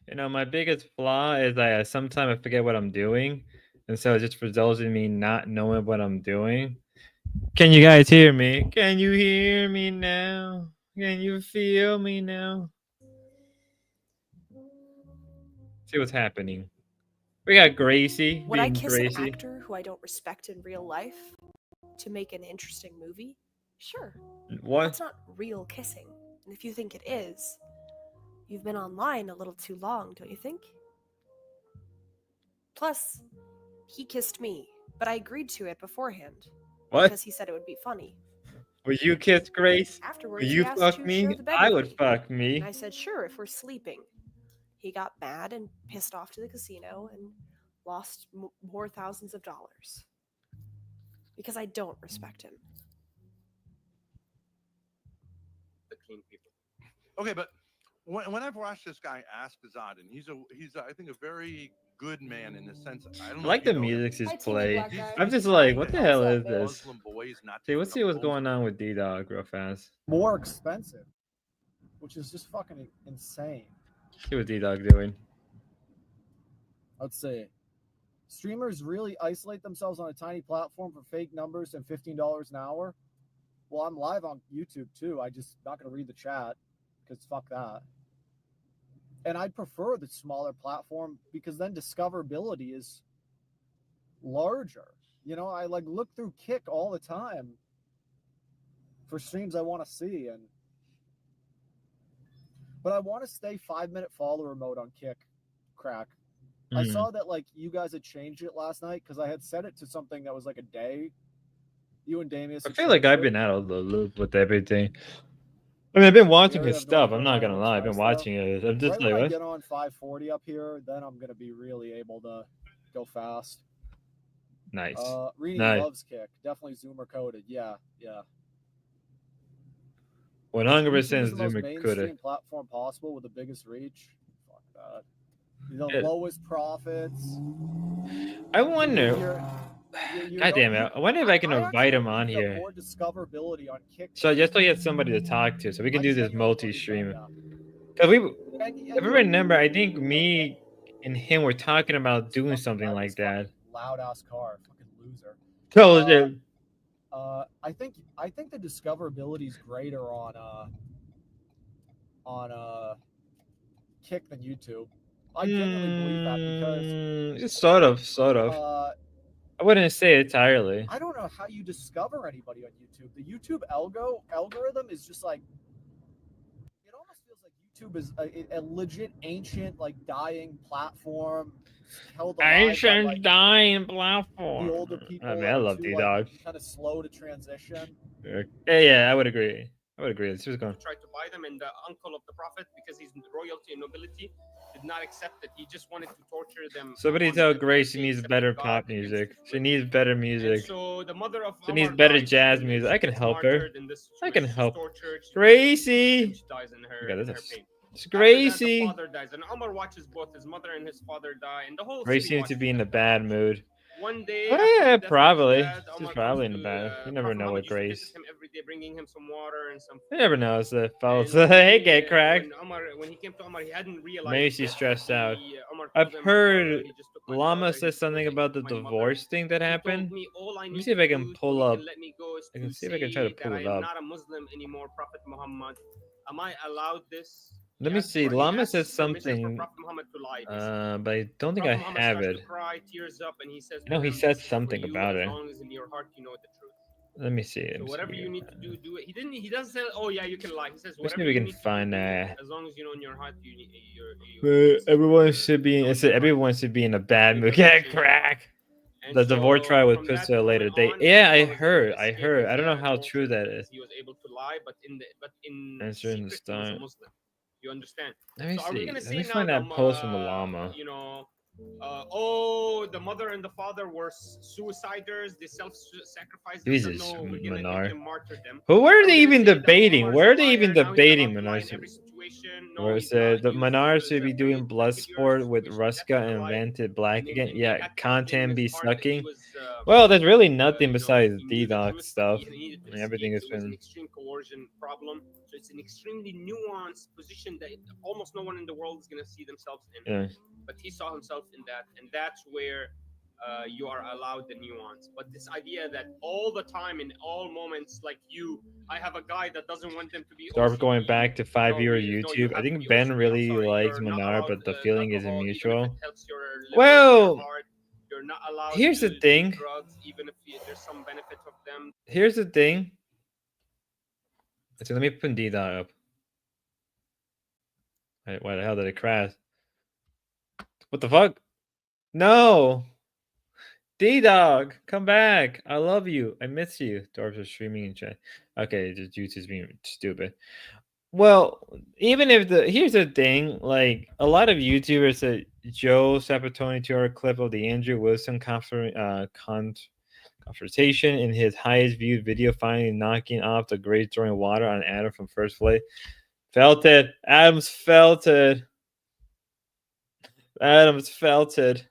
My biggest flaw is I sometimes I forget what I'm doing, and so it just results in me not knowing what I'm doing. Can you guys hear me? Can you hear me now? Can you feel me now? See what's happening. We got Gracie Would I being kiss an Gracie. actor who I don't respect in real life to make an interesting movie? Sure. What? That's not real kissing. And if you think it is, you've been online a little too long, don't you think? Plus, he kissed me, but I agreed to it beforehand. What? Because he said it would be funny. Would you kiss Grace? Would Afterwards, he you asked fuck to share me? the bed I with would me. fuck And me. I said, sure, if we're sleeping. He got mad and pissed off to the casino and lost more thousands of dollars. Because I don't respect him. The clean people. Okay, but when I've watched this guy ask Azad, and he's I think a very good man in the sense. I don't I know. like if you the know him. music he's Hi, teeny playing. black guy. I'm just He's like, trying what to the help hell What's is up, man? this? Muslim boys not See, to let's see become what's going Muslim. on with D-Dog real fast. More expensive, which is just fucking insane. See what D-Dog doing. Let's see. Streamers really isolate themselves on a tiny platform for fake numbers and $15 an hour. Well, I'm live on YouTube too. I just not gonna read the chat because fuck that. And I'd prefer the smaller platform because then discoverability is larger. I like look through Kick all the time for streams I want to see, but I want to stay 5-minute follower mode on Kick, Crack. I saw that like you guys had changed it last night because I had set it to something that was like a day. You and Damius. I feel like I've been out of the loop with everything. I mean, I've been watching his stuff. I'm not gonna lie. I've been watching it. I'm just right like, when I what? get on 540 up here, then I'm gonna be really able to go fast. Nice. Rini Nice. loves Kick. Definitely Zoomer coded. Yeah. 100% YouTube is the most Zoomer mainstream coulda. platform possible with the biggest reach. Fuck that. The lowest profits. I wonder. God damn it! I wonder if I can invite him on Have here. more discoverability on Kick. So just so he has somebody to talk to, so we can do this multi-stream. Because if I remember, I think me and him were talking about doing something like that. Loud ass car, fucking loser. Tell him. I think the discoverability is greater on Kick than YouTube. I genuinely believe that because sort of. I wouldn't say entirely. I don't know how you discover anybody on YouTube. The YouTube algorithm is just like, it almost feels like YouTube is a legit ancient, like, dying platform. Ancient like, dying platform. The older people I love D-Dog. Kind of slow to transition. Yeah, I would agree. This was going. Tried to buy them, and the uncle of the prophet, because he's royalty and nobility, did not accept it. He just wanted to torture them. Somebody tell Grace she needs better pop music. She needs better music. And so the mother of she needs better jazz music. I can help her. I can help. Gracie. She dies in her, God, in her pain. It's Gracie. The father dies, and Omar watches both his mother and his father die, and the whole. Gracie seems to be in a bad mood. One day, yeah, probably. She's probably in a bad. You never know with Grace. Him every day, bringing him some water and some. You never know. It's the fellas. Hey, get cracked. When he came to Omar, he hadn't realized. Maybe she's stressed out. I've heard Llama says something about the divorce thing that happened. Let me see if I can pull up. I can see if I can try to pull it up. I'm not a Muslim anymore, Prophet Muhammad. Am I allowed this? Let me see. Llama says something, but I don't think I have it. No, he said something about it. Let me see it. So whatever you need to do, do it. He doesn't say, oh yeah, you can lie. He says let's see whatever if we you can need find to do, that. as long as you know in your heart everyone should be. It said everyone should be in a bad mood. Get crack. The divorce trial was pushed to a later date. Yeah, I heard. I don't know how true that is. He was able to lie, but in Answer in the secret, he was a stone. Muslim. You understand? Let me so see. Let me find that post from the Llama. The mother and the father were suiciders. They self-sacrificed. Jesus, no, Manar. martyr them. But where are they even debating? Where are they even debating, Manar? situation. No, Where it he's said the he's Menard should be a doing very blood peculiar sport with situation Ruska that happened in and life. Vented Black And again. he Yeah, had something content in be his heart that he sucking. was, Well, there's really nothing you know, besides he knew the D-Dog truth. stuff. He needed to Everything escape. has It was an been. extreme coercion problem. So it's an extremely nuanced position that almost no one in the world is going to see themselves in. Yeah. But he saw himself in that, and that's where you are allowed the nuance. But this idea that all the time, in all moments, like I have a guy that doesn't want them to be Start OCD. going back to 5-year No, you YouTube. I have to think be Ben OCD. I'm really sorry, likes you're not Menard, allowed but the feeling isn't alcohol, even if mutual. it helps your liver, Well, your heart. You're not allowed here's to the thing. do drugs, even if there's some benefit of them. Here's the thing. So let me put D-Dog up. Wait, why the hell did it crash? What the fuck? No! D-Dog, come back. I love you. I miss you. Dwarves are streaming in chat. Okay, just YouTube's being stupid. Well, even if here's the thing, like a lot of YouTubers said Joe Sabatoni to our clip of the Andrew Wilson confrontation in his highest viewed video, finally knocking off the great throwing water on Adam from first play. Felt it. Adams felt it. Adams felt it.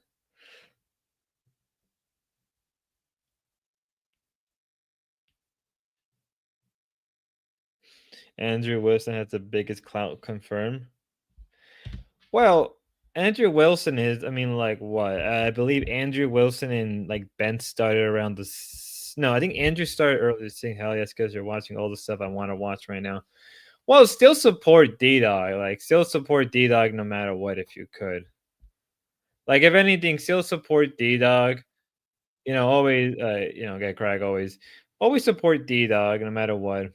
Andrew Wilson has the biggest clout confirmed. Well, Andrew Wilson is, I mean, like what? I believe Andrew Wilson and like Ben started around the. No, I think Andrew started earlier saying, hell yes, because you're watching all the stuff I want to watch right now. Well, still support D-Dog. Like, still support D-Dog no matter what if you could. Like, if anything, still support D-Dog. You know, always, get Craig, always support D-Dog no matter what.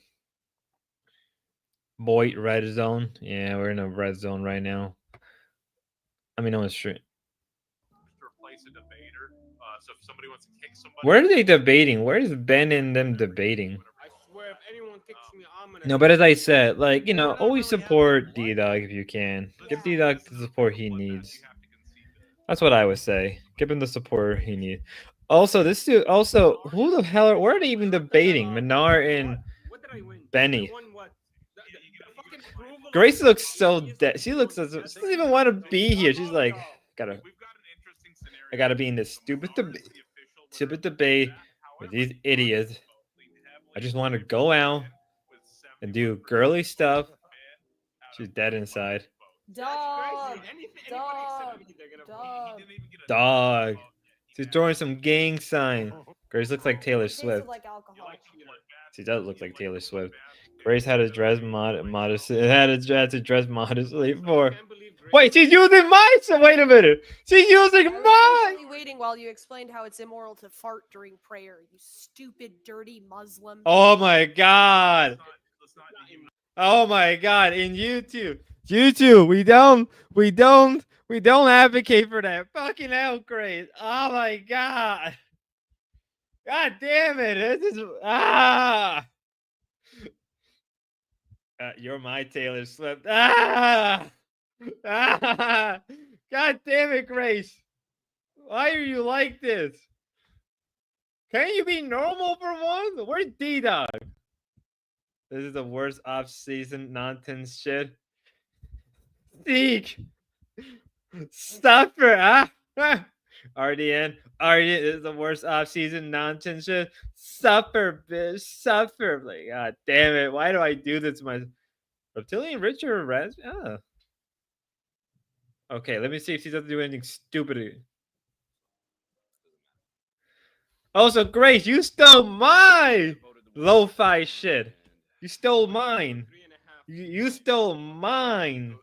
Boyd red zone. Yeah, we're in a red zone right now. I mean, on the street. Replace a debater. So if somebody wants to kick somebody, Where are they debating? Where is Ben and them debating? I swear, if anyone kicks me, I'm gonna. No, but as I said, like, you know, always support D-Dog if you can. Give D-Dog the support he needs. That's what I would say. Give him the support he needs. Also, this dude, who the hell, where are they even debating? Menard and What did I win? Benny. I won what? The fucking approval of Grace the looks so community is dead. She looks as she doesn't even want to be here. She's like, I gotta be in this stupid debate with these idiots. I just want to go out and do girly stuff. She's dead inside. Dog. Dog. She's throwing some gang sign. Grace looks like Taylor Tasted Swift. like alcohol. She does look like Taylor Swift. Grace had to dress modestly. Had to dress modestly for. Wait, she's using mine. So wait a minute. She's using I mine. was patiently waiting while you explained how it's immoral to fart during prayer. You stupid, dirty Muslim. Oh my god. Oh my god. In YouTube, we don't advocate for that. Fucking hell, Grace. Oh my god. God damn it. This is you're my Taylor Swift. God damn it, Grace. Why are you like this? Can't you be normal for once? Where's D-Dog? This is the worst off-season nonsense shit. Seek. Suffer. RDN. This is the worst off-season nonsense shit. Suffer, bitch. Suffer. Like, god damn it. Why do I do this to myself? Reptilian Richard Raz? Oh. Okay, let me see if she doesn't do anything stupid. Also, Grace, you stole my lo-fi shit. You stole mine. You stole mine.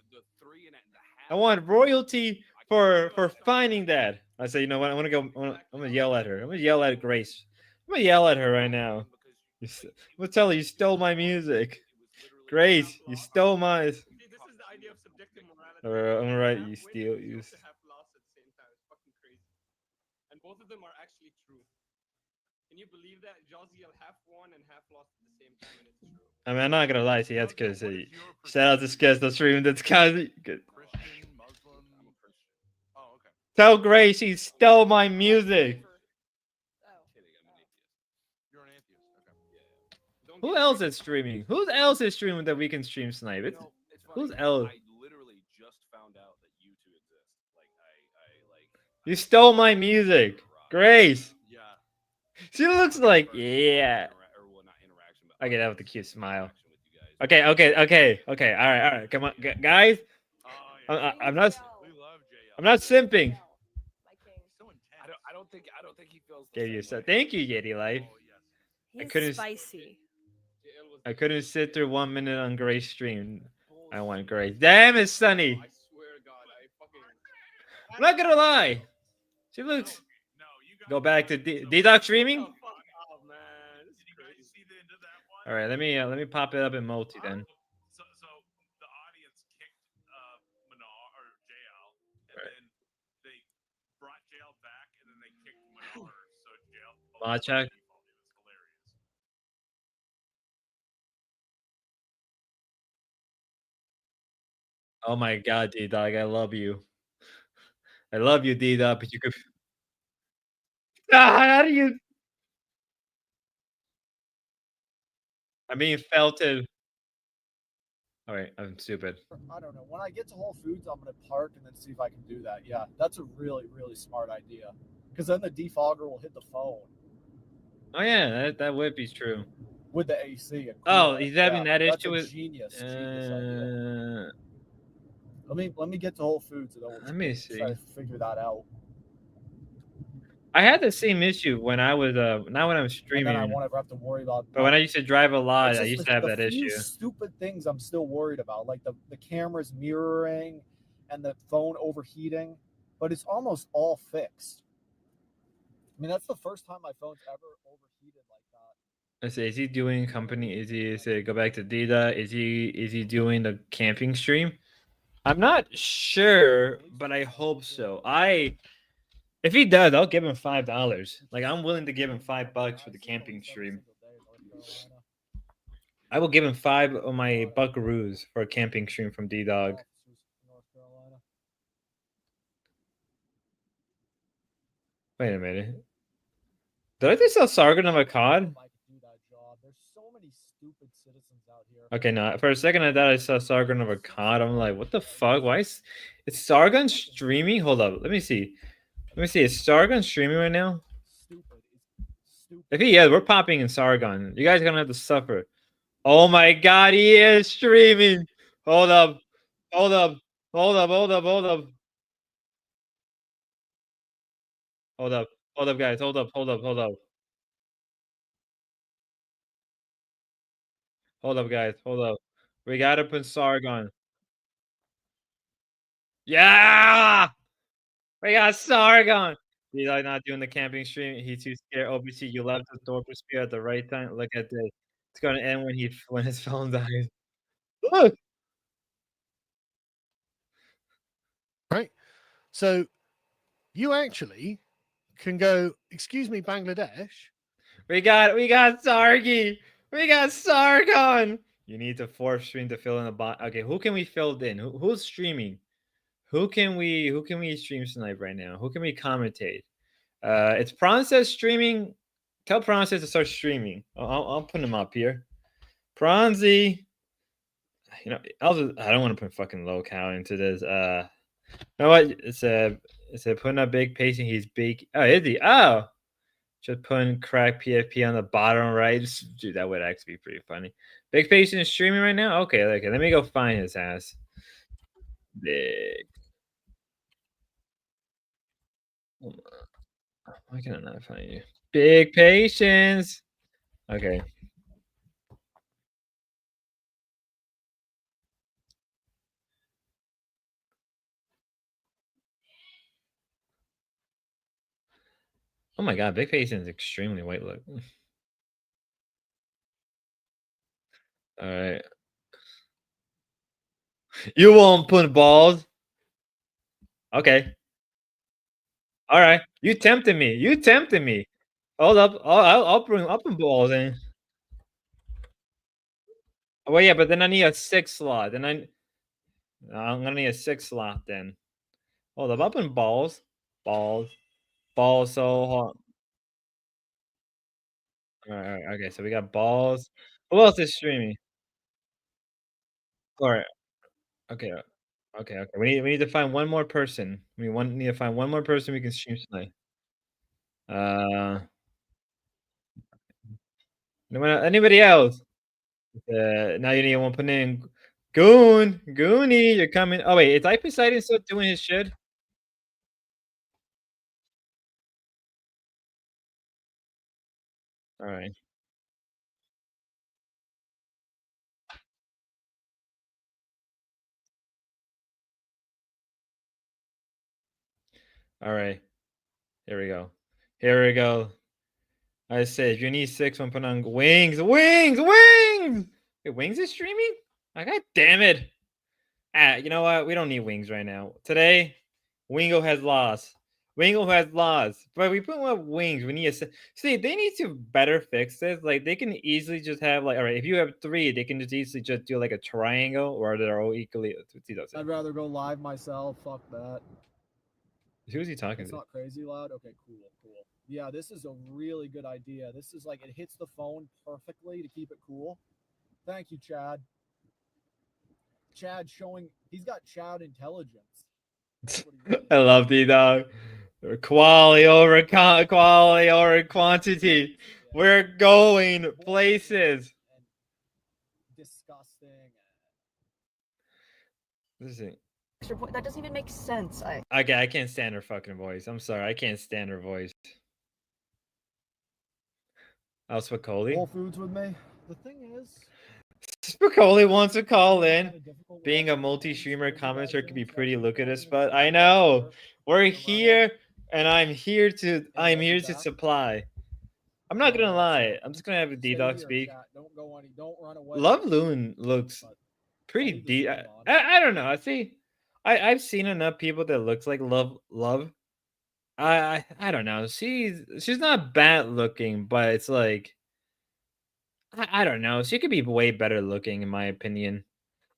I want royalty for finding that. I say, you know what? I'm gonna yell at her. I'm gonna yell at Grace. I'm gonna yell at her right now. I'm gonna tell her you stole my music. Grace, you stole my. See, this is the idea of subjective morality. I'm gonna write you steal. You. To have lost at the same time. It's fucking crazy. And both of them are actually true. Can you believe that? Josiel half won and half lost at the same time, and it's true. I mean, I'm not gonna lie to you. That's because shout out to Schizo stream. That's kind of good. Christian, Muslim. I'm a Christian. Oh, okay. Tell Grace she stole my music. You're an atheist. Okay. Who else is streaming? Who else is streaming that we can stream Snipe? It's funny. Who's L? I literally just found out that you two exist. You stole my music, Grace. Yeah. She looks like yeah. Okay, that was the cute smile. Okay. All right. Come on, guys. Oh, I- yeah. I'm not. We love JL. I'm not simping. My king. So intense. I don't think he feels the Gave same you so. way. Thank you, Yeti Life. Oh, yes. I He's couldn't- spicy. I couldn't sit through 1 minute on Grace stream. I want Grace. Damn it, Sunny. I swear to God, I fucking. I'm not gonna lie. She looks. No, you guys Go back to D-Doc streaming. Fuck off, man. This Did is you guys crazy. see the end of that one? All right, let me pop it up in multi then. So the audience kicked Manar or JL, and Right. then they brought JL back, and then they kicked Manar. So JL. Machak. It was hilarious. Oh my God, D-Dog, I love you. I love you, D-Dog, but you could. How do you? I'm being felted. All right, I'm stupid. I don't know. When I get to Whole Foods, I'm gonna park and then see if I can do that. Yeah, that's a really, really smart idea. Because then the defogger will hit the phone Oh yeah, that would be true. with the AC. And Oh, cool it. he's having that that's issue a with. genius idea. Let me get to Whole Foods and then we'll Let me see. try to figure that out. I had the same issue when I was not when I was And then I streaming, won't ever have to worry about. but when I used to drive a lot, It's I just used to have the that few issue. stupid things I'm still worried about, like the cameras mirroring and the phone overheating, but it's almost all fixed. I mean, that's the first time my phone's ever overheated like that. Let's say, is he doing company? Is it go back to Dita? Is he doing the camping stream? I'm not sure, but I hope so. If he does, I'll give him $5. Like I'm willing to give him $5 for the camping stream. I will give him 5 of my buckaroos for a camping stream from D-Dog. Wait a minute. Did I just sell Sargon of Akkad? There's so many stupid citizens out here. Okay, no. For a second, I thought I saw Sargon of Akkad. I'm like, what the fuck? Why is Sargon streaming? Hold up. Let me see. Is Sargon streaming right now? Stupid. If he is, we're popping in Sargon. You guys are gonna have to suffer. Oh my God, he is streaming. Hold up, hold up, hold up, hold up, hold up, hold up, hold up, guys, hold up, hold up, hold up, hold up, guys, hold up. We gotta put Sargon. Yeah, we got Sargon. He's like not doing the camping stream. He's too scared. OBC, you left the door for spear at the right time. Look at this. It's gonna end when his phone dies. Look. Right. So you actually can go, excuse me, Bangladesh. We got Sargi. We got Sargon. You need to fourth stream to fill in the bot. Okay, who can we fill in? Who's streaming? Who can we stream tonight right now? Who can we commentate? It's Pronces streaming. Tell Pronces to start streaming. I'll put him up here. Pronzy. You know, I don't want to put fucking locale into this. You know what? It's a putting up big pacing. He's big. Oh, is he? Oh. Just putting crack PFP on the bottom right. Dude, that would actually be pretty funny. Big Patient is streaming right now? Okay. Let me go find his ass. Big. Why can I not find you? Big Patience. Okay. Oh my God, Big Patience is extremely white look. All right. You won't put balls. Okay. All right. You tempted me. Hold up. I'll put balls in. Oh, well, yeah, but then I need a 6 slot. I'm gonna need a 6 slot then. Hold up. I'll put balls. Balls. So hold on. All right. Okay. So we got balls. Who else is streaming? All right. Okay. Okay. We need to find one more person. Need to find one more person we can stream tonight. No one, anybody else? Now you need one put in Goonie, you're coming. Oh wait, is I Poseidon still doing his shit? All right. All right. Here we go. Here we go. I said, if you need 6, I'm putting on Wings. Wait, Wings is streaming? God damn it. You know what? We don't need Wings right now. Today, Wingo has lost. But we put up Wings. We need see. They need to better fix this. Like they can easily just have like, all right. If you have 3, they can just easily just do like a triangle, or they're all equally. I'd rather go live myself. Fuck that. Who's he talking It's to? not crazy loud. Okay, cool. Yeah, this is a really good idea. This is like it hits the phone perfectly to keep it cool. Thank you, Chad. Chad showing he's got Chad intelligence. I love the dog. Quality over quantity. We're going places. Disgusting. Listen. That doesn't even make sense. I can't stand her fucking voice. I'm sorry, I can't stand her voice. Spicoli? Whole Foods with me. The thing is, Spicoli wants to call in. Being a multi-streamer commenter could be pretty lucrative, but I know we're here, and I'm here to supply. I'm not gonna lie. I'm just gonna have a D-Dog speak. Don't run away. Love Loon looks pretty deep. I don't know. See, I've seen enough people that looks like Love. I don't know. She's not bad looking, but it's like I don't know. She could be way better looking in my opinion.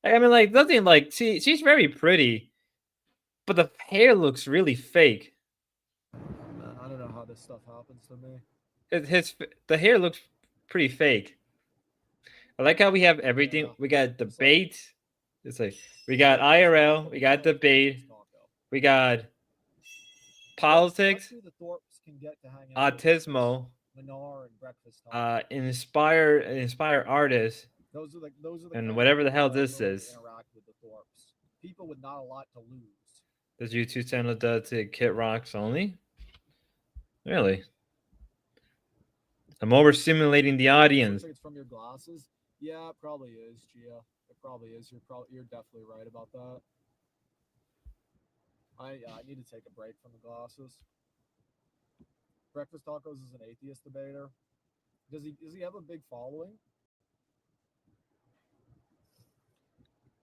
I mean, like nothing like she's very pretty, but the hair looks really fake. I don't know how this stuff happens to me. The hair looks pretty fake. I like how we have everything. We got debate. It's like we got IRL, we got debate, we got politics, autismo, inspire artists, those are the and whatever the hell this is. People with not a lot to lose. Does YouTube channel does to Kit Rocks only? Really? I'm overstimulating the audience. It's from your glasses. Yeah, it probably is, Gia. It probably is. You're definitely right about that. I need to take a break from the glasses. Breakfast Tacos is an atheist debater. Does he have a big following?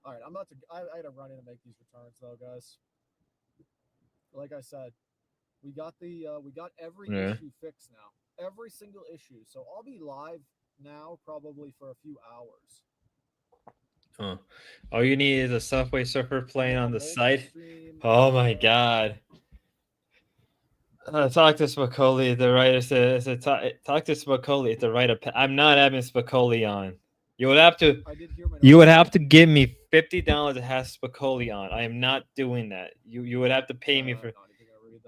All right, I had to run in and make these returns though, guys. Like I said, we got every issue fixed now. Every single issue. So I'll be live now probably for a few hours. All you need is a Subway Surfer playing on the site. Oh my god. Talk to Spicoli, the writer says. Talk to Spicoli, the writer. I'm not having Spicoli on. You would have to give me $50 to have Spicoli on. I am not doing that. You would have to pay me for.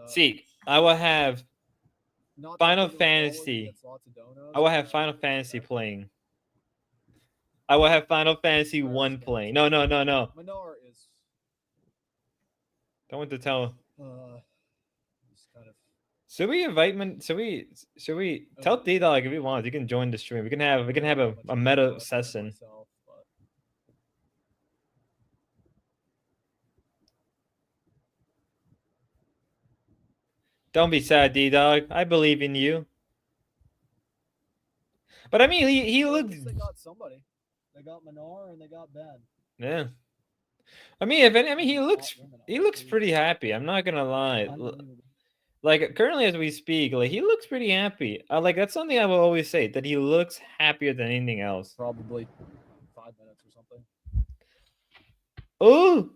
See, I will have Final Fantasy. I will have Final Fantasy playing. I will have Final Fantasy 1 playing. No. Manar is. Don't want to tell. Kind of. Should we invite? Should we tell D-Dog if he wants? You can join the stream. We can have a meta session. Don't be sad, D-Dog. I believe in you. But I mean, he looked. They got somebody. They got Manar and they got Ben. Yeah. I mean, he looks pretty happy. I'm not gonna lie. Like currently as we speak, like he looks pretty happy. Like that's something I will always say, that he looks happier than anything else. Probably 5 minutes or something. Oh,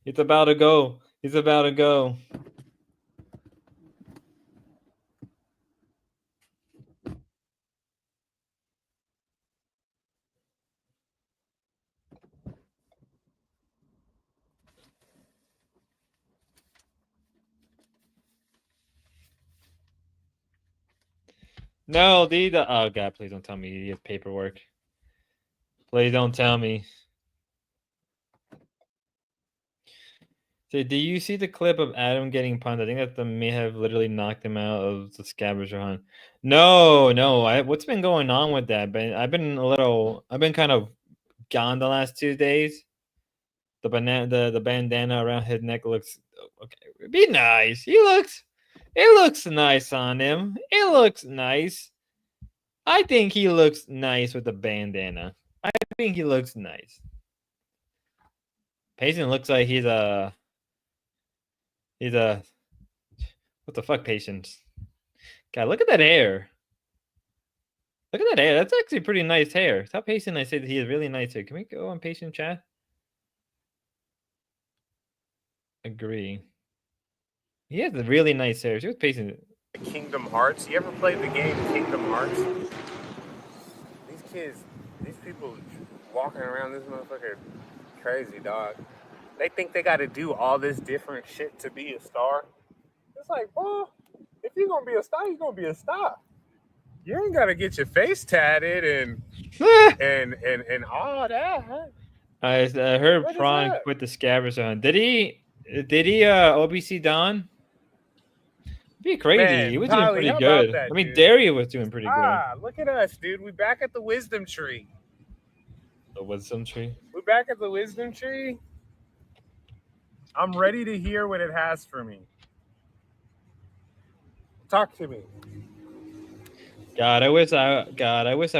it's about to go. He's about to go. No, the oh god, please don't tell me he has paperwork. Please don't tell me. So, do you see the clip of Adam getting punched? I think that may have literally knocked him out of the scavenger hunt. No, no. What's been going on with that? I've been kind of gone the last 2 days. The bandana around his neck looks okay. Be nice. It looks nice on him. It looks nice. I think he looks nice with the bandana. I think he looks nice. Payson looks like he's a what the fuck, Patience? God, look at that hair. Look at that hair. That's actually pretty nice hair. Tell Payson I said he has really nice hair. Can we go on Patient chat? Agree. He has a really nice hair. She was Payson. Kingdom Hearts. You ever played the game Kingdom Hearts? These kids, these people walking around this motherfucker crazy, dog. They think they got to do all this different shit to be a star. It's like, well, if you're gonna be a star, you're gonna be a star. You ain't gotta get your face tatted and all that. I heard What is Prawn that? quit the scavenger hunt. Did he OBC Don? Be crazy. Man, He was Polly, doing pretty how about good. that, I mean, dude? Daria was doing pretty good. Look at us, dude. We back at the wisdom tree. The wisdom tree. We're back at the wisdom tree. I'm ready to hear what it has for me. Talk to me. God, I wish I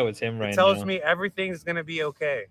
was him right It now. tells me everything's gonna be okay.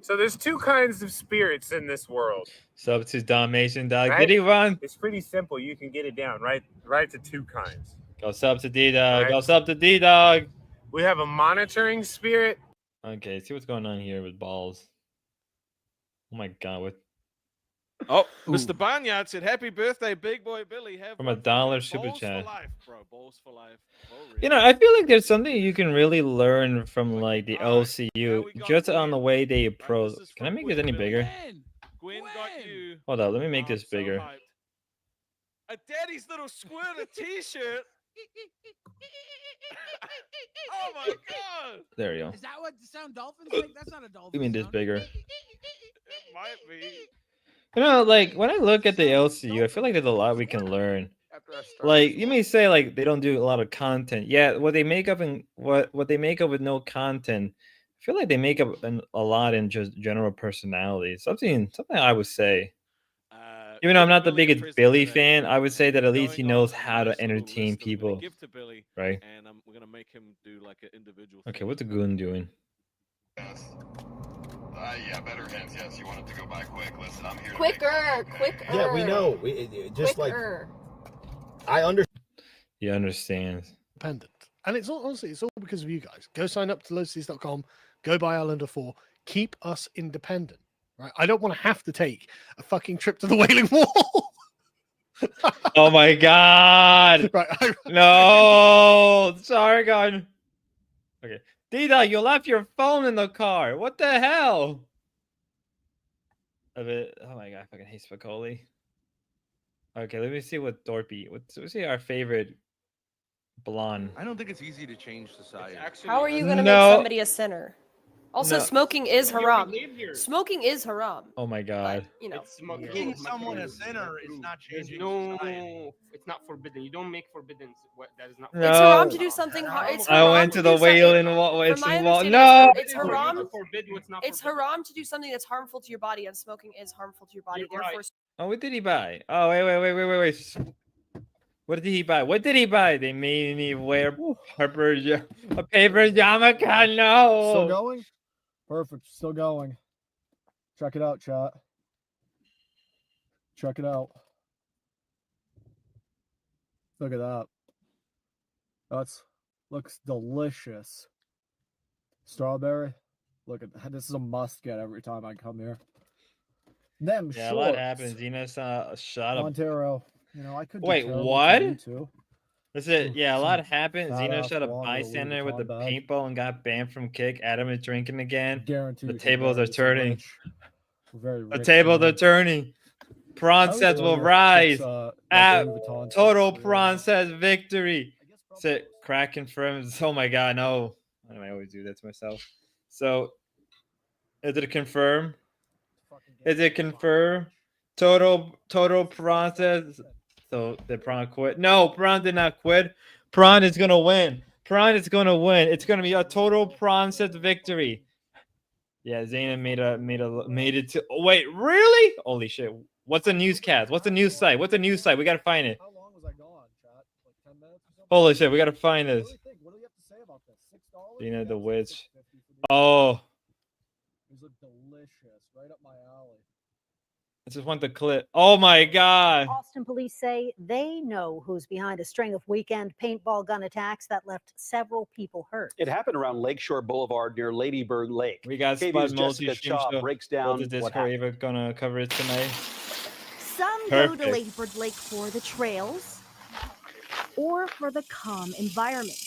So there's two kinds of spirits in this world. Sub to Dalmatian dog. Right? Did he run? It's pretty simple. You can get it down right to two kinds. Go sub to D dog. Right. Go sub to D dog. We have a monitoring spirit. Okay, see what's going on here with balls. Oh my god, what Oh, Mr. Barnyard said, "Happy birthday, big boy Billy." Have from one a for dollar you. super Balls chat. for life, bro. Balls for life. Oh, You know, I feel like there's something you can really learn from like the All right, LCU now we got just on the Gwen. way they Right, approach. this is Can I from make this Gwen any Billy. bigger? Gwen got you. Hold on, let me make I'm this so bigger. hyped. A daddy's little squirter t-shirt. Oh my god! There you go. Is that what the sound dolphins make? That's not a dolphin. Give me this sound. bigger. It might be. You know, like when I look at the LCU, I feel like there's a lot we can learn. Like you may say, like they don't do a lot of content. Yeah, what they make up in what they make up with no content, I feel like they make up a lot in just general personality. Something I would say. Even though I'm not the Billy in biggest prison Billy today. fan, I would say that at least he Going knows on a how to nice little entertain list that we're gonna people. give to Billy, Right? and we're gonna make him do like an individual. Okay, thing. what's the goon doing? Yeah, better hands. Yes, you want it to go by quick. Listen, I'm here. Quicker. Yeah, we know. Just Quicker. I understand. He understands. Independent. And it's all, honestly, it's all because of you guys. Go sign up to lowseas.com. Go buy Islander 4. Keep us independent. Right? I don't want to have to take a fucking trip to the Wailing Wall. Oh my god! Right. No, sorry, God. Okay, Dida, you left your phone in the car. What the hell? Oh my god, I fucking hate Spicoli. Okay, let me see what Dorpy. Let's see our favorite blonde. I don't think it's easy to change society. How are you going to No. make somebody a sinner? Also, No. smoking is You haram. live here. Smoking is haram. Oh my god. You know, It's smoking. Making someone a sinner is not There's changing no, society. it's not forbidden. You don't make forbidden. That is not. No. it's haram to do something. It's I haram went to the do something- Wailing Wall. From my Wall. understanding, No. it's haram. To forbid what's not It's forbidden. haram to do something that's harmful to your body, and smoking is harmful to your body. You're Therefore, right. Oh, what did he buy? Oh, wait. What did he buy? What did he buy? They made me wear a paper yarmulke. No. Still going? Perfect. Still going. Check it out, chat. Check it out. Look at that. Looks delicious. Strawberry. Look at that. This is a must get every time I come here. Them Yeah, shorts. a lot happened. Xena saw a shot of. Montero. You know, I could Wait, detail what? you too. That's it. Yeah, a Some lot happened. Xeno fat-ass shot a blonde with a Louis bystander with a Vuitton bag. paintball and got banned from kick. Adam is drinking again. Guarantee The you she's tables very are turning. rich. Very The rich tables are woman. turning. Prawn I always says will wonder if rise. it's, like At Louis Vuitton total stuff, prawn says victory. Sit crack confirms. Oh my god, no. Why do I always do that to myself? So is it confirmed? Is it confirmed? Total prawn says. So did Prawn quit? No, Prawn did not quit. Prawn is gonna win. Prawn is gonna win. It's gonna be a total Prawn says victory. Yeah, Zayn made it to. Oh, wait, really? Holy shit! What's a newscast? What's a news site? What's a news site? We gotta find it. How long was I gone, chat? Like 10 minutes or something? Holy shit! We gotta find this. What do you have to say about this? $6? Dina the witch. Oh, These look delicious. Right up my alley. I just want the clip. Oh my god! Austin police say they know who's behind a string of weekend paintball gun attacks that left several people hurt. It happened around Lakeshore Boulevard near Lady Bird Lake. We got KVU's Spud Jessica multi-stream Shaw show. breaks down What's the what Discord happened. Ava gonna cover it tonight? Some go to Perfect. Lady Bird Lake for the trails or for the calm environment.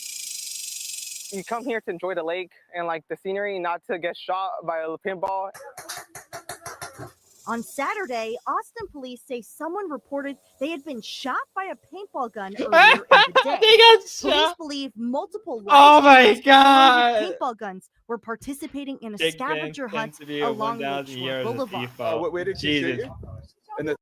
You come here to enjoy the lake and like the scenery, not to get shot by a pinball. On Saturday, Austin police say someone reported they had been shot by a paintball gun earlier in the day. They got Police shot. believe multiple Oh my live God. paintball guns were participating in a Big scavenger Ben hunt interview of along 1,000 Lakeshore years of Boulevard. FIFA. Where did she shoot Jesus. you? In the...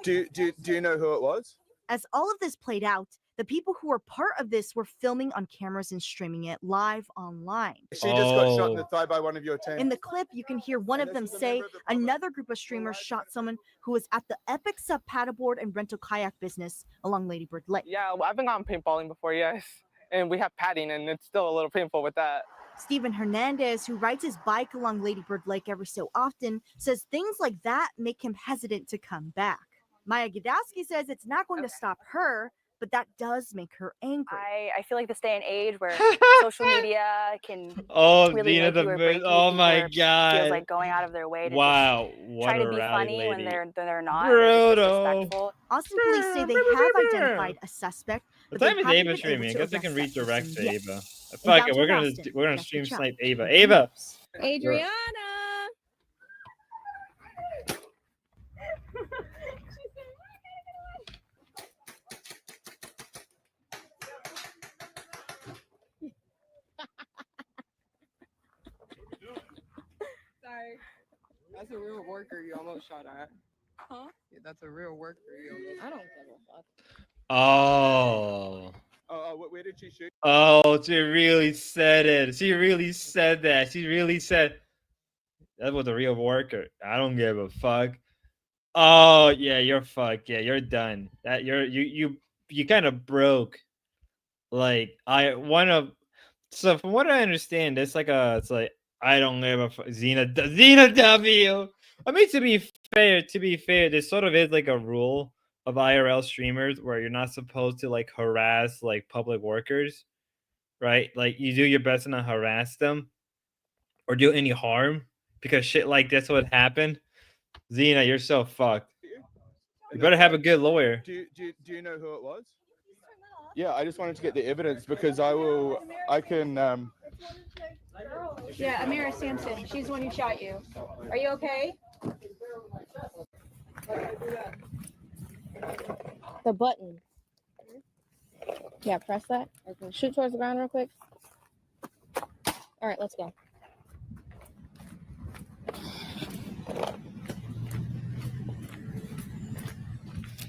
do you know who it was? As all of this played out, the people who were part of this were filming on cameras and streaming it live online. She just got shot in the Oh. thigh by one of your team. In the clip, you can hear one of them say another group of streamers shot someone who was at the Epic Sub paddleboard and rental kayak business along Lady Bird Lake. Yeah, I've been on paintballing before, yes. And we have padding, and it's still a little painful with that. Steven Hernandez, who rides his bike along Lady Bird Lake every so often, says things like that make him hesitant to come back. Maya Gadowski says it's not going to stop her, but that does make her angry. I feel like this day and age where social media can Oh, really Dina make the you or break Moon. you. Oh People my are- god. Feels like going out of their way to Wow, just what try a to be rowdy funny when lady. they're not. They're just Brutal. disrespectful. Austin police say they have identified a suspect. What but they time is haven't Ava been streaming? I able to guess I can arrest that redirect person to yet. Ava. In Fuck it, we're downtown gonna Austin, we're gonna Jackie stream Chow, snipe Ava. KVUE Ava. News. Adriana. Sorry. That's a real worker you almost shot at. Huh? Yeah, that's a real worker you almost. I don't give a fuck. Oh. Where did she shoot? Oh, she really said it. She really said that. She really said that was a real worker. I don't give a fuck. Oh yeah, you're fucked. Yeah, you're done. That you kind of broke. Like so from what I understand, it's like I don't give a fuck. Xena W. I mean, to be fair, there sort of is like a rule of IRL streamers where you're not supposed to like harass like public workers, right? Like you do your best to not harass them or do any harm because shit like this would happen. Xena, you're so fucked. You better have a good lawyer. Do you know who it was? Yeah, I just wanted to get the evidence because I can. Yeah, Amira Sampson. She's the one who shot you. Are you okay? The button. Yeah, press that. Okay. Shoot towards the ground real quick. All right, let's go.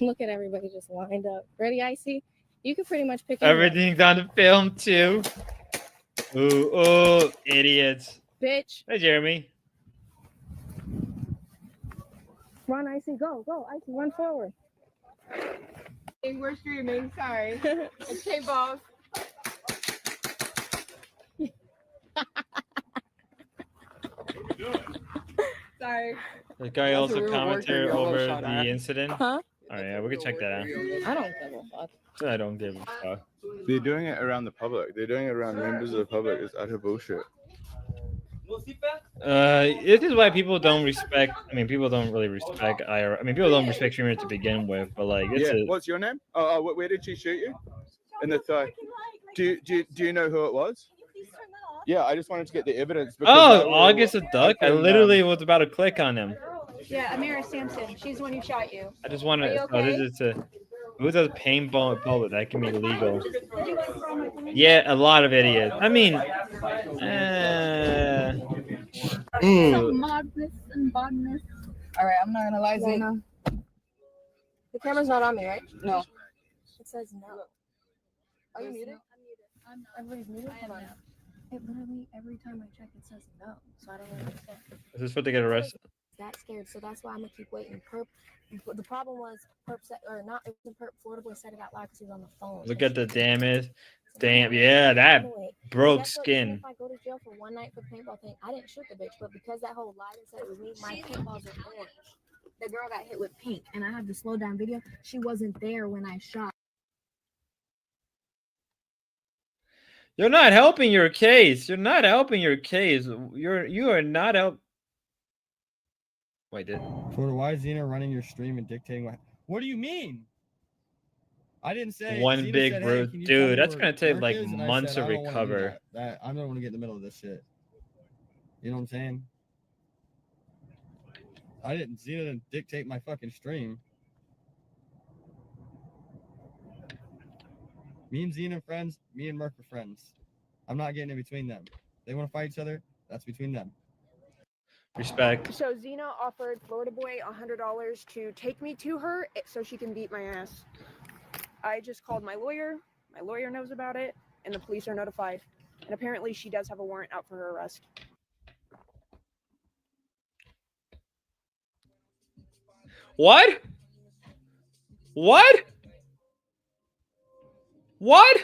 Look at everybody just lined up. Ready, Icy? You can pretty much pick Everything's on the film too. Ooh, idiots. Bitch. Hey, Jeremy. Run, Icy. Go, Icy. Run forward. We're streaming. Sorry. It's K-Balls. Sorry. The guy That's a also real commented worker you almost over shot the at. incident. Huh? All right, yeah, we can check that out. I don't give a fuck. I don't give a fuck. They're doing it around the public. They're doing it around members of the public. It's utter bullshit. This is why people don't respect. I mean, people don't really respect IRL. I mean, people don't respect streamers to begin with. But like, it's Yeah. a What's your name? Oh, where did she shoot you? In the thigh. Do you know who it was? Yeah, I just wanted to get the evidence. Because August a duck. I literally was about to click on him. Yeah, Amira Sampson. She's the one who shot you. I just want Are to. you Oh, okay? this is a. Who does paintball bullet? That can be legal. Yeah, a lot of idiots. I mean, Modness and bodness. All right, I'm not gonna lie, Zena. The camera's not on me, right? No. It says no. Are you muted? Everybody's muted? Hold on. It literally, every time I check, it says no. So I don't understand. is this what they get arrested? That scared, so that's why I'm gonna keep waiting. The problem was Perp said, or not, it wasn't Perp. Florida Boy said it out loud because he was on the phone. Look at the damage. Damn, yeah, that broke skin. If I go to jail for one night for the paintball thing, I didn't shoot the bitch, but because that whole lie that said it was me, my paintballs are orange. The girl got hit with pink, and I have the slow down video. She wasn't there when I shot. You're not helping your case. You're not helping your case. You are not help. Wait, Florida, why is Xena running your stream and dictating what do you mean? I didn't say One Xena big said, bro, "Hey, can you tell me dude. That's where gonna take work like is?" And I months said, to "I don't wanna do recover. that. I don't want to get in the middle of this shit." You know what I'm saying? Xena didn't dictate my fucking stream. Me and Xena are friends. Me and Merc are friends. I'm not getting in between them. They want to fight each other. That's between them. Respect. So Xena offered Florida Boy $100 to take me to her so she can beat my ass. I just called my lawyer. My lawyer knows about it, and the police are notified. And apparently she does have a warrant out for her arrest. What? What? What?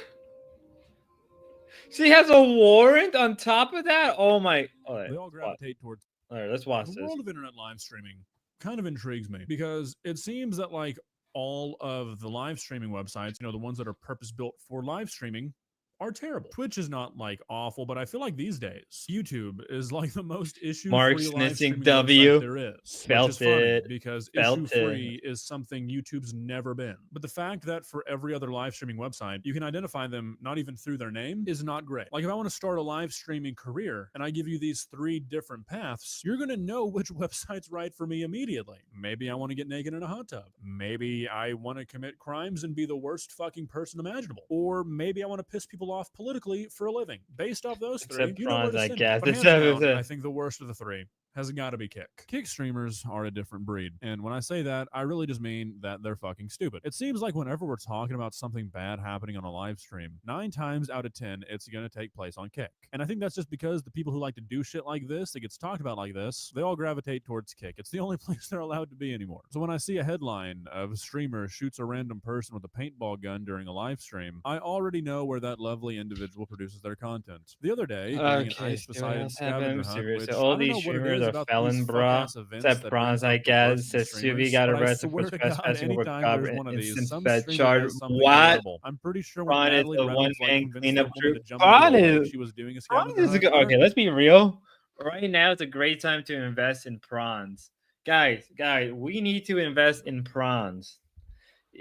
She has a warrant on top of that? Oh my. All right. They all gravitate towards. All right, let's watch The this. world of internet live streaming kind of intrigues me because it seems that like all of the live streaming websites, the ones that are purpose built for live streaming, are terrible. Twitch is not like awful, but I feel like these days YouTube is like the most issue-free Mark's live missing streaming W. website there is. Felt which is funny it. because Felt issue-free is something YouTube's never been. But the fact that for every other live streaming website, you can identify them not even through their name is not great. Like if I want to start a live streaming career and I give you these 3 different paths, you're going to know which website's right for me immediately. Maybe I want to get naked in a hot tub. Maybe I want to commit crimes and be the worst fucking person imaginable. Or maybe I want to piss people off politically for a living. Based off those 3, Except you know where prawns, to I send guess. me. But hands down, I think the worst of the 3 has got to be Kick. Kick streamers are a different breed. And when I say that, I really just mean that they're fucking stupid. It seems like whenever we're talking about something bad happening on a live stream, 9 times out of 10, it's going to take place on Kick. And I think that's just because the people who like to do shit like this, that gets talked about like this, they all gravitate towards Kick. It's the only place they're allowed to be anymore. So when I see a headline of a streamer shoots a random person with a paintball gun during a live stream, I already know where that lovely individual produces their content. The other day, during an ice decided scavenger hunt, which all I don't these know what it streamers is are about felon, these bro. fuck-ass events Except that prawns, brings I out the guess. worst in Says Suvi streamers, got but I arrested for swear to God, trespassing over anytime cover there's one of these, since some that streamer charge. does something What? incredible. I'm pretty sure when Prawn is Natalie the Reynolds one-man convinced cleanup that woman crew. to jump Prawn into the lake is she was doing a Prawn scavenger is hunt. okay. Let's be real. Right now, it's a great time to invest in prawns, guys. We need to invest in prawns.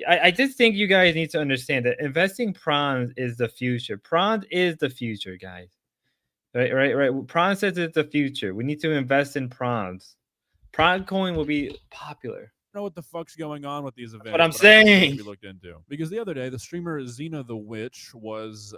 I just think you guys need to understand that investing prawns is the future. Prawns is the future, guys. Right. Prawn says it's the future. We need to invest in prawns. Prawn coin will be popular. Know what the fuck's going on with these events. what I'm but I think it saying. should be looked into. Because the other day, the streamer Xena the Witch was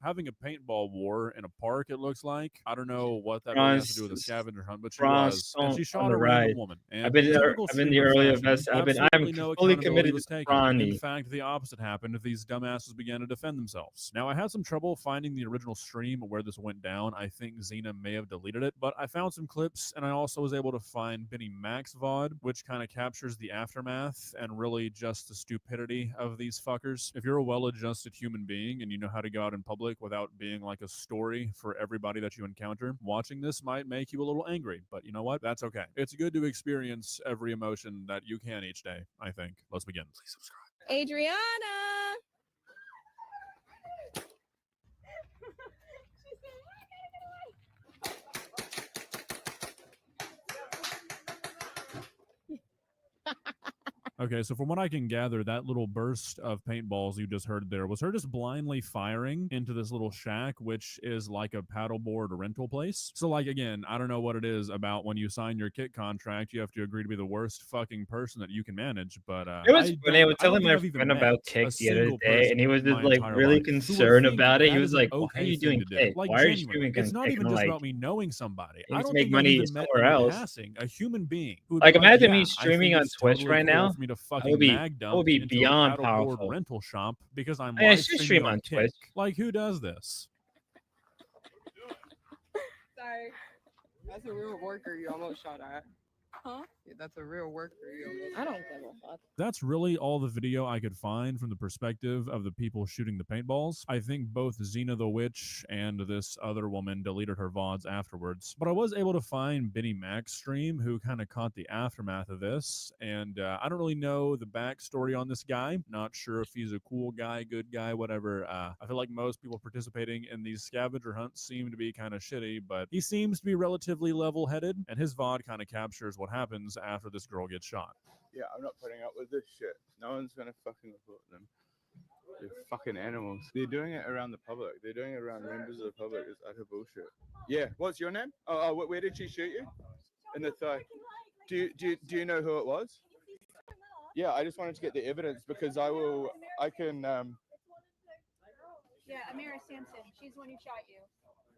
having a paintball war in a park, it looks like. I don't know what that really has to do with a scavenger hunt, but she was. And she shot a random woman. And I've been in typical the streamer early fashion, invest. I'm absolutely no fully accountability committed was to taken. In Prawny. fact, the opposite happened. These dumbasses began to defend themselves. Now, I had some trouble finding the original stream where this went down. I think Xena may have deleted it, but I found some clips, and I also was able to find Benny Mac's VOD, which kind of captures the aftermath and really just the stupidity of these fuckers. If you're a well-adjusted human being and you know how to go out in public without being like a story for everybody that you encounter, watching this might make you a little angry, but you know what? That's okay. It's good to experience every emotion that you can each day, I think. Let's begin. Please subscribe. Adriana. Okay, so from what I can gather, that little burst of paintballs you just heard there was her just blindly firing into this little shack, which is like a paddleboard rental place. So, like, again, I don't know what it is about when you sign your kit contract, you have to agree to be the worst fucking person that you can manage. But It was funny. I was I don't telling think my I've even friend about met kick a the other single day, person and he was in just my like entire really life who would concerned think about it. He that was is an like, "Why are okay you thing doing to do. kick? Like, Why are you genuinely, streaming on it's not kick?" even I'm just like, about me knowing somebody. "You I need to don't make think I've money even met somewhere in else." passing a human being who would Like, be like, imagine me yeah, I streaming think on it's Twitch totally right cool now. for me to I fucking would mag be dump into a beyond paddleboard powerful. rental shop because I'm I mean, I live should streaming stream on on Kick. Twitch. Like, who does this? Sorry. That's a real worker you almost shot at. Huh? Yeah, that's a real worker you almost. I don't give a fuck. That's really all the video I could find from the perspective of the people shooting the paintballs. I think both Xena the Witch and this other woman deleted her VODs afterwards. But I was able to find Benny Mac's stream, who kind of caught the aftermath of this. And I don't really know the backstory on this guy. Not sure if he's a cool guy, good guy, whatever. I feel like most people participating in these scavenger hunts seem to be kind of shitty, but he seems to be relatively level-headed, and his VOD kind of captures what happens after this girl gets shot. Yeah, I'm not putting up with this shit. No one's gonna fucking report them. They're fucking animals. They're doing it around the public. They're doing it around members of the public. It's utter bullshit. Yeah, what's your name? Where did she shoot you? In the thigh. Do you know who it was? Yeah, I just wanted to get the evidence because I can. Yeah, Amira Sampson. She's the one who shot you.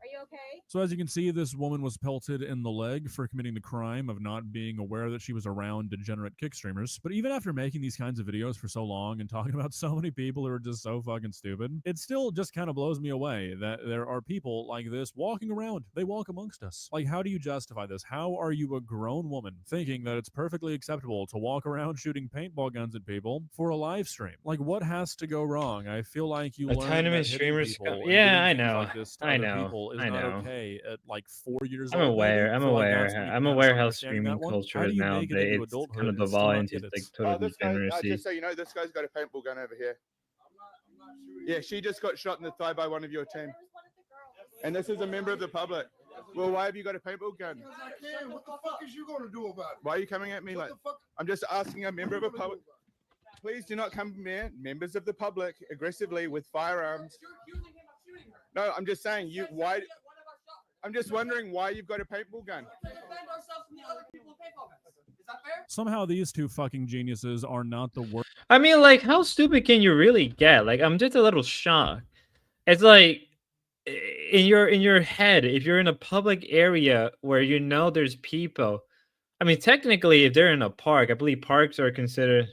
Are you okay? So as you can see, this woman was pelted in the leg for committing the crime of not being aware that she was around degenerate kick streamers. But even after making these kinds of videos for so long and talking about so many people who are just so fucking stupid, it still just kind of blows me away that there are people like this walking around. They walk amongst us. Like, how do you justify this? How are you a grown woman thinking that it's perfectly acceptable to walk around shooting paintball guns at people for a live stream? Like, what has to go wrong? I feel like you learn Autonomous that hitting streamers. people and Yeah, doing I things know. like this to I other know. people is I not know. okay at like 4 years I'm old. aware. Maybe? I'm So, like, aware. that's when you I'm kind of aware start how understanding streaming that one. culture How do is you make it into nowadays. It's adulthood kind of and still not evolving get into it? like total This guy, degeneracy. just so you know, this guy's got a paintball gun over here. Yeah, she just got shot in the thigh by one of your team. And this is a member of the public. Well, why have you got a paintball gun? Because I can. What the fuck is you going to do about it? Why are you coming at me like? I'm just asking a member of the public. Please do not come near members of the public aggressively with firearms. No, I'm just saying you. Why? I'm just wondering why you've got a paintball gun. Somehow these two fucking geniuses are not the worst. I mean, like, how stupid can you really get? Like, I'm just a little shocked. It's like in your head, if you're in a public area where you know there's people. I mean, technically, if they're in a park, I believe parks are considered.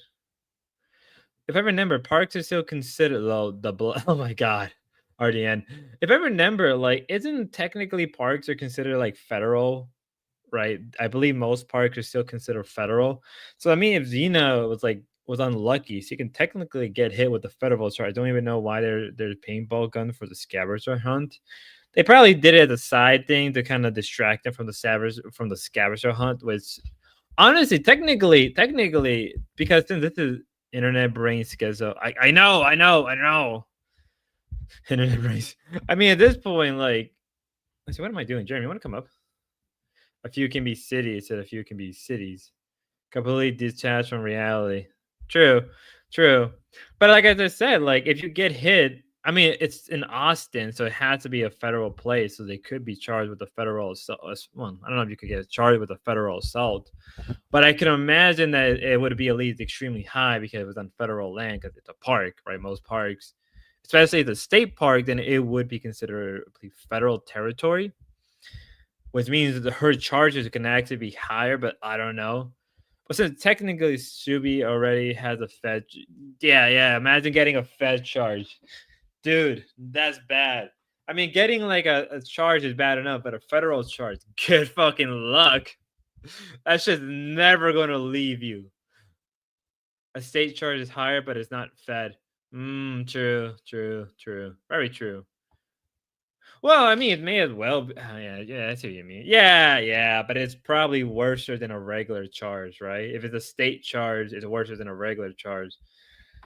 If I remember, parks are still considered oh my god, RDN. If I remember, like, isn't technically parks are considered like federal, right? I believe most parks are still considered federal. So I mean, if Xena was unlucky, she can technically get hit with the federal charge. I don't even know why they're paintball gun for the scavenger hunt. They probably did it as a side thing to kind of distract them from the scavenger hunt, which honestly, technically, because since this is internet brain schizo, I know. Internet brains. I mean, at this point, like, let's see, what am I doing? Jeremy, you want to come up? A few can be cities, and a few can be cities. Completely detached from reality. True. But like I just said, like, if you get hit, I mean, it's in Austin, so it has to be a federal place, so they could be charged with a federal assault. Well, I don't know if you could get charged with a federal assault, but I can imagine that it would be at least extremely high because it was on federal land, because it's a park, right? Most parks, especially the state park, then it would be considered federal territory, which means that her charges can actually be higher, but I don't know. But since technically Subi already has a Fed, yeah, imagine getting a Fed charge. Dude, that's bad. I mean, getting like a charge is bad enough, but a federal charge, good fucking luck. That's just never going to leave you. A state charge is higher, but it's not Fed. True. Very true. Well, I mean, it may as well be. Yeah, that's what you mean. Yeah, but it's probably worse than a regular charge, right? If it's a state charge, it's worse than a regular charge.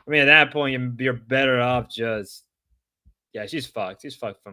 I mean, at that point, you're better off just. Yeah, she's fucked. She's fucked.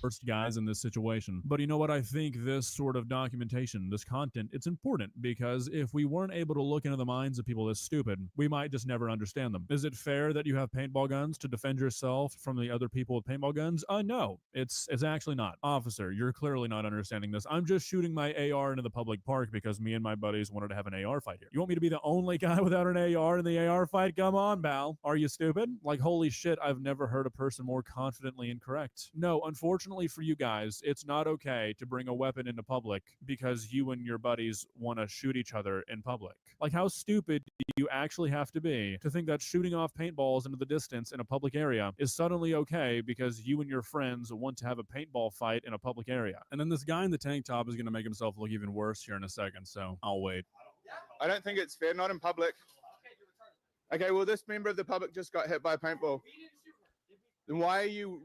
worst guys in this situation. But you know what? I think this sort of documentation, this content, it's important because if we weren't able to look into the minds of people this stupid, we might just never understand them. Is it fair that you have paintball guns to defend yourself from the other people with paintball guns? No, it's actually not. Officer, you're clearly not understanding this. I'm just shooting my AR into the public park because me and my buddies wanted to have an AR fight here. You want me to be the only guy without an AR in the AR fight? Come on, pal. Are you stupid? Like, holy shit, I've never heard a person more confidently incorrect. No, unfortunately for you guys, it's not okay to bring a weapon into public because you and your buddies want to shoot each other in public. Like, how stupid do you actually have to be to think that shooting off paintballs into the distance in a public area is suddenly okay because you and your friends want to have a paintball fight in a public area? And then this guy in the tank top is going to make himself look even worse here in a second, so I'll wait. I don't think it's fair, not in public. Okay, well, this member of the public just got hit by a paintball. Then why are you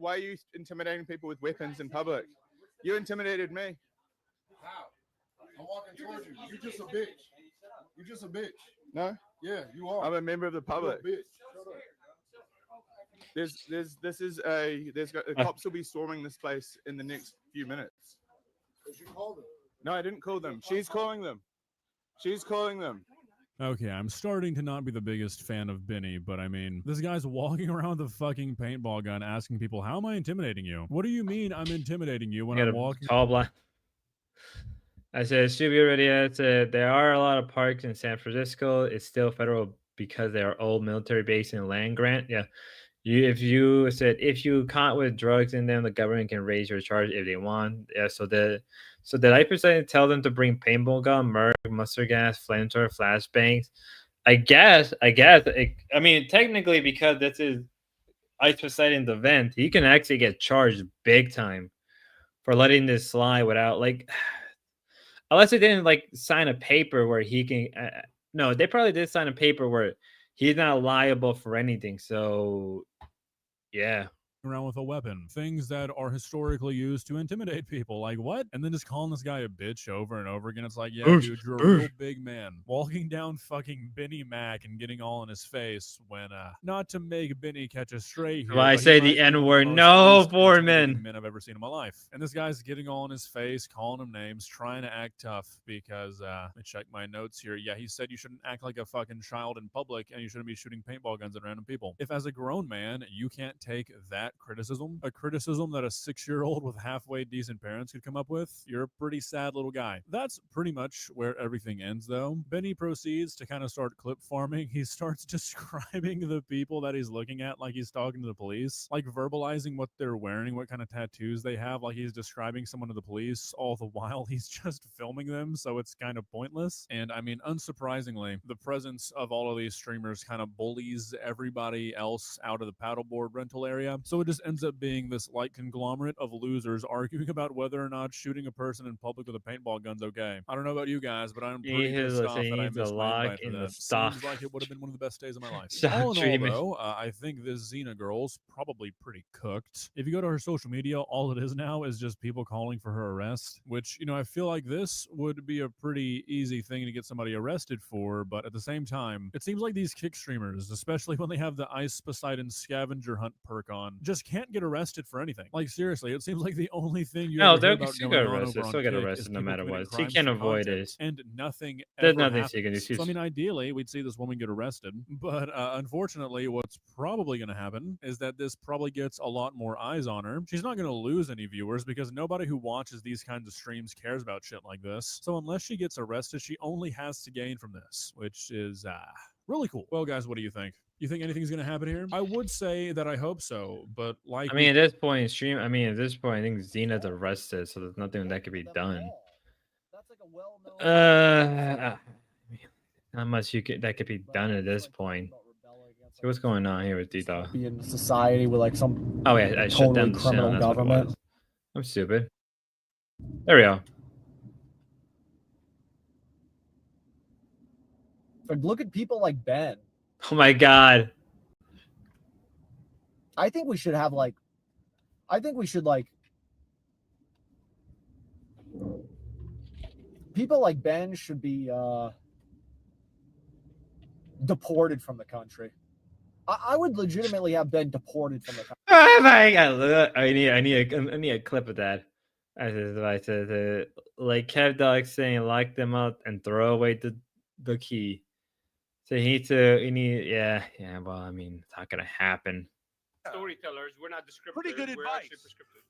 intimidating people with weapons in public? You intimidated me. How? I'm walking towards you. You're just a bitch. You're just a bitch. No? Yeah, you are. I'm a member of the public. You're a bitch. Shut up. The cops will be storming this place in the next few minutes. Did you call them? No, I didn't call them. She's calling them. She's calling them. Okay, I'm starting to not be the biggest fan of Benny, but I mean, this guy's walking around with a fucking paintball gun asking people, how am I intimidating you? What do you mean I'm intimidating you when I'm walking? Tall blind. I said, should be ready. I said, there are a lot of parks in San Francisco. It's still federal because they are old military base and land grant. Yeah. If you caught with drugs in them, the government can raise your charge if they want. Yeah. So did I personally tell them to bring paintball gun, merc, mustard gas, flamethrower, flashbangs? I guess. I mean, technically, because this is Ice Poseidon's event, he can actually get charged big time for letting this slide without unless they didn't sign a paper where he can. No, they probably did sign a paper where he's not liable for anything. So, yeah. Around with a weapon, things that are historically used to intimidate people. Like, what? And then just calling this guy a bitch over and over again. It's like, yeah, dude, you're a real big man. Walking down fucking Benny Mac and getting all in his face when, not to make Benny catch a stray here. If I say the N-word, no, Foreman. Men I've ever seen in my life. And this guy's getting all in his face, calling him names, trying to act tough because, let me check my notes here. Yeah, he said you shouldn't act like a fucking child in public and you shouldn't be shooting paintball guns at random people. If as a grown man, you can't take that criticism, a criticism that a 6-year-old with halfway decent parents could come up with, you're a pretty sad little guy. That's pretty much where everything ends, though. Benny proceeds to kind of start clip farming. He starts describing the people that he's looking at like he's talking to the police, like verbalizing what they're wearing, what kind of tattoos they have, like he's describing someone to the police, all the while he's just filming them, so it's kind of pointless. And I mean, unsurprisingly, the presence of all of these streamers kind of bullies everybody else out of the paddleboard rental area, so it just ends up being this conglomerate of losers arguing about whether or not shooting a person in public with a paintball gun's okay. I don't know about you guys, but I'm pretty pissed off that I missed my invite for that. Seems like it would have been one of the best days of my life. All in all, though, I think this Xena girl's probably pretty cooked. If you go to her social media, all it is now is just people calling for her arrest, which, you know, I feel like this would be a pretty easy thing to get somebody arrested for, but at the same time, it seems like these kick streamers, especially when they have the Ice Poseidon scavenger hunt perk on, just can't get arrested for anything. Like, seriously, it seems like the only thing you ever hear about going on over on still get Kick arrested is no people matter committing what. She crimes can't for avoid content, it. and nothing There's ever nothing she can do. happens. So, I mean, ideally, we'd see this woman get arrested, but unfortunately, what's probably going to happen is that this probably gets a lot more eyes on her. She's not going to lose any viewers because nobody who watches these kinds of streams cares about shit like this. So unless she gets arrested, she only has to gain from this, which is really cool. Well, guys, what do you think? You think anything's going to happen here? I would say that I hope so, but like... I mean, at this point, I think Xena's arrested, so there's nothing that could be done. Not much that could be done at this point. See what's going on here with D-Dog. Be in society with like some I shut down totally the criminal channel. That's what it government. was. I'm stupid. There we go. But look at people like Ben. Oh my god. I think we should people like Ben should be deported from the country. I would legitimately have been deported from the country. Oh my God! I need a clip of that. As his advice says, like Kev Dog saying, lock them up and throw away the key. So he need yeah. Well, I mean, it's not gonna happen. Storytellers, we're not descriptors. Pretty good we're advice. actually prescriptive.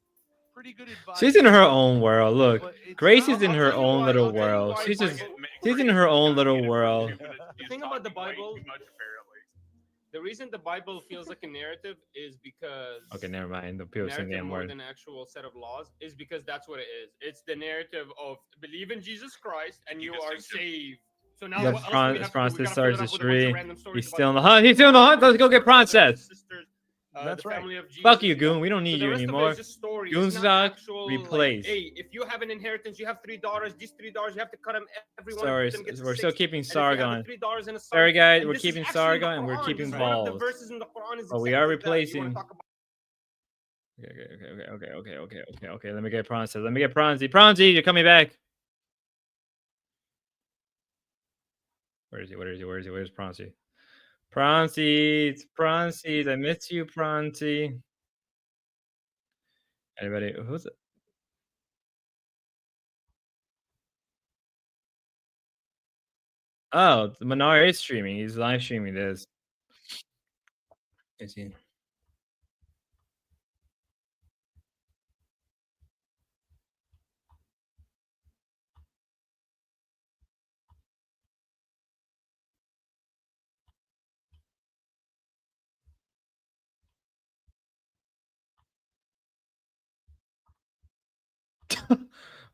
Pretty good advice. She's in her own world. Look, But it's Grace not- is in I'll her tell you own why- little I'll tell you world. why She's Bible- in her own little world. The thing about the Bible, the reason the Bible feels like a narrative is because Okay, never mind. The people saying the narrative M more word. than an actual set of laws is because that's what it is. It's the narrative of believe in Jesus Christ and you are saved. So now The what else do we have to do? We Francis gotta fill starts it the up with a bunch of stream. random stories He's about still in the hunt. He's still in the hunt. Let's go get Princess. sisters, That's the right. family of Jesus. Fuck you, Goon. We don't So need the you rest of it anymore. is just story. Goon It's not stock, actual, replace. Like, hey, if you have an inheritance, you have 3 daughters. These 3 daughters, you have to cut them. Every one Sorry, of them gets we're 6. still keeping And if you have the Sargon. 3 daughters and a son, Sorry, guys, and we're this is keeping actually in the Sargon and we're Quran, keeping this is one of the balls. verses in the Quran is But we are exactly that. You wanna replacing. talk about- Okay. Let me get Princess. Let me get Pronzy. Pronzy, you're coming back. Where is he? Where's Pronzy? Pronzy, I miss you, Pronzy. Anybody? Who's it? Oh, Manar is streaming. He's live streaming this. Is he?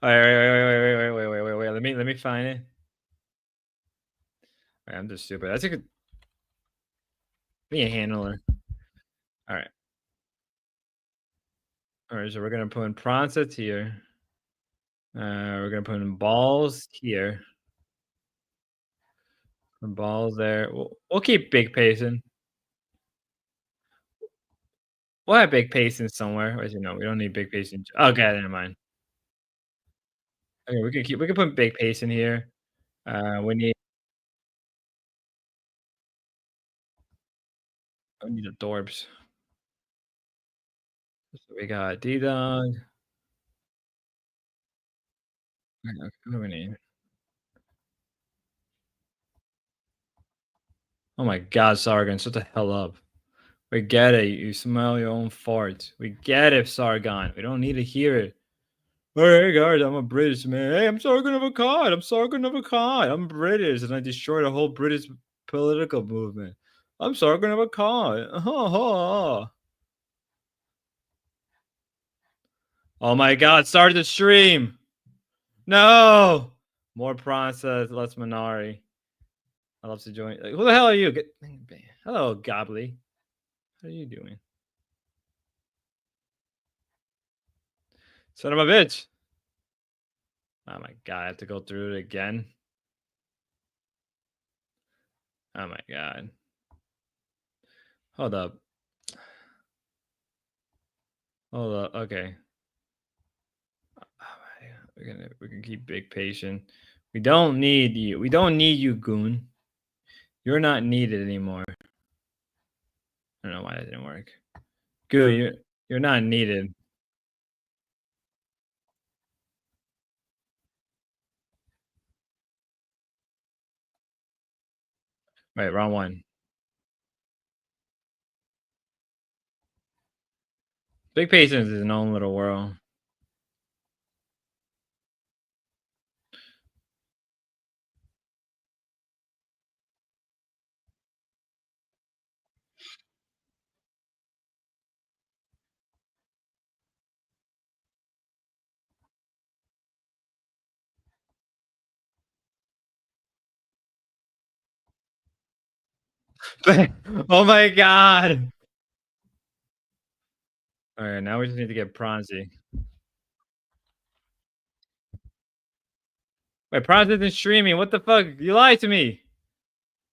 Wait. Let me find it. Wait, I'm just stupid. That's a good. Be a handler. All right. All right. So we're gonna put in Princess here. We're gonna put in balls here. And balls there. We'll keep big pacing. We'll have big pacing somewhere. Wait, no, we don't need big pacing. Okay, never mind. Okay, we can put big pacing here. We need the Dorbs. So we got D Dog. What do we need? Oh my God, Sargon, shut the hell up. We get it. You smell your own farts. We get it, Sargon. We don't need to hear it. Hey guys, I'm a British man. Hey, I'm Sargon of Akkad. I'm British, and I destroyed a whole British political movement. I'm Sargon of Akkad. Oh my God! Start the stream. No, more Princess, less Minari. I love to join. Who the hell are you? Hello, Gobbly. How are you doing? Son of a bitch. Oh my God, I have to go through it again. Oh my God. Hold up. Okay. We can keep big patient. We don't need you. We don't need you, Goon. You're not needed anymore. I don't know why that didn't work. Goon, you're not needed. Wait, wrong one. Big Patience is an own little world. Oh my God. All right, now we just need to get Pronzy. Wait, Pronzy isn't streaming. What the fuck? You lied to me.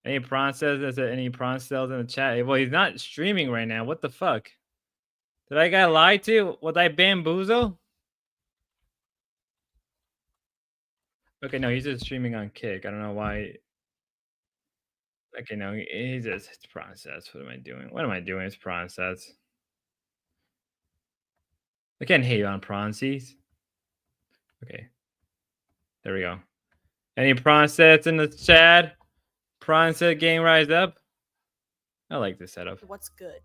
Any prawn says any prawn cells in the chat. Well, he's not streaming right now. What the fuck? Did I get lied to? Was I bamboozle? Okay, no, he's just streaming on Kick. I don't know why. Okay, no, it's process. What am I doing? What am I doing? It's process. I can't hate on Pronsies. Okay. There we go. Any process in the chat? Process game rise up. I like this setup. What's good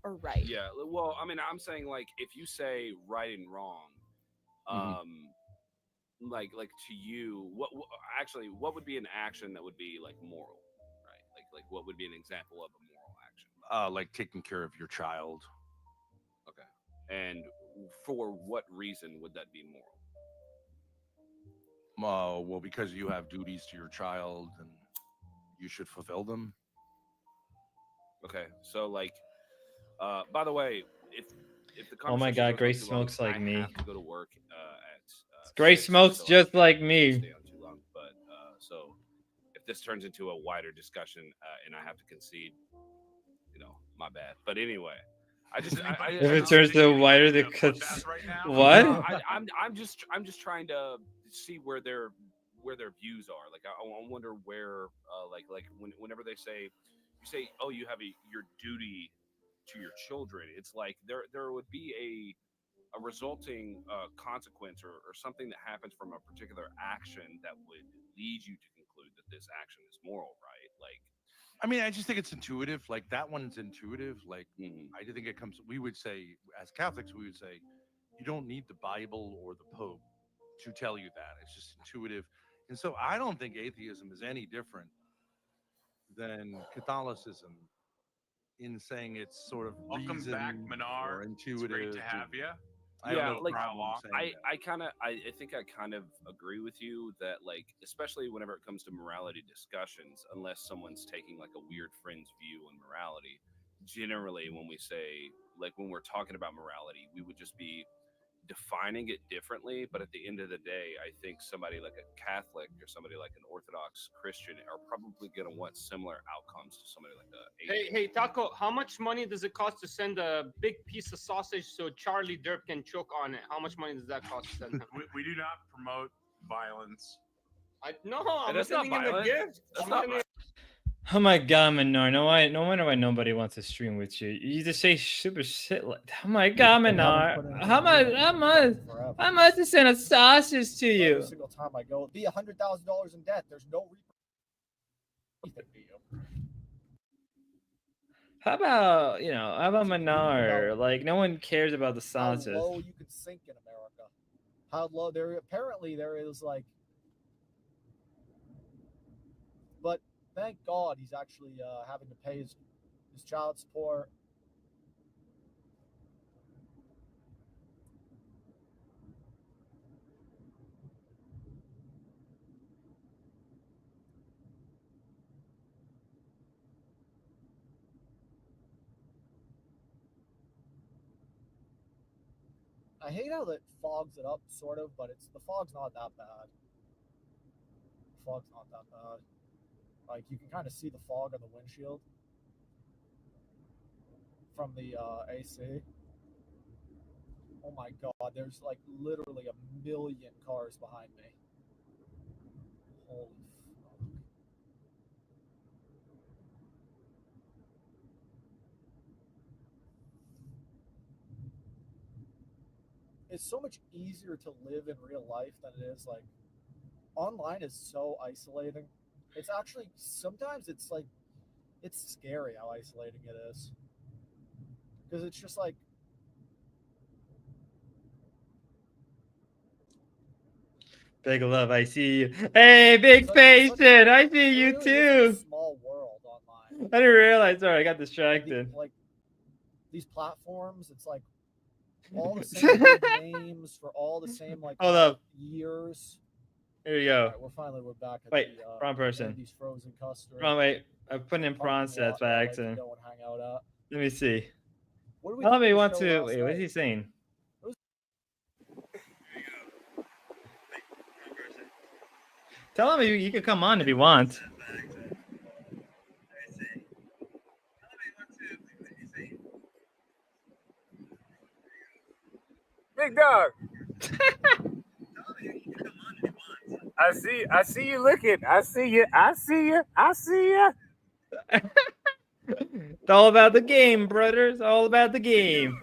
or right? Yeah. Well, I mean, I'm saying like if you say right and wrong, like to you, what actually what would be an action that would be like moral, right? Like what would be an example of a moral action? Like taking care of your child. Okay. And for what reason would that be moral? Well, because you have duties to your child and you should fulfill them. Okay, so like, by the way, if the Oh my conversation God, goes on Grace too long, smokes like I me. have to go to work at Grace 6, smokes so I just can't like stay me. on too long. But so if this turns into a wider discussion and I have to concede, my bad. But anyway, If it turns to wider, the what? No, I'm just trying to see where their views are. Like I wonder where like whenever they say oh you have your duty to your children, it's like there would be a resulting consequence or something that happens from a particular action that would lead you to conclude that this action is moral, right? Like, I mean, I just think it's intuitive. Like that one's intuitive. Like I think it comes. We would say, as Catholics, we would say, you don't need the Bible or the Pope to tell you that. It's just intuitive. And so I don't think atheism is any different than Catholicism in saying it's sort of Welcome back, Menard. or intuitive. It's great to have you. I don't know like saying that. I think I kind of agree with you that like especially whenever it comes to morality discussions, unless someone's taking like a weird friend's view on morality, generally when we say like when we're talking about morality, we would just be defining it differently. But at the end of the day, I think somebody like a Catholic or somebody like an Orthodox Christian are probably going to want similar outcomes to somebody like a Hey Taco, how much money does it cost to send a big piece of sausage so Charlie Derp can choke on it? How much money does that cost to send him? We do not promote violence. I'm that's not sending him a violent. gift. That's not violent. Oh my God, Menor. No wonder why nobody wants to stream with you. You just say super shit like, oh my God, Menor. How much to send a sausage to you? Every single time I go, be $100,000 in debt. There's no reason to you. How about Menor? Like no one cares about the How sausage. low you can sink in America. How low there is like, but thank God he's actually having to pay his child support. I hate how that fogs it up, sort of, but the fog's not that bad. The fog's not that bad. Like, you can kind of see the fog on the windshield from the AC. Oh my God, there's like literally 1 million cars behind me. Holy fuck. It's so much easier to live in real life than it is like online is so isolating. It's actually sometimes it's like it's scary how isolating it is. Because it's just like Big love, I see you. Hey, big patient, I see you too. Small world online. I didn't realize. Sorry, I got distracted. Like these platforms, it's like all the same names for all the same like Hold up. years. Here we go. Right, we're back at Wait, the wrong person. Andy's Frozen Custard. Wrong, wait. I put in prawn sets by accident. Let me see. Tell me want to. Wait, what is he saying? Tell him you can come on if you want. Big dog. I see you looking. I see you. It's all about the game, brothers. It's all about the game.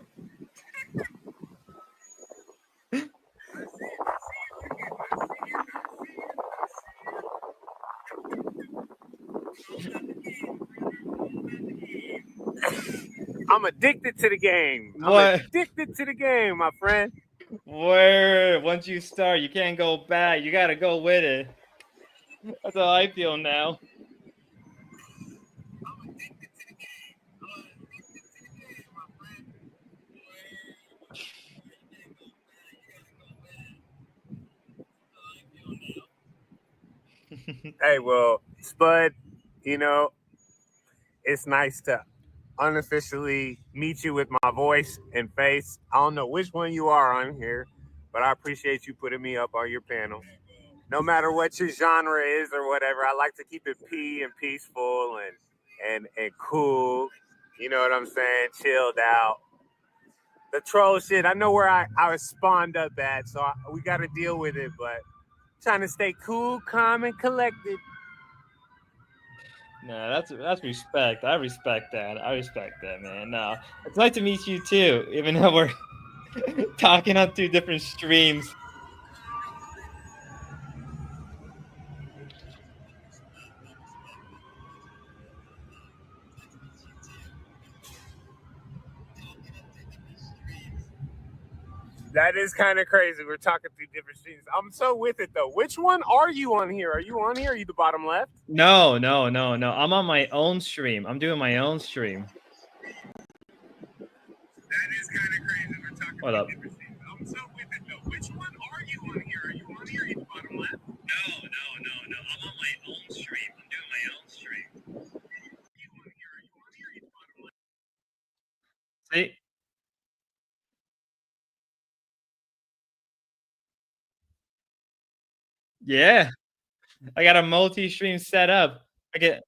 I'm addicted to the game. I'm What? addicted to the game, my friend. Word. Once you start, you can't go back. You gotta go with it. That's how I feel now. Hey, well, Spud, you know, it's nice to unofficially meet you with my voice and face. I don't know which one you are on here, but I appreciate you putting me up on your panel. No matter what your genre is or whatever, I like to keep it peaceful and cool. You know what I'm saying? Chilled out. The troll shit, I know where I was spawned up at, so we got to deal with it, but trying to stay cool, calm, and collected. No, that's respect. I respect that. I respect that, man. No, it's nice to meet you too, even though we're talking on 2 different streams. That is kind of crazy. We're talking through different streams. I'm so with it though. Which one are you on here? Are you on here? Are you the bottom left? No. I'm on my own stream. I'm doing my own stream. That is kind of crazy. We're talking What up? different streams. I'm so with it though. Which one are you on here? Are you on here? Are you the bottom left? No. I'm on my own stream. I'm doing my own stream. See? Yeah. I got a multi-stream set up. I get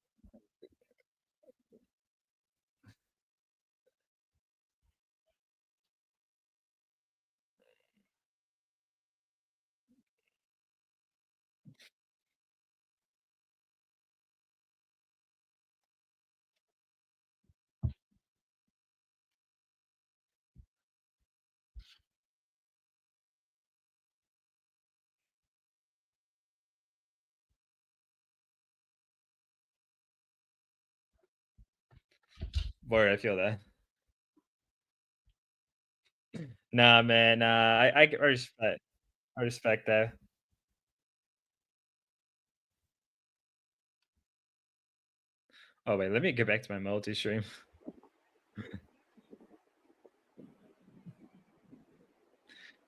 Word, I feel that. Nah, man. I respect that. Oh wait, let me get back to my multi-stream.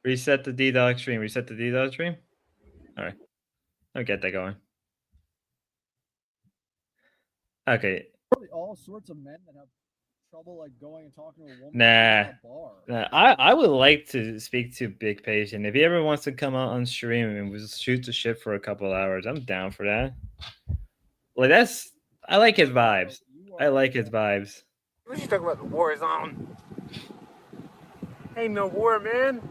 Reset the D-Dog stream. Reset the D-Dog stream. All right, I'll get that going. Okay. Probably all sorts of men that have trouble like going and talking to a woman Nah. at a bar. I would like to speak to Big Patient. If he ever wants to come out on stream and just shoot the shit for a couple hours, I'm down for that. Like I like his vibes. I like his vibes. What you talking about? The war is on. Ain't no war, man.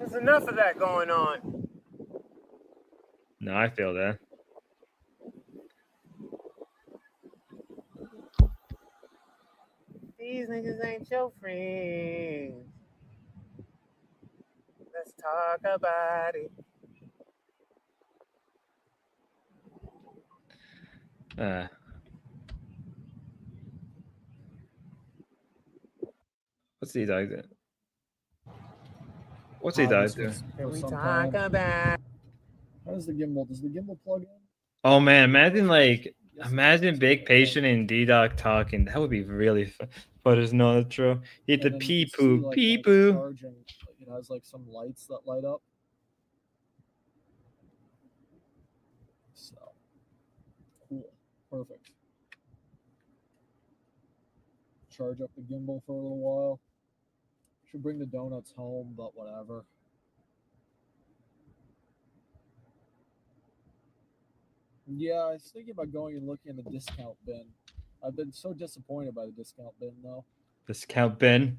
There's enough of that going on. No, I feel that. These niggas ain't your friends. Let's talk about it. What's he dog doing? What's he dog doing? Can we talk about? How does the gimbal plug in? Oh man, imagine Big Patient and D-Dog talking. That would be really fun. But it's not true. Hit the pee poo. It has like some lights that light up. So cool. Perfect. Charge up the gimbal for a little while. Should bring the donuts home, but whatever. Yeah, I was thinking about going and looking in the discount bin. I've been so disappointed by the discount bin, though. Discount bin.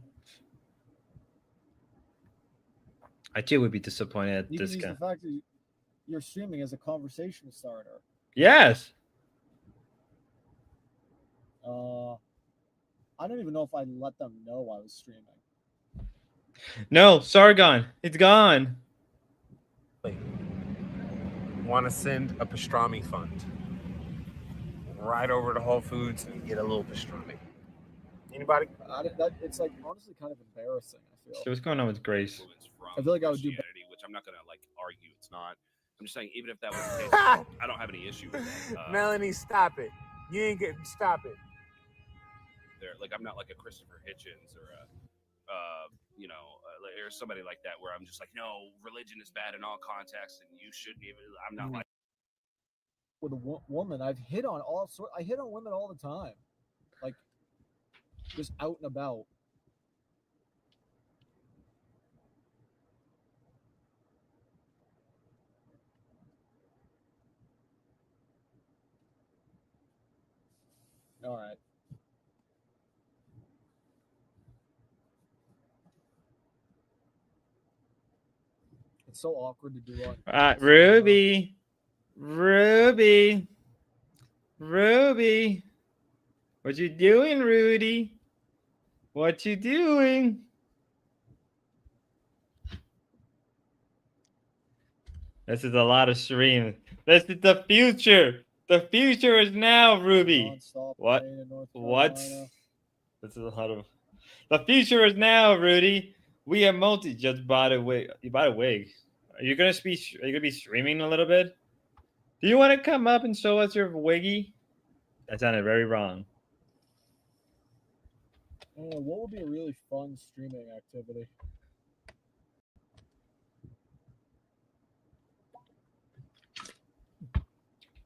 I too would be disappointed at You can use discount. the fact that you're streaming as a conversation starter. Yes. I don't even know if I let them know I was streaming. No, Sargon, it's gone. Want to send a pastrami fund right over to Whole Foods and get a little pastrami. Anybody? It's like honestly kind of embarrassing. I feel. So what's going on with Grace? I feel like I would do. Which I'm not gonna like argue. It's not. I'm just saying, even if that was the case, I don't have any issue with that. Melanie, stop it. You ain't getting stop it. There, like I'm not like a Christopher Hitchens or a, or somebody like that where I'm just like, no, religion is bad in all contexts, and you shouldn't even. I'm not like. With a woman, I've hit on all sort. I hit on women all the time, like just out and about. All right. It's so awkward to do on. Ruby. What you doing, Rudy? What you doing? This is a lot of streams. This is the future. The future is now, Ruby. What? This is a lot of. The future is now, Rudy. We are multi. Just bought a wig. You bought a wig. Are you gonna be streaming a little bit? Do you want to come up and show us your wiggy? That sounded very wrong. What would be a really fun streaming activity?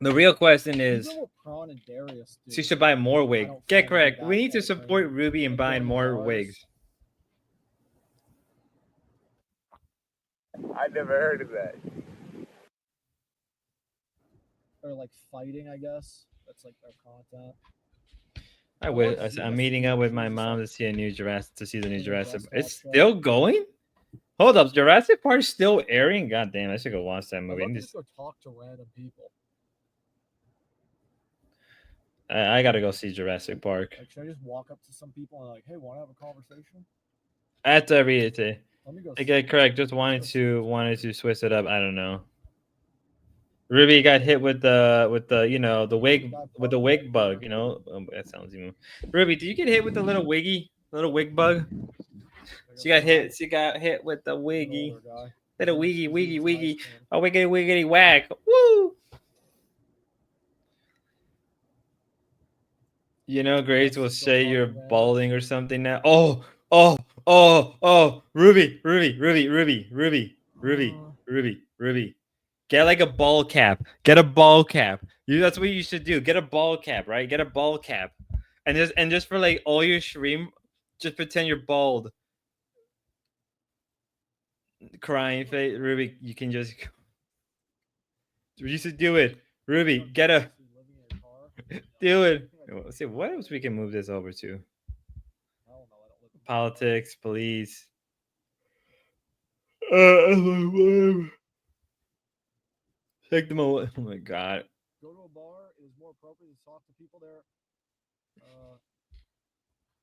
The real question is, You know what Prawn and Darius do? she should buy more wigs. Get correct. We need to support Ruby in buying more wigs. I never heard of that. Or like fighting, I guess. That's like their content. I'm meeting up with my mom to see the new Jurassic. It's still going? Hold up, Jurassic Park's still airing? God damn, I should go watch that movie. I'd love to just go talk to random people. I gotta go see Jurassic Park. Like, should I just walk up to some people and like, hey, want to have a conversation? I have to read it. Let me go. I get correct. Just wanted to switch it up. I don't know. Ruby got hit with the wig bug. That sounds even. Ruby, did you get hit with the little wig bug? She got hit with the wiggy. Little wiggy. Oh, wiggity whack. Woo! Grace will say you're balding or something now. Ruby. Get like a ball cap. Get a ball cap. That's what you should do. Get a ball cap, right? Get a ball cap. And just for like all your stream, just pretend you're bald. Crying face. Ruby, you can just you should do it. Ruby, get a do it. Let's see what else we can move this over to. Politics, police. Take them away. Oh my god. Go to a bar. It is more appropriate to talk to people there,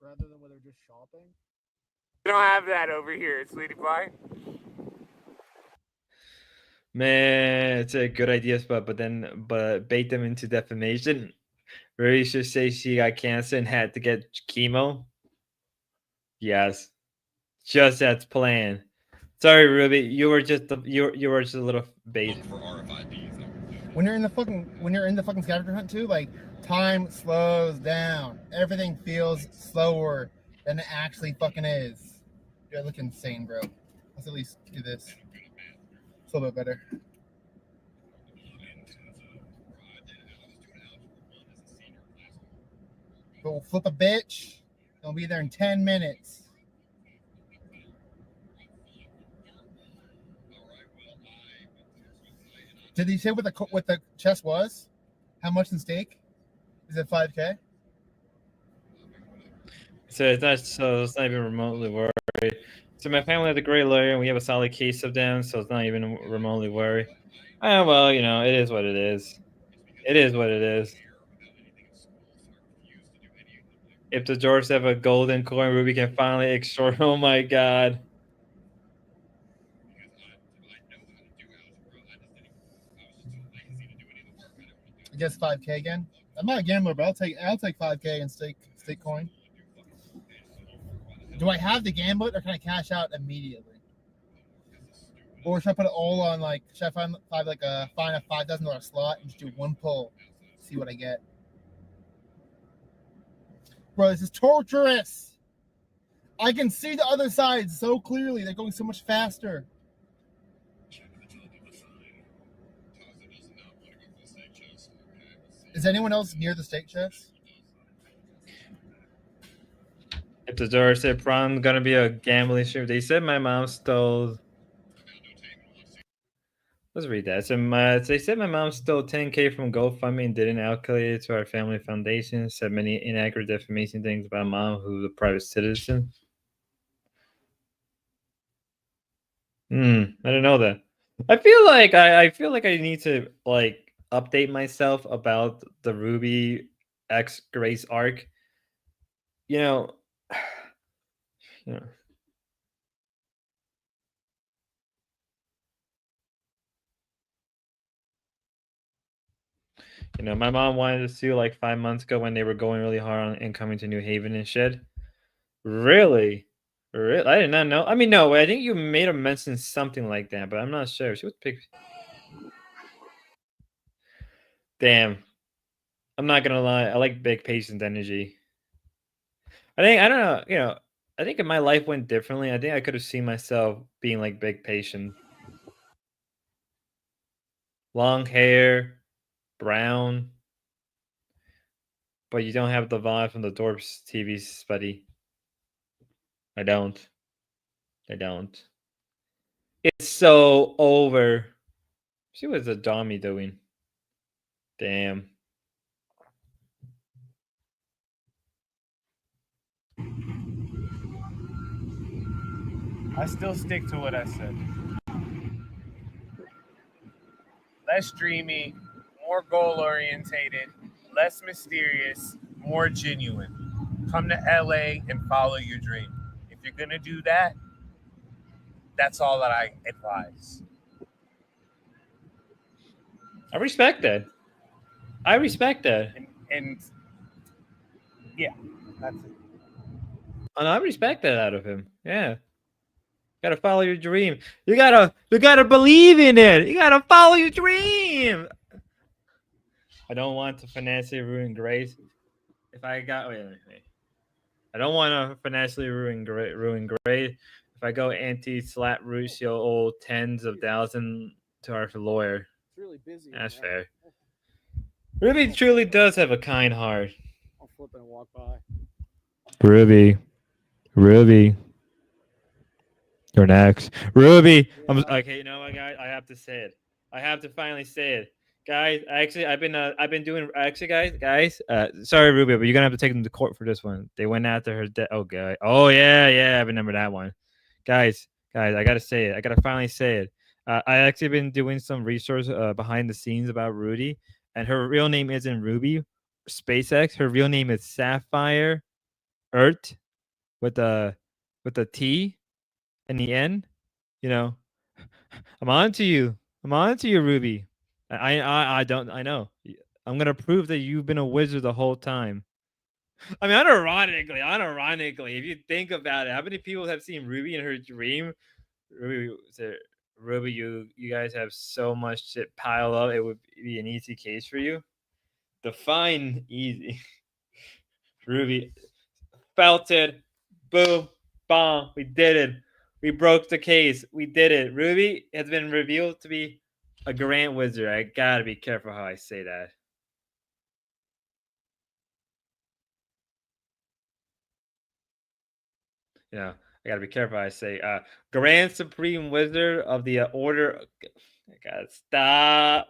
rather than when they're just shopping. We don't have that over here, sweetie pie. Man, it's a good idea, but bait them into defamation. Ruby should say she got cancer and had to get chemo. Yes, just as planned. Sorry, Ruby, you were just a little bait. When you're in the fucking scavenger hunt too, like time slows down. Everything feels slower than it actually fucking is. Dude, I look insane, bro. Let's at least do this. It's a little bit better. But we'll flip a bitch. They'll be there in 10 minutes. Did he say what the chest was? How much in stake? Is it 5K? So it's not even remotely worried. So my family has a great lawyer, and we have a solid case of them, so it's not even remotely worried. Well, it is what it is. It is what it is. If the dwarves have a golden coin, Ruby can finally extort. Oh my god. I guess 5K again. I'm not a gambler, but I'll take 5K and stake coin. Do I have to gamble it, or can I cash out immediately? Or should I put it all on should I find a $5,000 slot and just do one pull, see what I get? Bro, this is torturous. I can see the other side so clearly. They're going so much faster. Is anyone else near the stake chest? If the dwarves said prom gonna be a gambling stream, they said my mom stole. Let's read that. So they said my mom stole 10K from GoFundMe and didn't allocate it to our family foundation. Said many inaccurate defamation things about mom, who's a private citizen. I didn't know that. I feel like I need to update myself about the Ruby X Grace arc. You know, my mom wanted to sue like 5 months ago when they were going really hard on incoming to New Haven and shit. Really? Really? I did not know. I mean, no, I think you made her mention something like that, but I'm not sure. She was big. Damn. I'm not gonna lie. I like big patient energy. I don't know. I think if my life went differently, I think I could have seen myself being like big patient. Long hair, brown, but you don't have the vibe from the Dorps TV, buddy. I don't. It's so over. See what's a Dommy doing? Damn. I still stick to what I said. Less dreamy, more goal orientated, less mysterious, more genuine. Come to LA and follow your dream. If you're gonna do that, that's all that I advise. I respect that. And yeah, that's it. And I respect that out of him. Yeah. Gotta follow your dream. You gotta believe in it. You gotta follow your dream. I don't want to financially ruin Grace. If I got wait. I don't want to financially ruin Grace. If I go anti-slap root, she'll owe tens of thousands to our lawyer. It's really busy. That's fair. Ruby truly does have a kind heart. I'll flip and walk by. Ruby. You're next. Ruby. Okay, you know what, guys? I have to say it. I have to finally say it. Guys, I've been doing guys. Sorry, Ruby, but you're gonna have to take them to court for this one. They went after her death. Oh god. Oh yeah, I remember that one. Guys, I gotta say it. I gotta finally say it. I actually been doing some research behind the scenes about Rudy, and her real name isn't Ruby SpaceX. Her real name is Sapphire Earth with a T in the end. I'm on to you, Ruby. I know. I'm gonna prove that you've been a wizard the whole time. I mean, unironically, if you think about it, how many people have seen Ruby in her dream? Ruby, you guys have so much shit piled up. It would be an easy case for you. Define easy. Ruby, felt it. Boom, bomb. We did it. We broke the case. We did it. Ruby has been revealed to be a grand wizard. I gotta be careful how I say that. I gotta be careful how I say Grand Supreme Wizard of the Order. I gotta stop.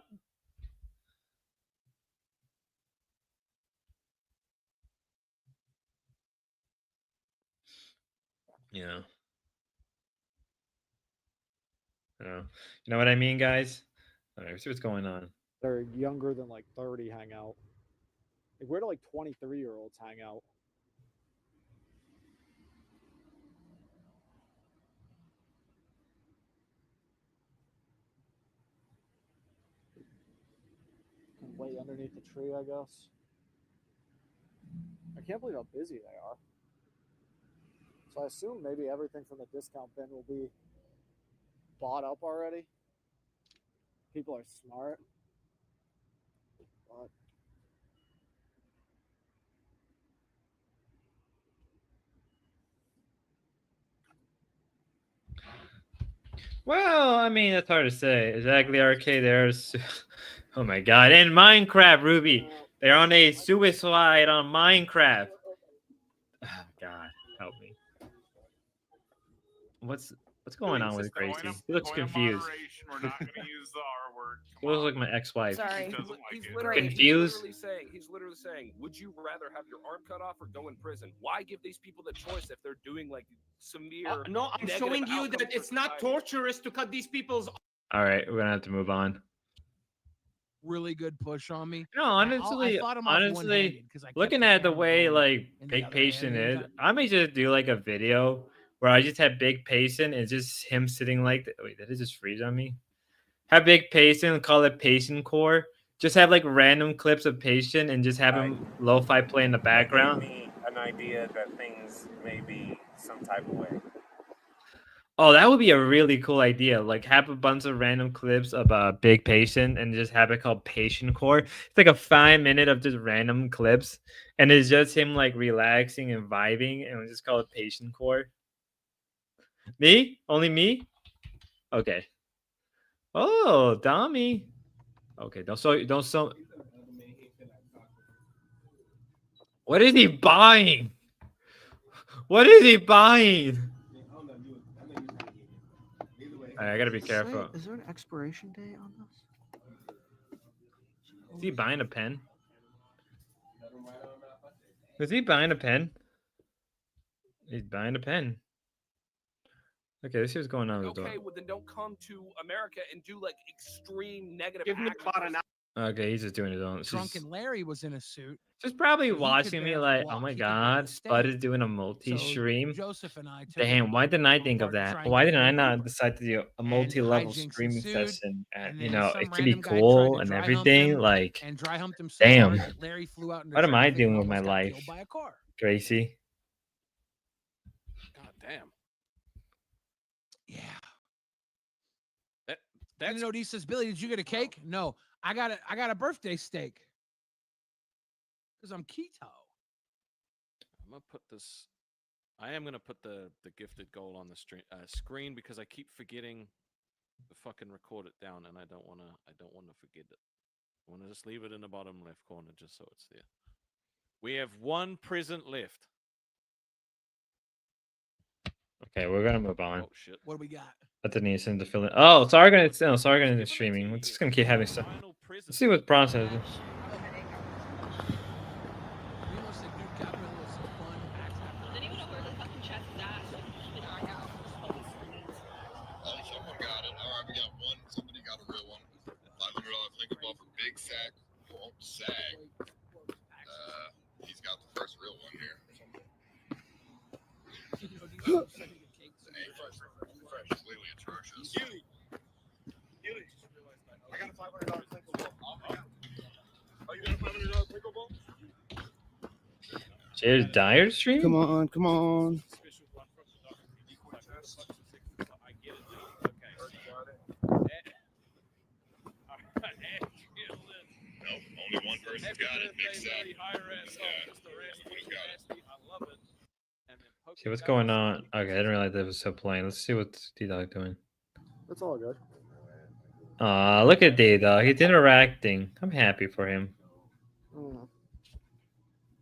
You know what I mean, guys? All right, see what's going on. They're younger than like 30 hang out. Like, where do like 23-year-olds hang out? party underneath the tree, I guess. I can't believe how busy they are. So I assume maybe everything from the discount bin will be bought up already. People are smart. But Well, I mean, that's hard to say. Exactly, arcade. There's, oh my god, and Minecraft, Ruby. They're on a suicide on Minecraft. Oh, God, help me. What's going on with Gracie? He looks confused. We're not going to use the R word. He looks like my ex-wife. Sorry. He's Confused? literally saying, would you rather have your arm cut off or go in prison? Why give these people the choice if they're doing like severe? No, I'm negative showing you outcomes that for it's not society? torturous to cut these people's. All right, we're gonna have to move on. Really good push on me. No, I honestly, fought him off one-handed 'cause I kept looking the at the camera way going like in the Big other hand, Patient and is, I may just do like a video where I just have Big Patient and just him sitting like. Wait, did it just freeze on me? Have Big Patient and call it Patient Core. Just have like random clips of Patient and just have him lo-fi play in the background. Gave me an idea that things may be some type of way. Oh, that would be a really cool idea. Like have a bunch of random clips of Big Patient and just have it called Patient Core. It's like a 5-minute of just random clips, and it's just him like relaxing and vibing, and we just call it Patient Core. Me? Only me? Okay. Oh, Dami. Okay, don't so. What is he buying? What is he buying? I gotta be careful. Is there an expiration date on this? Is he buying a pen? Is he buying a pen? He's buying a pen. Okay, let's see what's going on with the door. Okay, well then don't come to America and do like extreme negative. Give me about an hour. Okay, he's just doing his own. Drunken Larry was in a suit. She's probably so he could watching me barely like, walk, oh my he could barely god, Spud stand. is doing a multi-stream. Joseph and I took Damn, why didn't I think of apart to that? try and Why get didn't him I an not Uber. decide to do a multi-level hijinks streaming ensued, session? And, and you then know, some it could be random guy tried cool to and dry hump everything. him Like, and dry humped him so damn, hard that Larry flew out into what am I traffic doing and with my almost got life, killed by a car. Gracie? God damn. That's... You know, he says, Billy, did you get a cake? No, I got a birthday steak. Because I'm keto. I'm gonna put this. I am gonna put the gifted goal on the screen because I keep forgetting to fucking record it down, and I don't wanna forget it. I wanna just leave it in the bottom left corner just so it's there. We have one present left. Okay, we're gonna move on. Oh shit! What do we got? Let Denise in to fill in. Oh, Sargon is streaming. We're just gonna keep having stuff. Let's see what process is. Someone got it. All right, we got one. Somebody got a real one. $500 finger ball for Big Sack. Won't sag. He's got the first real one here. Fresh, completely atrocious. I got a $500 finger ball. Oh, you got a $500 finger ball? Cheers, Dyer stream? Come on. Nope, only one person's got it. Big Sack. See what's going on. Okay, I didn't realize that was so plain. Let's see what D-Dog doing. That's all good. Look at D-Dog. He's interacting. I'm happy for him.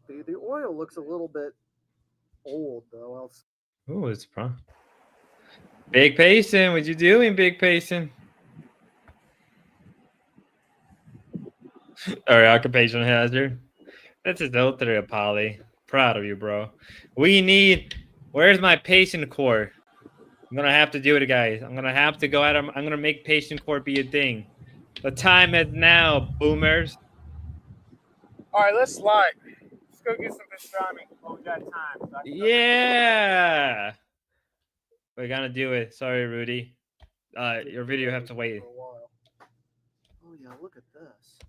The oil looks a little bit old though. Ooh, it's pro. Big Payson, what you doing, Big Payson? Or occupation hazard. That's his ultra Polly. Proud of you, bro. Where's my patient core? I'm gonna have to do it, guys. I'm gonna have to go at him. I'm gonna make patient core be a thing. The time is now, boomers. All right, let's slide. Let's go get some pastrami. Oh, we got time. Yeah. We're gonna do it. Sorry, Rudy. Your video have to wait. Oh yeah, look at this.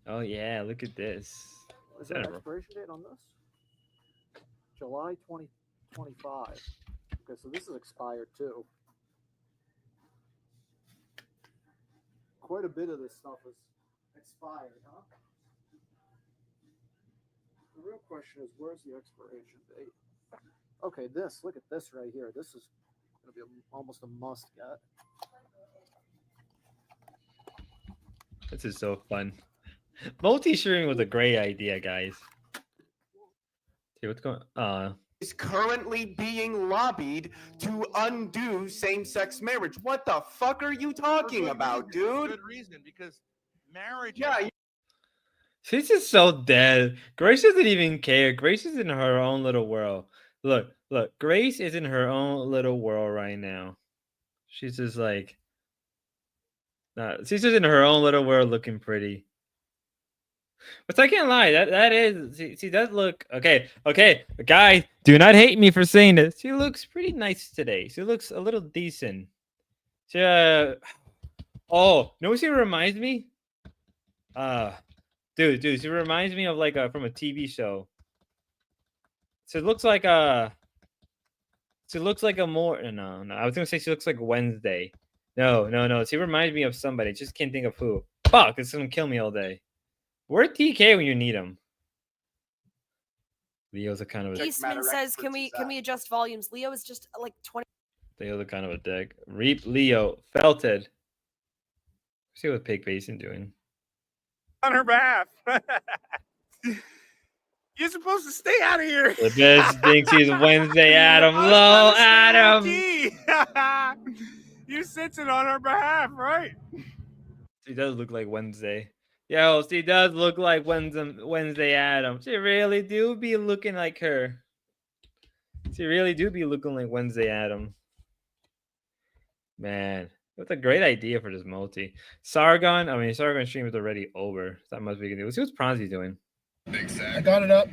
Oh yeah, look at this. Is there an expiration date on this? July 2025. Okay, so this is expired too. Quite a bit of this stuff is expired, huh? The real question is, where's the expiration date? Okay, look at this right here. This is going to be almost a must get. This is so fun. Multi-streaming was a great idea, guys. See what's going on? Is currently being lobbied to undo same-sex marriage. What the fuck are you talking about, dude? Good reason, because marriage. Yeah. She's just so dead. Grace doesn't even care. Grace is in her own little world. Look. Grace is in her own little world right now. She's just like, she's just in her own little world, looking pretty. But I can't lie. That is. She does look okay. Guys, do not hate me for saying this. She looks pretty nice today. She looks a little decent. She, oh, know what she reminds me? Dude, she reminds me of like from a TV show. So it looks like she looks like a more no. I was gonna say she looks like Wednesday. No. She reminds me of somebody. Just can't think of who. Fuck, it's gonna kill me all day. Where's TK when you need him? Leo's a kind of a Eastman says, "Can we adjust volumes?" Leo is just like 20. Leo's a kind of a dick. Reap Leo felted. See what Pig Basin doing. On her behalf. You're supposed to stay out of here. The bitch thinks he's Wednesday Adam. Low Adam. You're sitting on her behalf, right? She does look like Wednesday. Yo, she does look like Wednesday Adam. She really do be looking like her. She really do be looking like Wednesday Adam. Man, that's a great idea for this multi. Sargon stream is already over. That must be good. Let's see what Pronzi's doing. I got it up.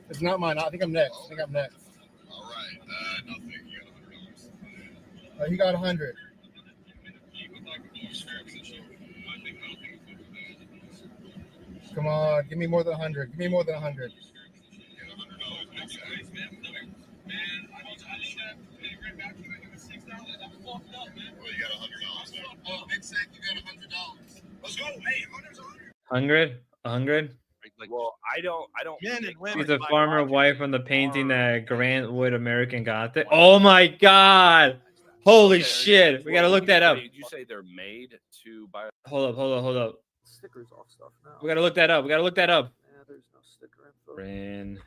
It's not mine. I think I'm next. All right. Nothing. You got $100. He got 100. Come on, give me more than 100. Give me more than 100. Well, you got $100. Oh, Big Sack, you got $100. Let's go. Hey, 100. 100. Well, I don't. Men and women. She's a farmer wife from the painting that Grant Wood American Gothic. Oh my god! Holy shit! We gotta look that up. Did you say they're made to buy? Hold up. Stickers off stuff now. We gotta look that up. Yeah, there's no sticker info. Brand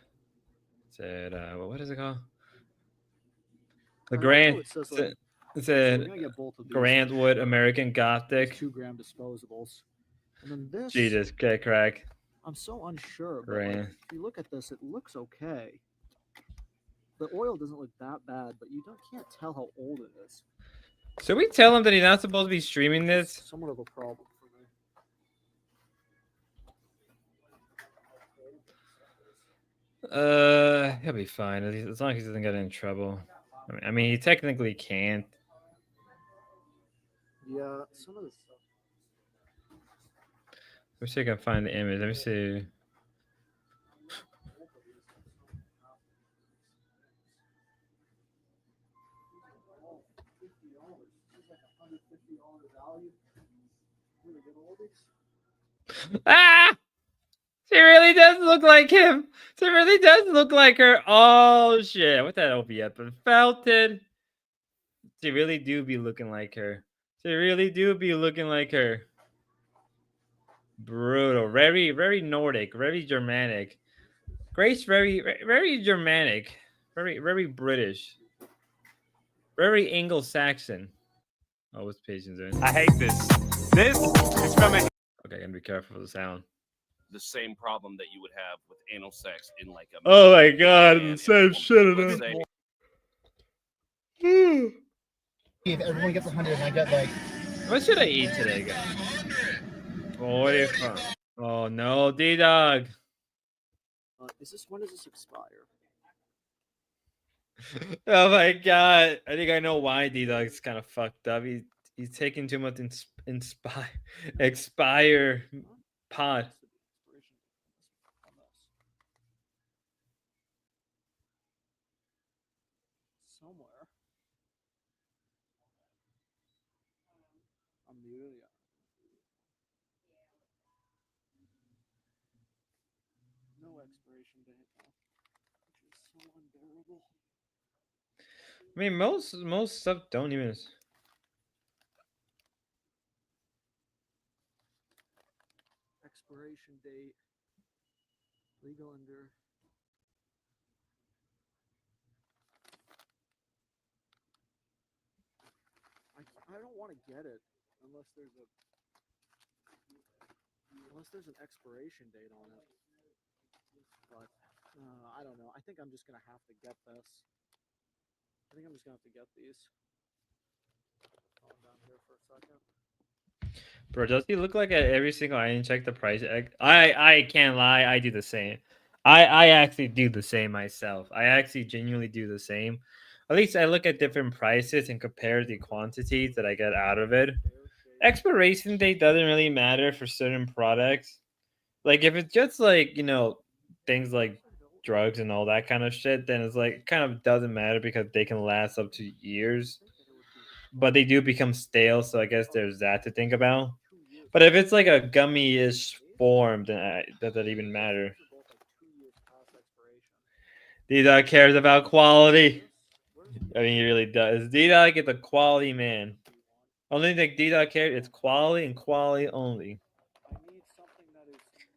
said, what is it called? The I know Grant. it says, It we're said gonna get both of these. Grant Wood American Gothic. 2-gram disposables. And then this. Jesus, get crack. I'm so unsure. But Grant. if you look at this, it looks okay. The oil doesn't look that bad, but you can't tell how old it is. Should we tell him that he's not supposed to be streaming this? Somewhat of a problem for me. He'll be fine as long as he doesn't get in trouble. I mean, he technically can't. Yeah, some of this stuff. Let me see if I can find the image. Let me see. Ah! She really does look like him. She really does look like her. Oh shit! What that OP up and felted. She really do be looking like her. She really do be looking like her. Brutal. Very, very Nordic. Very Germanic. Grace, very, very Germanic. Very, very British. Very Anglo-Saxon. Oh, what's Patience doing? I hate this. This is from a. Okay, gotta be careful with the sound. The same problem that you would have with anal sex in like a. Oh my god, the same shit. If everyone gets 100, and I get like. What should I eat today, guys? Oh, what are you from? Oh no, D-Dog. When does this expire? Oh my god! I think I know why D-Dog's kind of fucked up. He's taking too much expire pot. Somewhere. I'm muted. Yeah. No expiration date, though, which is so unbearable. I mean, most stuff don't even. Expiration date. Legal under. I don't want to get it unless there's an expiration date on it. But I don't know. I think I'm just gonna have to get this. I think I'm just gonna have to get these. Calm down here for a second. Bro, does he look like at every single item check the price? I can't lie, I do the same. I actually do the same myself. I actually genuinely do the same. At least I look at different prices and compare the quantities that I get out of it. Expiration date doesn't really matter for certain products. Like if it's just like, things like drugs and all that kind of shit, then it's like kind of doesn't matter because they can last up to years. But they do become stale, so I guess there's that to think about. But if it's like a gummy-ish form, then does that even matter? D-Dog cares about quality. I mean, he really does. D-Dog is a quality man. Only thing D-Dog cares is quality and quality only.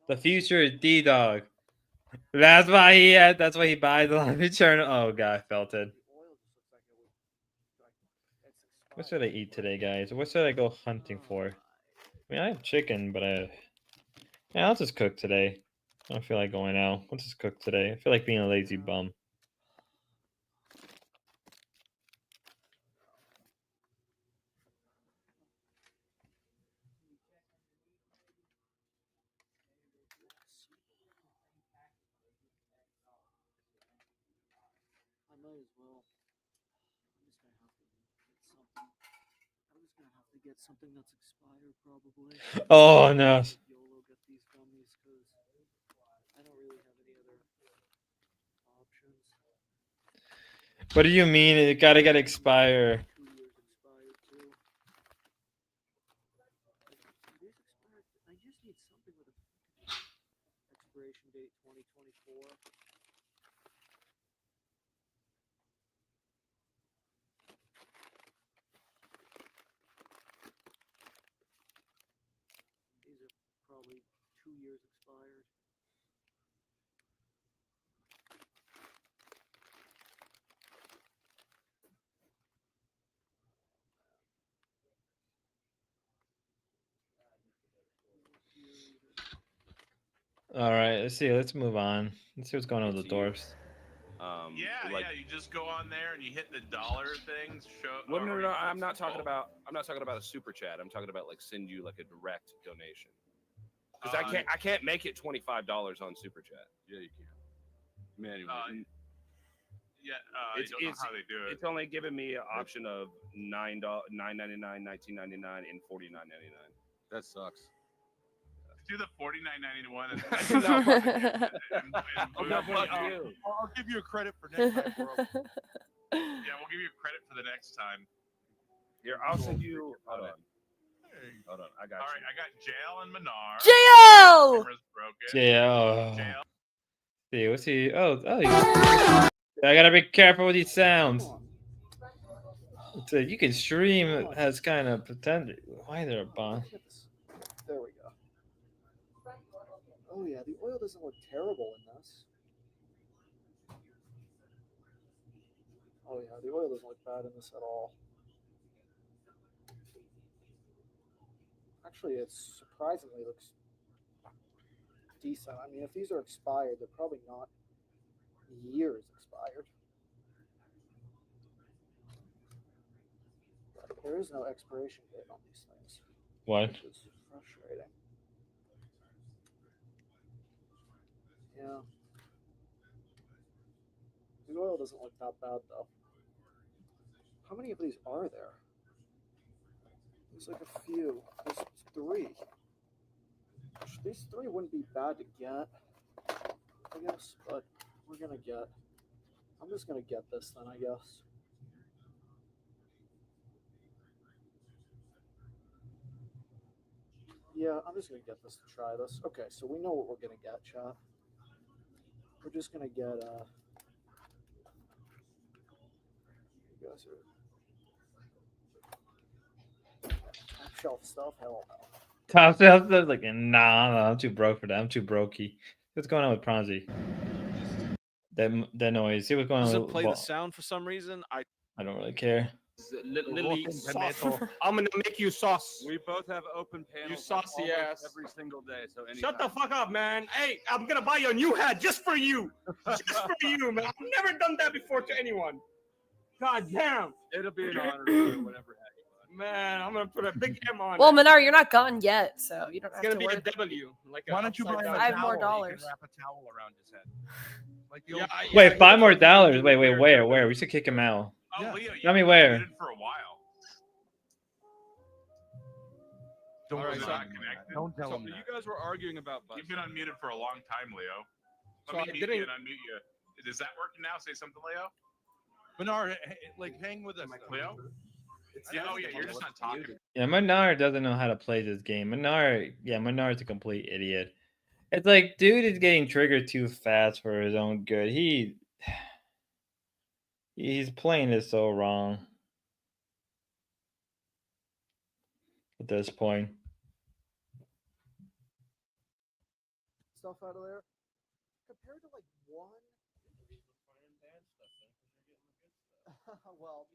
The future is D-Dog. That's why he buys a lot of eternal. Oh god, I felt it. What should I eat today, guys? What should I go hunting for? I mean, I have chicken, but yeah, I'll just cook today. I don't feel like going out. I'll just cook today. I feel like being a lazy bum. I might as well. I'm just gonna have to get something that's expired, probably. Oh no. YOLO get these gummies because I don't really have any other options. What do you mean it gotta get expire? 2 years expired too. These expired. I just need something with a expiration date 2024. These are probably 2 years expired. All right, let's see. Let's move on. Let's see what's going on with the dwarfs. Yeah, you just go on there and you hit the dollar things. Well, no, I'm not talking about. I'm not talking about a super chat. I'm talking about like send you like a direct donation. Because I can't make it $25 on super chat. Yeah, you can. Manually. You don't know how they do it. It's only giving me an option of $9.99, $19.99, and $49.99. That sucks. Do the $49.91 I'll give you a credit for next time, bro. Yeah, we'll give you a credit for the next time. Here, I'll send you. Hold on. I got you. All right, I got Jail and Minar. Jail! Jail. See, what's he? Oh. I gotta be careful with these sounds. So you can stream has kind of potential. Why is there a bomb? There we go. Oh yeah, the oil doesn't look terrible in this. Oh yeah, the oil doesn't look bad in this at all. Actually, it surprisingly looks decent. I mean, if these are expired, they're probably not years expired. There is no expiration date on these things. What? Which is frustrating. Yeah. The oil doesn't look that bad though. How many of these are there? There's like a few. There's 3. These 3 wouldn't be bad to get, I guess, but we're gonna get. I'm just gonna get this then, I guess. Yeah, I'm just gonna get this to try this. Okay, so we know what we're gonna get, chat. We're just gonna get you guys are top shelf stuff. Hell no. Top shelf stuff, like nah, I'm too broke for that. I'm too brokey. What's going on with Pronzi? That noise. See what's going Does on it with play the sound for some reason? I don't really care. Lily sauce. I'm gonna make you sauce. We both have open panels. You saucy almost ass. every single day. So Shut the fuck up, man. Hey, I'm gonna buy you a new hat just for you. Just for you, man. I've never done that before to anyone. God damn. It'll be an honor to wear whatever hat you want. Man, I'm gonna put a big M on Well, it. Minar, you're not gone yet, so you don't It's have gonna to be worry. a W. Like Why don't you buy him a I have towel? more He dollars. can wrap a towel around his head. Like the Yeah, old- Wait, $5 more. Wait, where? We should kick him out. Oh, Leo, Tell me where. muted for a while. Don't All right, tell so him that. Don't tell him You that. guys were arguing about You've been unmuted for a long time, Leo. So Let I me mute you didn't- and unmute you. Is that working now? Say something, Leo. Bernard, like hang with us. Leo? Yeah, oh yeah, you're just not talking. Yeah, Menard doesn't know how to play this game. Menard's a complete idiot. It's like, dude is getting triggered too fast for his own good. He's playing this so wrong at this point. Stuff out of there. Compared to like one. Well,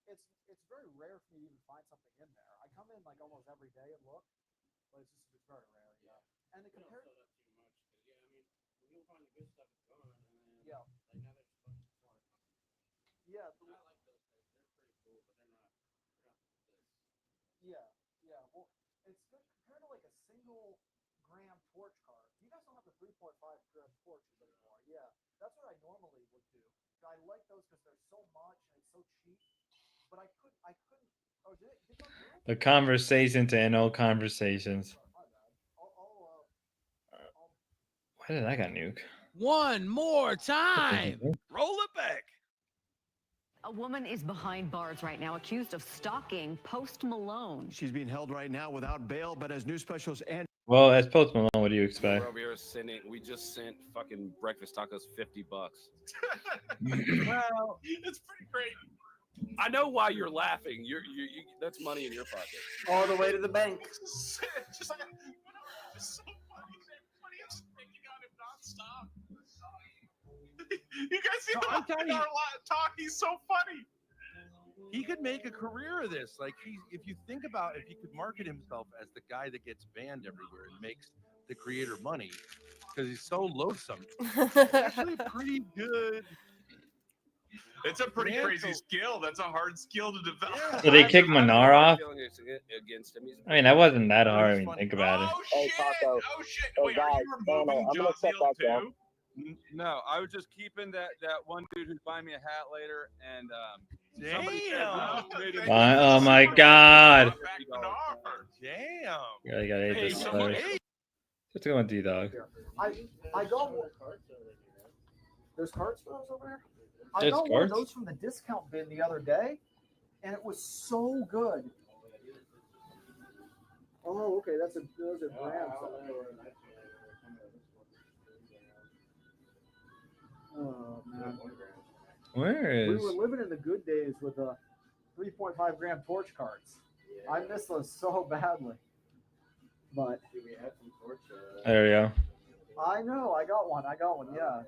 it's very rare for me to even find something in there. I come in like almost every day and look, but it's very rare. Yeah, and the compared. Yeah. Yeah. Yeah. Well, it's good compared to like a single gram torch card. You guys don't have the 3.5 gram torches anymore. Yeah, that's what I normally would do. I like those because they're so much and it's so cheap. But I couldn't. Oh, did it go through? The conversation to end all conversations. Why did I got nuke? One more time. roll it back. A woman is behind bars right now, accused of stalking Post Malone. She's being held right now without bail, but as new specials and Well, as Post Malone, what do you expect? We're over here we just sent fucking breakfast tacos $50. Well, it's pretty great. I know why you're laughing. You that's money in your pocket. All the way to the bank. Just like, it's so funny. Everybody is thinking on him nonstop. You guys see No, I'm telling you. talk? He's so funny. He could make a career of this. Like if you think about if he could market himself as the guy that gets banned everywhere and makes the creator money because he's so loathsome. It's actually pretty good. It's a pretty crazy skill. That's a hard skill to develop. Did they kick Manar off? Against him. I mean, that wasn't that hard when you think about it. Oh shit! Wait, are you removing Jaziel too? No, I was just keeping that one dude who's buying me a hat later, and Oh my god! Damn! I gotta hate this player. What's going on, D-Dog? I got one. There's cards for those over here. I There's got one of cards? those from the discount bin the other day, and it was so good. Oh, okay, those are grams. Oh man. Where We is? were living in the good days with 3.5 gram torch cards. I miss those so badly. But There we go. I know, I got one. Yeah,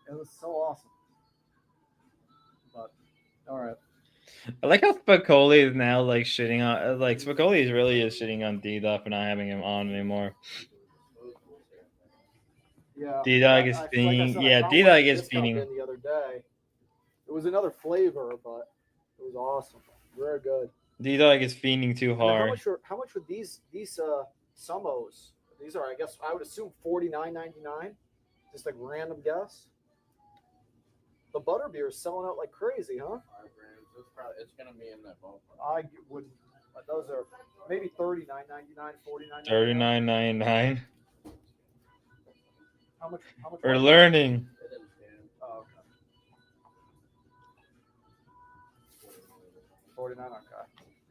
it was so awesome. But all right. I like how Spicoli is now like shitting on. Like Spicoli really is shitting on D-Dog for not having him on anymore. Yeah. D-Dog is like I being said, I yeah. found D-Dog one at is discount feeding. bin the other day. It was another flavor, but it was awesome. Very good. D-Dog is fiending too And then hard. how much would these summos? These are, I guess, I would assume $49.99. Just like random guess. The butterbeer is selling out like crazy, huh? It's gonna be in that ballpark. I would. Those are maybe $39.99, $49.99. $39.99. How much? We're was it? learning. Oh, okay. 49. Okay.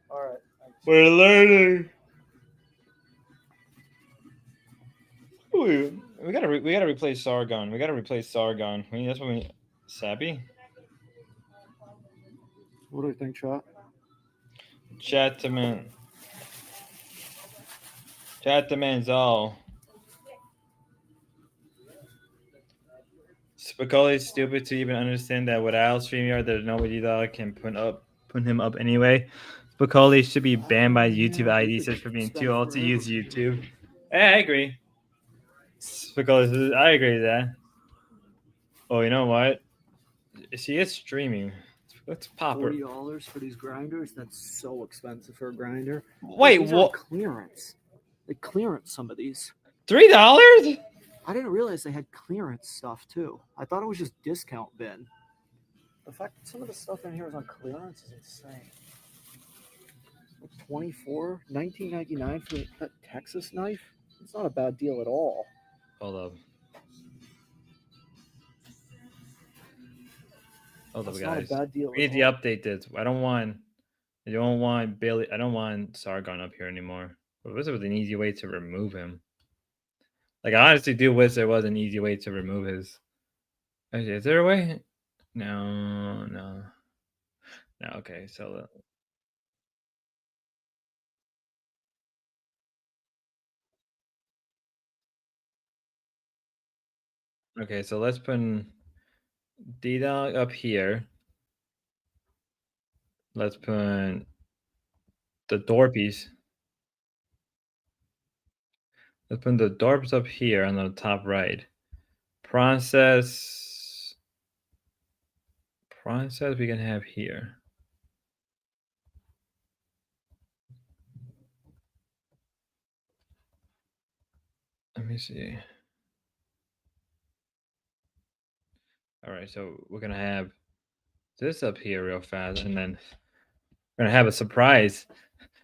All right. Thanks. We're learning. Ooh, we gotta replace Sargon. We gotta replace Sargon. I mean, that's what we need. Sappy? What do you think, Chat? Chatman's all. Spicoli's stupid to even understand that without StreamYard, there's nobody that can put him up anyway. Spicoli should be banned by YouTube ID search for being too old to use YouTube. Hey, I agree. Spicoli, I agree with that. Oh, you know what? She is streaming. Let's pop her. $40 for these grinders? That's so expensive for a grinder. Wait, these are what? Clearance. They clearance some of these. $3? I didn't realize they had clearance stuff too. I thought it was just discount bin. The fact that some of the stuff in here is on clearance is insane. $19.99 for that Texas knife? It's not a bad deal at all. Hold up. Hold up, That's not a guys. bad deal We need to update this. I don't want Billy. I don't want Sargon up here anymore. But this was an easy way to remove him. Like, I honestly do wish there was an easy way to remove his. Actually, is there a way? No. Okay, so okay, so let's put D-Dog up here. Let's put the Dorpies. Let's put the Dorps up here on the top right. Process we can have here. Let me see. All right, so we're gonna have this up here real fast, and then we're gonna have a surprise.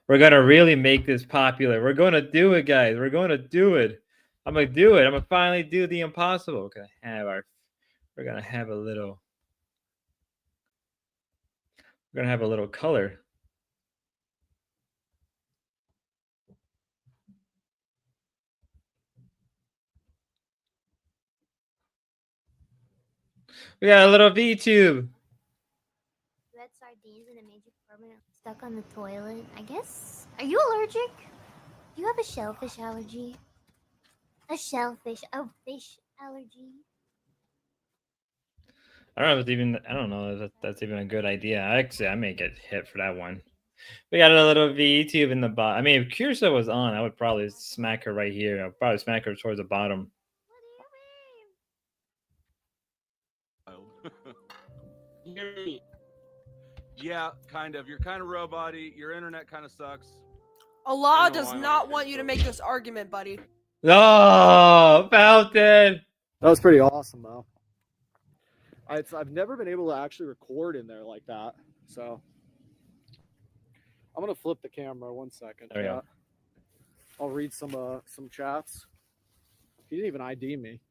We're gonna really make this popular. We're gonna do it, guys. We're gonna do it. I'm gonna do it. I'm gonna finally do the impossible. We're gonna have a little color. We got a little VTube. Red sardines in a major permanent stuck on the toilet. I guess. Are you allergic? Do you have a shellfish allergy? A fish allergy? I don't know if that's even a good idea. Actually, I may get hit for that one. We got a little VTube in the bottom. I mean, if Kirsa was on, I would probably smack her right here. I'll probably smack her towards the bottom. Yeah, kind of. You're kind of robot-y. Your internet kind of sucks. Allah does not want you to make this argument, buddy. Oh, Fountain! That was pretty awesome, though. I've never been able to actually record in there like that, so I'm gonna flip the camera 1 second. There we go. I'll read some chats. He didn't even ID me,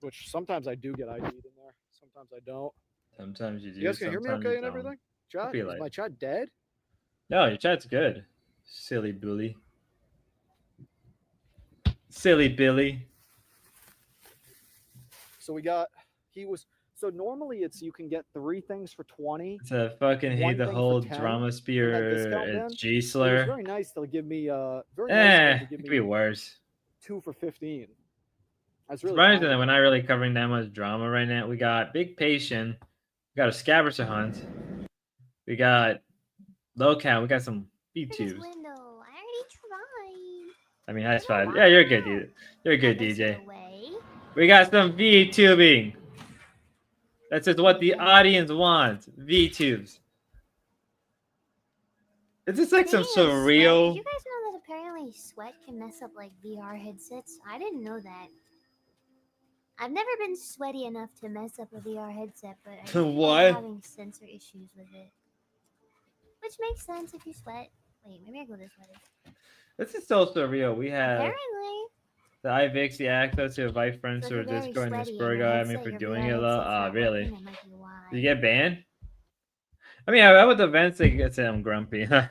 which sometimes I do get ID'd in there. Sometimes I don't. Sometimes you do. You guys can hear me sometimes okay you and don't. everything? Chat? Be Is like- my chat dead? No, your chat's good. Silly Billy. Silly Billy. So normally it's you can get 3 things for 20. To fucking hate one the thing for whole 10 drama in that spear discount bin. G It was slur. very nice to give me It could be worse. 2 for 15. That's really Surprising kind. that we're not really covering that much drama right now. We got Big Patient. We got a Scavenger Hunt. We got Low Count. We got some B2s. Window. I already tried. I mean, that's fine. Yeah, you're good, dude. You're good, DJ. We got some VTubing. That's just what the audience wants. VTubes. Is this like some Speaking of sweat, surreal? did you guys know that apparently sweat can mess up like VR headsets? I didn't know that. I've never been sweaty enough to mess up a VR headset, but I What? recall having sensor issues with it. Which makes sense if you sweat. Wait, maybe I go this way. This is so surreal. We have Apparently. the iVixie access to invite friends So to if our you're very Discord and sweaty and Discord your guy. I mean, headset, for your doing VR it a lot. headset's not Really? working, that might be why. Did you get banned? I mean, I would eventually say I'm grumpy. I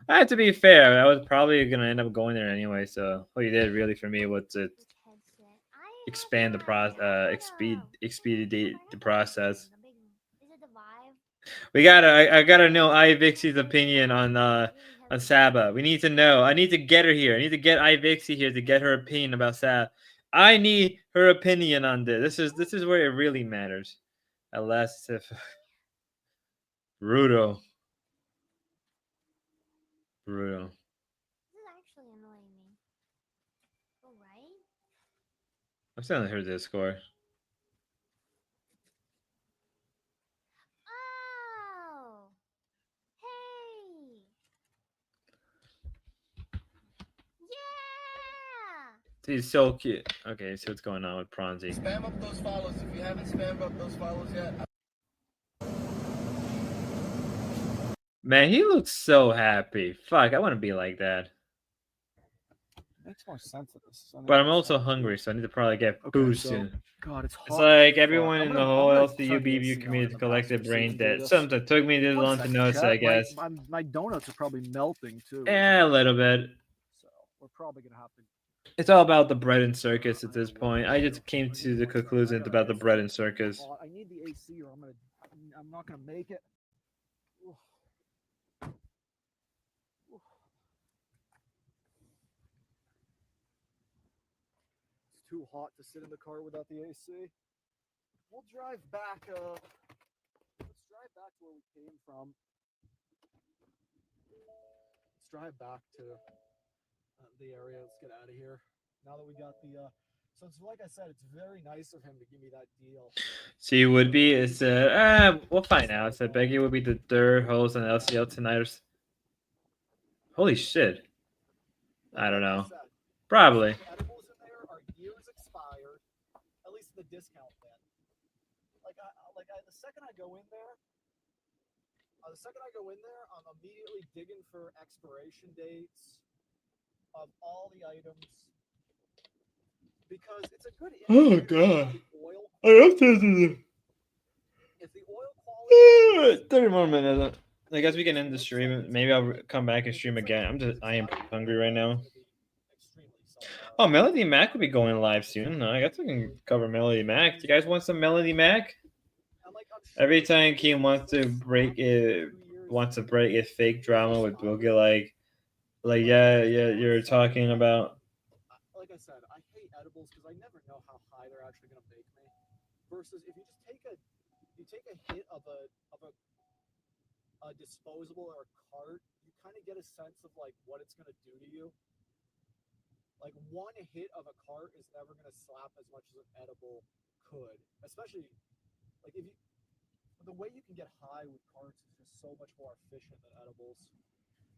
have to be fair. I was probably gonna end up going there anyway. So what you did really for me was to expand the process, expedite the process. Is it the Vive? We gotta. I gotta know iVixie's opinion on Saba. We need to know. I need to get her here. I need to get iVixie here to get her opinion about Saba. I need her opinion on this. This is where it really matters. Unless if Brutal. Brutal. This is actually annoying me. Oh, right? I'm sending her Discord. Oh! Hey! Yeah! He's so cute. Okay, so what's going on with Pronzi? Spam up those follows if you haven't spammed up those follows yet. Man, he looks so happy. Fuck, I want to be like that. Makes more sense of this. But I'm also hungry, so I need to probably get food so- soon. God, it's hot. It's like as fuck. everyone I'm in gonna- the whole I'm gonna LCU turn the BBU AC community on in the collected passenger so you brain can do dead. this. Something took me this One long to second, notice, chat. I guess. My donuts are probably melting too. Yeah, a little bit. So we're probably gonna have to. It's all about the bread and circus at this point. I just came to the conclusion about the bread and circus. I need the AC or I'm not gonna make it. Oof. Oof. It's too hot to sit in the car without the AC. We'll drive back. Let's drive back to where we came from. Let's drive back to the area. Let's get out of here. Now that we got the. So it's like I said, it's very nice of him to give me that deal. She would be. It's we'll find out. So Becky would be the third host on LCL tonight. Holy shit! I don't know. Probably. The edibles in there are years expired, at least the discount bin. The second I go in there, I'm immediately digging for expiration dates of all the items because it's a good. Oh god! I love this. If the oil quality. 30 more minutes. I guess we can end the stream. Maybe I'll come back and stream again. I am hungry right now. Oh, Melody Mac will be going live soon. I guess we can cover Melody Mac. Do you guys want some Melody Mac? Every time Keem wants to break a fake drama with Boogie, like yeah, you're talking about. Like I said, I hate edibles because I never know how high they're actually gonna make me. Versus if you just take a hit of a disposable or a cart, you kind of get a sense of like what it's gonna do to you. Like one hit of a cart is never gonna slap as much as an edible could, especially like if you. The way you can get high with carts is just so much more efficient than edibles.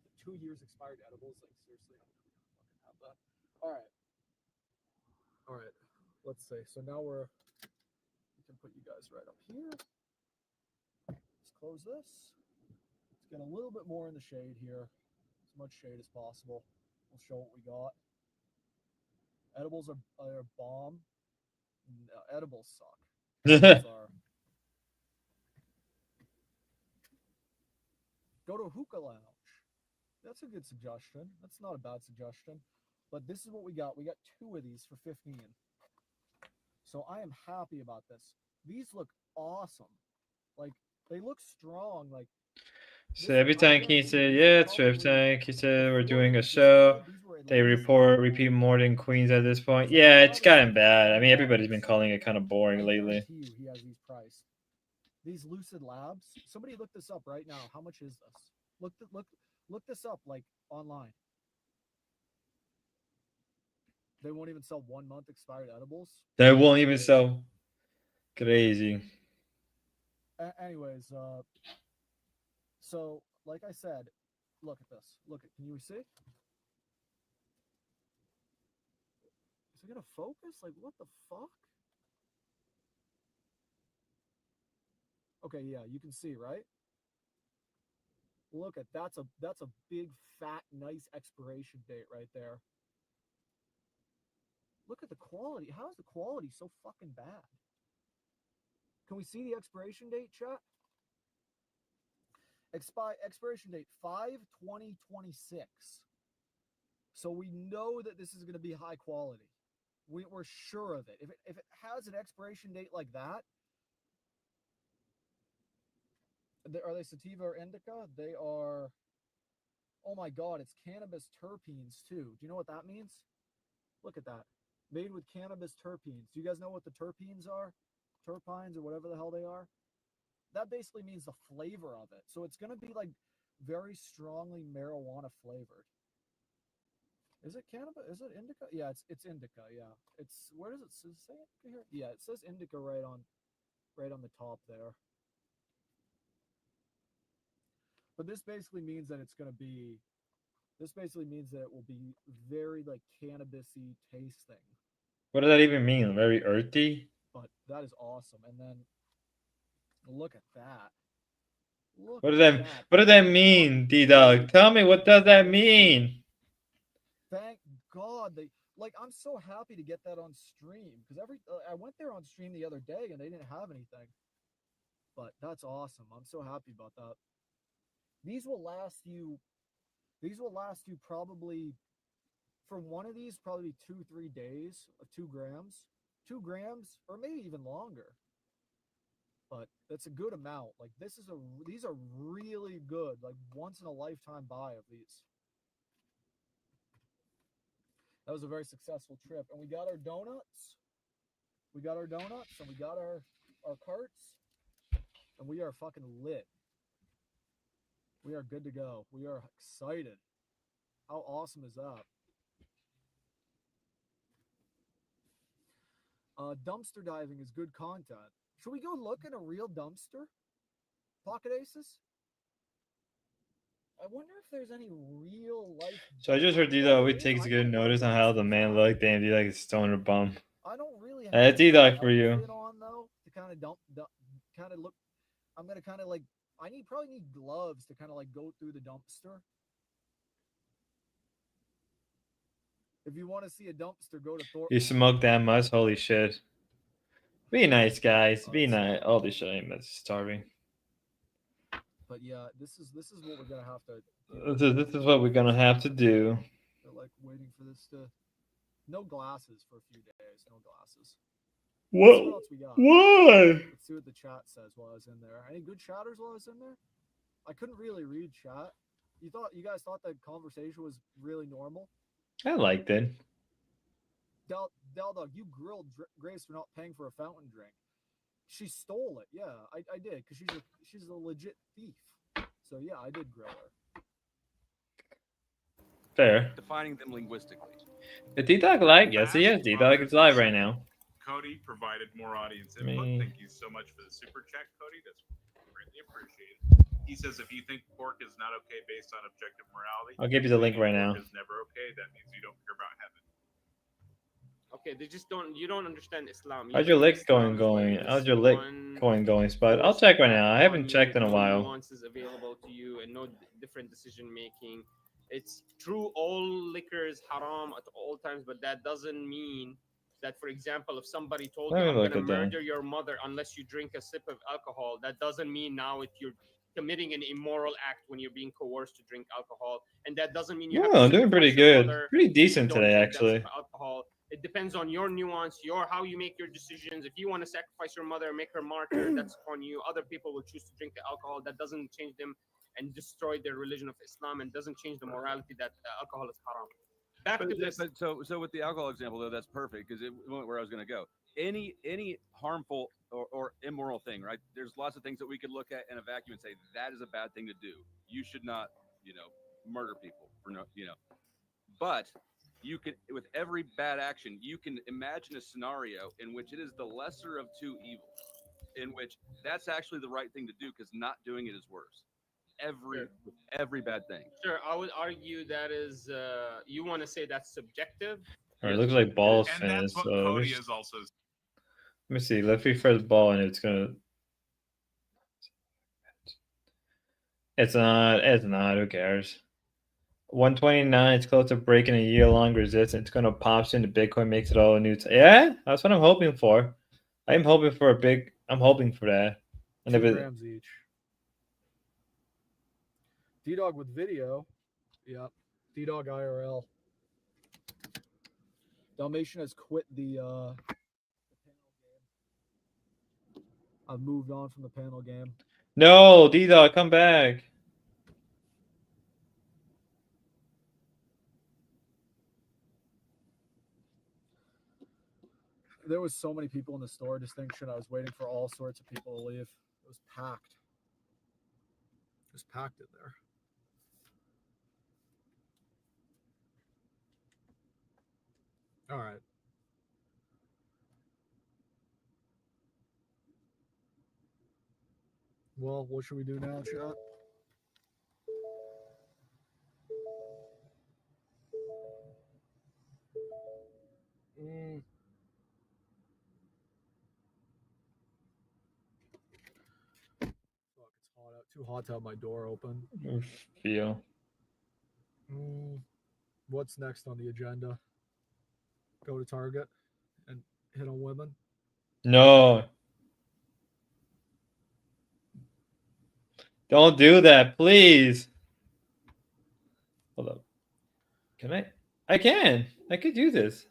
The 2 years expired edibles, like seriously, I'm never gonna fucking have that. All right. Let's see. So now we can put you guys right up here. Let's close this. Let's get a little bit more in the shade here, as much shade as possible. We'll show what we got. Edibles are bomb. No, edibles suck. Edibles are. Go to a hookah lounge. That's a good suggestion. That's not a bad suggestion. But this is what we got. We got 2 of these for 15. So I am happy about this. These look awesome. Like they look strong. Like so every time Keem said, yeah, it's every time Keem said we're doing a show, they repeat more than Queens at this point. Yeah, it's gotten bad. I mean, everybody's been calling it kind of boring lately. He has these priced. These Lucid Labs. Somebody look this up right now. How much is this? Look this up like online. They won't even sell 1 month expired edibles. They won't even sell. Crazy. Anyways, so like I said, look at this. Can you see? Is it gonna focus? Like what the fuck? Okay, yeah, you can see, right? Look at that's a big fat nice expiration date right there. Look at the quality. How is the quality so fucking bad? Can we see the expiration date, chat? Expiration date 5/20/26. So we know that this is going to be high quality. We're sure of it. If it has an expiration date like that, are they sativa or indica? They are. Oh my God, it's cannabis terpenes too. Do you know what that means? Look at that. Made with cannabis terpenes. Do you guys know what the terpenes are? Terpines or whatever the hell they are? That basically means the flavor of it. So it's going to be like very strongly marijuana flavored. Is it cannabis? Is it indica? Yeah, it's indica. Yeah, it's where does it say indica here? Yeah, it says indica right on the top there. But this basically means that it's going to be. This basically means that it will be very like cannabisy tasting. What does that even mean? Very earthy? But that is awesome. And then look at that. Look What does at that What does that mean, D-Dog? Tell me, what does that mean? Thank God they like. I'm so happy to get that on stream because I went there on stream the other day and they didn't have anything. But that's awesome. I'm so happy about that. These will last you probably from one of these probably 2-3 days of 2 grams, or maybe even longer. But that's a good amount. Like these are really good. Like once in a lifetime buy of these. That was a very successful trip. And we got our donuts. And we got our carts. And we are fucking lit. We are good to go. We are excited. How awesome is that? Dumpster diving is good content. Should we go look in a real dumpster? Pocket Aces? I wonder if there's any real life. So I just heard D-Dog always takes good notice on how the man looked. Damn, D-Dog is stoner bum. I don't really have That's D-Dog for you. outfit on though to kind of kind of look. I'm gonna kind of like. Probably need gloves to kind of like go through the dumpster. If you want to see a dumpster, go to Thorpe. You smoke that much? Holy shit. Be nice, guys. Be nice. Holy shit, I'm starving. But yeah, this is what we're gonna have to do. This is what we're gonna have to do. They're like waiting for this to. No glasses for a few days. No glasses. What? Let's see what else we got. Why? Let's see what the chat says while I was in there. Any good chatters while I was in there? I couldn't really read chat. You guys thought the conversation was really normal? I liked it. Dog, you grilled Grace for not paying for a fountain drink. She stole it. Yeah, I did because she's a legit thief. So yeah, I did grill her. Fair. Defining them linguistically. The D-Dog live? Yes, he is. D-Dog is live right now. Cody provided more audience input. Thank you so much for the super chat, Cody. That's greatly appreciated. He says if you think pork is not okay based on objective morality, I'll give you the link right now. Pork is never okay. That means you don't care about heaven. Okay, you don't understand Islam. How's your lick going? How's your lick going, Spud? I'll check right now. I haven't checked in a while. Nuances available to you and no different decision making. It's true, all liquor is haram at all times, but that doesn't mean that, for example, if somebody told you I'm going to murder your mother unless you drink a sip of alcohol, that doesn't mean now if you're committing an immoral act when you're being coerced to drink alcohol, and that doesn't mean you have to I'm doing pretty good. Mother, pretty decent today, actually. Alcohol. It depends on your nuance, how you make your decisions. If you want to sacrifice your mother and make her martyr, that's on you. Other people will choose to drink the alcohol. That doesn't change them and destroy their religion of Islam, and doesn't change the morality that alcohol is haram. So with the alcohol example though, that's perfect because it went where I was going to go. Any harmful or immoral thing, right? There's lots of things that we could look at in a vacuum and say that is a bad thing to do. You should not, murder people for no, But you can, with every bad action, you can imagine a scenario in which it is the lesser of two evils, in which that's actually the right thing to do because not doing it is worse. Every bad thing. Sure, I would argue that is you want to say that's subjective. All right, it looks like ball's finished. So Cody is also. let me see. Let's refresh ball, and it's gonna. It's not. It's not. Who cares? 129. It's close to breaking a year-long resistance. It's gonna pop into Bitcoin, makes it all a new. Yeah, that's what I'm hoping for. I'm hoping for a big. I'm hoping for that. And 2 if it, grams each. D-Dog with video. Yep. D-Dog IRL. Dalmatian has quit the panel game. I've moved on from the panel game. no, D-Dog, come back. There was so many people in the store. Distinction. I was waiting for all sorts of people to leave. It was packed. It was packed in there. All right. Well, what should we do now, chat? Fuck, it's hot out. Too hot to have my door open. Feel. What's next on the agenda? Go to Target and hit on women? No. Don't do that, please. Hold up. Can I? I can. I could do this.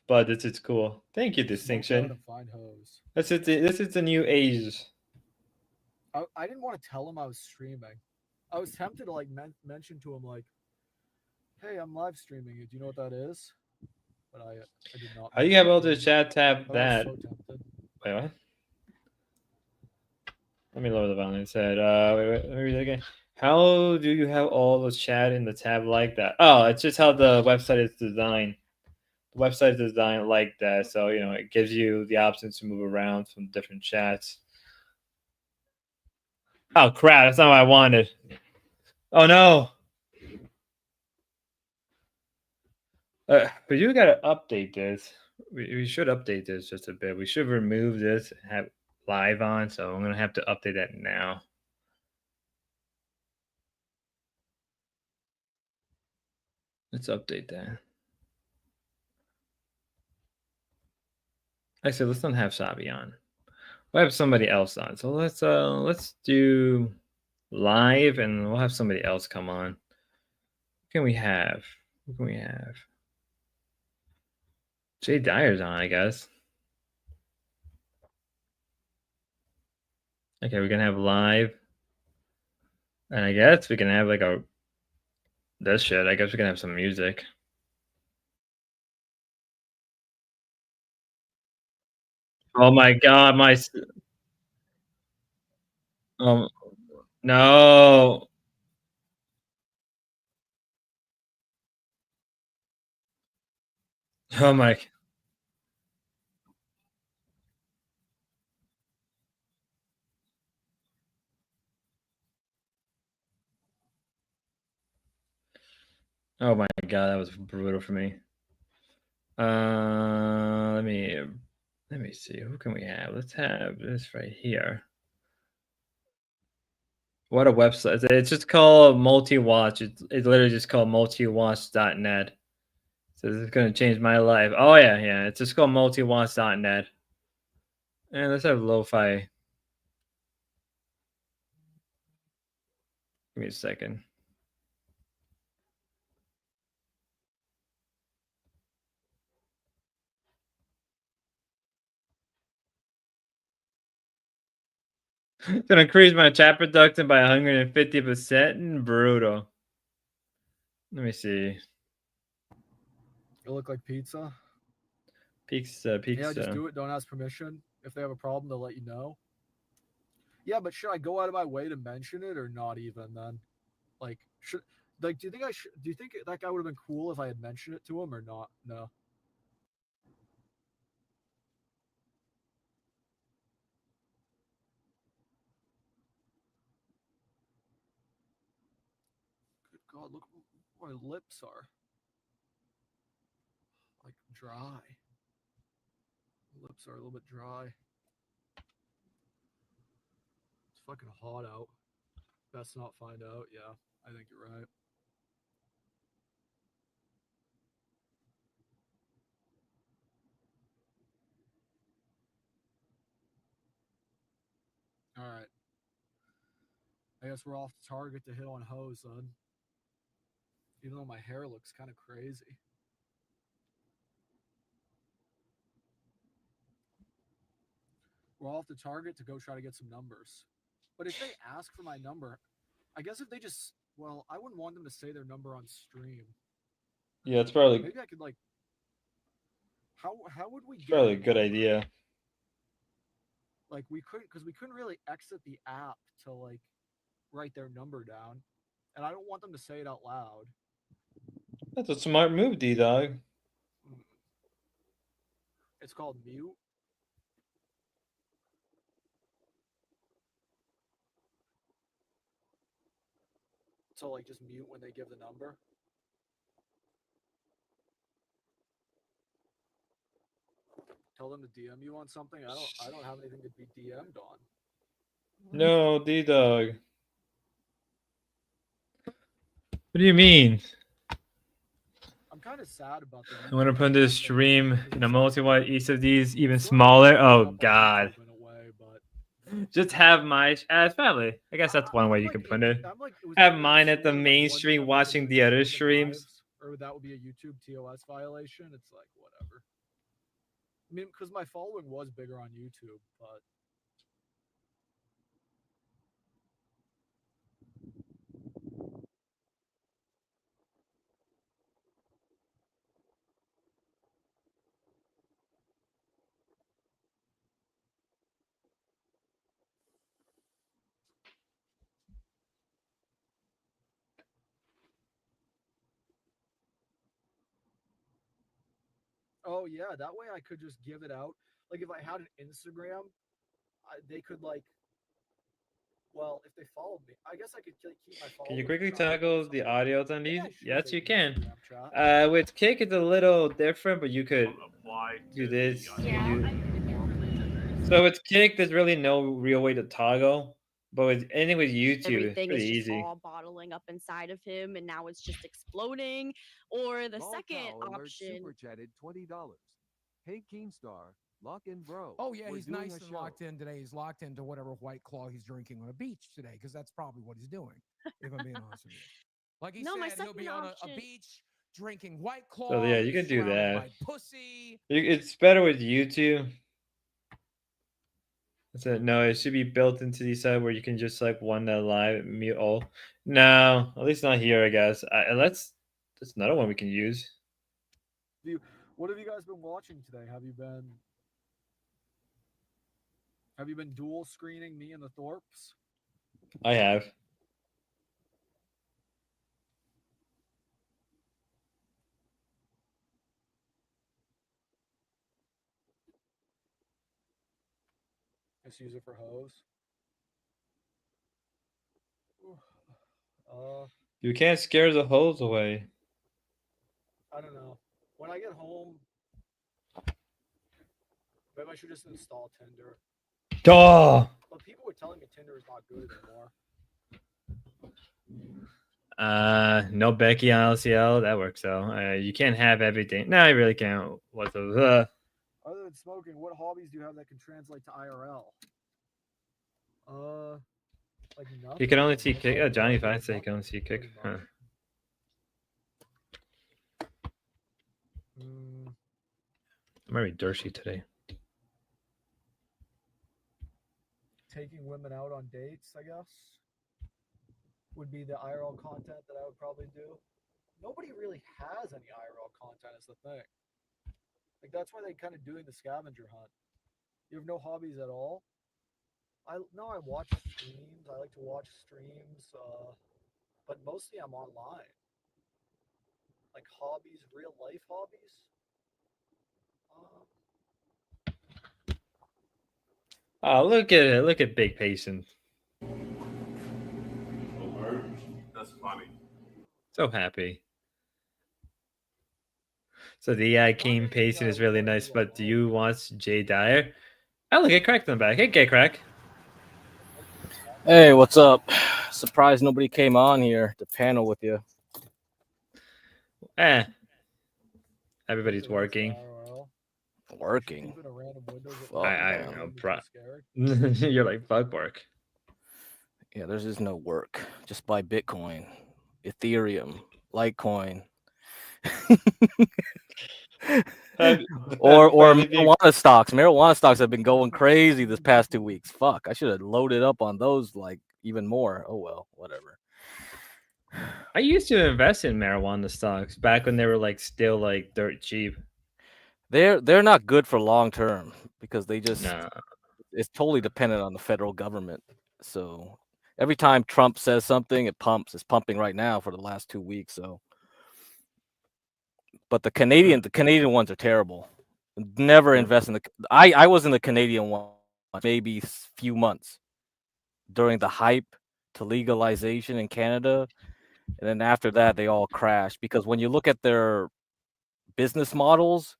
But this is cool. Thank you, Distinction. To find hoes. This is the new age. I didn't want to tell him I was streaming. I was tempted to like mention to him like, "Hey, I'm live streaming. Do you know what that is?" But I did not. How do you have all the chat tab But I was that? so tempted. Wait, what? Let me lower the volume. It said, wait, let me read it again. How do you have all the chat in the tab like that? Oh, it's just how the website is designed. The website is designed like that, so you know it gives you the options to move around from different chats. Oh crap! That's not what I wanted. Oh no! But you gotta update this. We should update this just a bit. We should remove this and have live on. So I'm gonna have to update that now. Let's update that. Actually, let's not have Sabi on. We'll have somebody else on. So let's do live, and we'll have somebody else come on. Who can we have? Who can we have? Jay Dyer's on, I guess. Okay, we're gonna have live, and I guess we can have like a this shit. I guess we can have some music. Oh my god, no. Oh my. Oh my god, that was brutal for me. Let me see. Who can we have? Let's have this right here. What a website. It's just called multi-watch. It's literally just called multiwatch.net. So this is gonna change my life. Oh yeah. It's just called multiwatch.net. And let's have lo-fi. Give me a second. It's gonna increase my chat production by 150%. Brutal. Let me see. It look like pizza. Pizza. Yeah, just do it. Don't ask permission. If they have a problem, they'll let you know. Yeah, but should I go out of my way to mention it or not even then? Like, do you think do you think that guy would have been cool if I had mentioned it to him or not? No. Good God, look, my lips are like dry. Lips are a little bit dry. It's fucking hot out. Best not find out. Yeah, I think you're right. All right. I guess we're off to Target to hit on hoes, son. Even though my hair looks kind of crazy. We're off to Target to go try to get some numbers. But if they ask for my number, I guess if they just, well, I wouldn't want them to say their number on stream. Yeah, it's probably Maybe I could like, how would we get probably a good idea. Like we couldn't really exit the app to like write their number down. And I don't want them to say it out loud. That's a smart move, D-Dog. It's called mute. So like just mute when they give the number. Tell them to DM you on something. I don't have anything to be DM'd on. No, D-Dog. What do you mean? I'm kind of sad about that. I'm gonna put this stream in a multi-wide, each of these even smaller. Oh God. Just have my as family. I guess that's one way you can put it. Have mine at the main stream watching the other streams. Or that would be a YouTube TOS violation. It's like whatever. I mean, because my following was bigger on YouTube, but oh yeah, that way I could just give it out. Like if I had an Instagram, they could like. Well, if they followed me, I guess I could keep my followers. Can you quickly toggle the audios on these? Yes, you can. With Kick, it's a little different, but you could do this. So with Kick, there's really no real way to toggle. But with anything with YouTube, Everything it's is pretty just easy. all bottling up inside of him, and now it's just exploding. Or the Lol second Cow alert option. super chatted $20. Hey Keemstar, lock in bro. Oh yeah, We're he's doing nice a and show. locked in today. He's locked into whatever White Claw he's drinking on a beach today, because that's probably what he's doing. If I'm being honest with you, like he No, my said, he'll be second on a option- beach drinking White Claw. So yeah, you he's can do surrounded that. by pussy. It's better with YouTube. No, it should be built into the side where you can just like one that live mute all. No, at least not here, I guess. That's another one we can use. What have you guys been watching today? Have you been dual screening me and the Thorpes? I have. Just use it for hoes. You can't scare the hoes away. I don't know. When I get home, maybe I should just install Tinder. Duh. But people were telling me Tinder is not good anymore. No Becky on LCL. That works though. You can't have everything. No, I really can't. What the? Other than smoking, what hobbies do you have that can translate to IRL? Like nothing. You can only see Kick. Oh, Johnny Fine said you can only see Kick. Huh. I'm very dirty today. Taking women out on dates, I guess, would be the IRL content that I would probably do. Nobody really has any IRL content is the thing. Like that's why they kind of doing the scavenger hunt. You have no hobbies at all? I watch streams. I like to watch streams, but mostly I'm online. Like hobbies, real life hobbies. Oh, look at it. Look at Big Patience. That's funny. So happy. So the King pacing is really nice, but do you watch Jay Dyer? Oh, look at Crack in the back. Hey, Gay Crack. Hey, what's up? Surprised nobody came on here to panel with you. Everybody's working. Working? Fuck, I man. don't know. You're like, fuck work. Yeah, there's just no work. Just buy Bitcoin, Ethereum, Litecoin. or marijuana stocks. Marijuana stocks have been going crazy this past 2 weeks. Fuck, I should have loaded up on those like even more. Oh well, whatever. I used to invest in marijuana stocks back when they were like still like dirt cheap. They're not good for long term because they just Nah. it's totally dependent on the federal government. So every time Trump says something, it pumps. It's pumping right now for the last 2 weeks. So, but the Canadian ones are terrible. Never invest in the. I was in the Canadian one maybe few months during the hype to legalization in Canada, and then after that they all crashed because when you look at their business models,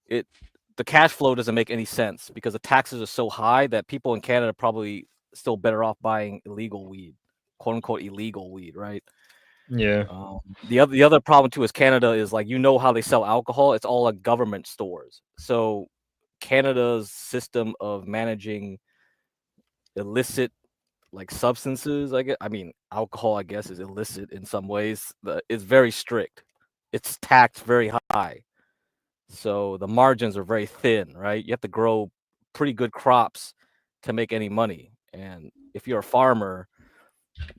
the cash flow doesn't make any sense because the taxes are so high that people in Canada are probably still better off buying illegal weed, quote unquote illegal weed, right? Yeah. The other problem too is Canada is like how they sell alcohol. It's all at government stores. So Canada's system of managing illicit like substances, I mean alcohol, I guess, is illicit in some ways. It's very strict. It's taxed very high. So the margins are very thin, right? You have to grow pretty good crops to make any money. And if you're a farmer,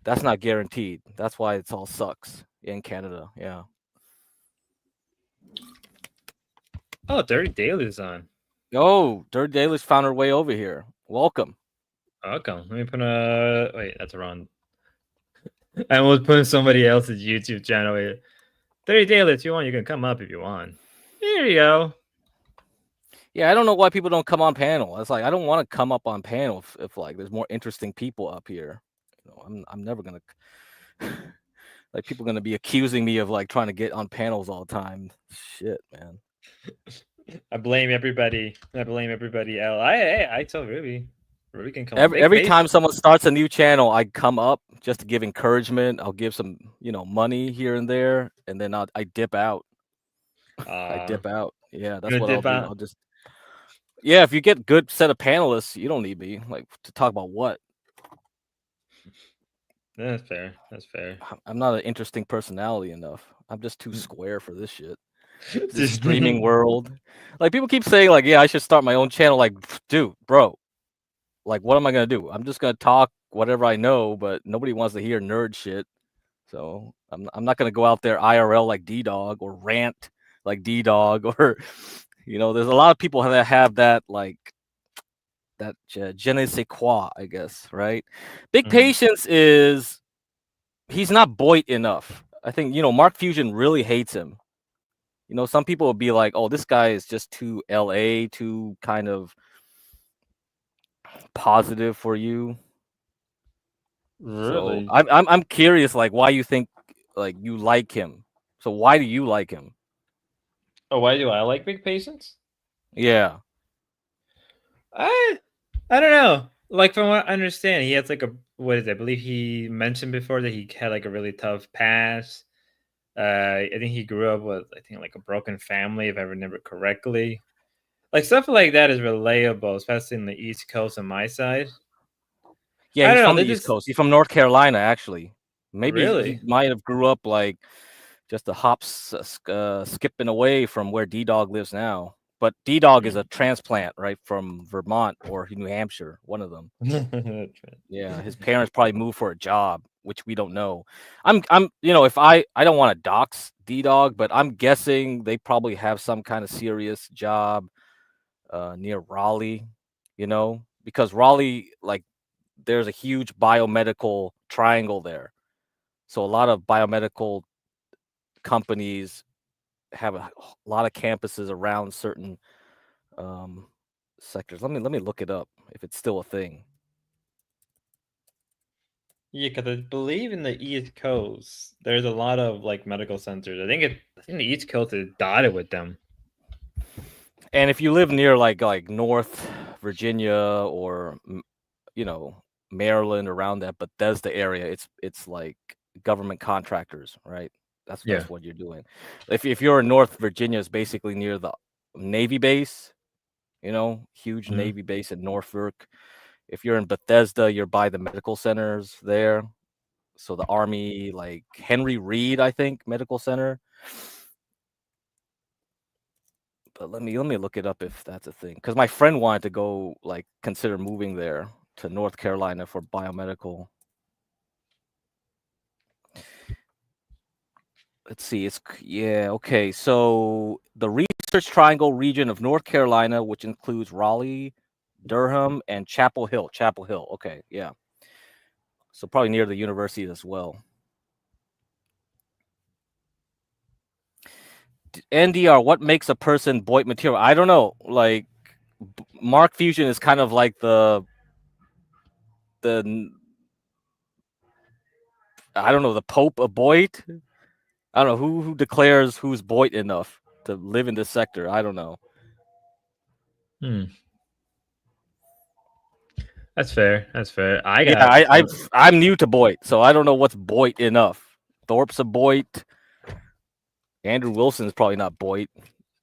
that's not guaranteed. That's why it's all sucks in Canada. Yeah. Oh, Dirty Daily's on. Oh, Dirty Daily's found her way over here. Welcome. Welcome. Let me put wait, that's wrong. I was putting somebody else's YouTube channel. Wait. Dirty Daily, if you want, you can come up if you want. There you go. Yeah, I don't know why people don't come on panel. It's like I don't want to come up on panel if like there's more interesting people up here. I'm never gonna like people gonna be accusing me of like trying to get on panels all the time. Shit, man. I blame everybody. I told Ruby. Ruby can come Every time someone starts a new channel, I come up just to give encouragement. I'll give some, money here and there, and then I dip out. I dip out. Yeah, that's what I'll do. I'll just yeah. If you get good set of panelists, you don't need me like to talk about what. That's fair. That's fair. I'm not an interesting personality enough. I'm just too square for this shit. This streaming world. Like people keep saying, like, yeah, I should start my own channel. Like, dude, bro, like, what am I gonna do? I'm just gonna talk whatever I know, but nobody wants to hear nerd shit. So I'm not gonna go out there IRL like D-Dog or rant like D-Dog or there's a lot of people that have that like that je ne sais quoi, I guess, right? Big Patience is he's not Boyd enough. I think Mark Fusion really hates him. Some people would be like, "Oh, this guy is just too LA, too kind of positive for you." Really? So I'm curious, like, why you think like you like him. So why do you like him? Oh, why do I like Big Patience? Yeah. I don't know. Like from what I understand, he has like what is it? I believe he mentioned before that he had like a really tough past. I think he grew up with like a broken family, if I remember correctly. Like stuff like that is relatable, especially in the East Coast on my side. Yeah, he's from the East Coast. He's from North Carolina, actually. Maybe he Really? might have grew up like just a hop skipping away from where D-Dog lives now. But D-Dog is a transplant, right, from Vermont or New Hampshire, one of them. Yeah, his parents probably moved for a job, which we don't know. I'm if I don't want to dox D-Dog, but I'm guessing they probably have some kind of serious job near Raleigh, because Raleigh, like, there's a huge biomedical triangle there. So a lot of biomedical companies have a lot of campuses around certain sectors. Let me look it up if it's still a thing. Yeah, because I believe in the East Coast, there's a lot of like medical centers. I think the East Coast is dotted with them. And if you live near like North Virginia or Maryland, around that Bethesda area, it's like government contractors, right? That's Yeah. what you're doing. If you're in North Virginia, it's basically near the Navy base, huge Mhm. Navy base in Norfolk. If you're in Bethesda, you're by the medical centers there. So the Army, like Henry Reed, I think, Medical Center. But let me look it up if that's a thing. Because my friend wanted to go, like, consider moving there to North Carolina for biomedical. Let's see. Okay. So the Research Triangle region of North Carolina, which includes Raleigh, Durham, and Chapel Hill. Chapel Hill. Okay, yeah. So probably near the university as well. NDR, what makes a person Boyd material? I don't know. Like, Mark Fusion is kind of like the I don't know, the Pope of Boyd. I don't know who declares who's Boyd enough to live in this sector. I don't know. That's fair. That's fair. I'm new to Boyd, so I don't know what's Boyd enough. Thorpe's a Boyd. Andrew Wilson's probably not Boyd.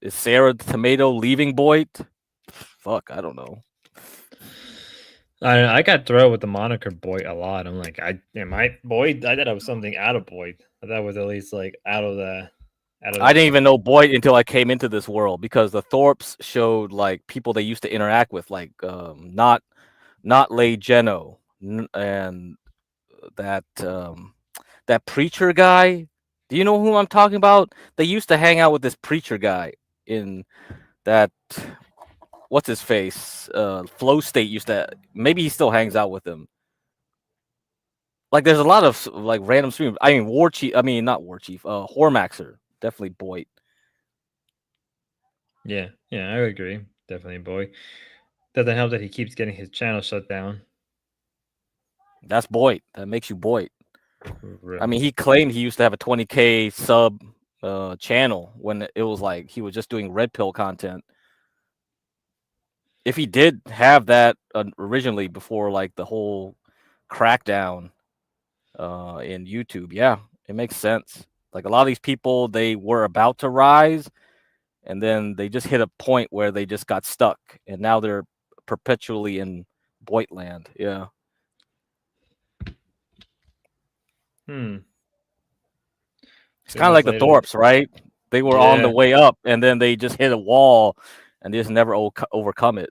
Is Sarah Tomato leaving Boyd? Fuck, I don't know. I got thrown with the moniker Boyd a lot. I'm like, am I Boyd? I thought I was something out of Boyd. I thought it was at least like out of the. I didn't even know Boyd until I came into this world, because the Thorpes showed like people they used to interact with, like not Lay Geno and that preacher guy. Do you know who I'm talking about? They used to hang out with this preacher guy in that. What's his face? Flow State used to. Maybe he still hangs out with him. Like, there's a lot of like random streamers. I mean, War Chief. I mean, not War Chief. Hormaxer. Definitely Boyd. Yeah, I would agree. Definitely Boyd. Doesn't help that he keeps getting his channel shut down. That's Boyd. That makes you Boyd. I mean, he claimed he used to have a 20K sub channel when it was like he was just doing red pill content. If he did have that originally before like the whole crackdown in YouTube, yeah, it makes sense. Like, a lot of these people, they were about to rise, and then they just hit a point where they just got stuck, and now they're perpetually in Boyd land. Yeah. It's kind of like the Thorpes, right? They were on the way up, and then they just hit a wall, and they just never overcome it.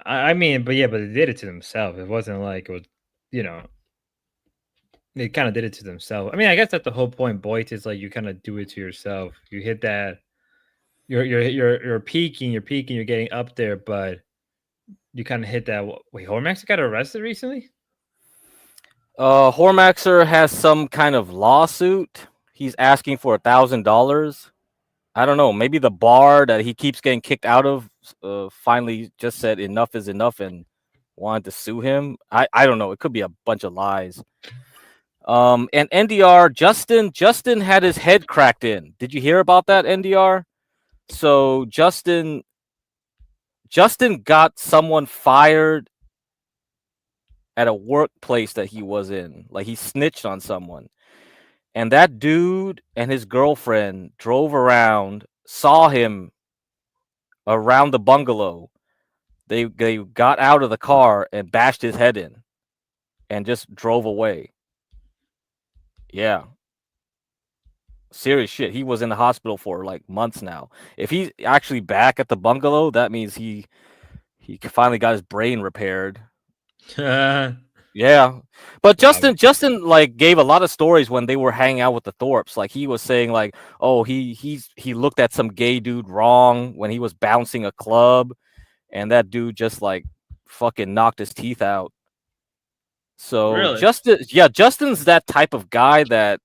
I mean, but they did it to themselves. It wasn't like it was, they kind of did it to themselves. I mean, I guess that's the whole point. Boyd is like you kind of do it to yourself. You hit that, you're peaking, you're getting up there, but you kind of hit that. Wait, Hormax got arrested recently? Hormaxer has some kind of lawsuit. He's asking for $1,000. I don't know. Maybe the bar that he keeps getting kicked out of finally just said enough is enough and wanted to sue him. I don't know. It could be a bunch of lies. And NDR, Justin had his head cracked in. Did you hear about that, NDR? So Justin got someone fired at a workplace that he was in. Like, he snitched on someone. And that dude and his girlfriend drove around, saw him around the bungalow. They got out of the car and bashed his head in and just drove away. Yeah. Serious shit. He was in the hospital for like months now. If he's actually back at the bungalow, that means he finally got his brain repaired. Yeah. But Justin like gave a lot of stories when they were hanging out with the Thorpes. Like, he was saying like, oh, he looked at some gay dude wrong when he was bouncing a club, and that dude just like fucking knocked his teeth out. So Really? Justin's that type of guy that,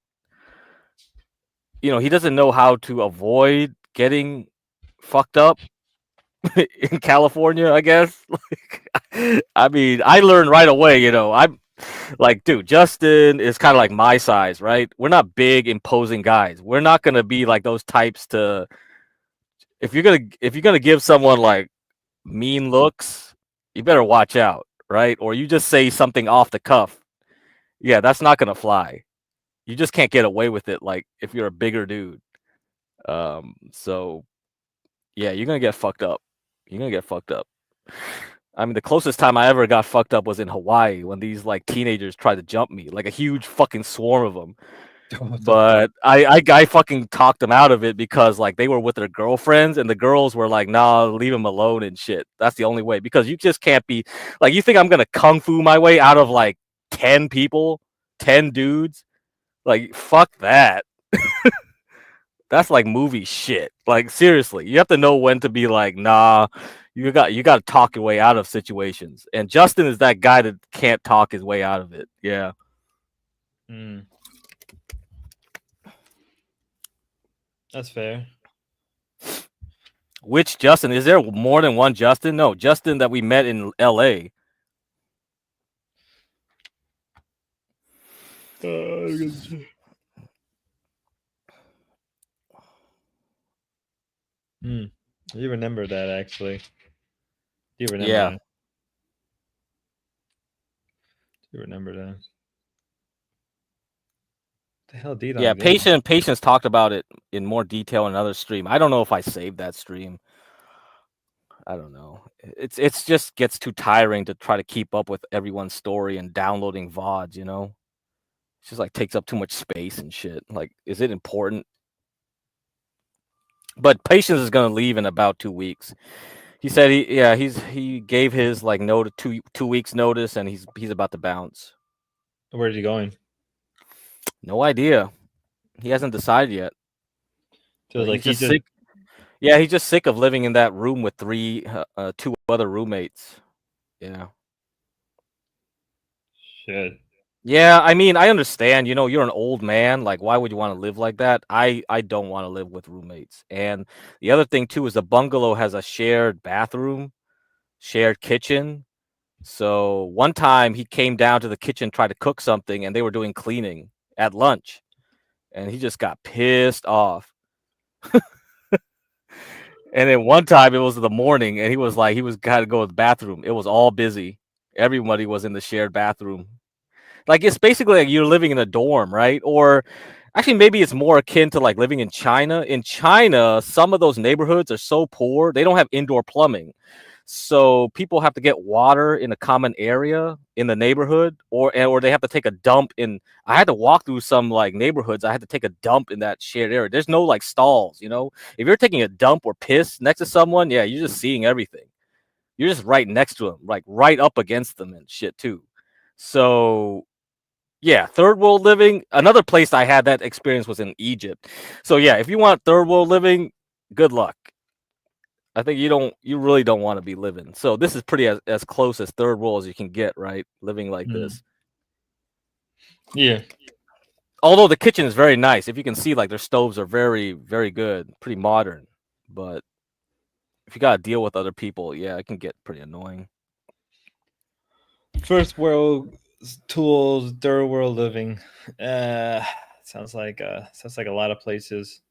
he doesn't know how to avoid getting fucked up in California, I guess. Like, I mean, I learned right away. I'm like, dude, Justin is kind of like my size, right? We're not big, imposing guys. We're not gonna be like those types to. If you're gonna give someone like mean looks, you better watch out, right? Or you just say something off the cuff. Yeah, that's not gonna fly. You just can't get away with it. Like if you're a bigger dude. So yeah, you're gonna get fucked up. You're gonna get fucked up. I mean, the closest time I ever got fucked up was in Hawaii when these like teenagers tried to jump me, like a huge fucking swarm of them. But I fucking talked them out of it because like they were with their girlfriends and the girls were like, nah, leave them alone and shit. That's the only way because you just can't be like, you think I'm gonna kung fu my way out of like 10 people, 10 dudes? Like, fuck that. That's like movie shit. Like seriously, you have to know when to be like, nah. You got to talk your way out of situations, and Justin is that guy that can't talk his way out of it. Yeah. That's fair. Which Justin? Is there more than one Justin? No, Justin that we met in L.A. You remember that actually? Do you remember? Yeah. That? Do you remember that? The hell, Didon? Yeah, Patience talked about it in more detail in another stream. I don't know if I saved that stream. I don't know. It's just gets too tiring to try to keep up with everyone's story and downloading VODs, It's just like takes up too much space and shit. Like, is it important? But Patience is gonna leave in about 2 weeks. He said he gave his like note 2 weeks notice and he's about to bounce. Where's he going? No idea. He hasn't decided yet. So like he's just sick. Yeah, he's just sick of living in that room with 2 other roommates. Yeah. Shit. Yeah, I mean, I understand. You're an old man. Like, why would you want to live like that? I don't want to live with roommates. And the other thing too is the bungalow has a shared bathroom, shared kitchen. So one time he came down to the kitchen, tried to cook something, and they were doing cleaning at lunch, and he just got pissed off. And then one time it was in the morning, and he was got to go to the bathroom. It was all busy. Everybody was in the shared bathroom. Like, it's basically like you're living in a dorm, right? Or actually, maybe it's more akin to like living in China. In China, some of those neighborhoods are so poor, they don't have indoor plumbing. So people have to get water in a common area in the neighborhood, or they have to take a dump in. I had to walk through some like neighborhoods. I had to take a dump in that shared area. There's no like stalls, If you're taking a dump or piss next to someone, yeah, you're just seeing everything. You're just right next to them, like right up against them and shit too. So yeah, third world living. Another place I had that experience was in Egypt. So yeah, if you want third world living, good luck. I think you really don't want to be living. So this is pretty as close as third world as you can get, right? Living like this. Yeah. Although the kitchen is very nice. If you can see, like, their stoves are very, very good, pretty modern. But if you got to deal with other people, yeah, it can get pretty annoying. First world tools, third world living. Sounds like a lot of places.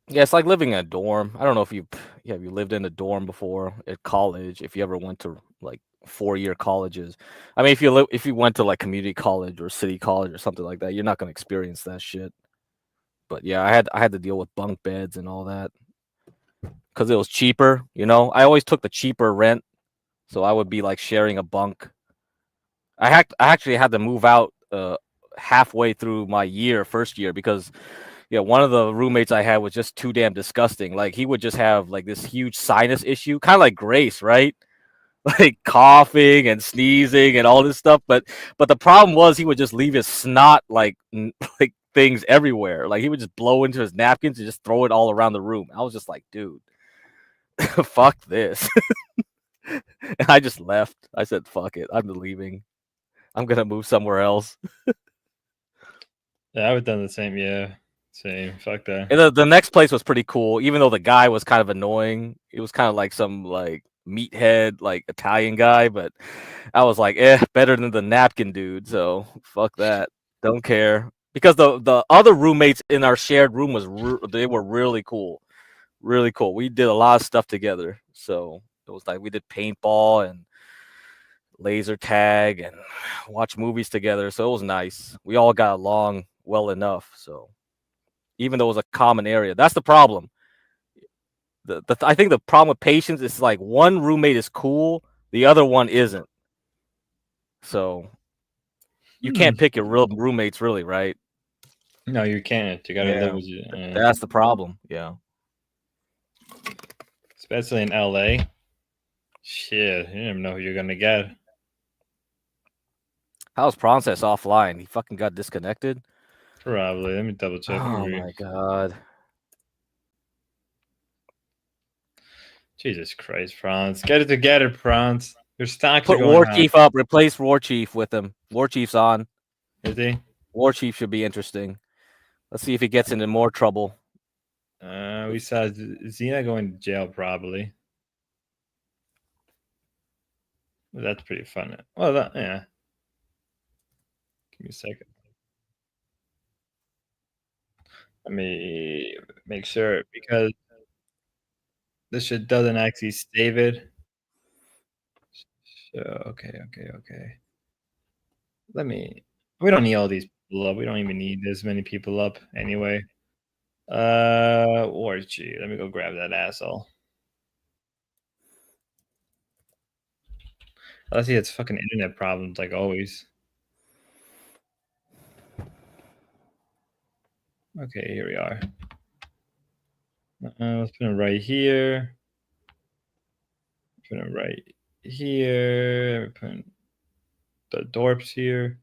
Yeah, it's like living in a dorm. I don't know if you lived in a dorm before at college. If you ever went to like 4-year colleges, I mean, if you went to like community college or city college or something like that, you're not gonna experience that shit. But yeah, I had to deal with bunk beds and all that because it was cheaper. I always took the cheaper rent, so I would be like sharing a bunk. I actually had to move out halfway through my first year because. Yeah, one of the roommates I had was just too damn disgusting. Like, he would just have like this huge sinus issue, kind of like Grace, right? Like coughing and sneezing and all this stuff. But the problem was he would just leave his snot like things everywhere. Like, he would just blow into his napkins and just throw it all around the room. I was just like, dude, fuck this. And I just left. I said, fuck it, I'm leaving. I'm gonna move somewhere else. Yeah, I would have done the same. Yeah. Same. Fuck that. And the next place was pretty cool, even though the guy was kind of annoying. It was kind of like some like meathead like Italian guy, but I was like, better than the napkin dude. So fuck that. Don't care because the other roommates in our shared room they were really cool, really cool. We did a lot of stuff together. So it was like we did paintball and laser tag and watch movies together. So it was nice. We all got along well enough. So even though it was a common area, that's the problem. I think the problem with patients is like one roommate is cool, the other one isn't. So you can't pick your real roommates, really, right? No, you can't. You gotta live with you. That's the problem. Yeah. Especially in LA. Shit, you don't even know who you're gonna get. How's Process offline? He fucking got disconnected. Probably. Let me double check. Oh my god. Jesus Christ, Franz. Get it together, Franz. Your stocks Put are going War high. Chief up. Replace War Chief with him. War Chief's on. Is he? War Chief should be interesting. Let's see if he gets into more trouble. We saw Xena going to jail, probably. Well, that's pretty fun. Well, yeah. Give me a second. Let me make sure, because this shit doesn't actually save it. So, okay. We don't need all these people up. We don't even need this many people up anyway. Warchi. Let me go grab that asshole. Let's see, it's fucking internet problems like always. Okay, here we are. Let's put him right here. Put him right here. Put the Dorps here.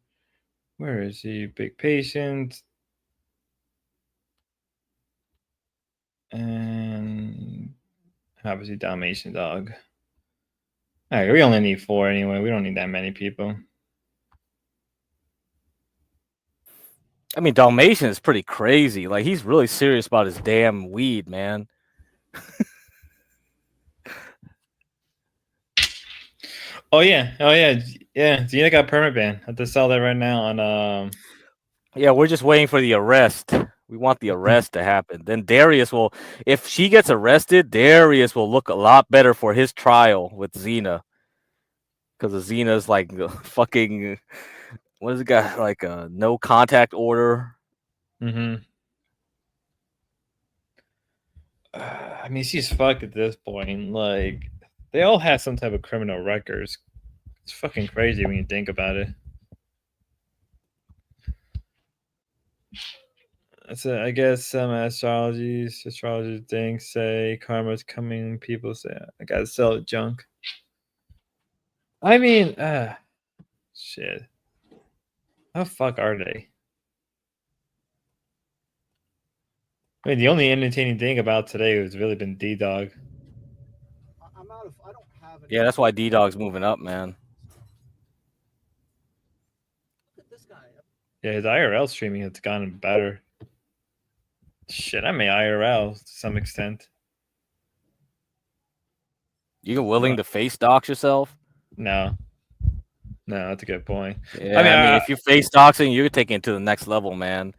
Where is he? Big patient. And obviously Dalmatian dog. All right, we only need 4 anyway. We don't need that many people. I mean, Dalmatian is pretty crazy. Like, he's really serious about his damn weed, man. Oh yeah. Xena got permit ban. I have to sell that right now on. Yeah, we're just waiting for the arrest. We want the arrest to happen. Then Darius will, if she gets arrested, Darius will look a lot better for his trial with Xena. Because Xena's like fucking, what has it got? Like a no contact order. Mm-hmm. I mean, she's fucked at this point. Like, they all have some type of criminal records. It's fucking crazy when you think about it. So I guess some astrology things say karma's coming. People say I gotta sell junk. I mean, shit. How fuck are they? I mean, the only entertaining thing about today has really been D-Dog. Yeah, that's why D-Dog's moving up, man. Yeah, his IRL streaming has gotten better. Shit, I may IRL to some extent. You willing to face dox yourself? No, that's a good point. Yeah, I mean, if you face doxing, you're taking it to the next level, man.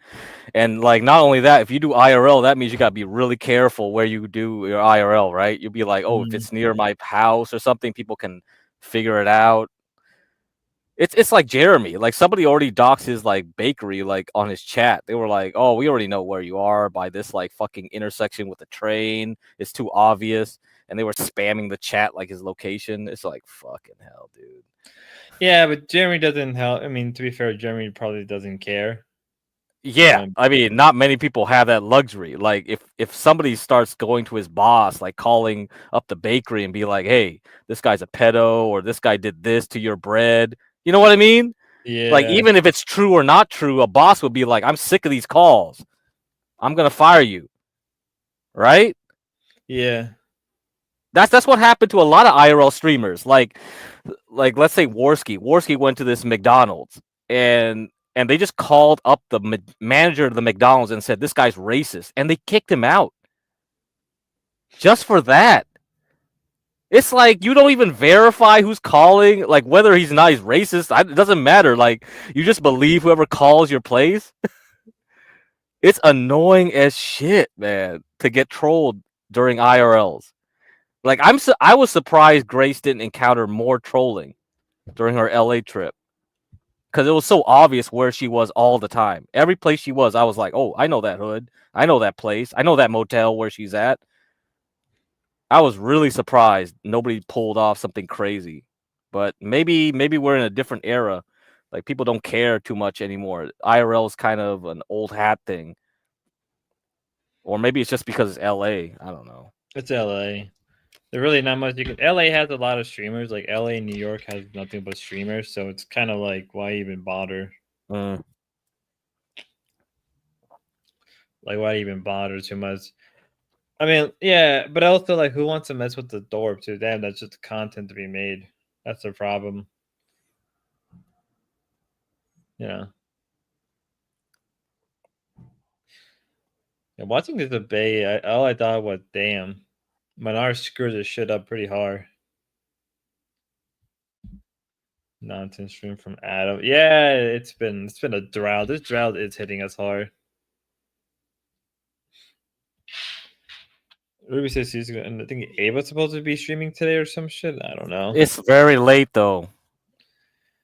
And like, not only that, if you do IRL, that means you gotta be really careful where you do your IRL, right? You'll be like, oh, if it's near my house or something, people can figure it out. It's like Jeremy, like somebody already doxed his like bakery like on his chat. They were like, oh, we already know where you are by this like fucking intersection with the train. It's too obvious. And they were spamming the chat like his location. It's like fucking hell, dude. Yeah, but Jeremy doesn't help. I mean, to be fair, Jeremy probably doesn't care. Yeah, I mean, not many people have that luxury. Like, if somebody starts going to his boss, like calling up the bakery and be like, "Hey, this guy's a pedo," or "This guy did this to your bread," you know what I mean? Yeah. Like, even if it's true or not true, a boss would be like, "I'm sick of these calls. I'm gonna fire you." Right? Yeah. That's what happened to a lot of IRL streamers. Like let's say Warski. Warski went to this McDonald's and they just called up the manager of the McDonald's and said, this guy's racist. And they kicked him out. Just for that. It's like you don't even verify who's calling, like whether he's not, he's racist. It doesn't matter. Like you just believe whoever calls your place. It's annoying as shit, man, to get trolled during IRLs. Like I was surprised Grace didn't encounter more trolling during her LA trip because it was so obvious where she was all the time. Every place she was, I was like, oh, I know that hood, I know that place, I know that motel where she's at. I was really surprised nobody pulled off something crazy. But maybe we're in a different era. Like people don't care too much anymore. IRL is kind of an old hat thing. Or maybe it's just because it's LA. I don't know. It's LA. There's really not much you can. LA has a lot of streamers. Like LA and New York has nothing but streamers, so it's kind of like why even bother? Like why even bother too much? I mean, yeah, but also like who wants to mess with the dorp too? Damn, that's just content to be made. That's the problem. Yeah. Yeah, watching this debate, all I thought was, damn, Menard screwed this shit up pretty hard. Nonsense stream from Adam. Yeah, it's been a drought. This drought is hitting us hard. Ruby says she's gonna, and I think Ava's supposed to be streaming today or some shit. I don't know. It's very late though.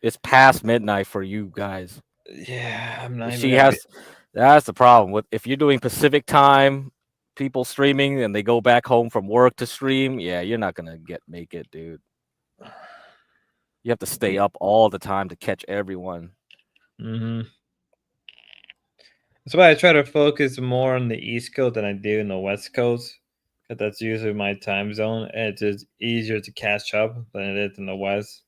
It's past midnight for you guys. Yeah, I'm not. She has. That's the problem with if you're doing Pacific time, people streaming and they go back home from work to stream. Yeah, you're not gonna make it, dude. You have to stay up all the time to catch everyone. Mm-hmm. That's why I try to focus more on the East Coast than I do in the West Coast, because that's usually my time zone, and it's just easier to catch up than it is in the West.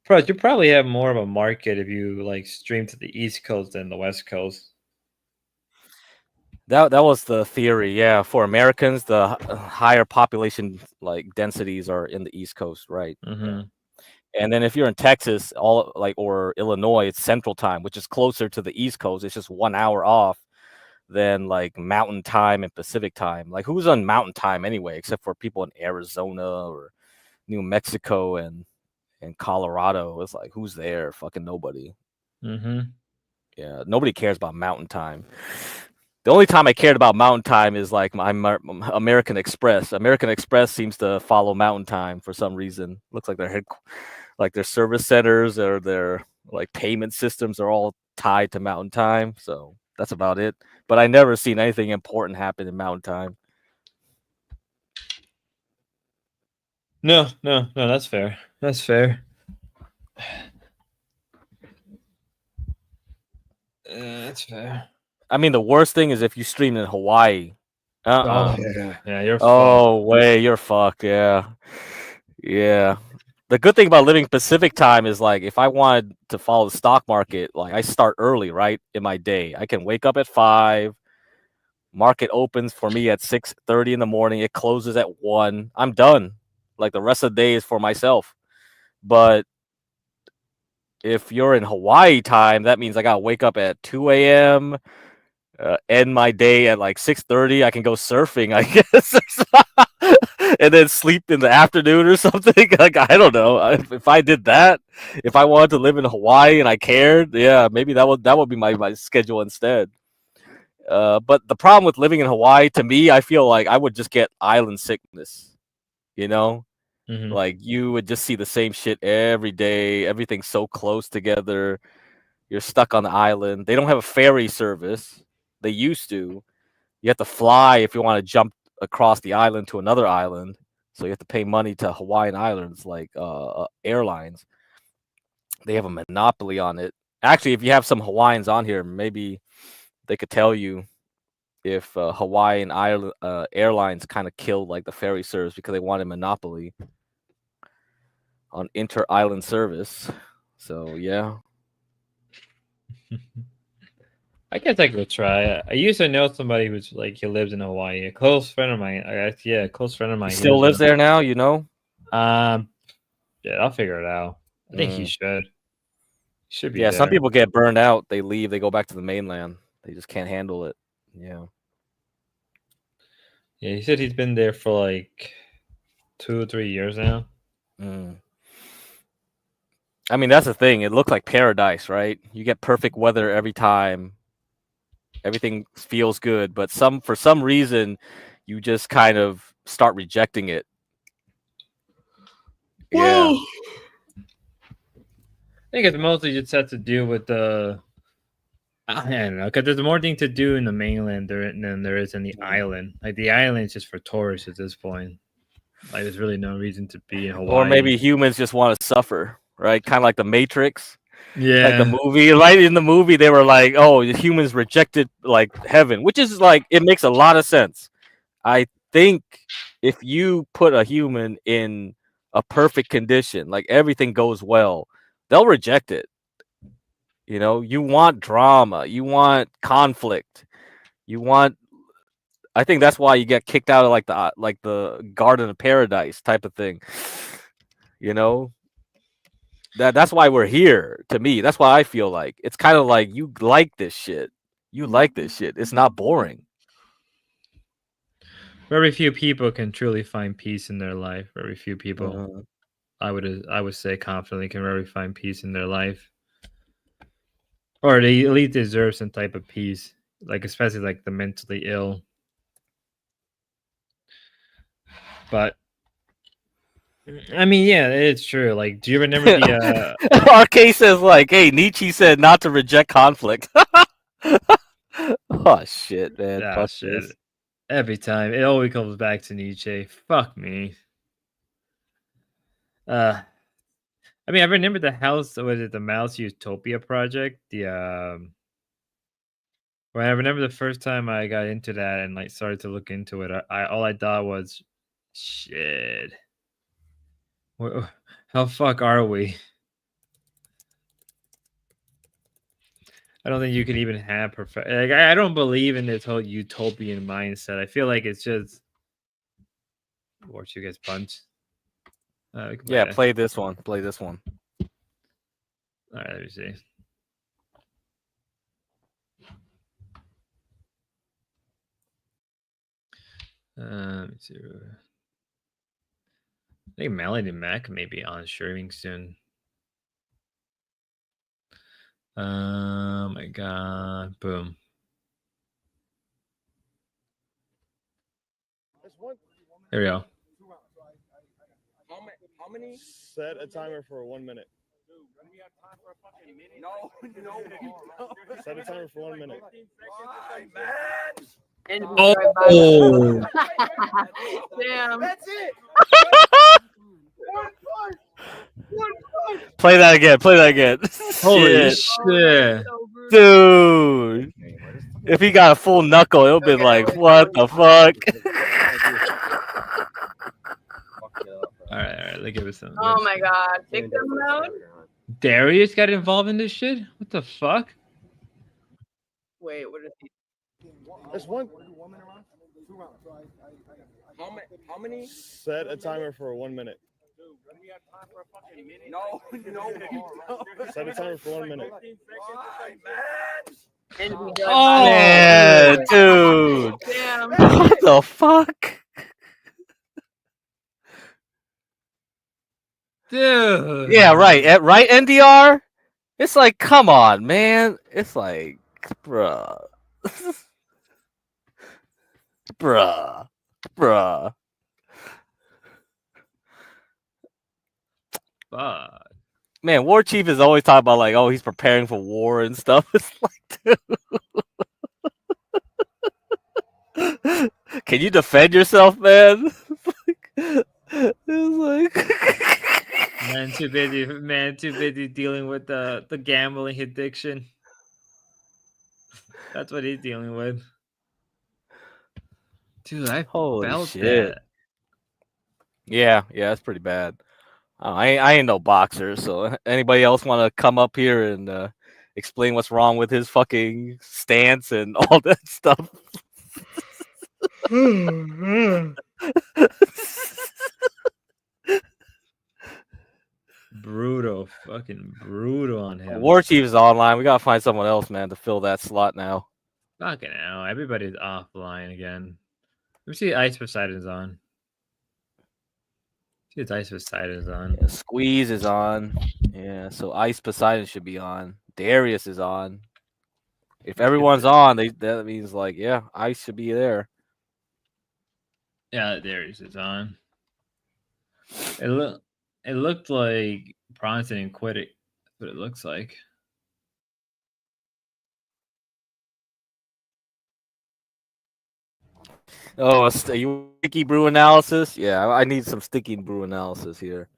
But you probably have more of a market if you like stream to the East Coast than the West Coast. That was the theory, yeah. For Americans, the higher population like densities are in the East Coast, right? Mm-hmm. And then if you're in Texas, or Illinois, it's Central Time, which is closer to the East Coast. It's just 1 hour off than like Mountain Time and Pacific Time. Like who's on Mountain Time anyway, except for people in Arizona or New Mexico and Colorado. It's like who's there? Fucking nobody. Mm-hmm. Yeah, nobody cares about Mountain Time. The only time I cared about Mountain Time is like my American Express. American Express seems to follow Mountain Time for some reason. Looks like their service centers or their like payment systems are all tied to Mountain Time. So that's about it. But I never seen anything important happen in Mountain Time. No, that's fair. That's fair. That's fair. I mean, the worst thing is if you stream in Hawaii. Oh, yeah, you're Oh, wait, you're fucked. Yeah. The good thing about living Pacific time is like if I wanted to follow the stock market, like I start early, right, in my day. I can wake up at 5. Market opens for me at 6:30 in the morning. It closes at 1. I'm done. Like the rest of the day is for myself. But if you're in Hawaii time, that means I gotta wake up at 2 a.m. End my day at like 6:30. I can go surfing, I guess, and then sleep in the afternoon or something. Like I don't know. If I did that, if I wanted to live in Hawaii and I cared, yeah, maybe that would be my schedule instead. But the problem with living in Hawaii, to me, I feel like I would just get island sickness. You know, like you would just see the same shit every day. Everything's so close together. You're stuck on the island. They don't have a ferry service. They used to. You have to fly if you want to jump across the island to another island. So you have to pay money to Hawaiian Islands, like airlines. They have a monopoly on it. Actually, if you have some Hawaiians on here, maybe they could tell you if Hawaiian Airlines kind of killed like the ferry service because they wanted monopoly on inter-island service. So yeah. I guess I could try. I used to know somebody who's like he lives in Hawaii. A close friend of mine. A close friend of mine. He still lives there now, you know? Yeah, I'll figure it out. I think he should. Should be. Yeah, there. some people get burned out. They leave. They go back to the mainland. They just can't handle it. Yeah. Yeah, he said he's been there for like 2 or 3 years now. I mean, that's the thing. It looks like paradise, right? You get perfect weather every time. Everything feels good, but for some reason, you just kind of start rejecting it. Yeah. I think it's mostly just has to do with the. I don't know, because there's more thing to do in the mainland than there is in the island. Like the island is just for tourists at this point. Like there's really no reason to be in Hawaii. Or maybe humans just want to suffer, right? Kind of like the Matrix. Yeah. Like the movie, right? In the movie, they were like, "Oh, the humans rejected like heaven," which is like it makes a lot of sense. I think if you put a human in a perfect condition, like everything goes well, they'll reject it. You know, you want drama, you want conflict, you want. I think that's why you get kicked out of like the Garden of Paradise type of thing. You know, that's why we're here. To me, that's why I feel like it's kind of like you like this shit. You like this shit. It's not boring. Very few people can truly find peace in their life. Very few people, I would say confidently, can really find peace in their life, or they at least deserve some type of peace. Like especially like the mentally ill. But I mean, yeah, it's true. Like, do you remember the? RK says like, "Hey, Nietzsche said not to reject conflict." Oh shit, man! Fuck shit. this. Every time it always comes back to Nietzsche. Fuck me. I mean, I remember the house. Was it the Mouse Utopia project? Well, I remember the first time I got into that and like started to look into it. All I thought was, shit. How fuck are we? I don't think you can even have perfect. Like, I don't believe in this whole utopian mindset. I feel like it's just watch you guys punch. Yeah, play this one. Play this one. All right, let me see. Let me see. I think Melody Mac may be on streaming soon. Oh my god! Boom. There we go. How many? Set a timer for 1 minute. No. Set a timer for 1 minute. Why, man? Oh. Damn. That's it. Play that again. Play that again. Holy Shit. shit. Dude. If he got a full knuckle, it'll be like, what the fuck? All right, let's give it some. Oh my god, victim mode? Darius got involved in this shit? What the fuck? Wait, what is he? There's one. How many? Set a timer for 1 minute. No. Set a timer for 1 minute. Why, man? Oh, man, dude. Damn. What the fuck? Dude. Yeah, right. Right, NDR? It's like, come on, man. It's like, bruh. Bruh. Fuck. Man, War Chief is always talking about like, oh, he's preparing for war and stuff. It's like, dude. Can you defend yourself, man? It's like Man too busy dealing with the gambling addiction. That's what he's dealing with. Dude, I holy felt shit. that. Yeah, that's pretty bad. I ain't no boxer, so anybody else want to come up here and explain what's wrong with his fucking stance and all that stuff? Brutal, fucking brutal on him. War Chief is online. We gotta find someone else, man, to fill that slot now. Fucking hell, everybody's offline again. Let me see. Ice Poseidon's on. See, it's Ice Poseidon's on. Yeah, Squeeze is on. Yeah, so Ice Poseidon should be on. Darius is on. If everyone's on, that means like, yeah, Ice should be there. Yeah, Darius is on. It looked like Bronson and quit it. That's what it looks like. Oh, you sticky brew analysis? Yeah, I need some sticky brew analysis here.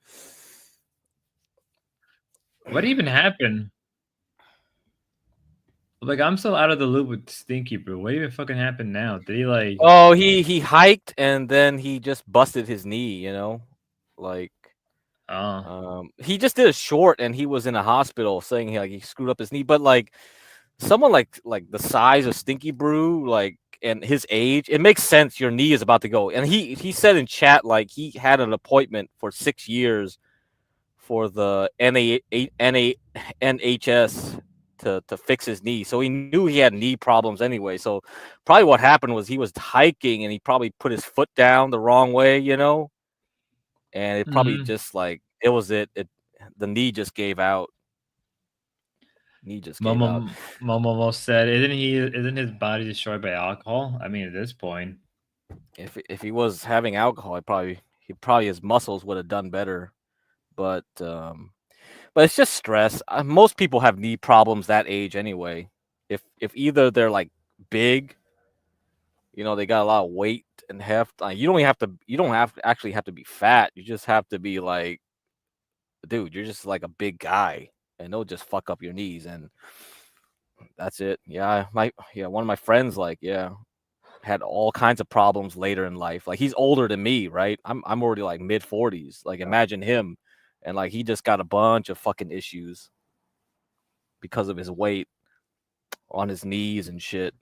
What even happened? Like, I'm still out of the loop with Stinky Brew. What even fucking happened now? Did he like? Oh, he hiked and then he just busted his knee. Like. He just did a short and he was in a hospital saying he screwed up his knee. But like someone like the size of Stinky Brew, like and his age, it makes sense. Your knee is about to go. And he said in chat like he had an appointment for 6 years for the NHS to fix his knee. So he knew he had knee problems anyway. So probably what happened was he was hiking and he probably put his foot down the wrong way, and it probably just like it was the knee just gave out. Knee just gave out. Momo said, isn't his body destroyed by alcohol? I mean, at this point, if he was having alcohol, he probably his muscles would have done better. But it's just stress. Most people have knee problems that age anyway. If either they're like big, they got a lot of weight and heft. You don't actually have to be fat. You just have to be like, dude, you're just like a big guy, and they'll just fuck up your knees, and that's it. Yeah, one of my friends, like, had all kinds of problems later in life. Like, he's older than me, right? I'm already like mid 40s. Like, imagine him, and like he just got a bunch of fucking issues because of his weight on his knees and shit,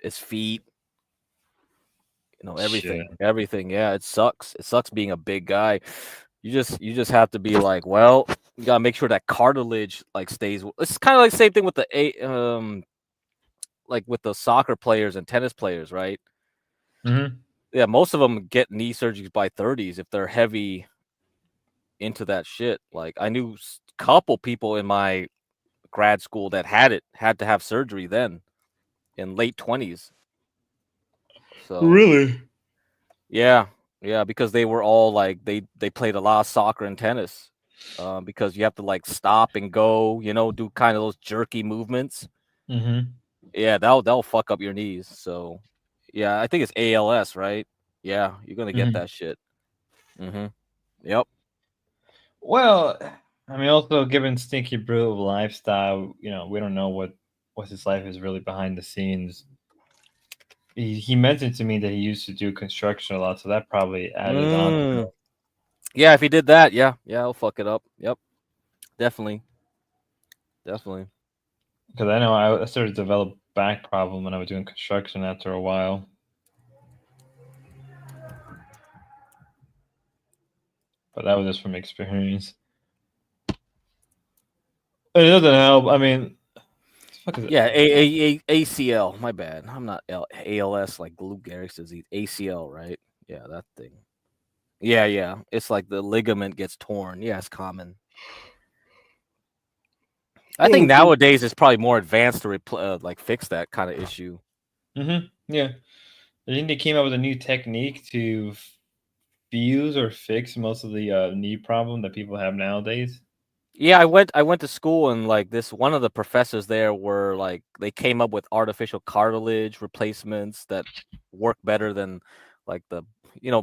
his feet. Everything. Yeah, it sucks. It sucks being a big guy. You just have to be like, well, you gotta make sure that cartilage like stays. It's kind of like the same thing with like with the soccer players and tennis players, right? Mm-hmm. Yeah, most of them get knee surgeries by 30s if they're heavy into that shit. Like, I knew a couple people in my grad school that had to have surgery then in late 20s. So really, yeah, because they were all like they played a lot of soccer and tennis, because you have to like stop and go, do kind of those jerky movements. Mm-hmm. Yeah, that'll fuck up your knees. So yeah, I think it's ALS, right? Yeah, you're gonna get that shit. Mm-hmm. Yep. Well, I mean, also given Stinky Brew lifestyle, we don't know what his life is really behind the scenes. He mentioned to me that he used to do construction a lot, so that probably added on to it. Yeah, if he did that, yeah, he'll fuck it up. Yep, definitely. Because I know I started to develop back problem when I was doing construction after a while. But that was just from experience. It doesn't help. I mean, yeah, ACL. My bad. I'm not ALS like Lou Gehrig's disease. ACL, right? Yeah, that thing. Yeah. It's like the ligament gets torn. Yeah, it's common. I think nowadays it's probably more advanced to like fix that kind of issue. Mm-hmm. Yeah, I think they came up with a new technique to fuse or fix most of the knee problem that people have nowadays. Yeah, I went to school, and like one of the professors there were like they came up with artificial cartilage replacements that work better than like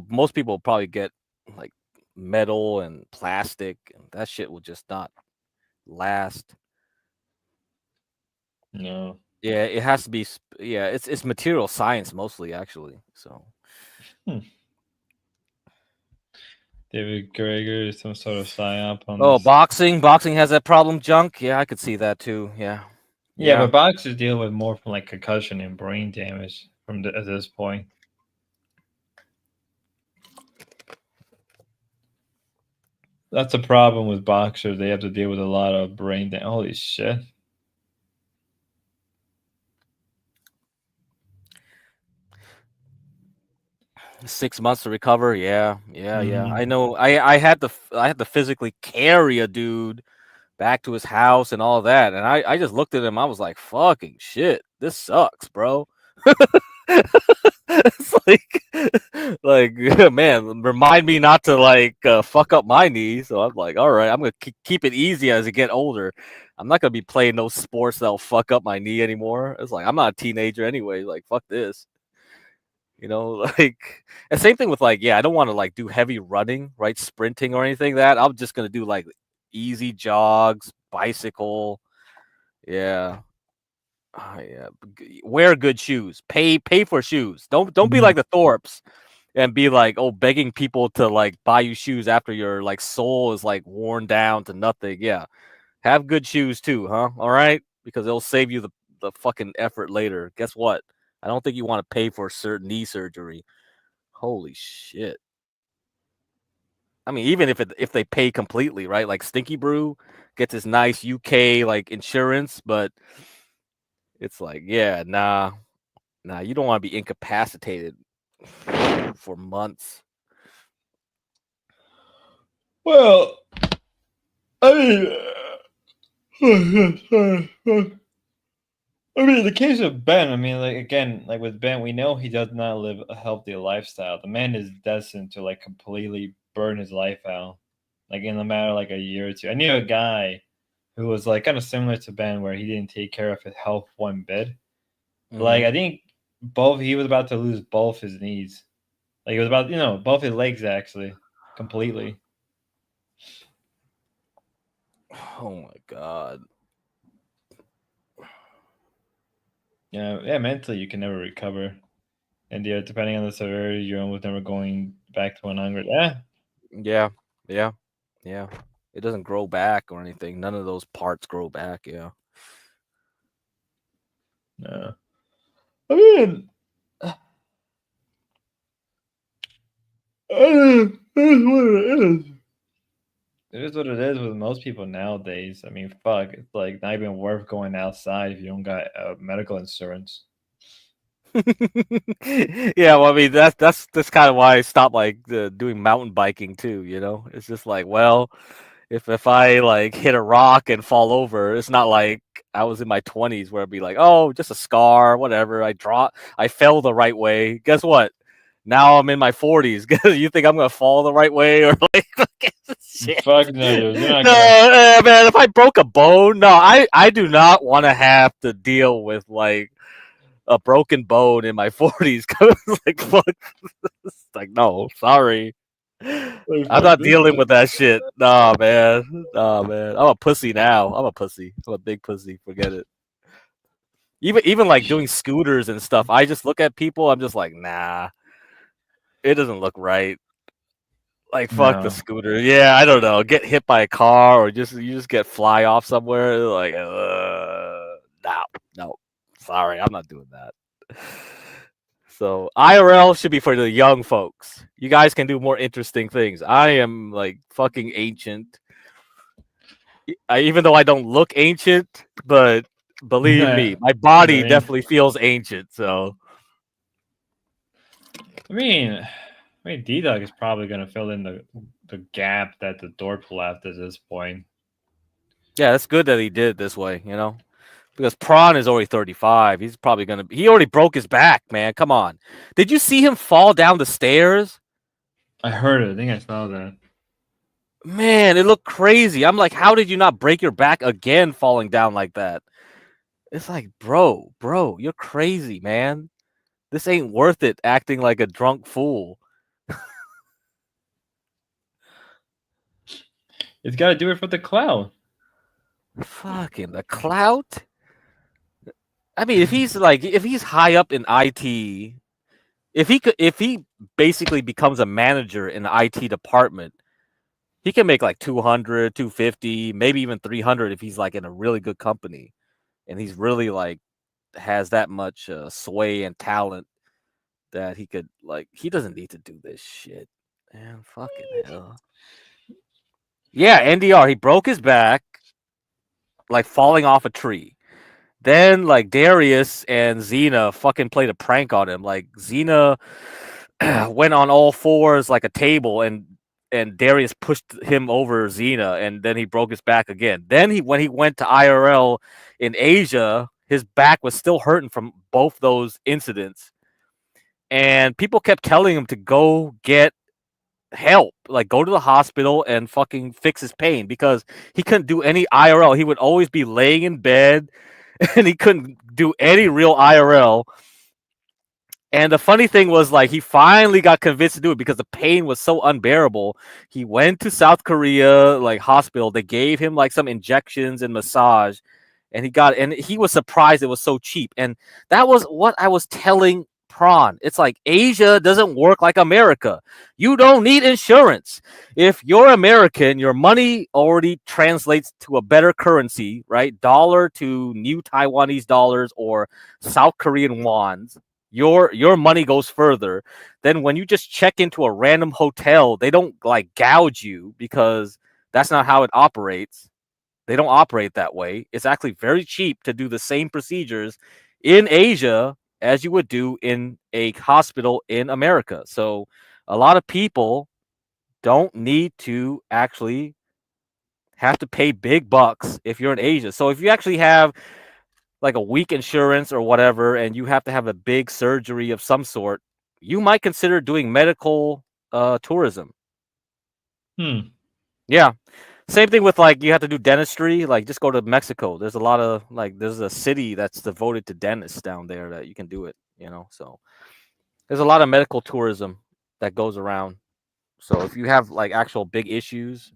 most people probably get like metal and plastic, and that shit will just not last. No. Yeah, it has to be. Yeah, it's material science mostly, actually. So. David Greger is some sort of psyop on Oh, this. boxing has that problem, junk. Yeah, I could see that too. Yeah. Yeah, but boxers deal with more from like concussion and brain damage at this point. That's a problem with boxers. They have to deal with a lot of brain damage. Holy shit. 6 months to recover. Yeah. I know. I had to physically carry a dude back to his house and all that, and I just looked at him. I was like, "Fucking shit, this sucks, bro." It's like man, remind me not to like fuck up my knee. So I'm like, all right, I'm gonna keep it easy as I get older. I'm not gonna be playing no sports that'll fuck up my knee anymore. It's like I'm not a teenager anyway. Like fuck this, like. And same thing with like, yeah, I don't want to like do heavy running, right, sprinting or anything. That I'm just gonna do like easy jogs, bicycle. Yeah. Oh, yeah. Wear good shoes. Pay for shoes. Don't be like the Thorpes and be like, oh, begging people to like buy you shoes after your like soul is like worn down to nothing. Yeah. Have good shoes too, huh? All right? Because it'll save you the fucking effort later. Guess what? I don't think you want to pay for certain knee surgery. Holy shit. I mean, even if they pay completely, right? Like Stinky Brew gets his nice UK like insurance, but it's like, yeah, nah, you don't want to be incapacitated for months. Well, I mean, in the case of Ben, I mean, like again, like with Ben, we know he does not live a healthy lifestyle. The man is destined to like completely burn his life out, like in a matter of like a year or two. I knew a guy who was like kind of similar to Ben, where he didn't take care of his health one bit. Like I think he was about to lose both his knees. Like it was about both his legs actually, completely. Oh my god. Yeah, mentally you can never recover. And depending on the severity, you're almost never going back to 100. Yeah. It doesn't grow back or anything. None of those parts grow back. Yeah. No. I mean, it is what it is. It is what it is with most people nowadays. I mean, fuck, it's like not even worth going outside if you don't got medical insurance. Yeah, well, I mean that's kind of why I stopped like doing mountain biking too. It's just like, well, if I like hit a rock and fall over, it's not like I was in my 20s where I'd be like, oh, just a scar, whatever. I fell the right way. Guess what? Now I'm in my 40s. You think I'm gonna fall the right way or like shit? Fuck no, you're not No, man. If I broke a bone, no, I do not want to have to deal with like a broken bone in my 40s. Like, fuck. It's like, no, sorry. I'm not dealing with that shit. Nah, man. I'm a pussy now. I'm a pussy. I'm a big pussy. Forget it. Even like doing scooters and stuff, I just look at people. I'm just like, nah, it doesn't look right. Like, fuck the No. scooter. Yeah, I don't know. Get hit by a car or you just get fly off somewhere. Like, no. Sorry, I'm not doing that. So IRL should be for the young folks. You guys can do more interesting things. I am like fucking ancient. Even though I don't look ancient, but believe me, my body definitely feels ancient. So I mean, D-Dog is probably gonna fill in the gap that the Dorp left at this point. yeah, that's good that he did it this way, because Prawn is already 35. He's probably he already broke his back, man. Come on. Did you see him fall down the stairs? I heard it. I think I saw that. Man, it looked crazy. I'm like, how did you not break your back again falling down like that? It's like, bro, you're crazy, man. This ain't worth it acting like a drunk fool. It's got to do it for the clout. Fucking the clout? I mean, if he's high up in IT, if he basically becomes a manager in the IT department, he can make like 200, 250, maybe even 300 if he's like in a really good company and he's really like has that much sway and talent that he could like he doesn't need to do this shit. Man, fucking hell. Yeah, NDR, he broke his back like falling off a tree. Then like Darius and Xena fucking played a prank on him. Like Xena went on all fours like a table, and Darius pushed him over Xena, and then he broke his back again. Then when he went to IRL in Asia, his back was still hurting from both those incidents, and people kept telling him to go get help, like go to the hospital and fucking fix his pain, because he couldn't do any IRL. He would always be laying in bed and he couldn't do any real IRL. And the funny thing was, like, he finally got convinced to do it because the pain was so unbearable. He went to South Korea, like, hospital. They gave him like some injections and massage, and he was surprised it was so cheap. And that was what I was telling Prawn. It's like Asia doesn't work like America. You don't need insurance. If you're American, your money already translates to a better currency, right? Dollar to new Taiwanese dollars or South Korean wons. Your money goes further. Then when you just check into a random hotel, they don't like gouge you, because that's not how it operates. They don't operate that way. It's actually very cheap to do the same procedures in Asia as you would do in a hospital in America. So a lot of people don't need to actually have to pay big bucks if you're in Asia. So if you actually have like a weak insurance or whatever, and you have to have a big surgery of some sort, you might consider doing medical tourism. Yeah. Same thing with, like, you have to do dentistry, like just go to Mexico. There's a lot of, like, there's a city that's devoted to dentists down there that you can do it, So there's a lot of medical tourism that goes around. So if you have like actual big issues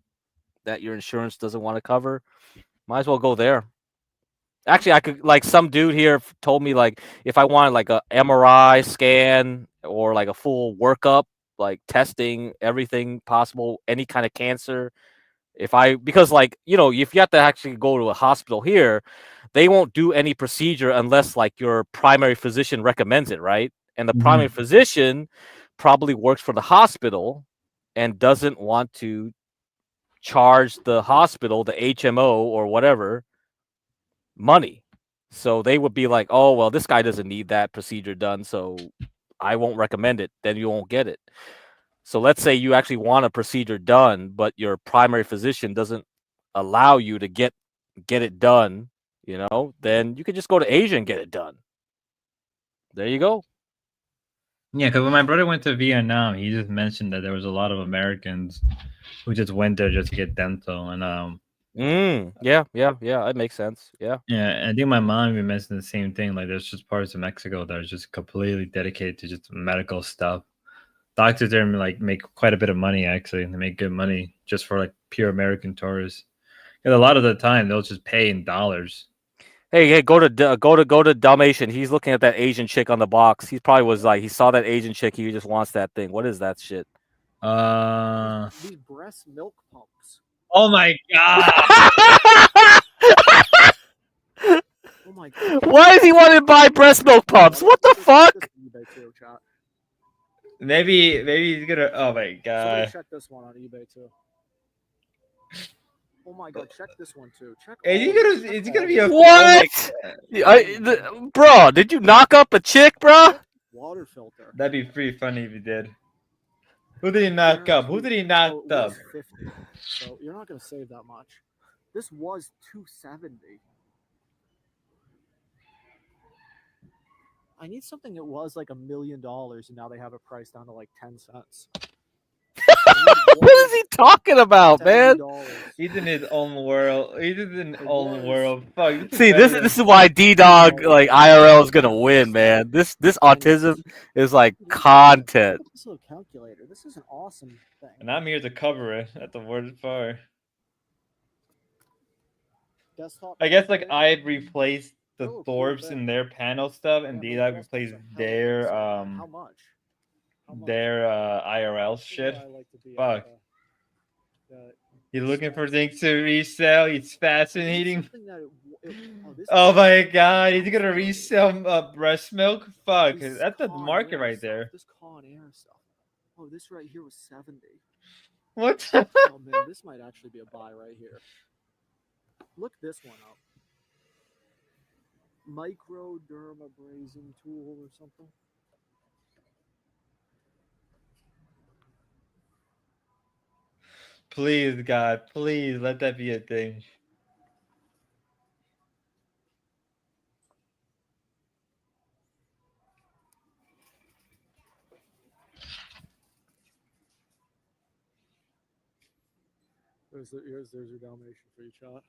that your insurance doesn't want to cover, might as well go there. Actually, I could, like, some dude here told me, like, if I wanted like a MRI scan or like a full workup, like testing everything possible, any kind of cancer, because, like, if you have to actually go to a hospital here, they won't do any procedure unless like your primary physician recommends it, right? And the primary physician probably works for the hospital and doesn't want to charge the hospital, the HMO or whatever, money. So they would be like, oh, well, this guy doesn't need that procedure done, so I won't recommend it. Then you won't get it. So let's say you actually want a procedure done, but your primary physician doesn't allow you to get it done, then you could just go to Asia and get it done. There you go. Yeah, because when my brother went to Vietnam, he just mentioned that there was a lot of Americans who just went there just to get dental, and yeah, it makes sense. Yeah, I think my mom even mentioned the same thing. Like, there's just parts of Mexico that are just completely dedicated to just medical stuff. Doctors there like make quite a bit of money. Actually, they make good money just for like pure American tourists. And a lot of the time, they'll just pay in dollars. Hey, go to Dalmatian. He's looking at that Asian chick on the box. He probably was like, he saw that Asian chick. He just wants that thing. What is that shit? These breast milk pumps. Oh my god! Oh my god! Why does he want to buy breast milk pumps? What the fuck? Maybe he's gonna. Oh my Somebody god! check this one on eBay too. Oh my god! Check this one too. Check. Is he gonna be a What? Bro, did you knock up a chick, bro? Water filter. That'd be pretty funny if he did. Who did he knock up? Who did he knock it up? was 50, so you're not gonna save that much. This was 270. I need something that was like $1 million, and now they have it priced down to like 10 cents. What is he talking about, man? He's in his own world. He's in his own world. Fuck. See, this is why D-Dog, like, IRL is gonna win, man. This autism is like content. This is a calculator. This is an awesome thing. And I'm here to cover it. That's the worst part. Desktop. I guess like I've replaced the Thorpes in their panel stuff, and D-Dog replaced their How much? their IRL shit. Fuck. He's looking for things to resell. He's fascinating. Oh my god, he's gonna resell breast milk? Fuck, that's the market right there. This Con Air stuff. Oh, this right here was 70. What? Oh man, this might actually be a buy right here. Look this one up. Microdermabrasion tool or something. Please, God, please let that be a thing. There's your Dalmatian for you, chat.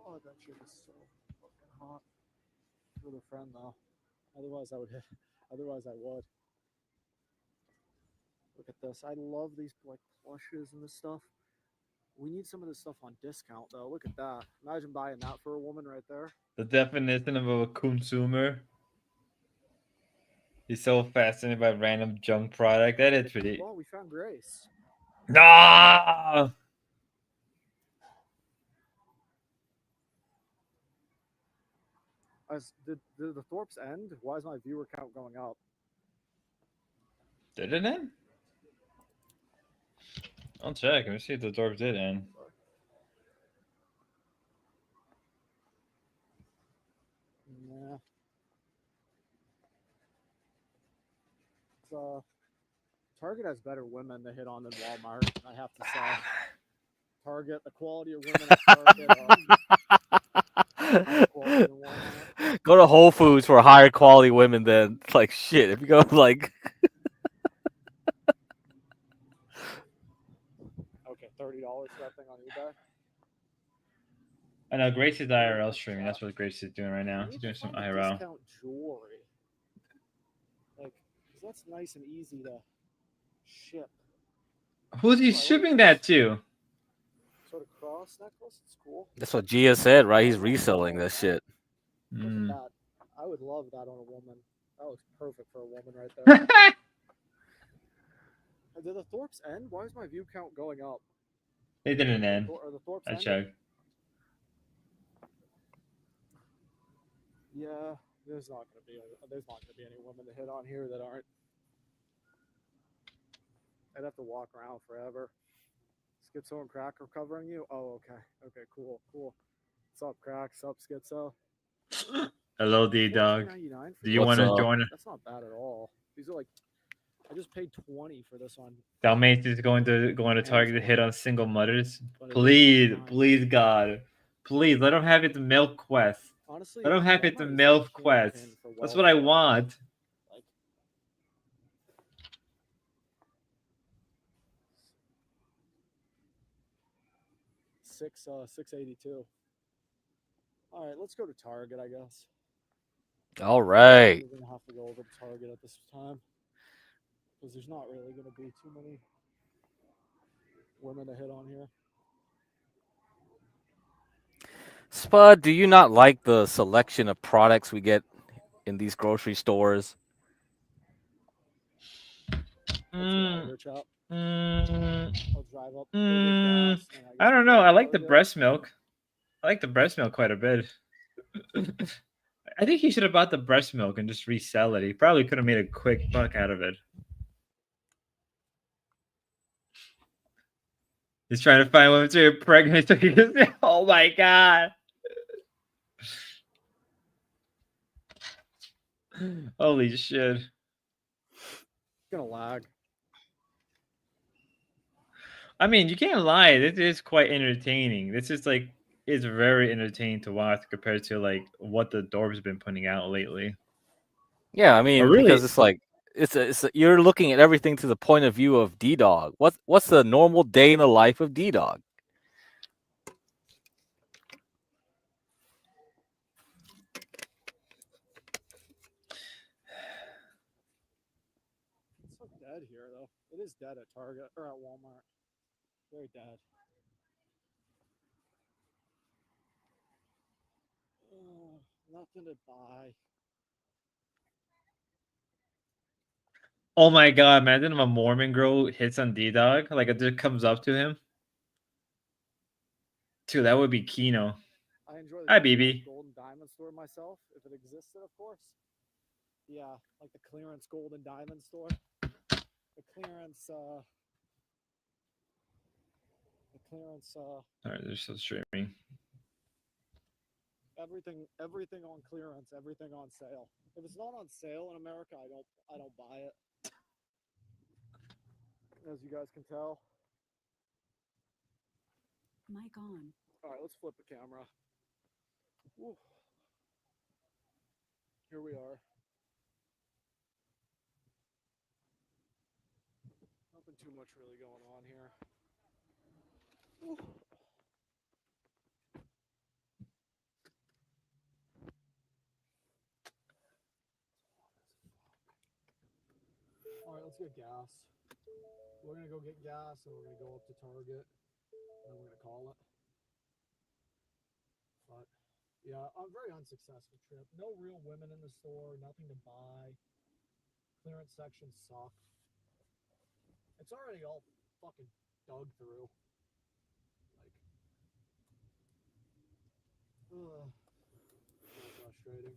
Oh, that shit is so fucking hot. With a friend though. Otherwise I would hit. Otherwise I would. Look at this. I love these like plushes and this stuff. We need some of this stuff on discount though. Look at that. Imagine buying that for a woman right there. The definition of a consumer. He's so fascinated by random junk product. That is pretty. Well, we found Grace. Nah! Did the Thorpes end? Why is my viewer count going up? Did it end? I'll check. Let me see if the Thorpes did end. Yeah. Target has better women to hit on than Walmart, I have to say. Target, the quality of women at Target higher quality than Walmart. Go to Whole Foods for higher quality women than like shit. If you go like Okay, $30 for that thing on eBay. I know Grace is IRL streaming. That's what Grace is doing right now. She's doing some Find a IRL. discount jewelry. Like, 'cause that's nice and easy to ship. Who's he shipping that to? Sort of cross necklace, it's cool. that's what Gia said, right? He's reselling that shit. Mm. That. I would love that on a woman. That looks perfect for a woman right there. Did the Thorpes end? Why is my view count going up? They didn't end. Are the Thorpes I ended? checked. Yeah, there's not gonna be any women to hit on here that aren't. I'd have to walk around forever. Schizo and Crack are covering you? Oh, okay. Okay, cool. What's up, Crack? What's up, Schizo? Hello, D Dog. $14.99 Do you want to join? That's not bad at all. These are like, I just paid $20 for this one. Dalmatian is going to Target to hit on single mothers. Please, please, God, please let him have it the milk quest. Honestly, Let him have it the milk quest. That's what I want. Like, $682. All right, let's go to Target, I guess. All right. We're gonna have to go over to Target at this time because there's not really gonna be too many women to hit on here. Spud, do you not like the selection of products we get in these grocery stores? I'll drive up. I don't know. I like the breast milk. I like the breast milk quite a bit. I think he should have bought the breast milk and just resell it. He probably could have made a quick buck out of it. He's trying to find women to get pregnant. So he just, oh my God. Holy shit. It's gonna lag. I mean, you can't lie. This is quite entertaining. This is like, it's very entertaining to watch compared to like what the Dorp's been putting out lately. Yeah, I mean, really, because it's like you're looking at everything to the point of view of D Dog. What's the normal day in the life of D Dog? It's so dead here, though. It is dead at Target or at Walmart. Very dead. Nothing to buy. Oh my God, imagine if a Mormon girl hits on D Dog, like it just comes up to him. Dude, that would be Kino. I enjoy the Hi, BB. gold and diamond store myself, if it existed, of course. Yeah, like the clearance gold and diamond store. The clearance. All right, they're still streaming. everything on clearance, everything on sale. If it's not on sale in America, I don't buy it. As you guys can tell. Mic on. All right, let's flip the camera. Woo. Here we are. Nothing too much really going on here. Woo. All right, let's get gas. We're gonna go get gas, and we're gonna go up to Target, and then we're gonna call it. But yeah, a very unsuccessful trip. No real women in the store, nothing to buy. Clearance section sucked. It's already all fucking dug through. Like, so frustrating.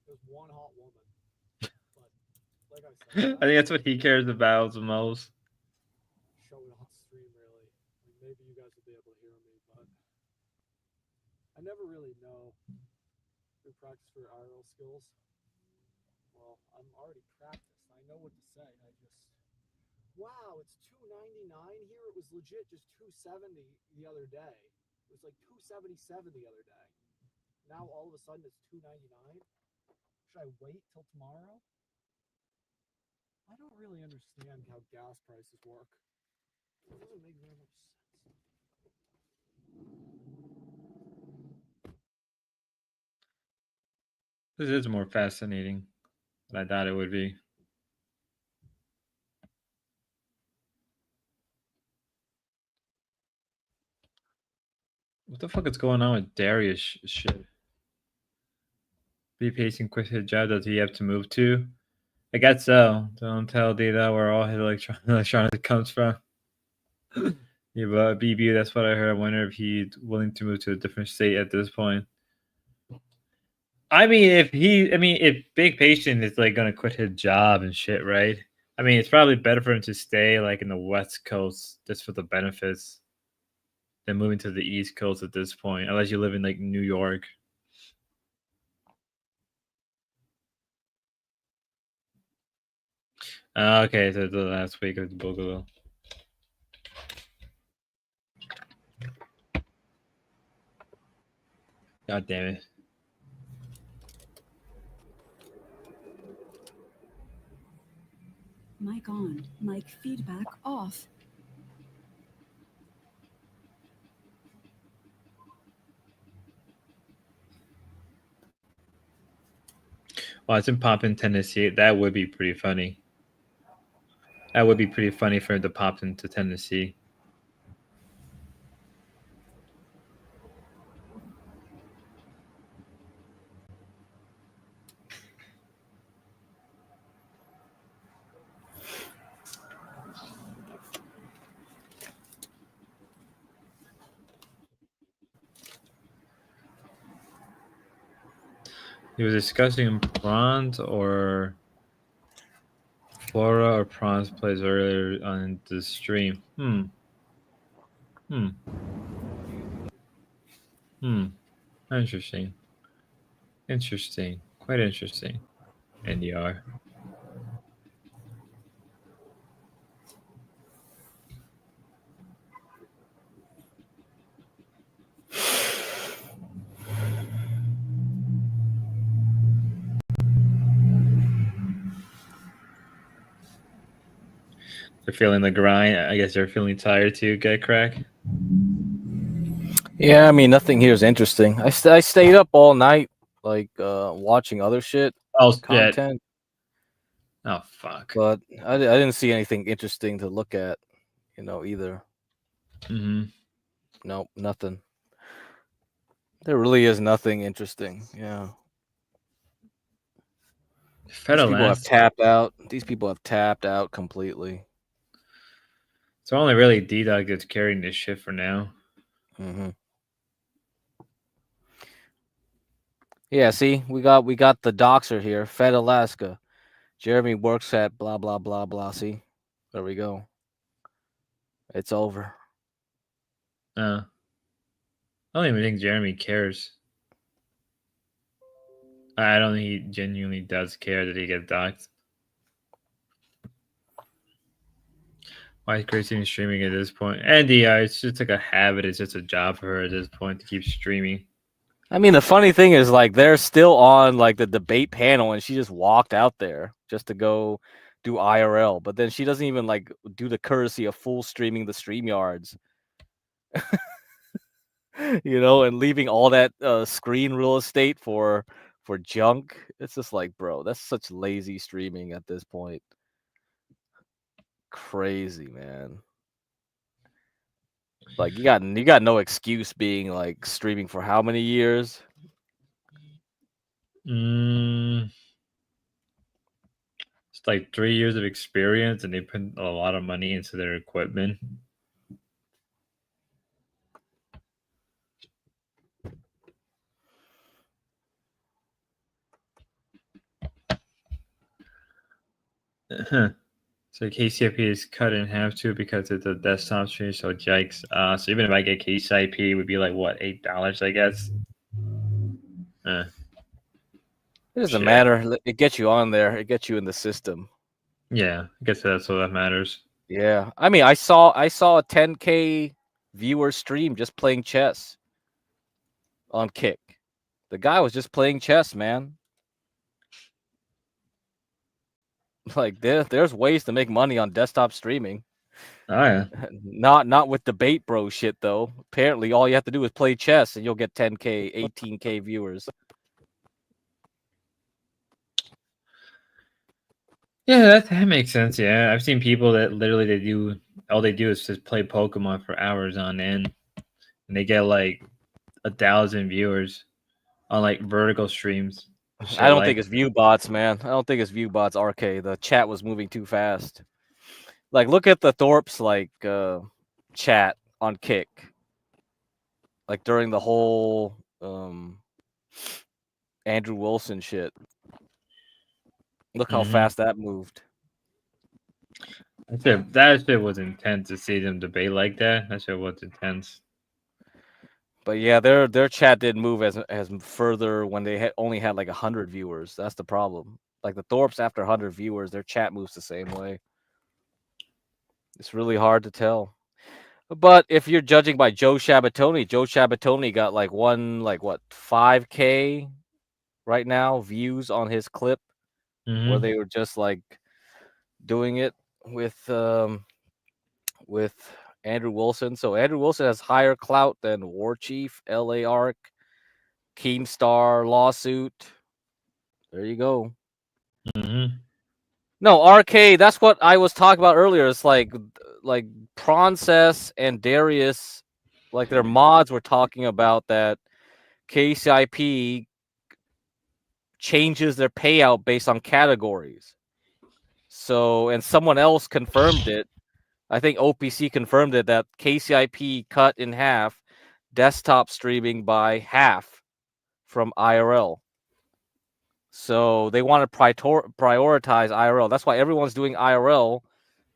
There's one hot woman. But like I said, I think that's what he cares about the most. show it on stream really. Like, maybe you guys will be able to hear me, but I never really know who practice for IRL skills. Well, I'm already practiced. I know what to say. I just wow, it's $2.99 here. It was legit just $2.70 the other day. It was like $2.77 the other day. Now all of a sudden it's $2.99. Should I wait till tomorrow? I don't really understand how gas prices work. It doesn't make very much sense. This is more fascinating than I thought it would be. What the fuck is going on with Darius shit? Be patient, quit his job. Does he have to move to? I guess so. Don't tell Data where all his electronics comes from. Yeah, but BB, that's what I heard. I wonder if he's willing to move to a different state at this point. I mean, if Big Patient is like gonna quit his job and shit, right? I mean, it's probably better for him to stay like in the West Coast just for the benefits than moving to the East Coast at this point, unless you live in like New York. Okay, so the last week of the Boogaloo. God damn it. Mic on. Mic feedback off. Watching pop in Tennessee, that would be pretty funny. That would be pretty funny for him to pop into Tennessee. He was discussing bronze or Flora or Prawns plays earlier on the stream. Interesting. Interesting. Quite interesting. NDR. They're feeling the grind. I guess they're feeling tired too. Get crack. Yeah, I mean, nothing here is interesting. I stayed up all night, like watching other shit. Oh, content. Oh fuck. But I didn't see anything interesting to look at, either. Nope, nothing. There really is nothing interesting. Yeah. These people have tapped out. These people have tapped out completely. So only really D-Dog that's carrying this shit for now. Yeah, see, we got the doxer here, Fed Alaska. Jeremy works at blah blah blah blah. See, there we go. It's over. I don't even think Jeremy cares. I don't think he genuinely does care that he gets doxxed. Why is Grace even streaming at this point? And it's just like a habit. It's just a job for her at this point to keep streaming. I mean, the funny thing is, like, they're still on like the debate panel, and she just walked out there just to go do IRL. But then she doesn't even like do the courtesy of full streaming the StreamYards, and leaving all that screen real estate for junk. It's just like, bro, that's such lazy streaming at this point. Crazy, man. Like you got no excuse being like streaming for how many years? It's like 3 years of experience, and they put a lot of money into their equipment. So KCIP is cut in half too because it's a desktop stream. So yikes. So even if I get KCIP, it would be like what, $8, I guess. It doesn't matter. It gets you on there. It gets you in the system. Yeah, I guess that's what that matters. Yeah, I mean, I saw a 10K viewer stream just playing chess on Kick. The guy was just playing chess, man. Like there's ways to make money on desktop streaming. Oh yeah. Not with debate bro shit though. Apparently all you have to do is play chess and you'll get 10K, 18K viewers. Yeah, that makes sense. Yeah, I've seen people that literally all they do is just play Pokemon for hours on end, and they get like 1,000 viewers on like vertical streams. I don't think it's view bots, man. I don't think it's view bots. RK, the chat was moving too fast. Like, look at the Thorpe's like chat on Kick. Like during the whole Andrew Wilson shit. Look how fast that moved. That shit was intense to see them debate like that. That shit was intense. But yeah, their chat didn't move as further when they only had like 100 viewers. That's the problem. Like the Thorpes after 100 viewers, their chat moves the same way. It's really hard to tell. But if you're judging by Joe Shabatoni got like 5K right now views on his clip where they were just like doing it with Andrew Wilson. So Andrew Wilson has higher clout than War Chief, LA Arc, Keemstar lawsuit. There you go. No, RK, that's what I was talking about earlier. It's like Princess and Darius, like their mods were talking about that KCIP changes their payout based on categories. So, and someone else confirmed it. I think OPC confirmed it that KCIP cut in half desktop streaming by half from IRL. So they want to prioritize IRL. That's why everyone's doing IRL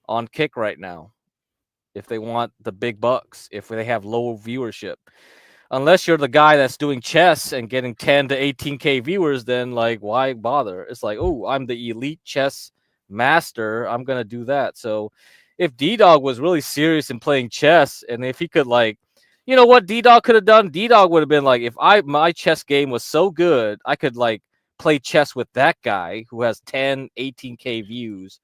on Kick right now. If they want the big bucks, if they have low viewership. Unless you're the guy that's doing chess and getting 10 to 18K viewers, then like, why bother? It's like, oh, I'm the elite chess master. I'm going to do that. So if D-Dog was really serious in playing chess, and if he could like, you know what D-Dog could have done? D-Dog would have been like, if my chess game was so good, I could like play chess with that guy who has 10, 18K views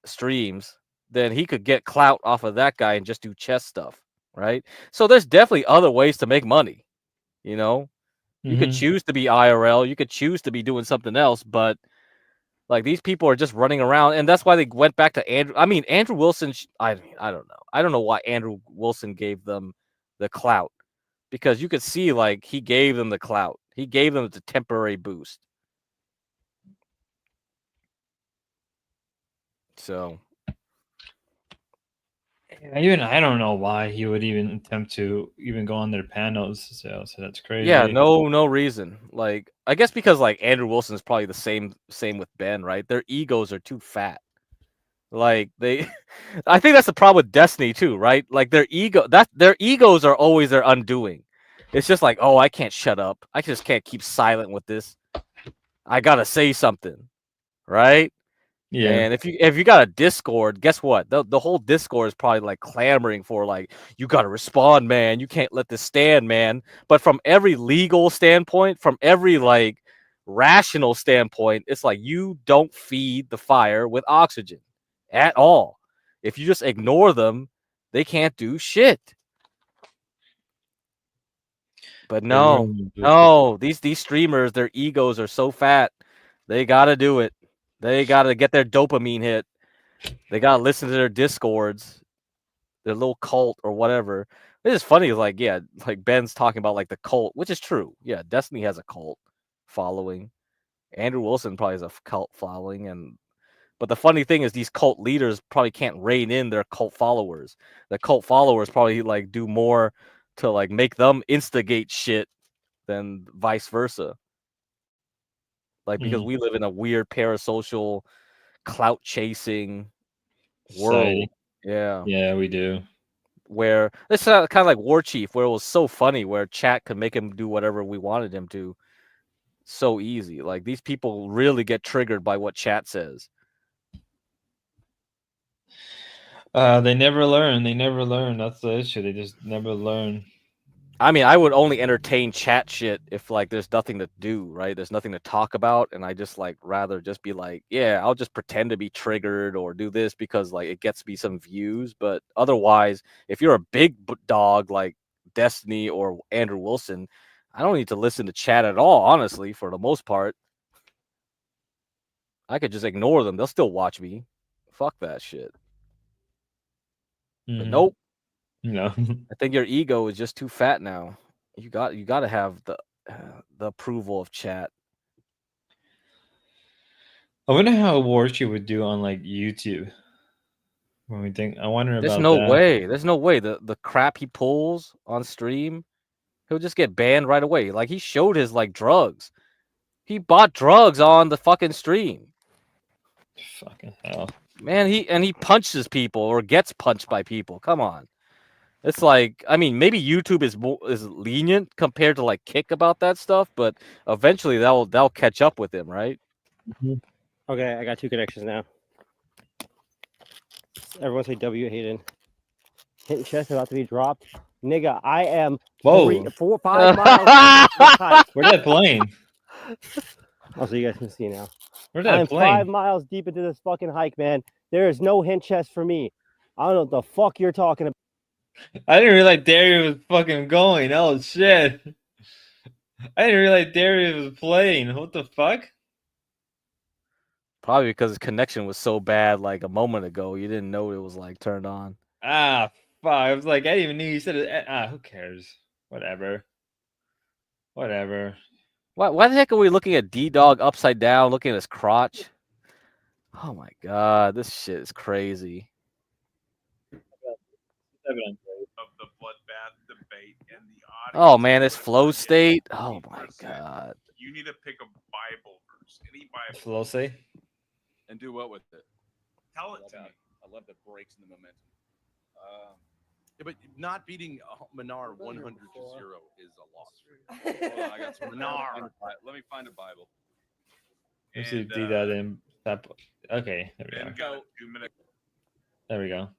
streams, then he could get clout off of that guy and just do chess stuff, right? So there's definitely other ways to make money, You could choose to be IRL, you could choose to be doing something else, but like these people are just running around, and that's why they went back to Andrew. I mean, Andrew Wilson, I don't know. I don't know why Andrew Wilson gave them the clout, because you could see like he gave them the clout. He gave them the temporary boost. So I don't know why he would even attempt to even go on their panels. So that's crazy. Yeah, no reason. Like I guess because like Andrew Wilson is probably the same with Ben, right? Their egos are too fat. Like they, I think that's the problem with Destiny too, right? Like their egos are always their undoing. It's just like, oh, I can't shut up. I just can't keep silent with this. I gotta say something, right? Yeah. And if you got a Discord, guess what? The whole Discord is probably like clamoring for like, you gotta respond, man. You can't let this stand, man. But from every legal standpoint, from every like rational standpoint, it's like you don't feed the fire with oxygen at all. If you just ignore them, they can't do shit. But no, these streamers, their egos are so fat, they gotta do it. They gotta get their dopamine hit. They gotta listen to their discords, their little cult or whatever. It is funny, like yeah, like Ben's talking about like the cult, which is true. Yeah, Destiny has a cult following. Andrew Wilson probably has a cult following, but the funny thing is these cult leaders probably can't rein in their cult followers. The cult followers probably like do more to like make them instigate shit than vice versa. Like because we live in a weird parasocial clout chasing world. Society. Yeah. Yeah, we do. Where it's kind of like War Chief, where it was so funny, where chat could make him do whatever we wanted him to. So easy. Like these people really get triggered by what chat says. They never learn. They never learn. That's the issue. They just never learn. I mean, I would only entertain chat shit if like there's nothing to do, right? There's nothing to talk about, and I just like rather just be like, yeah, I'll just pretend to be triggered or do this because like it gets me some views. But otherwise, if you're a big dog like Destiny or Andrew Wilson, I don't need to listen to chat at all, honestly, for the most part. I could just ignore them. They'll still watch me. Fuck that shit. But nope. No. I think your ego is just too fat now. You got to have the approval of chat. I wonder how Warchi would do on like YouTube. When we think, I wonder There's about no that. way. There's no way. The crap he pulls on stream, he'll just get banned right away. Like he showed his like drugs. He bought drugs on the fucking stream. Fucking hell. Man, he punches people or gets punched by people. Come on. It's like, I mean, maybe YouTube is lenient compared to like Kick about that stuff, but eventually that'll catch up with him, right? Okay, I got 2 connections now. Everyone say W Hayden. Hit chest about to be dropped. Nigga, I am 4 or 5 miles. Where's that plane? Oh, so you guys can see now. Where's that I'm plane? 5 miles deep into this fucking hike, man. There is no hint chest for me. I don't know what the fuck you're talking about. I didn't realize Darius was fucking going. Oh shit. I didn't realize Darius was playing. What the fuck? Probably because his connection was so bad like a moment ago. You didn't know it was like turned on. Ah, fuck. I was like, I didn't even know you said it. Who cares? Whatever. Whatever. Why the heck are we looking at D-Dog upside down, looking at his crotch? Oh my god, this shit is crazy. Of the bloodbath debate and the audience. Oh man, this flow state. Oh my god. You need to pick a Bible verse, any Bible. Flow say? And do what with it? Tell it to me. I love the breaks in the momentum. Yeah, but not beating Minar 100 to 0 is a loss. Hold on, I got some Minar. Let me find a Bible. Let's see, do that in that. Okay, there we go. Go 2 minutes. There we go.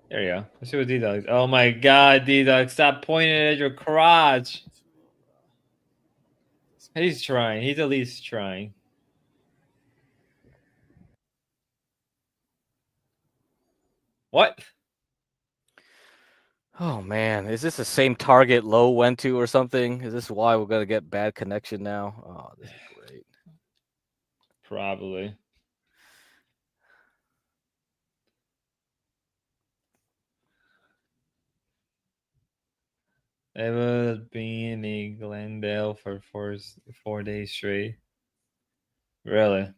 There you go. Let's see what D-Dog. Oh my god, D-Dog, stop pointing at your crotch. He's trying. He's at least trying. What? Oh man, is this the same target Low went to or something? Is this why we're gonna get bad connection now? Oh, this is great. Probably. Ever been in Glendale for 4 days straight? Really?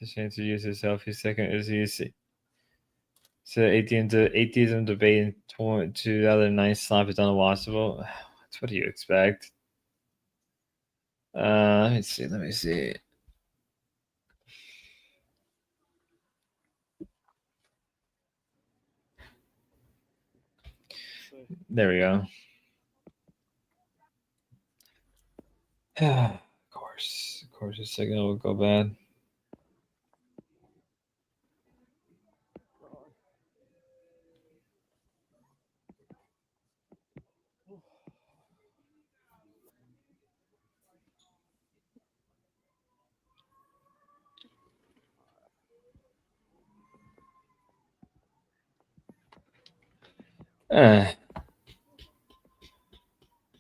Just to introduce yourself. His second is you see. So atheism debate in 2009 slap is unwatchable. That's what do you expect? Let me see. There we go. Of course, the signal will go bad.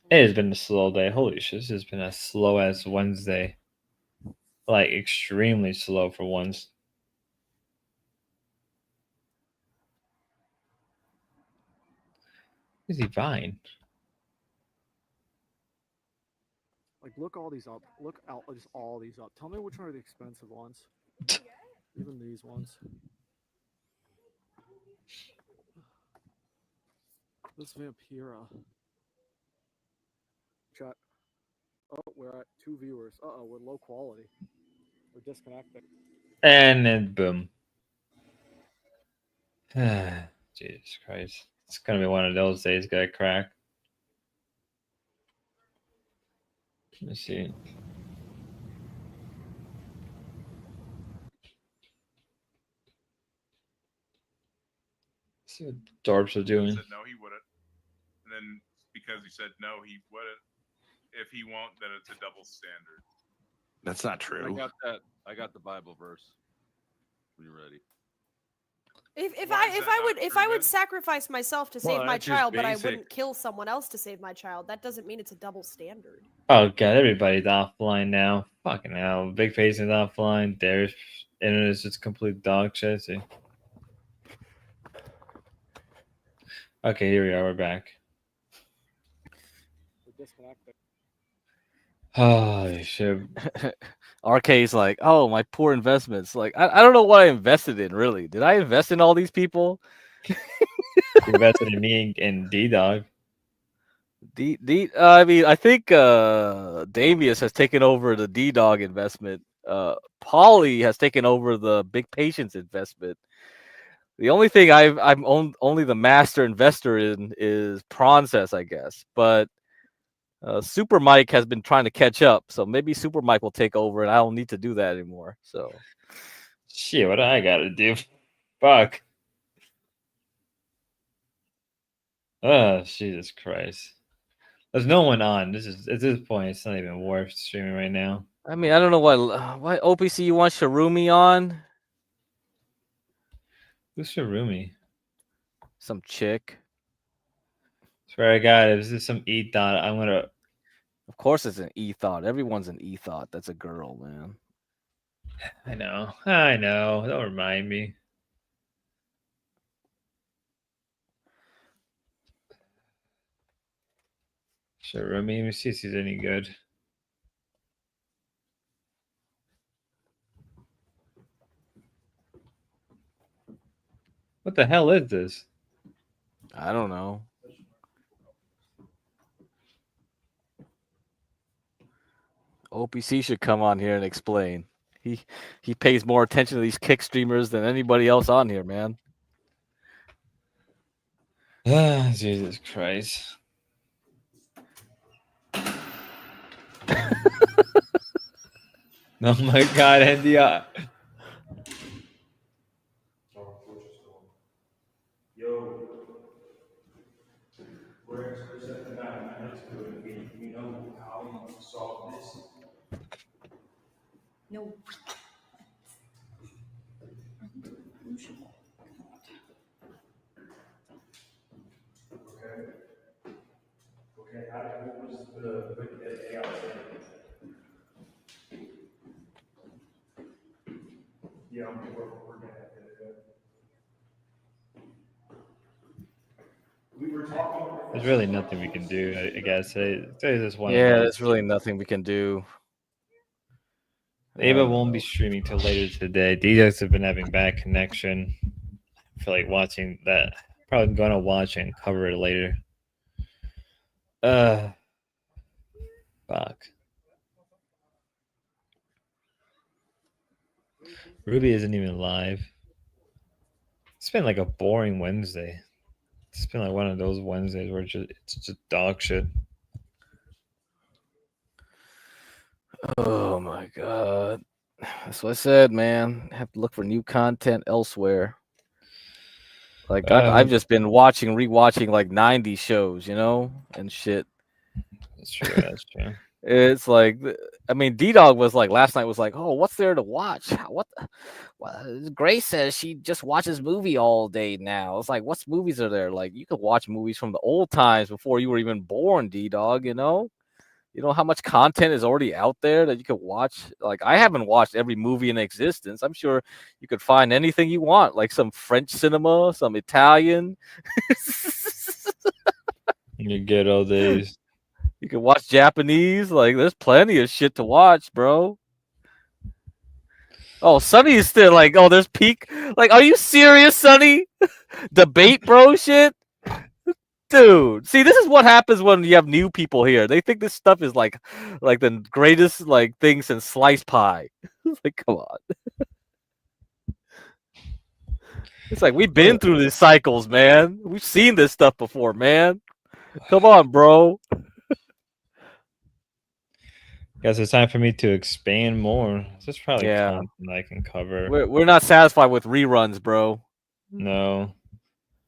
It has been a slow day. Holy shit, this has been as slow as Wednesday. Like, extremely slow for once. Is he fine? Like, look all these up. Look out, just all these up. Tell me which one are the expensive ones. Even these ones. This Vampira. Chat. Oh, we're at 2 viewers. Uh-oh, we're low quality. We're disconnected. And then boom. Jesus Christ. It's gonna be one of those days, gotta crack. Let me see. See what Darbs are doing. Said no, he wouldn't. And then because he said no, he wouldn't. If he won't, then it's a double standard. That's not I true. got that. I got the Bible verse. When you're ready. If I would sacrifice myself to save Well, my that's just child, but I basic. wouldn't kill someone else to save my child, that doesn't mean it's a double standard. Oh god, everybody's offline now. Fucking hell. Big Face is offline. There's internet is just complete dog shit. See. Okay, here we are. We're back. We're disconnected. Holy shit. RK's like, oh, my poor investments. Like, I don't know what I invested in, really. Did I invest in all these people? You invested in me and D-Dog. I mean, I think Damius has taken over the D-Dog investment. Pauly has taken over the Big Patience investment. The only thing I'm only the master investor in is Process, I guess. But Super Mike has been trying to catch up, so maybe Super Mike will take over, and I don't need to do that anymore. So, Shit, what do I gotta do? Fuck. Oh, Jesus Christ. There's no one on. This is at this point, it's not even worth streaming right now. I mean, I don't know why OPC you want Sharumi on? Who's Sharumi? Some chick. Swear to God, if this is some E-Thought, I'm gonna. Of course, it's an E-Thought. Everyone's an E-Thought. That's a girl, man. I know. Don't remind me. Sharumi, let me see if she's any good. What the hell is this? I don't know. OPC should come on here and explain. He pays more attention to these kick streamers than anybody else on here, man. Ah, Jesus Christ. Oh my God, Andy. Yo, we're experts at the 9 minutes, but we know how we must solve this. No. Okay, what was the AI saying? Yeah, we're gonna have to do it. We were talking. There's really nothing we can do, I guess. Say this one. Yeah, there's really nothing we can do. Ava won't be streaming till later today. DJs have been having bad connection. I feel like watching that. Probably gonna watch and cover it later. Fuck. Ruby isn't even live. It's been like a boring Wednesday. It's been like one of those Wednesdays where it's just dog shit. Oh my god. That's what I said, man. I have to look for new content elsewhere. Like I've just been rewatching like 90s shows, and shit. That's true. That's true. It's like, I mean, D-Dog was like last night was like, oh, what's there to watch? What Grace says she just watches movie all day now. It's like, what's movies are there? Like, you could watch movies from the old times before you were even born, D-Dog. You know how much content is already out there that you could watch. Like, I haven't watched every movie in existence. I'm sure you could find anything you want, like some French cinema, some Italian. You get all days. You can watch Japanese. Like, there's plenty of shit to watch, bro. Oh, Sonny is still like, oh, there's peak. Like, are you serious, Sonny? Debate, bro, shit? Dude, see, this is what happens when you have new people here. They think this stuff is like the greatest like thing since sliced pie. Like, come on. It's like we've been through these cycles, man. We've seen this stuff before, man. Come on, bro. Guess it's time for me to expand more. This is probably Yeah. content I can cover. We're not satisfied with reruns, bro. No.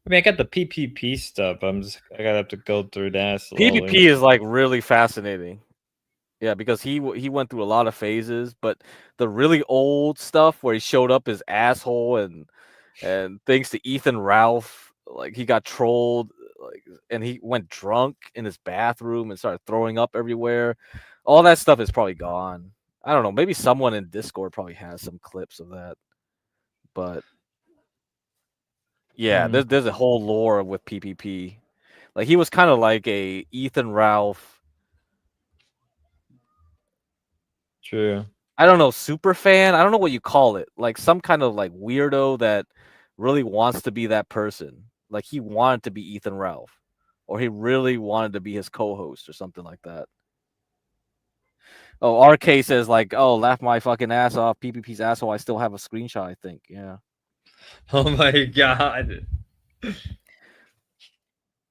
I mean, I got the PPP stuff. I gotta have to go through that slowly. PPP is like really fascinating. Yeah, because he went through a lot of phases, but the really old stuff where he showed up as asshole and thanks to Ethan Ralph, like he got trolled, like, and he went drunk in his bathroom and started throwing up everywhere. All that stuff is probably gone. I don't know. Maybe someone in Discord probably has some clips of that, but yeah, there's a whole lore with PPP. Like he was kind of like a Ethan Ralph. True. I don't know, super fan. I don't know what you call it. Like some kind of like weirdo that really wants to be that person. Like he wanted to be Ethan Ralph, or he really wanted to be his co-host or something like that. Oh, RK says like, oh, laugh my fucking ass off. PPP's asshole. I still have a screenshot, I think. Yeah. Oh my god.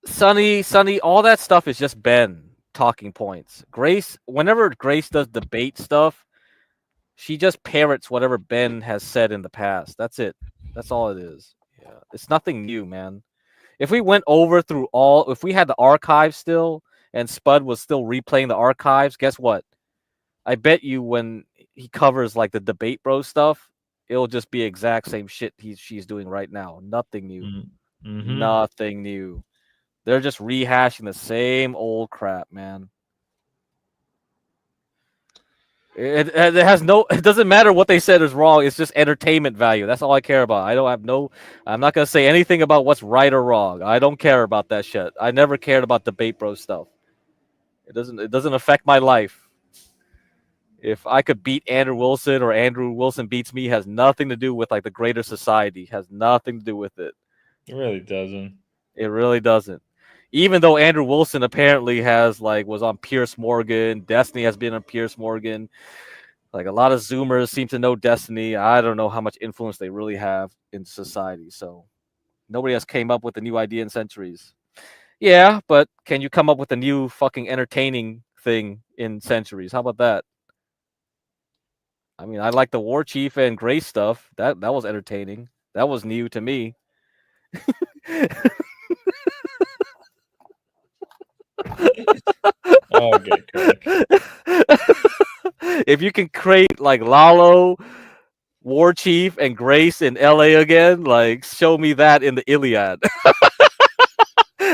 Sonny, all that stuff is just Ben talking points. Grace, whenever Grace does debate stuff, she just parrots whatever Ben has said in the past. That's it. That's all it is. Yeah. It's nothing new, man. If we went over through if we had the archives still and Spud was still replaying the archives, guess what? I bet you when he covers like the debate bro stuff, it'll just be exact same shit she's doing right now. Nothing new. Mm-hmm. Nothing new. They're just rehashing the same old crap, man. It doesn't matter what they said is wrong. It's just entertainment value. That's all I care about. I'm not gonna say anything about what's right or wrong. I don't care about that shit. I never cared about debate bro stuff. It doesn't affect my life. If I could beat Andrew Wilson or Andrew Wilson beats me, has nothing to do with like the greater society. Has nothing to do with it. It really doesn't. It really doesn't. Even though Andrew Wilson apparently was on Pierce Morgan, Destiny has been on Pierce Morgan. Like a lot of Zoomers seem to know Destiny. I don't know how much influence they really have in society. So nobody has came up with a new idea in centuries. Yeah, but can you come up with a new fucking entertaining thing in centuries? How about that? I mean, I like the War Chief and Grace stuff. That was entertaining. That was new to me. Okay, if you can create like Lalo, War Chief, and Grace in LA again, like show me that in the Iliad.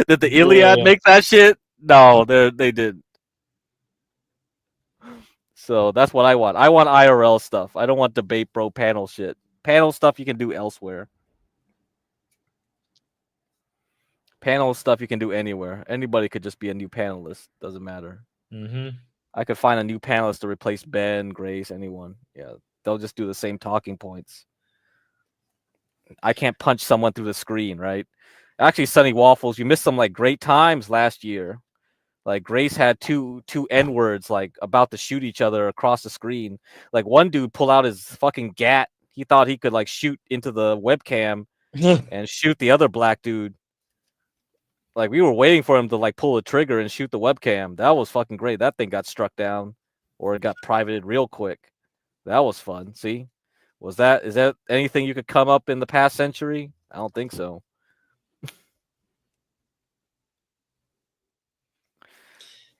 Did the Iliad make that shit? No, they didn't. So that's what I want. I want IRL stuff. I don't want debate bro panel shit. Panel stuff you can do elsewhere. Panel stuff you can do anywhere. Anybody could just be a new panelist. Doesn't matter. Mm-hmm. I could find a new panelist to replace Ben, Grace, anyone. Yeah, they'll just do the same talking points. I can't punch someone through the screen, right? Actually, Sunny Waffles, you missed some like great times last year. Like Grace had two N-words like about to shoot each other across the screen. Like one dude pulled out his fucking gat. He thought he could like shoot into the webcam and shoot the other black dude. Like we were waiting for him to like pull the trigger and shoot the webcam. That was fucking great. That thing got struck down, or it got privated real quick. That was fun. See, is that anything you could come up in the past century? I don't think so.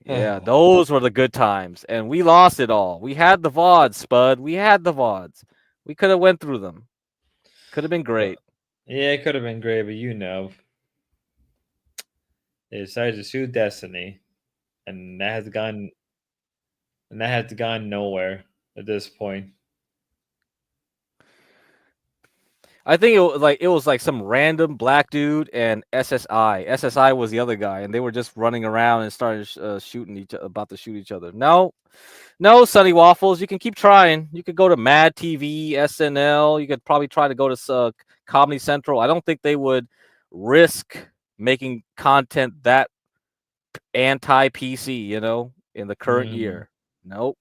Yeah, those were the good times, and we lost it all. We had the VODs, Spud. We had the VODs. We could have went through them. Could have been great. Yeah, it could have been great, but they decided to sue Destiny, and that has gone nowhere at this point. I think it was like some random black dude and SSI. SSI was the other guy, and they were just running around and started about to shoot each other. No, Sunny Waffles. You can keep trying. You could go to Mad TV, SNL. You could probably try to go to Comedy Central. I don't think they would risk making content that anti-PC. In the current year. Nope.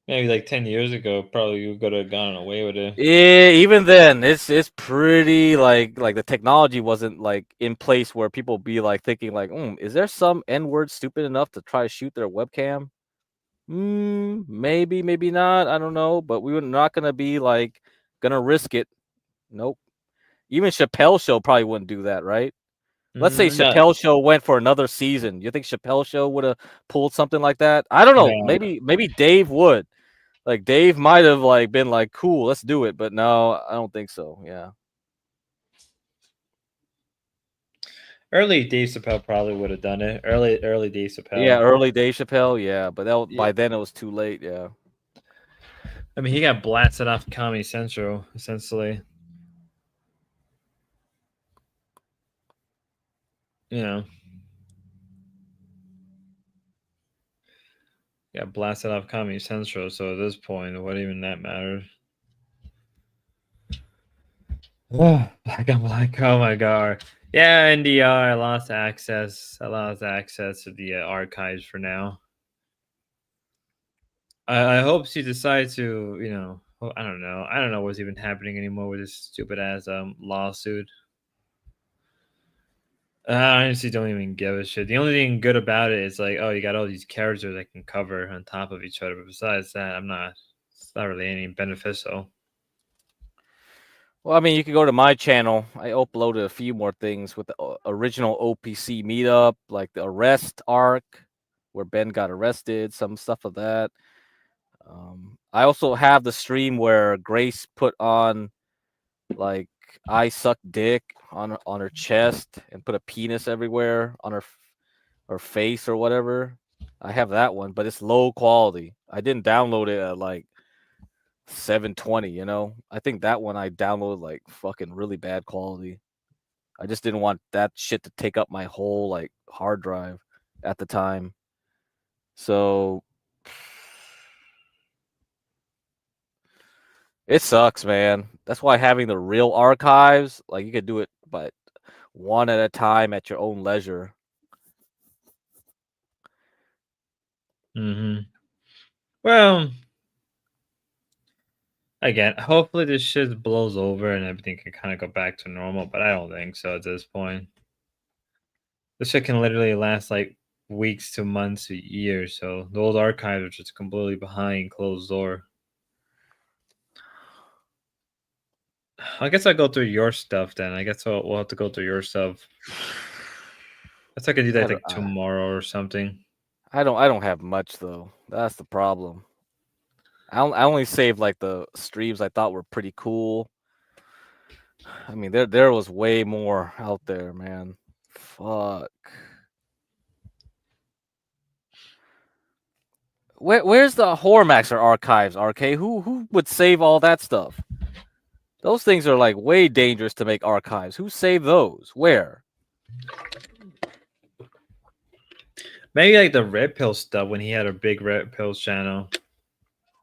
Maybe like 10 years ago, probably you could have gone away with it. Yeah, even then, it's pretty like the technology wasn't like in place where people be like thinking like, is there some N-word stupid enough to try to shoot their webcam? Maybe, maybe not. I don't know, but we were not gonna be like gonna risk it. Nope. Even Chappelle Show probably wouldn't do that, right? Let's say Chappelle Show went for another season. You think Chappelle Show would have pulled something like that? I don't know. No. Maybe Dave would. Like Dave might have like been like, cool, let's do it, but no, I don't think so. Yeah. Early Dave Chappelle probably would have done it. Early Dave Chappelle. Yeah, early Dave Chappelle, yeah, but by then it was too late. Yeah. I mean, he got blasted off Comedy Central essentially. Got blasted off Comedy Central, so at this point, what even that mattered? Black on Black. Oh my god. Yeah, NDR. I lost access to the archives for now. I hope she decides to, I don't know. I don't know what's even happening anymore with this stupid ass lawsuit. I honestly don't even give a shit. The only thing good about it is like, oh, you got all these characters that can cover on top of each other. But besides that, it's not really any beneficial. Well, I mean, you could go to my channel. I uploaded a few more things with the original OPC meetup, like the arrest arc, where Ben got arrested, some stuff of that. I also have the stream where Grace put on, like, I suck dick on her chest and put a penis everywhere on her face or whatever. I have that one, but it's low quality. I didn't download it at like 720, I think that one I downloaded like fucking really bad quality. I just didn't want that shit to take up my whole like hard drive at the time. So it sucks, man. That's why having the real archives, like you could do it but one at a time at your own leisure. Well, again, hopefully this shit blows over and everything can kind of go back to normal, but I don't think so at this point. This shit can literally last like weeks to months to years, so those archives are just completely behind closed door. I guess I'll go through your stuff then. I guess we'll have to go through your stuff. I guess I could do that like tomorrow or something. I don't have much though. That's the problem. I only saved like the streams I thought were pretty cool. I mean, there was way more out there, man. Fuck. Where's the Hormaxer archives, RK? Who would save all that stuff? Those things are like way dangerous to make archives. Who saved those? Where? Maybe like the Red Pill stuff when he had a big Red Pills channel.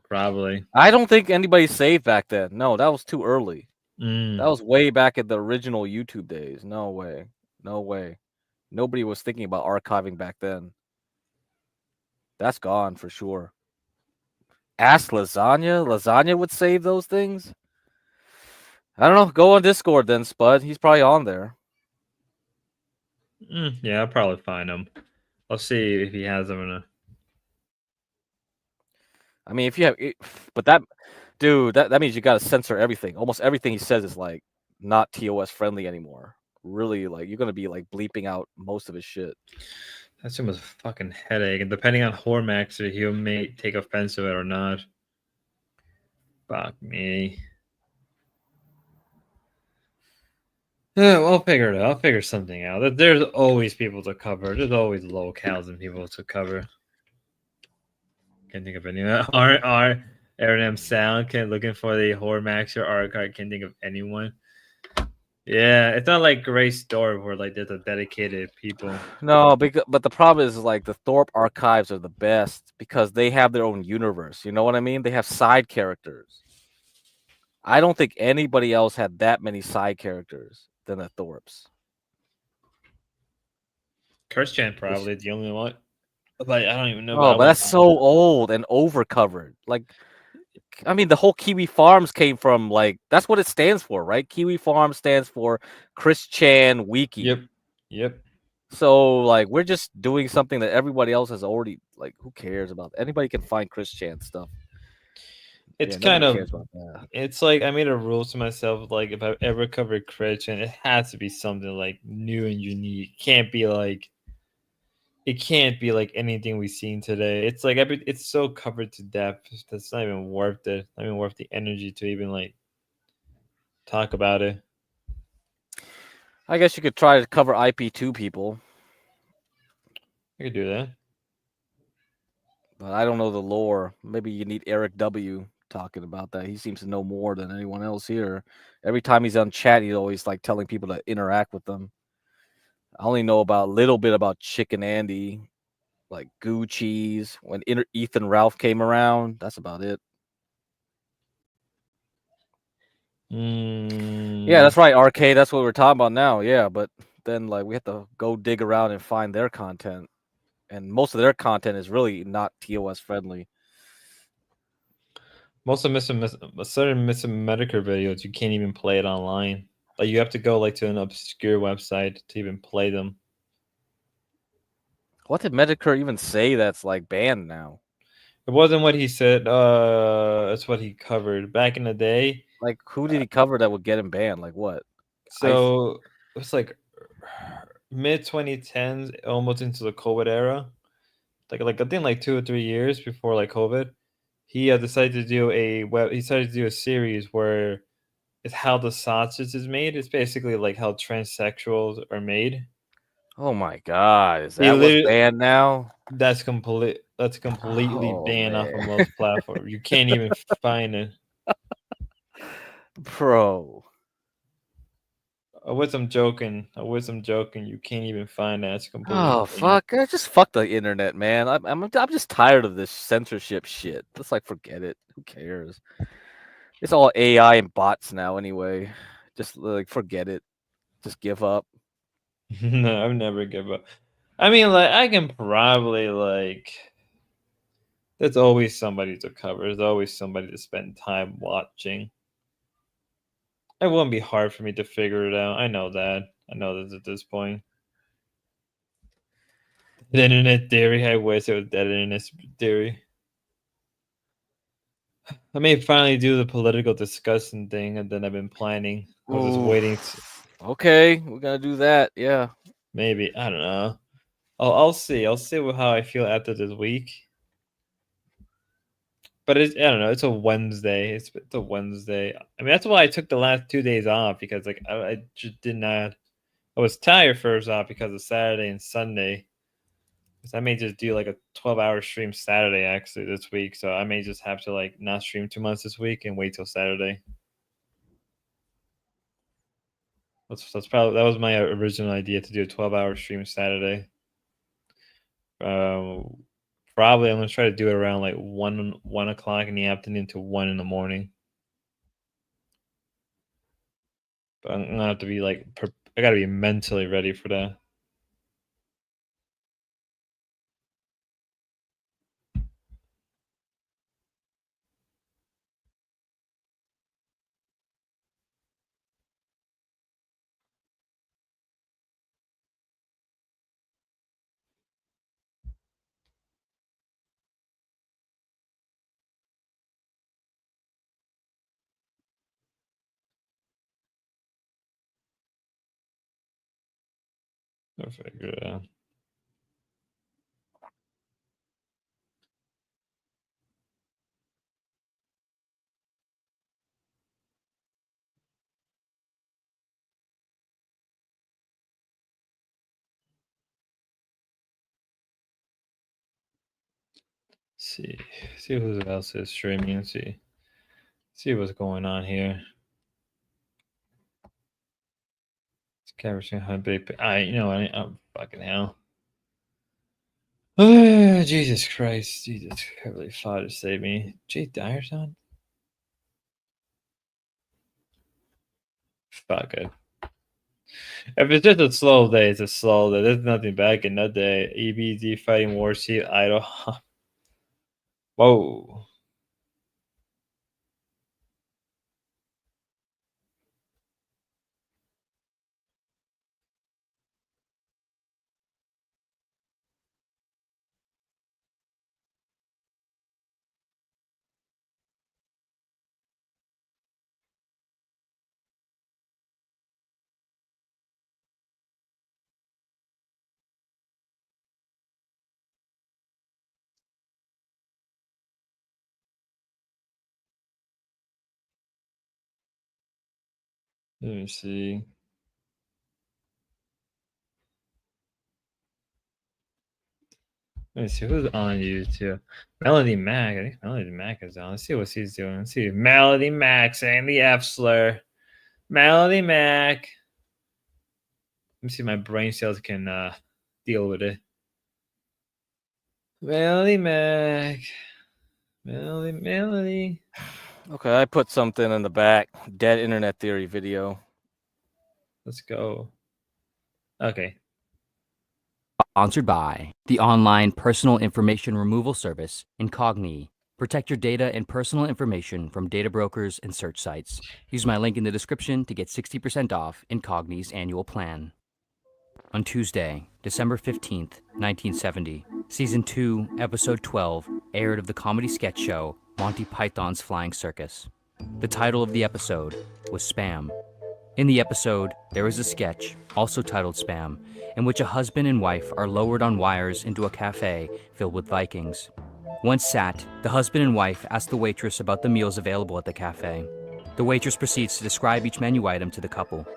Probably. I don't think anybody saved back then. No, that was too early. Mm. That was way back in the original YouTube days. No way. No way. Nobody was thinking about archiving back then. That's gone for sure. Ask Lasagna? Lasagna would save those things? I don't know. Go on Discord then, Spud. He's probably on there. Yeah, I'll probably find him. I'll see if he has them or not. I mean, if you have, but that, dude, that means you got to censor everything. Almost everything he says is like not TOS friendly anymore. Really, like you're gonna be like bleeping out most of his shit. That's too much fucking headache. And depending on Hormaxer, he may take offense to it or not. Fuck me. Yeah, well, I'll figure it out. I'll figure something out. There's always people to cover. There's always locales and people to cover. Can't think of anyone. Aaron M. Sound. Looking for the Hormaxer art card. Can't think of anyone. Yeah, it's not like Gray Store where like there's a dedicated people. No, but the problem is like the Thorpe archives are the best because they have their own universe. You know what I mean? They have side characters. I don't think anybody else had that many side characters than the Thorpes. Christian probably the only one. Like I don't even know. Oh, but that's so old and overcovered. Like, I mean, the whole Kiwi Farms came from like that's what it stands for, right? Kiwi Farms stands for Chris Chan Wiki. Yep. So like we're just doing something that everybody else has already like. Who cares about? Anybody can find Chris Chan stuff. It's Yeah, kind nobody of. cares about that. It's like I made a rule to myself. Like if I ever cover Christian, it has to be something like new and unique. It can't be like anything we've seen today. It's like it's so covered to death. That's not even worth it. Not even worth the energy to even like talk about it. I guess you could try to cover IP2 people. I could do that. But I don't know the lore. Maybe you need Eric W. talking about that. He seems to know more than anyone else here. Every time he's on chat, he's always like telling people to interact with them. I only know about a little bit about Chicken Andy, like Goo Cheese. When Ethan Ralph came around, that's about it. Yeah, that's right, RK. That's what we're talking about now. Yeah, but then like we have to go dig around and find their content, and most of their content is really not TOS friendly. Most of certain Missing Medicare videos, you can't even play it online. Like you have to go like to an obscure website to even play them. What did Medicare even say that's like banned now? It wasn't what he said. It's what he covered back in the day. Like, who did he cover that would get him banned? Like what? So it was like mid 2010s, almost into the COVID era. Like I think like 2 or 3 years before like COVID, he decided to do He started to do a series where it's how the sausage is made. It's basically like how transsexuals are made. Oh my god, is that what's banned now? That's completely banned off of most platforms. You can't even find it. Bro. I'm joking. You can't even find that. It's completely Oh fuck! Just fuck the internet, man. I'm just tired of this censorship shit. Just like forget it. Who cares? It's all AI and bots now, anyway. Just like forget it. Just give up. No, I've never give up. I mean, like I can probably like. There's always somebody to cover. There's always somebody to spend time watching. It won't be hard for me to figure it out. I know that. I know this at this point. The internet theory. I wish it was that internet theory. I may finally do the political discussion thing, and then I've been planning. I was just waiting. Okay, we're gonna do that. Yeah. Maybe I don't know. I'll see. I'll see how I feel after this week. But I don't know. It's a Wednesday. It's a Wednesday. I mean, that's why I took the last 2 days off because like I just did not. I was tired first off because of Saturday and Sunday. I may just do like a 12-hour stream Saturday actually this week. So I may just have to like not stream 2 months this week and wait till Saturday. That's probably that was my original idea to do a 12-hour stream Saturday. Probably I'm gonna try to do it around like 1 o'clock in the afternoon to 1 in the morning. But I'm gonna have to be like I gotta be mentally ready for that. I'll figure it out. See who else is streaming. See what's going on here. It's capturing how big. I'm fucking hell. Oh, Jesus Christ, Jesus, Heavenly Father, save me. Jay Dyer's on. Fuck it. If it's just a slow day, it's a slow day. There's nothing back in that day. EBZ fighting Warseed Idol. Whoa. Let me see. Let me see who's on YouTube. Melody Mac. I think Melody Mac is on. Let's see what she's doing. Let's see. Melody Mac saying the F slur. Melody Mac. Let me see if my brain cells can deal with it. Melody Mac. Melody. Okay, I put something in the back. Dead internet theory video. Let's go. Okay. Sponsored by the online personal information removal service, Incogni. Protect your data and personal information from data brokers and search sites. Use my link in the description to get 60% off Incogni's annual plan. On Tuesday, December 15th, 1970, Season 2, Episode 12 aired of the comedy sketch show Monty Python's Flying Circus. The title of the episode was Spam. In the episode, there is a sketch, also titled Spam, in which a husband and wife are lowered on wires into a cafe filled with Vikings. Once sat, the husband and wife ask the waitress about the meals available at the cafe. The waitress proceeds to describe each menu item to the couple.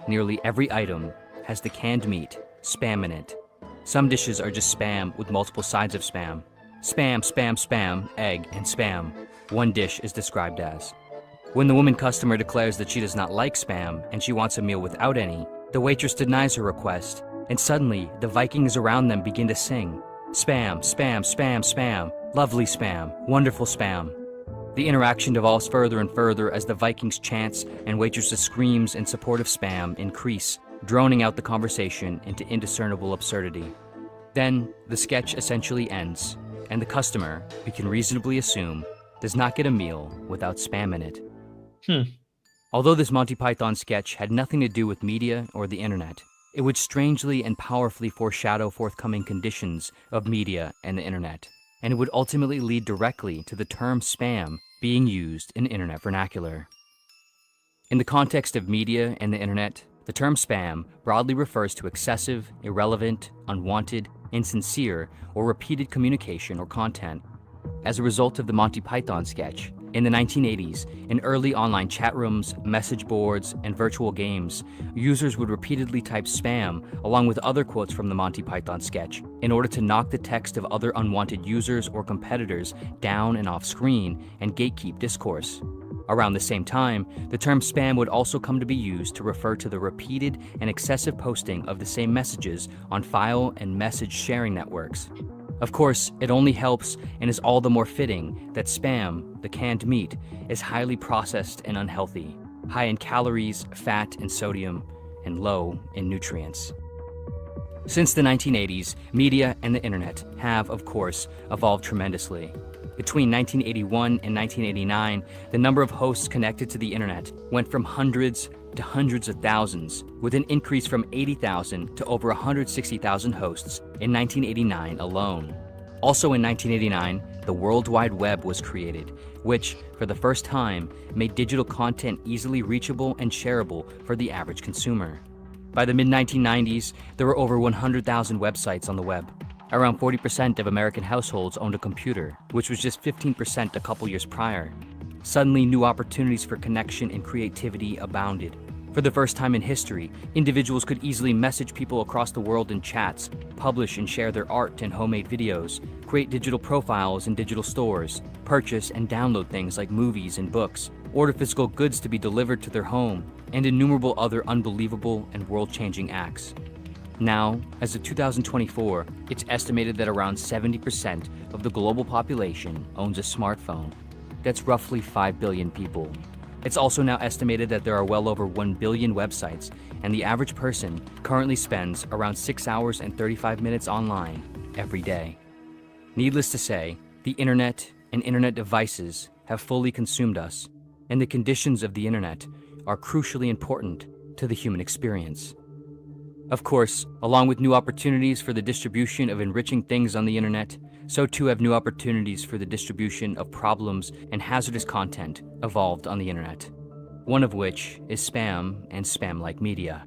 Nearly every item has the canned meat, Spam, in it. Some dishes are just Spam with multiple sides of Spam. Spam, Spam, Spam, egg, and Spam. One dish is described as. When the woman customer declares that she does not like Spam and she wants a meal without any, the waitress denies her request, and suddenly the Vikings around them begin to sing, Spam, Spam, Spam, Spam, lovely Spam, wonderful Spam. The interaction devolves further and further as the Vikings' chants and waitress' screams in support of Spam increase, droning out the conversation into indiscernible absurdity. Then, the sketch essentially ends, and the customer, we can reasonably assume, does not get a meal without Spam in it. Although this Monty Python sketch had nothing to do with media or the internet, it would strangely and powerfully foreshadow forthcoming conditions of media and the internet, and it would ultimately lead directly to the term spam being used in internet vernacular. In the context of media and the internet, the term spam broadly refers to excessive, irrelevant, unwanted, insincere, or repeated communication or content. As a result of the Monty Python sketch, in the 1980s, in early online chat rooms, message boards, and virtual games, users would repeatedly type spam along with other quotes from the Monty Python sketch in order to knock the text of other unwanted users or competitors down and off screen and gatekeep discourse. Around the same time, the term spam would also come to be used to refer to the repeated and excessive posting of the same messages on file and message sharing networks. Of course, it only helps and is all the more fitting that spam, the canned meat, is highly processed and unhealthy, high in calories, fat, and sodium, and low in nutrients. Since the 1980s, media and the internet have, of course, evolved tremendously. Between 1981 and 1989, the number of hosts connected to the internet went from hundreds to hundreds of thousands, with an increase from 80,000 to over 160,000 hosts in 1989 alone. Also in 1989, the World Wide Web was created, which, for the first time, made digital content easily reachable and shareable for the average consumer. By the mid-1990s, there were over 100,000 websites on the web. Around 40% of American households owned a computer, which was just 15% a couple years prior. Suddenly, new opportunities for connection and creativity abounded. For the first time in history, individuals could easily message people across the world in chats, publish and share their art and homemade videos, create digital profiles in digital stores, purchase and download things like movies and books, order physical goods to be delivered to their home, and innumerable other unbelievable and world-changing acts. Now, as of 2024, it's estimated that around 70% of the global population owns a smartphone. That's roughly 5 billion people. It's also now estimated that there are well over 1 billion websites, and the average person currently spends around 6 hours and 35 minutes online every day. Needless to say, the internet and internet devices have fully consumed us, and the conditions of the internet are crucially important to the human experience. Of course, along with new opportunities for the distribution of enriching things on the internet, so too have new opportunities for the distribution of problems and hazardous content evolved on the internet, one of which is spam and spam-like media.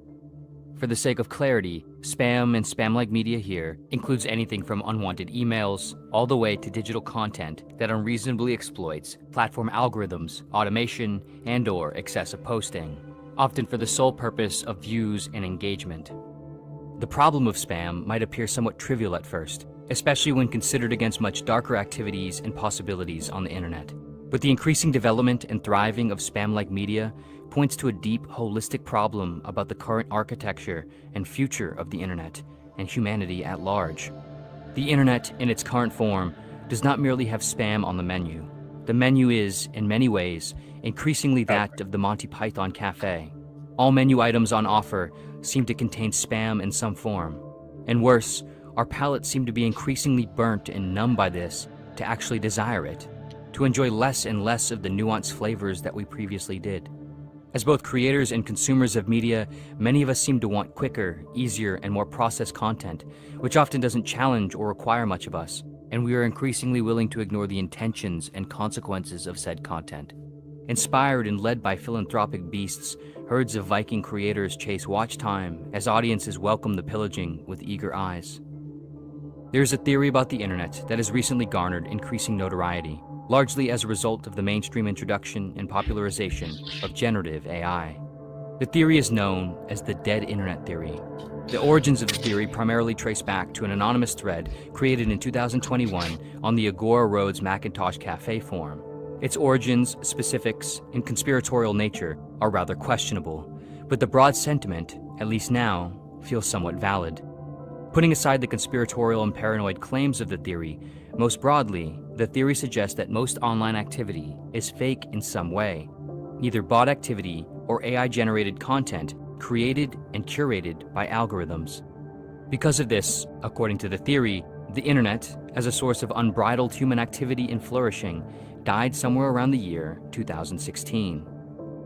For the sake of clarity, spam and spam-like media here includes anything from unwanted emails all the way to digital content that unreasonably exploits platform algorithms, automation, and/or excessive posting, often for the sole purpose of views and engagement. The problem of spam might appear somewhat trivial at first, especially when considered against much darker activities and possibilities on the internet. But the increasing development and thriving of spam-like media points to a deep, holistic problem about the current architecture and future of the internet and humanity at large. The internet, in its current form, does not merely have spam on the menu. The menu is, in many ways, increasingly that of the Monty Python Cafe. All menu items on offer seem to contain spam in some form. And worse, our palates seem to be increasingly burnt and numb by this to actually desire it, to enjoy less and less of the nuanced flavors that we previously did. As both creators and consumers of media, many of us seem to want quicker, easier, and more processed content, which often doesn't challenge or require much of us, and we are increasingly willing to ignore the intentions and consequences of said content. Inspired and led by philanthropic beasts, herds of Viking creators chase watch time as audiences welcome the pillaging with eager eyes. There's a theory about the internet that has recently garnered increasing notoriety, largely as a result of the mainstream introduction and popularization of generative AI. The theory is known as the dead internet theory. The origins of the theory primarily trace back to an anonymous thread created in 2021 on the Agora Roads Macintosh Cafe forum. Its origins, specifics, and conspiratorial nature are rather questionable, but the broad sentiment, at least now, feels somewhat valid. Putting aside the conspiratorial and paranoid claims of the theory, most broadly, the theory suggests that most online activity is fake in some way, either bot activity or AI-generated content created and curated by algorithms. Because of this, according to the theory, the internet, as a source of unbridled human activity and flourishing, died somewhere around the year 2016.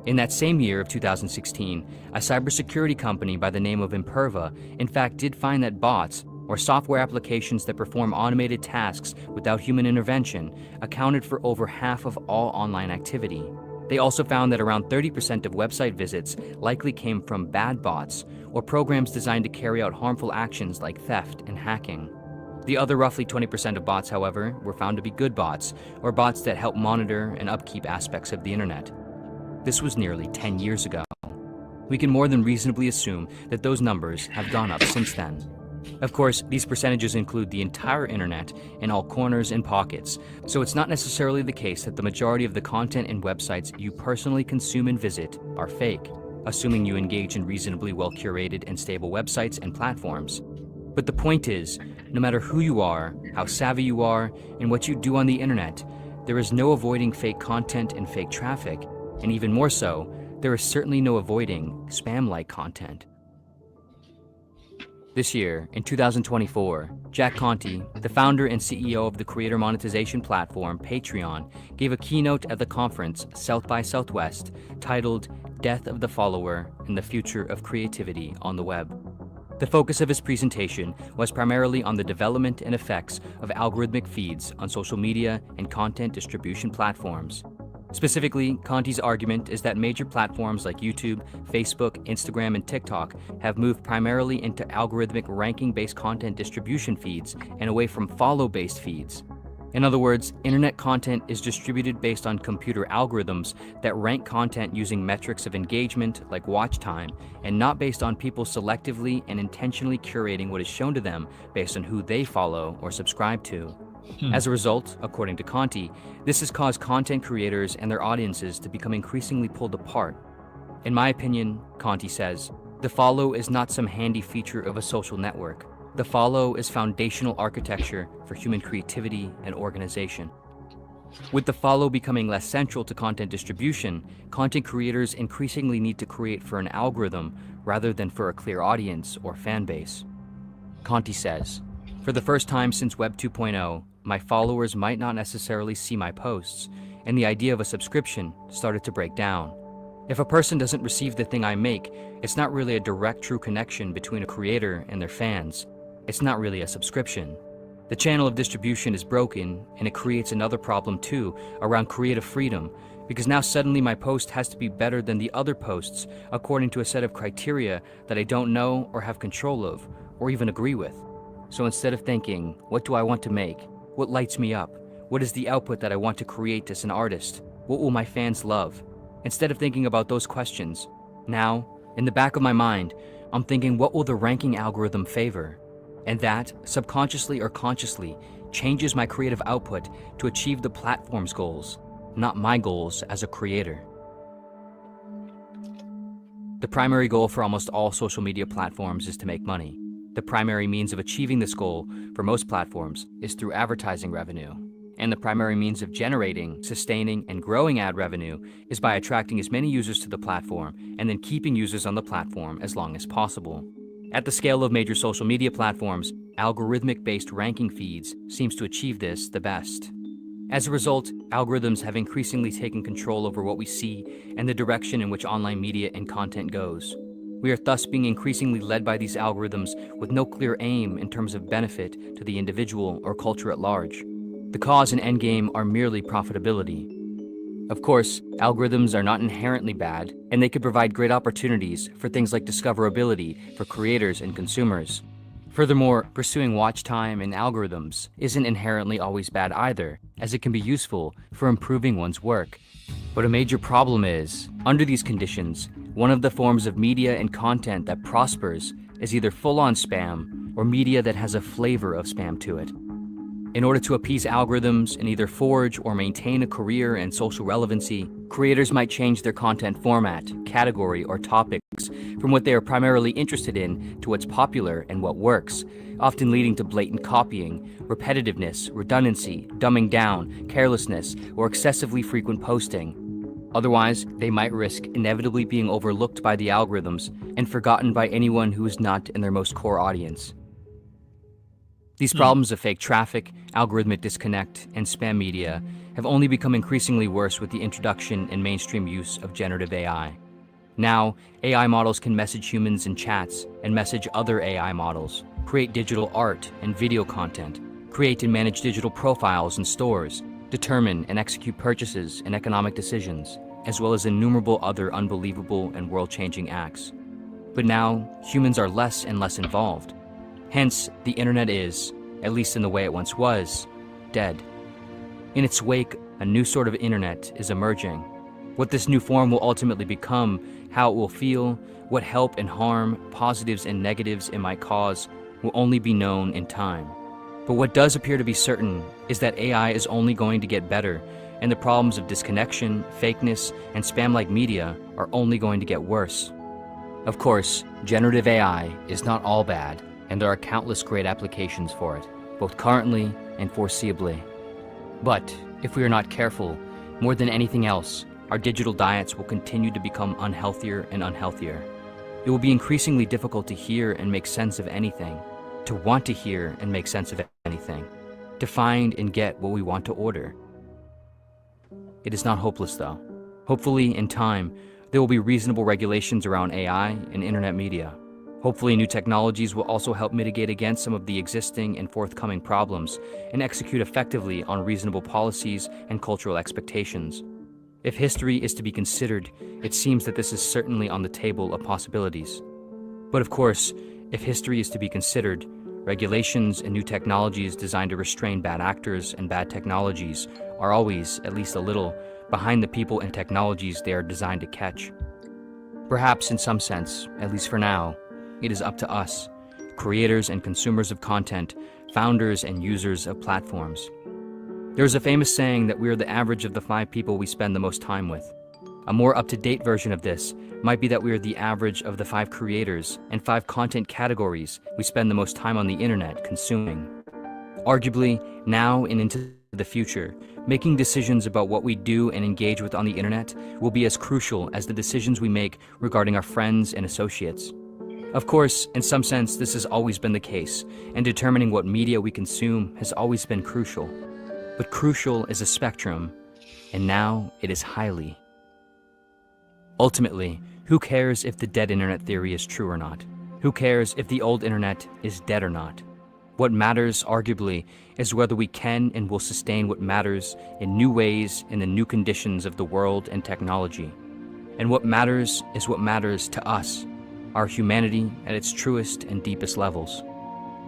In that same year of 2016, a cybersecurity company by the name of Imperva in fact did find that bots, or software applications that perform automated tasks without human intervention, accounted for over half of all online activity. They also found that around 30% of website visits likely came from bad bots, or programs designed to carry out harmful actions like theft and hacking. The other roughly 20% of bots, however, were found to be good bots, or bots that help monitor and upkeep aspects of the internet. This was nearly 10 years ago. We can more than reasonably assume that those numbers have gone up since then. Of course, these percentages include the entire internet in all corners and pockets, so it's not necessarily the case that the majority of the content and websites you personally consume and visit are fake, assuming you engage in reasonably well-curated and stable websites and platforms. But the point is, no matter who you are, how savvy you are, and what you do on the internet, there is no avoiding fake content and fake traffic, and even more so, there is certainly no avoiding spam-like content. This year, in 2024, Jack Conte, the founder and CEO of the creator monetization platform Patreon, gave a keynote at the conference South by Southwest titled Death of the Follower and the Future of Creativity on the Web. The focus of his presentation was primarily on the development and effects of algorithmic feeds on social media and content distribution platforms. Specifically, Conti's argument is that major platforms like YouTube, Facebook, Instagram, and TikTok have moved primarily into algorithmic ranking-based content distribution feeds and away from follow-based feeds. In other words, internet content is distributed based on computer algorithms that rank content using metrics of engagement like watch time, and not based on people selectively and intentionally curating what is shown to them based on who they follow or subscribe to. As a result, according to Conti, this has caused content creators and their audiences to become increasingly pulled apart. In my opinion, Conti says, the follow is not some handy feature of a social network. The follow is foundational architecture for human creativity and organization. With the follow becoming less central to content distribution, content creators increasingly need to create for an algorithm rather than for a clear audience or fan base. Conti says, for the first time since Web 2.0, my followers might not necessarily see my posts, and the idea of a subscription started to break down. If a person doesn't receive the thing I make, it's not really a direct true connection between a creator and their fans. It's not really a subscription. The channel of distribution is broken, and it creates another problem too around creative freedom, because now suddenly my post has to be better than the other posts according to a set of criteria that I don't know or have control of, or even agree with. So instead of thinking, what do I want to make? What lights me up? What is the output that I want to create as an artist? What will my fans love? Instead of thinking about those questions, now, in the back of my mind, I'm thinking, what will the ranking algorithm favor? And that, subconsciously or consciously, changes my creative output to achieve the platform's goals, not my goals as a creator. The primary goal for almost all social media platforms is to make money. The primary means of achieving this goal for most platforms is through advertising revenue. And the primary means of generating, sustaining, and growing ad revenue is by attracting as many users to the platform and then keeping users on the platform as long as possible. At the scale of major social media platforms, algorithmic-based ranking feeds seems to achieve this the best. As a result, algorithms have increasingly taken control over what we see and the direction in which online media and content goes. We are thus being increasingly led by these algorithms with no clear aim in terms of benefit to the individual or culture at large. The cause and end game are merely profitability. Of course, algorithms are not inherently bad, and they could provide great opportunities for things like discoverability for creators and consumers. Furthermore, pursuing watch time and algorithms isn't inherently always bad either, as it can be useful for improving one's work. But a major problem is, under these conditions, one of the forms of media and content that prospers is either full-on spam or media that has a flavor of spam to it. In order to appease algorithms and either forge or maintain a career in social relevancy, creators might change their content format, category, or topics from what they are primarily interested in to what's popular and what works, often leading to blatant copying, repetitiveness, redundancy, dumbing down, carelessness, or excessively frequent posting. Otherwise, they might risk inevitably being overlooked by the algorithms and forgotten by anyone who is not in their most core audience. These problems of fake traffic, algorithmic disconnect, and spam media have only become increasingly worse with the introduction and mainstream use of generative AI. Now, AI models can message humans in chats and message other AI models, create digital art and video content, create and manage digital profiles in stores, determine and execute purchases and economic decisions, as well as innumerable other unbelievable and world-changing acts. But now, humans are less and less involved. Hence, the internet is, at least in the way it once was, dead. In its wake, a new sort of internet is emerging. What this new form will ultimately become, how it will feel, what help and harm, positives and negatives it might cause, will only be known in time. But what does appear to be certain is that AI is only going to get better, and the problems of disconnection, fakeness, and spam-like media are only going to get worse. Of course, generative AI is not all bad, and there are countless great applications for it, both currently and foreseeably. But if we are not careful, more than anything else, our digital diets will continue to become unhealthier and unhealthier. It will be increasingly difficult to hear and make sense of anything, to want to hear and make sense of anything, to find and get what we want to order. It is not hopeless, though. Hopefully, in time, there will be reasonable regulations around AI and internet media. Hopefully, new technologies will also help mitigate against some of the existing and forthcoming problems and execute effectively on reasonable policies and cultural expectations. If history is to be considered, it seems that this is certainly on the table of possibilities. But of course, if history is to be considered, regulations and new technologies designed to restrain bad actors and bad technologies are always, at least a little, behind the people and technologies they are designed to catch. Perhaps in some sense, at least for now, it is up to us, creators and consumers of content, founders and users of platforms. There's a famous saying that we are the average of the 5 people we spend the most time with. A more up-to-date version of this might be that we are the average of the 5 creators and 5 content categories we spend the most time on the internet consuming. Arguably, now and into the future, making decisions about what we do and engage with on the internet will be as crucial as the decisions we make regarding our friends and associates. Of course, in some sense, this has always been the case, and determining what media we consume has always been crucial. But crucial is a spectrum, and now it is highly. Ultimately, who cares if the dead internet theory is true or not? Who cares if the old internet is dead or not? What matters, arguably, is whether we can and will sustain what matters in new ways in the new conditions of the world and technology. And what matters is what matters to us, our humanity at its truest and deepest levels.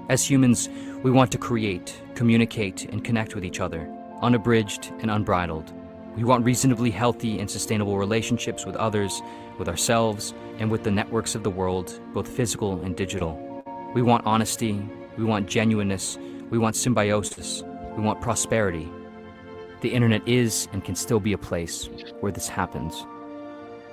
As humans, we want to create, communicate, and connect with each other, unabridged and unbridled. We want reasonably healthy and sustainable relationships with others, with ourselves, and with the networks of the world, both physical and digital. We want honesty, we want genuineness, we want symbiosis, we want prosperity. The internet is and can still be a place where this happens.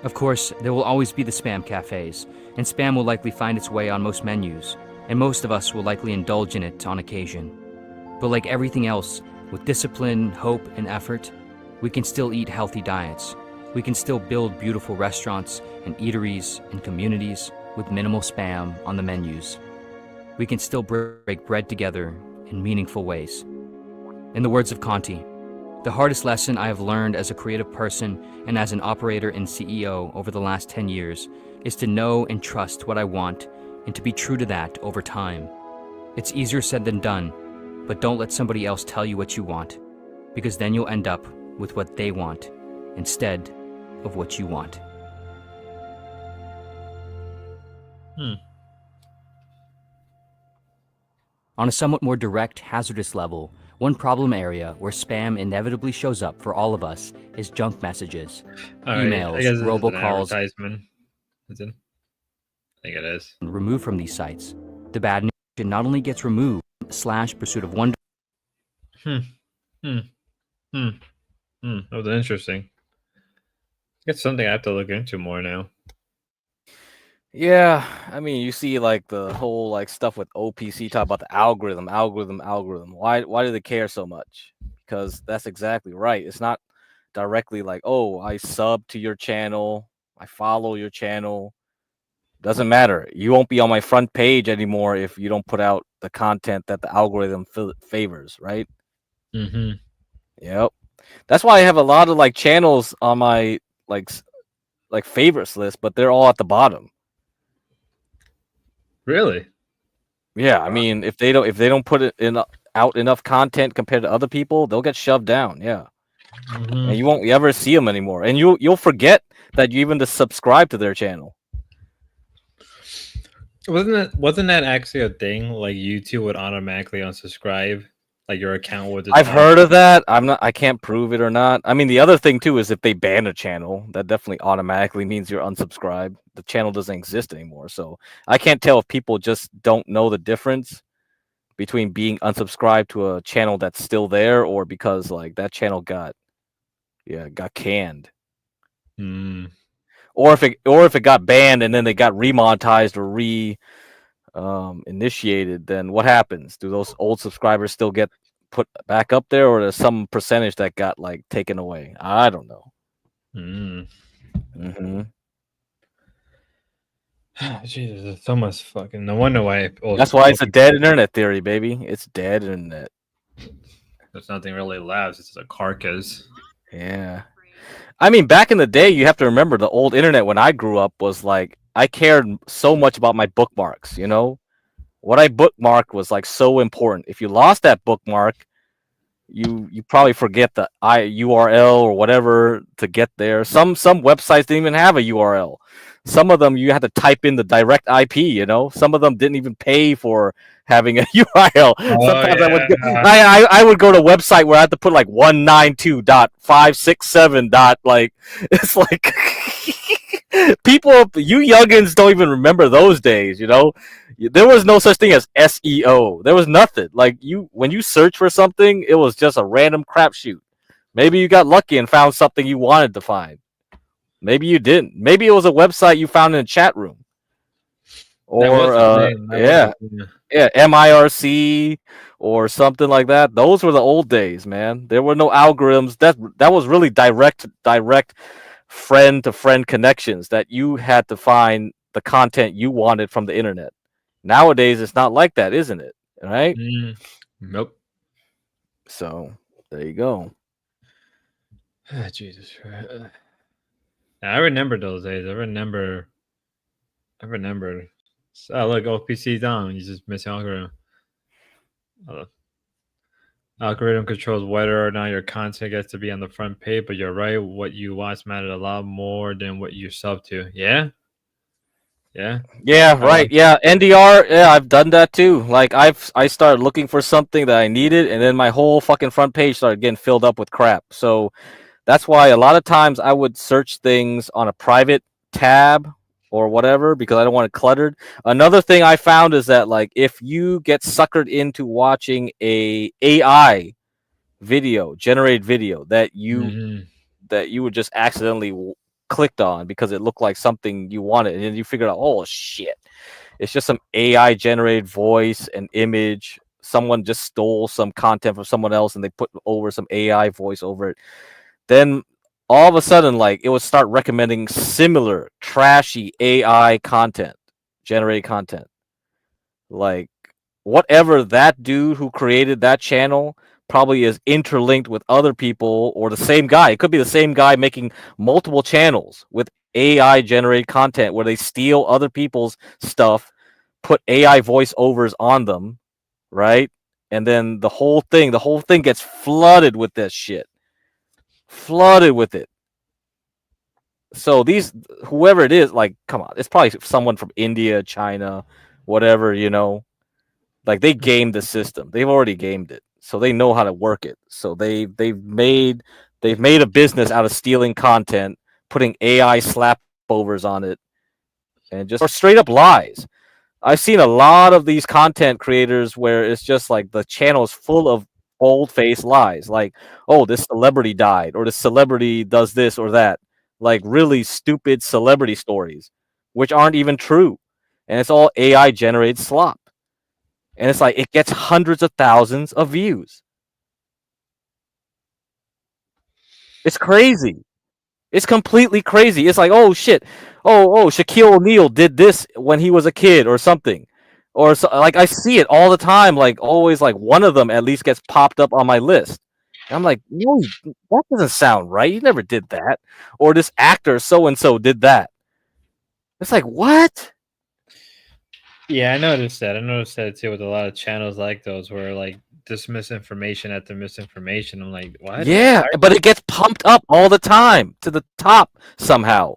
Of course, there will always be the spam cafes, and spam will likely find its way on most menus, and most of us will likely indulge in it on occasion. But like everything else, with discipline, hope, and effort, we can still eat healthy diets. We can still build beautiful restaurants and eateries and communities with minimal spam on the menus. We can still break bread together in meaningful ways. In the words of Conti, the hardest lesson I have learned as a creative person and as an operator and CEO over the last 10 years is to know and trust what I want and to be true to that over time. It's easier said than done, but don't let somebody else tell you what you want, because then you'll end up with what they want instead of what you want. On a somewhat more direct, hazardous level, one problem area where spam inevitably shows up for all of us is junk messages, emails, I guess this is an robocalls, advertisement. Is it? I think it is. removed from these sites. The bad news not only gets removed, / pursuit of one. That was interesting. It's something I have to look into more now. Yeah, I mean, you see like the whole like stuff with OPC talk about the algorithm. Why do they care so much? Because that's exactly right. It's not directly like, oh, I sub to your channel, I follow your channel. Doesn't matter. You won't be on my front page anymore if you don't put out the content that the algorithm favors, right? Mm-hmm. Yep. That's why I have a lot of like channels on my like favorites list, but they're all at the bottom. Really? Yeah, I mean, if they don't put it out enough content compared to other people, they'll get shoved down. Yeah, and you won't ever see them anymore, and you'll forget that you even to subscribe to their channel. Wasn't that actually a thing? Like YouTube would automatically unsubscribe, like your account would. I've heard of that. I can't prove it or not. I mean, the other thing too is if they ban a channel, that definitely automatically means you're unsubscribed. The channel doesn't exist anymore. So I can't tell if people just don't know the difference between being unsubscribed to a channel that's still there, or because like that channel got canned. Or if it got banned and then they got remonetized or initiated, then what happens? Do those old subscribers still get put back up there, or there's some percentage that got like taken away? I don't know. Jesus, there's so much fucking. No wonder why. That's why it's a dead internet theory, baby. It's dead internet. There's nothing really left. It's just a carcass. Yeah. I mean, back in the day, you have to remember the old internet when I grew up was like, I cared so much about my bookmarks, you know? What I bookmarked was like so important. If you lost that bookmark, you probably forget the URL or whatever to get there. Some websites didn't even have a URL. Some of them you had to type in the direct IP. You know, some of them didn't even pay for having a URL. Oh Sometimes yeah. I would go to a website where I had to put like 192.567 dot like it's like people, you youngins don't even remember those days. You know, there was no such thing as SEO. There was nothing. Like when you search for something, it was just a random crapshoot. Maybe you got lucky and found something you wanted to find. Maybe you didn't. Maybe it was a website you found in a chat room. Or yeah, MIRC or something like that. Those were the old days, man. There were no algorithms. That was really direct friend to friend connections that you had to find the content you wanted from the internet. Nowadays, it's not like that, isn't it? Right? Nope. So there you go. Jesus Christ. I remember those days. I remember. Oh, look, OPC down. You just miss algorithm. Algorithm controls whether or not your content gets to be on the front page, but you're right. What you watch matters a lot more than what you sub to. Yeah. Yeah, right. Yeah, NDR. Yeah, I've done that too. Like I started looking for something that I needed, and then my whole fucking front page started getting filled up with crap. So that's why a lot of times I would search things on a private tab or whatever because I don't want it cluttered. Another thing I found is that like if you get suckered into watching a AI video, generated video that you would just accidentally clicked on because it looked like something you wanted, and then you figured out, oh shit, it's just some AI generated voice and image. Someone just stole some content from someone else and they put over some AI voice over it. Then all of a sudden, like it would start recommending similar trashy AI content, generated content. Like whatever that dude who created that channel probably is interlinked with other people or the same guy. It could be the same guy making multiple channels with AI generated content where they steal other people's stuff, put AI voiceovers on them, right? And then the whole thing gets flooded with this shit. Flooded with it. So whoever it is, like, come on, it's probably someone from India, China, whatever, you know. Like they gamed the system. They've already gamed it. So they know how to work it. So they've made a business out of stealing content, putting AI slapovers on it, and just or straight up lies. I've seen a lot of these content creators where it's just like the channel is full of bold-faced lies, like, oh, this celebrity died, or this celebrity does this or that, like really stupid celebrity stories, which aren't even true, and it's all AI generated slop. And it's like it gets hundreds of thousands of views. It's crazy. It's completely crazy. It's like, oh shit, oh Shaquille O'Neal did this when he was a kid or something, or so, like I see it all the time. Like always, like one of them at least gets popped up on my list. And I'm like, no, that doesn't sound right. You never did that. Or this actor so and so did that. It's like what? Yeah, I noticed that. I noticed that too with a lot of channels like those where like just misinformation after misinformation. I'm like, what? Yeah, but it gets pumped up all the time to the top somehow.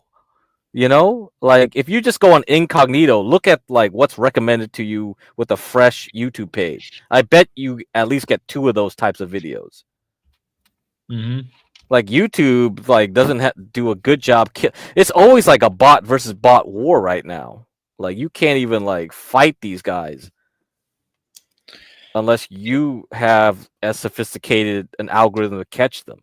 You know, like if you just go on incognito, look at like what's recommended to you with a fresh YouTube page. I bet you at least get 2 of those types of videos. Like YouTube, like doesn't do a good job. It's always like a bot versus bot war right now. Like you can't even like fight these guys unless you have as sophisticated an algorithm to catch them.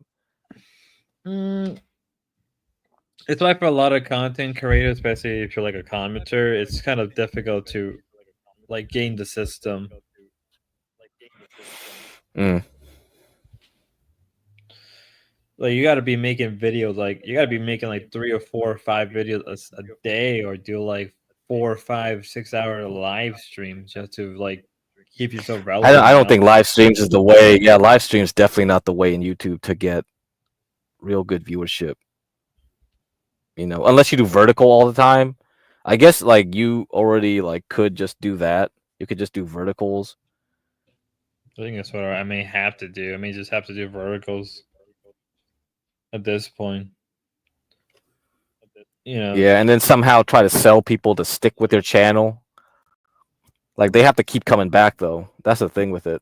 It's why for a lot of content creators, especially if you're like a commenter, it's kind of difficult to like game the system. Like you got to be making videos, like you got to be making like 3 or 4 or 5 videos a day, or do like 4 or 5, 6 hour live streams just to like keep yourself relevant. I don't think live streams is the way. Yeah, live streams definitely not the way in YouTube to get real good viewership. You know, unless you do vertical all the time. I guess like you already like could just do that. You could just do verticals. think that's what I may have to do. I may just have to do verticals at this point. You know. Yeah, and then somehow try to sell people to stick with their channel. Like they have to keep coming back though. That's the thing with it.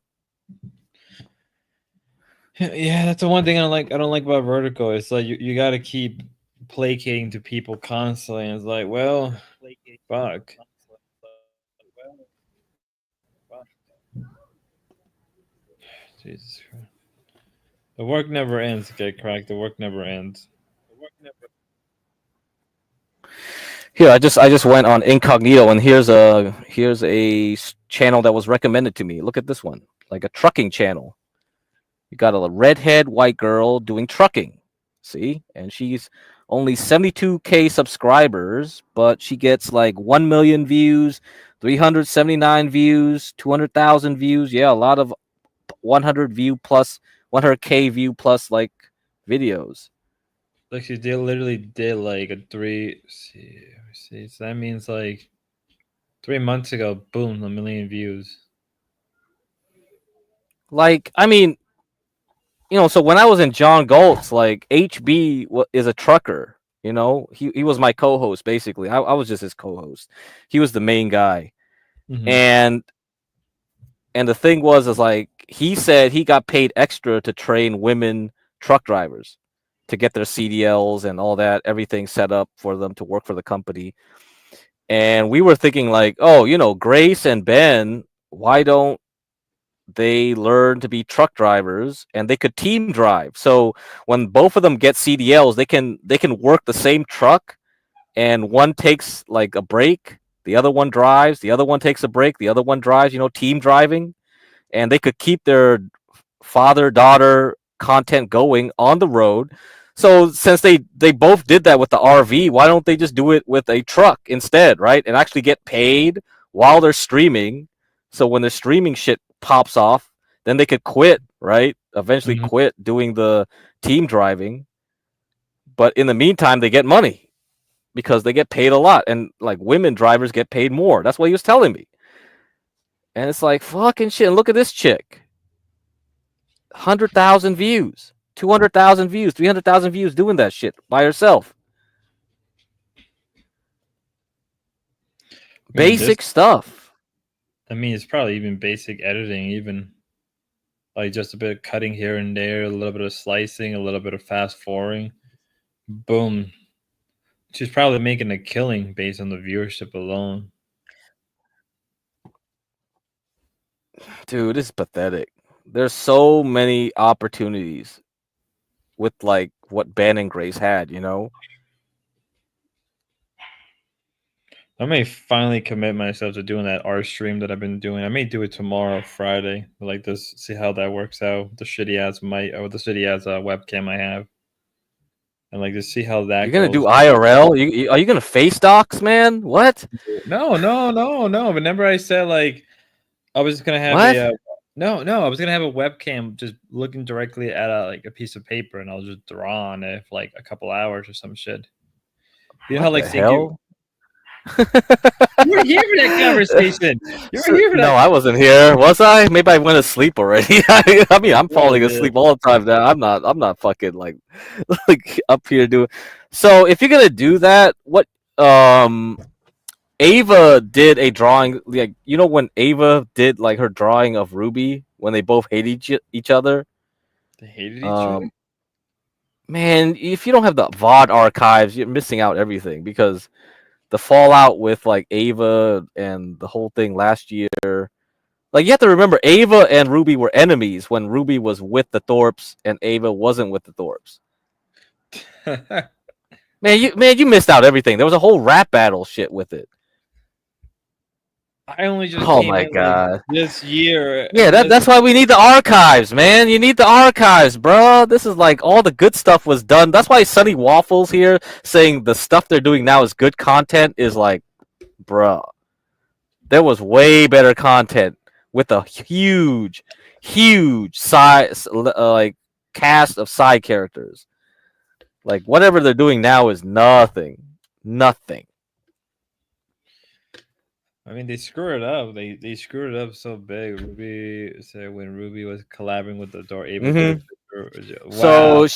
Yeah, that's the one thing I don't like about vertical. It's like you got to keep placating to people constantly. And it's like, well, fuck. Jesus Christ. The work never ends, okay, Crack. The work never ends. Here, I just went on incognito, and here's a channel that was recommended to me. Look at this one, like a trucking channel. You got a redhead white girl doing trucking. See, and she's only 72K subscribers, but she gets like 1 million views, 379 views, 200,000 views. Yeah, a lot of 100 view plus 100K view plus like videos. Like she literally did like a 3. See, so that means like 3 months ago, boom, 1 million views. Like, I mean, so when I was in John Galt's, like HB is a trucker. He was my co-host basically. I was just his co-host. He was the main guy, and the thing is like he said he got paid extra to train women truck drivers to get their CDLs and all that, everything set up for them to work for the company. And we were thinking like, oh, Grace and Ben, why don't they learn to be truck drivers and they could team drive? So when both of them get CDLs, they can work the same truck, and one takes like a break, the other one drives, the other one takes a break, the other one drives, team driving, and they could keep their father-daughter content going on the road. So since they both did that with the RV, why don't they just do it with a truck instead, right? And actually get paid while they're streaming. So when the streaming shit pops off, then they could quit, right? Eventually quit doing the team driving. But in the meantime, they get money because they get paid a lot. And like women drivers get paid more. That's what he was telling me. And it's like, fucking shit. And look at this chick. 100,000 views, 200,000 views, 300,000 views doing that shit by herself. Basic stuff. I mean, it's probably even basic editing, even like just a bit of cutting here and there, a little bit of slicing, a little bit of fast forwarding. Boom. She's probably making a killing based on the viewership alone. Dude, it's pathetic. There's so many opportunities with like what Ben and Grace had, I may finally commit myself to doing that art stream that I've been doing. I may do it tomorrow, Friday. Like this, see how that works out. The shitty ass mic or the shitty ass webcam I have, and like to see how that. You're gonna do IRL? Are you gonna face docs, man? What? No. Remember I said like I was gonna have what? I was gonna have a webcam just looking directly at a piece of paper, and I'll just draw on it for like a couple hours or some shit. You know how like hell? You were here for that conversation. You were here for that. No, I wasn't here. Was I? Maybe I went to sleep already. I mean, I'm falling asleep all the time now. I'm not fucking like up here doing. So if you're gonna do that, what Ava did a drawing, like when Ava did like her drawing of Ruby when they both hate each other. They hated each other. Man, if you don't have the VOD archives, you're missing out everything because the fallout with like Ava and the whole thing last year. Like you have to remember, Ava and Ruby were enemies when Ruby was with the Thorpes and Ava wasn't with the Thorpes. Man, you missed out everything. There was a whole rap battle shit with it. I only just oh my god this year. Yeah, that's why we need the archives, man. You need the archives, bro. This is like all the good stuff was done. That's why Sunny Waffles here saying the stuff they're doing now is good content is like, bro. There was way better content with a huge size like cast of side characters. Like whatever they're doing now is nothing. I mean, they screw it up. They screwed it up so big. Ruby said when Ruby was collabing with the door, able to. So Wow.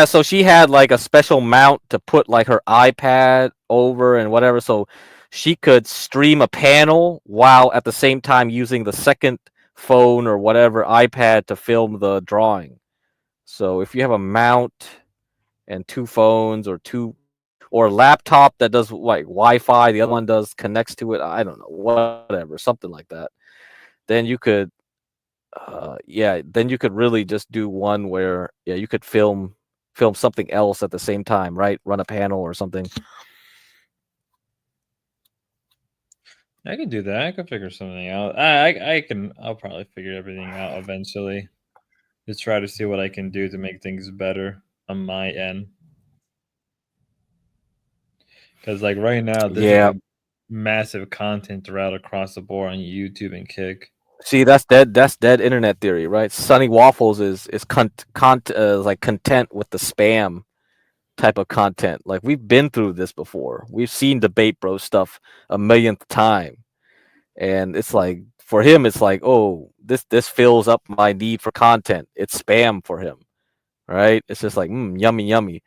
so she had like a special mount to put like her iPad over and whatever, so she could stream a panel while at the same time using the second phone or whatever iPad to film the drawing. So if you have a mount and two phones or a laptop that does like Wi-Fi, the other one does connects to it, I don't know, whatever, something like that, then you could then you could really just do one where you could film something else at the same time, right? Run a panel or something. I can do that. I can figure something out. I'll probably figure everything out eventually. Just try to see what I can do to make things better on my end. Because like right now, there's Yeah. like massive content throughout across the board on YouTube and Kick. See, that's dead internet theory, right? Sunny Waffles is like content with the spam type of content. Like we've been through this before. We've seen debate bro stuff a millionth time. And it's like for him it's like, "Oh, this fills up my need for content." It's spam for him. Right? It's just like, yummy yummy.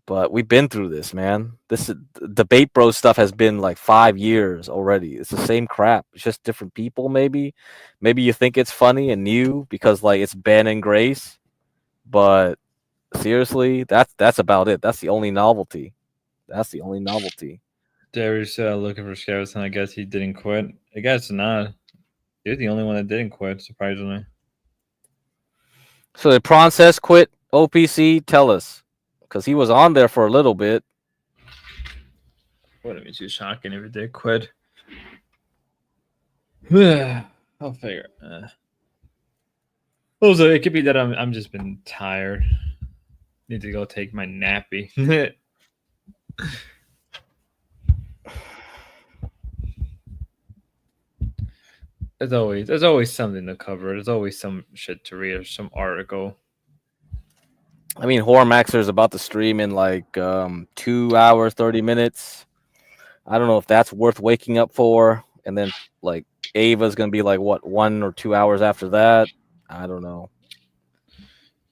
But we've been through this, man. This debate bro stuff has been like 5 years already. It's the same crap. It's just different people maybe. Maybe you think it's funny and new because like it's Ben and Grace, but seriously, that's about it. That's the only novelty. That's the only novelty. Darius looking for scouts, and I guess he didn't quit. I guess not. You're the only one that didn't quit, surprisingly. So did Process quit OPC? Tell us. Because he was on there for a little bit. Wouldn't be too shocking if it did quit. I'll figure. Also, it could be that I'm just been tired. Need to go take my nappy. There's always something to cover. There's always some shit to read or some article. I mean, Hormaxer is about to stream in like 2 hours, 30 minutes. I don't know if that's worth waking up for. And then like Ava's gonna be like what 1 or 2 hours after that. I don't know.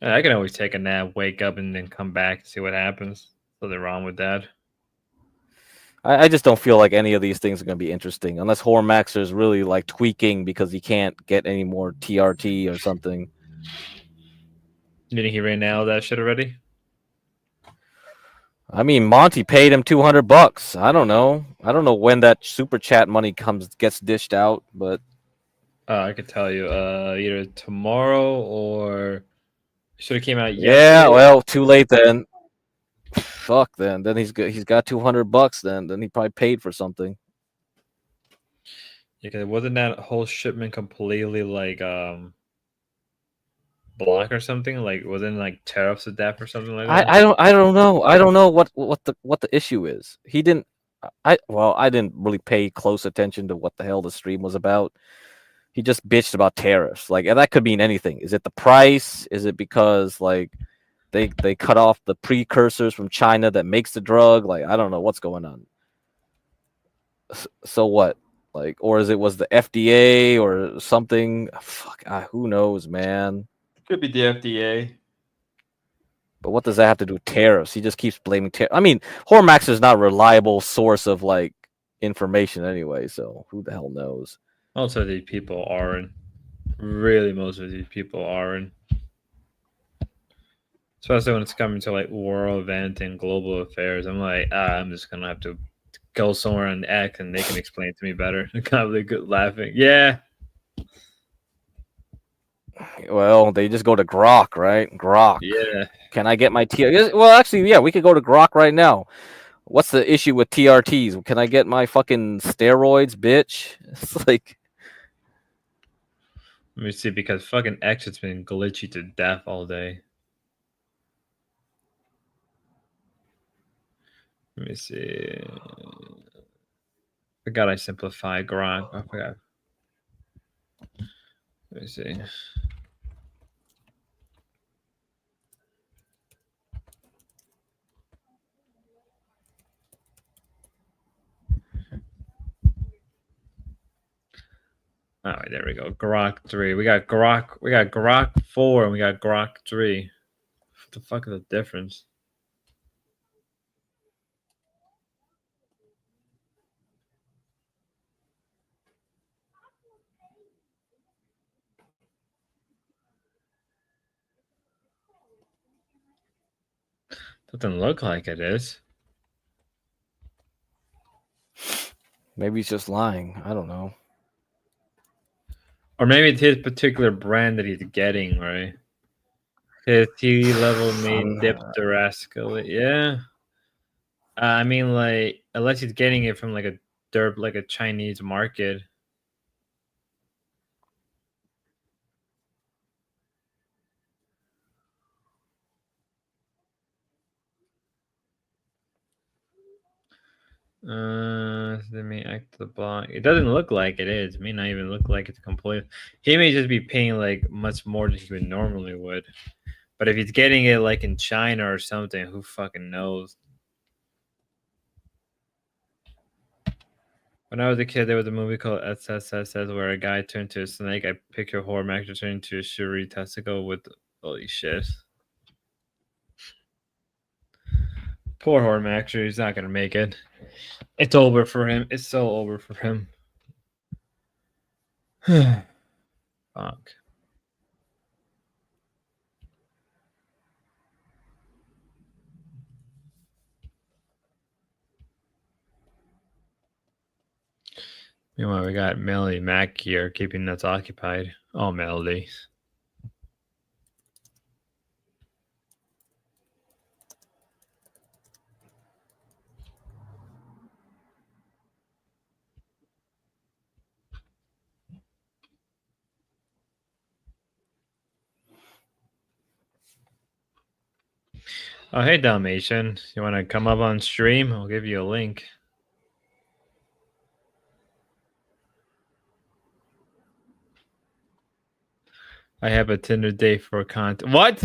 I can always take a nap, wake up, and then come back and see what happens. Nothing wrong with that. I just don't feel like any of these things are gonna be interesting unless Hormaxer is really like tweaking because he can't get any more TRT or something. You think he ran out of that shit already? I mean, Monty paid him $200. I don't know. I don't know when that super chat money gets dished out, but I could tell you either tomorrow or should have came out yesterday. Yeah, well, too late then. Fuck then. Then he's got $200 then he probably paid for something. Yeah, because wasn't that whole shipment completely like block or something? Like wasn't like tariffs of death or something like that? I don't know. I don't know what the issue is. He didn't I didn't really pay close attention to what the hell the stream was about. He just bitched about tariffs. Like, and that could mean anything. Is it the price? Is it because like they cut off the precursors from China that makes the drug? Like, I don't know what's going on. So what? Like, or was the FDA or something? Fuck, who knows, man. Could be the FDA. But what does that have to do with tariffs? He just keeps blaming tariffs. I mean, Hormax is not a reliable source of like information anyway, so who the hell knows? Most of these people aren't. Really, most of these people aren't. Especially when it's coming to like world event and global affairs. I'm like, I'm just gonna have to go somewhere on X and they can explain it to me better. Kind of like good laughing. Yeah. Well, they just go to Grok, right? Grok. Yeah. Can I get my TRT? Well, actually, yeah, we could go to Grok right now. What's the issue with TRTs? Can I get my fucking steroids, bitch? It's like. Let me see, because fucking X has been glitchy to death all day. Let me see. Forgot I simplified Grok. I forgot. Let me see. All right, there we go. Grok 3. We got Grok 4, and we got Grok 3. What the fuck is the difference? Doesn't look like it is. Maybe he's just lying. I don't know. Or maybe it's his particular brand that he's getting, right? His T level may dip drastically. Yeah. I mean, like, unless he's getting it from like a Chinese market. They may act the block. It doesn't look like it is. It may not even look like it's complete. He may just be paying like much more than he would normally would. But if he's getting it like in China or something, who fucking knows? When I was a kid, there was a movie called SSSS where a guy turned to a snake. I picture horror actor turning to a Shuri testicle with holy shit. Poor horror actor, he's not gonna make it. It's over for him. It's so over for him. Fuck. Meanwhile, we got Melody Mac here keeping us occupied. Oh, Melody. Oh, hey, Dalmatian. You want to come up on stream? I'll give you a link. I have a Tinder date for content. What?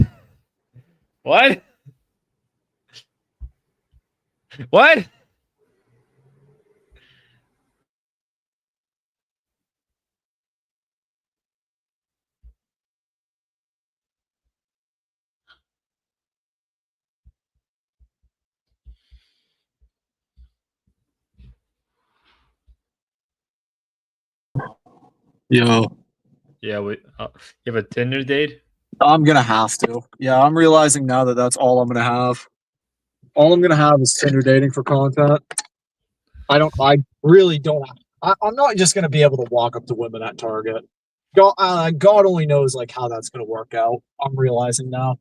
What? What? Yo, Yeah, you have a Tinder date? I'm gonna have to. Yeah, I'm realizing now that that's all I'm gonna have. All I'm gonna have is Tinder dating for content. I really don't. I'm not just gonna be able to walk up to women at Target. God only knows like how that's gonna work out. I'm realizing now.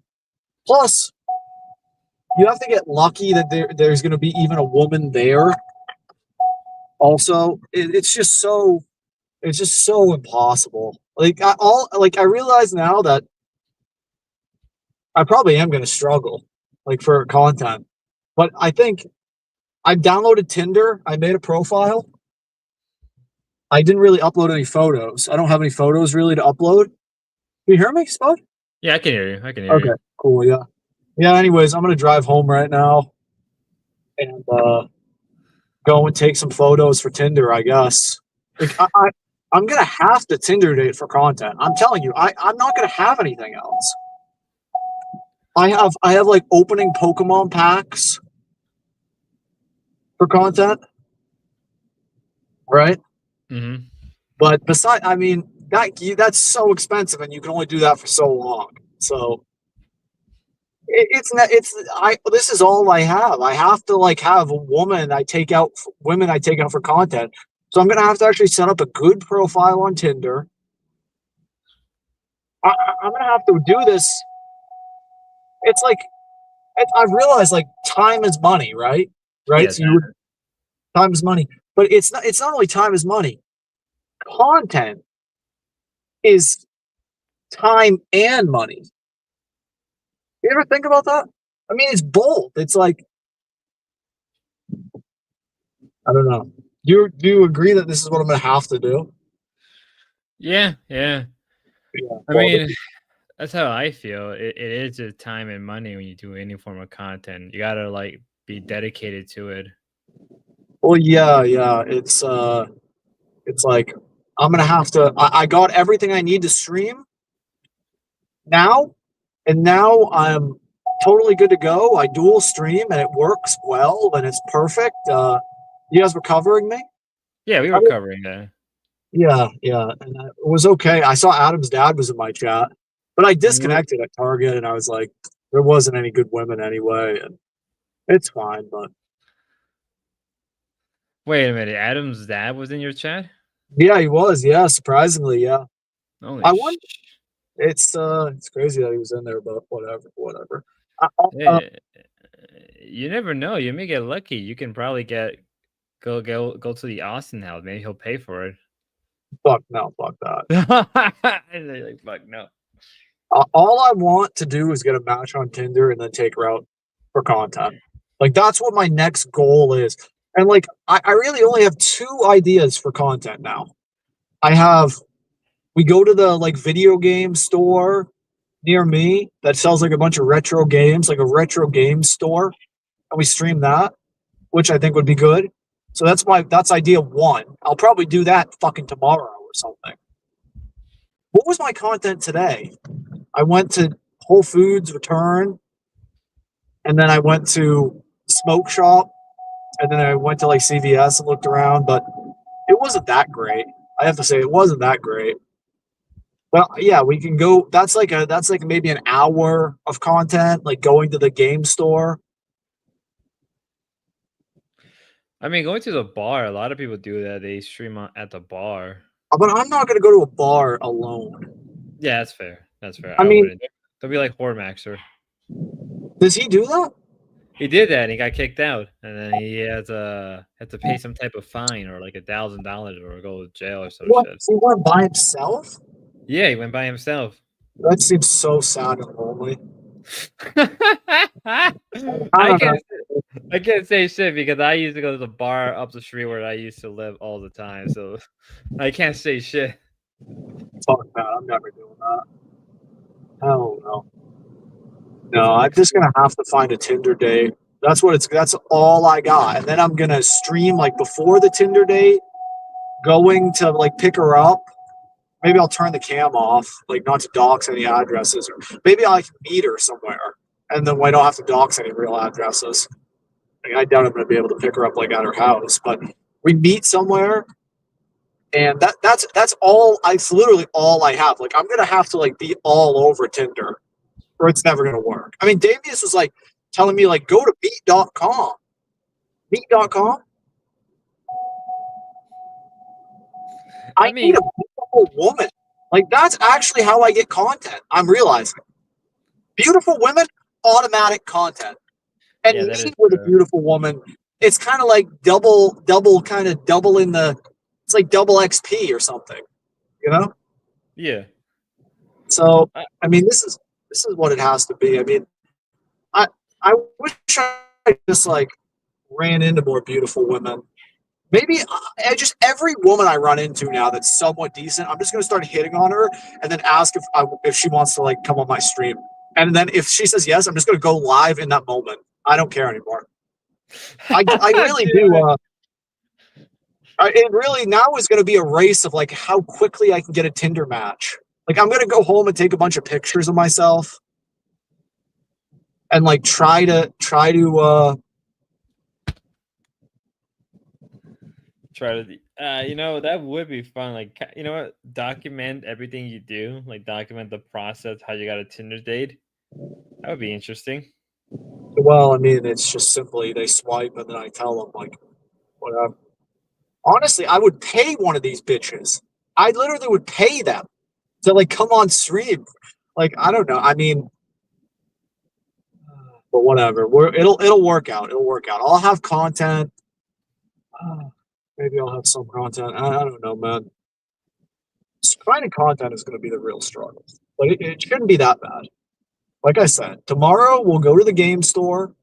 Plus, you have to get lucky that there's gonna be even a woman there. Also, it's just so impossible. I realize now that I probably am going to struggle like for content. But I think I've downloaded Tinder. I made a profile. I didn't really upload any photos. I don't have any photos really to upload. Can you hear me, Spud? Yeah, I can hear you. I can hear Okay, you. cool. Yeah. Yeah. Anyways, I'm going to drive home right now and go and take some photos for Tinder, I guess. Like, I'm going to have to Tinder date for content. I'm telling you, I'm not going to have anything else. I have like opening Pokemon packs for content, right? Mm-hmm. But besides, I mean, that's so expensive, and you can only do that for so long. So it's not. This is all I have. I have to like have a women I take out for content. So I'm gonna have to actually set up a good profile on Tinder. I'm gonna have to do this. It's like I've realized like time is money, right? Right. Yeah, So time is money, but it's not. It's not only time is money. Content is time and money. You ever think about that? I mean, it's both. It's like, I don't know. Do you agree that this is what I'm going to have to do? Yeah. Yeah. I mean, that's how I feel. It is just time and money when you do any form of content. You gotta like be dedicated to it. Well, yeah. It's like I'm gonna have to. I got everything I need to stream now, and now I'm totally good to go. I dual stream and it works well and it's perfect. You guys were covering me? Yeah, we were covering that. Yeah, and it was okay. I saw Adam's dad was in my chat, but I disconnected at Target, and I was like, there wasn't any good women anyway, and it's fine. But Wait a minute, Adam's dad was in your chat? yeah, he was. Yeah, surprisingly, yeah. Holy I wonder. It's crazy that he was in there, but whatever. Hey, you never know. You may get lucky. You can probably go to the Austin house. Maybe he'll pay for it. Fuck no, fuck that. And they're like, fuck no. All I want to do is get a match on Tinder and then take her out for content. Like that's what my next goal is. And like I really only have 2 ideas for content now. We go to the like video game store near me that sells like a bunch of retro games, like a retro game store, and we stream that, which I think would be good. So that's idea 1. I'll probably do that fucking tomorrow or something. What was my content today? I went to Whole Foods Return, and then I went to Smoke Shop, and then I went to like CVS and looked around, but it wasn't that great. I have to say it wasn't that great. Well, yeah, we can go. That's like maybe an hour of content, like going to the game store. I mean, going to the bar, a lot of people do that. They stream at the bar. But I'm not gonna go to a bar alone. Yeah, that's fair. That's fair. I mean, wouldn't. They'll be like Hormaxer. Does he do that? He did that and he got kicked out, and then he had to pay some type of fine or like $1,000 or go to jail or some shit. He went by himself? Yeah, he went by himself. That seems so sad and lonely. I can't say shit because I used to go to the bar up the street where I used to live all the time, so I can't say shit. Fuck that! I'm never doing that. Hell no. No, I'm just gonna have to find a Tinder date. That's all I got. And then I'm gonna stream like before the Tinder date, going to like pick her up. Maybe I'll turn the cam off, like not to dox any addresses, or maybe I can meet her somewhere, and then I don't have to dox any real addresses. Like, I doubt I'm gonna be able to pick her up like at her house, but we meet somewhere, and that's all. It's literally all I have. Like I'm gonna have to like be all over Tinder, or it's never gonna work. I mean, Davius was like telling me like go to meet.com. Meet.com. I need a beautiful woman. Like that's actually how I get content. I'm realizing beautiful women, automatic content, and meet with a beautiful woman. It's kind of like double in the. It's like double XP or something, you know? Yeah. So I mean, this is what it has to be. I mean, I wish I just like ran into more beautiful women. Maybe every woman I run into now that's somewhat decent, I'm just gonna start hitting on her and then ask if she wants to like come on my stream. And then if she says yes, I'm just gonna go live in that moment. I don't care anymore. I really do. It really now is going to be a race of like how quickly I can get a Tinder match. Like I'm going to go home and take a bunch of pictures of myself and like try to you know, that would be fun. Like, you know what? Document everything you do. Like, document the process, how you got a Tinder date. That would be interesting. Well, I mean, it's just simply they swipe and then I tell them like, whatever. Honestly, I would pay one of these bitches. I literally would pay them to like come on stream. Like, I don't know. I mean, but whatever. It'll work out. It'll work out. I'll have content. Maybe I'll have some content. I don't know, man. Finding content is going to be the real struggle. But it shouldn't be that bad. Like I said, tomorrow we'll go to the game store.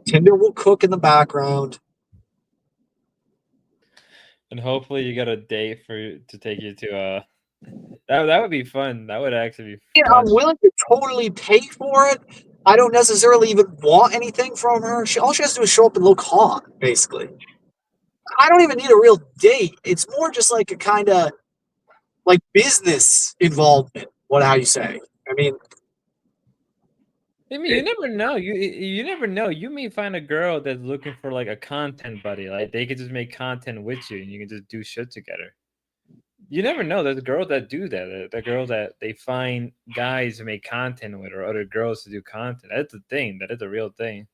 Tinder will cook in the background. And hopefully you got a date to take you to that would be fun. That would actually be fun. I'm willing to totally pay for it. I don't necessarily even want anything from her. All she has to do is show up and look hot, basically. I don't even need a real date. It's more just like a kind of like business involvement. How you say? I mean, you never know. You never know. You may find a girl that's looking for like a content buddy. Like they could just make content with you, and you can just do shit together. You never know. There's girls that do that. The girls that they find guys to make content with, or other girls to do content. That's a thing. That is a real thing.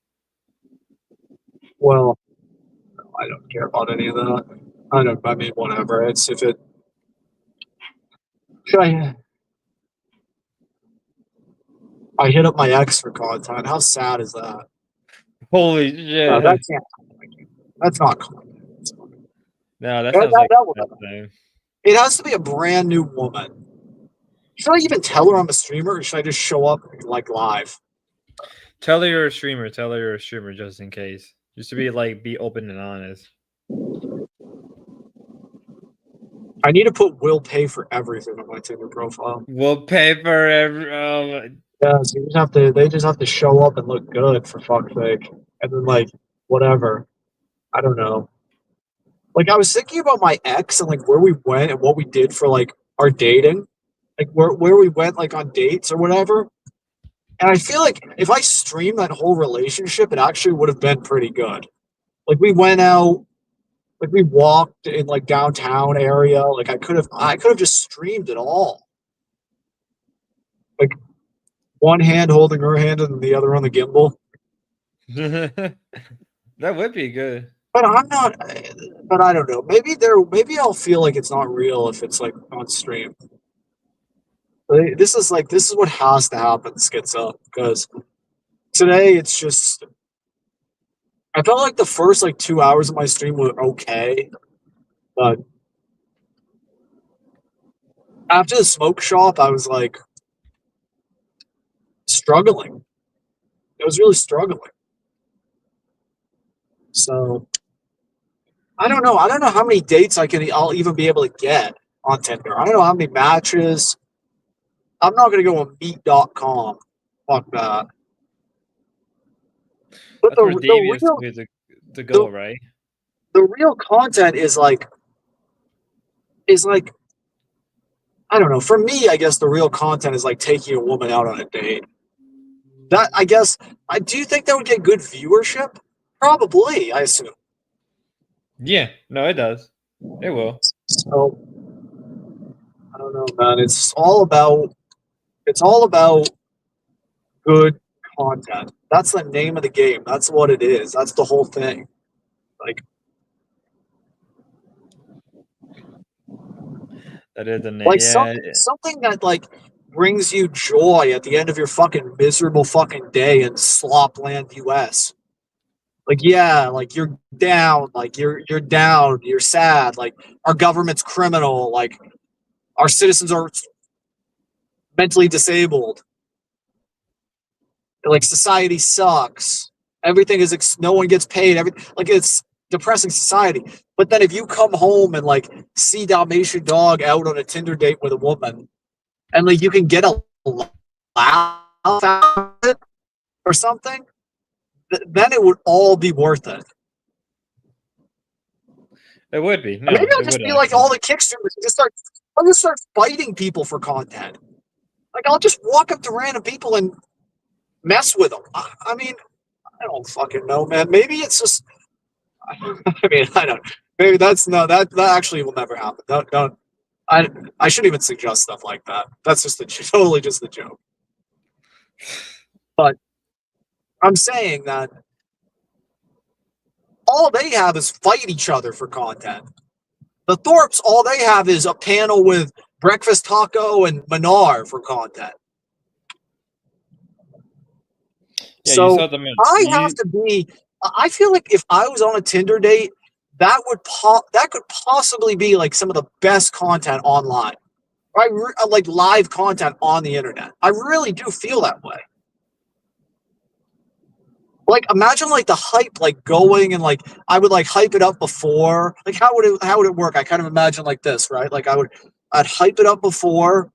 well, I don't care about any of that. I mean, whatever. It's if it. Should I hit up my ex for content. How sad is that? Holy shit! No, that can't. That's not content. No, that sounds like it has to be a brand new woman. Should I even tell her I'm a streamer, or should I just show up like live? Tell her you're a streamer. Tell her you're a streamer just in case. Just to be open and honest. I need to put will pay for everything on my Tinder profile. Will pay for every. Yeah, so they just have to show up and look good, for fuck's sake. And then like whatever. I don't know. Like I was thinking about my ex and like where we went and what we did for like our dating. Like where we went like on dates or whatever. And I feel like if I streamed that whole relationship, it actually would have been pretty good. Like we went out, like we walked in like downtown area. Like I could have just streamed it all. Like one hand holding her hand and the other on the gimbal. That would be good. But I'm not. But I don't know. Maybe I'll feel like it's not real if it's like on stream. This is what has to happen. Schizo, because today it's just. I felt like the first like 2 hours of my stream were okay, but after the smoke shop, I was like struggling. I was really struggling. So I don't know. I don't know how many dates I'll even be able to get on Tinder. I don't know how many matches. I'm not gonna go on meet.com. Fuck that. But That's where devious to go, right? The real content is like I don't know. For me, I guess the real content is like taking a woman out on a date. That I guess do you think that would get good viewership? Probably, I assume. Yeah, no, it does. It will. So I don't know, man. It's all about good content. That's the name of the game. That's what it is. That's the whole thing. Like that is the name. Like yeah. something that like brings you joy at the end of your fucking miserable fucking day in Slopland, US. Like yeah, like you're down, like you're down, you're sad, like our government's criminal, like our citizens are mentally disabled. Like society sucks. Everything is no one gets paid. Like it's depressing society. But then if you come home and like see Dalmatian dog out on a Tinder date with a woman, and like you can get a laugh out of it or something, then it would all be worth it. It would be. No, maybe I'll just be like all the kickstreamers and I'll just start fighting people for content. Like I'll just walk up to random people and mess with them. I mean, I don't fucking know, man. Maybe it's just. I mean, I don't. Maybe that actually will never happen. Don't. I shouldn't even suggest stuff like that. That's just totally just the joke. But I'm saying that all they have is fight each other for content. The Thorpes, all they have is a panel with Breakfast Taco and Manar for content. Yeah, so you saw the I feel like if I was on a Tinder date, that could possibly be like some of the best content online, right? Like live content on the internet. I really do feel that way. Like imagine like the hype like going and like I would like hype it up before. Like how would it work? I kind of imagine like this, right? Like I'd hype it up before.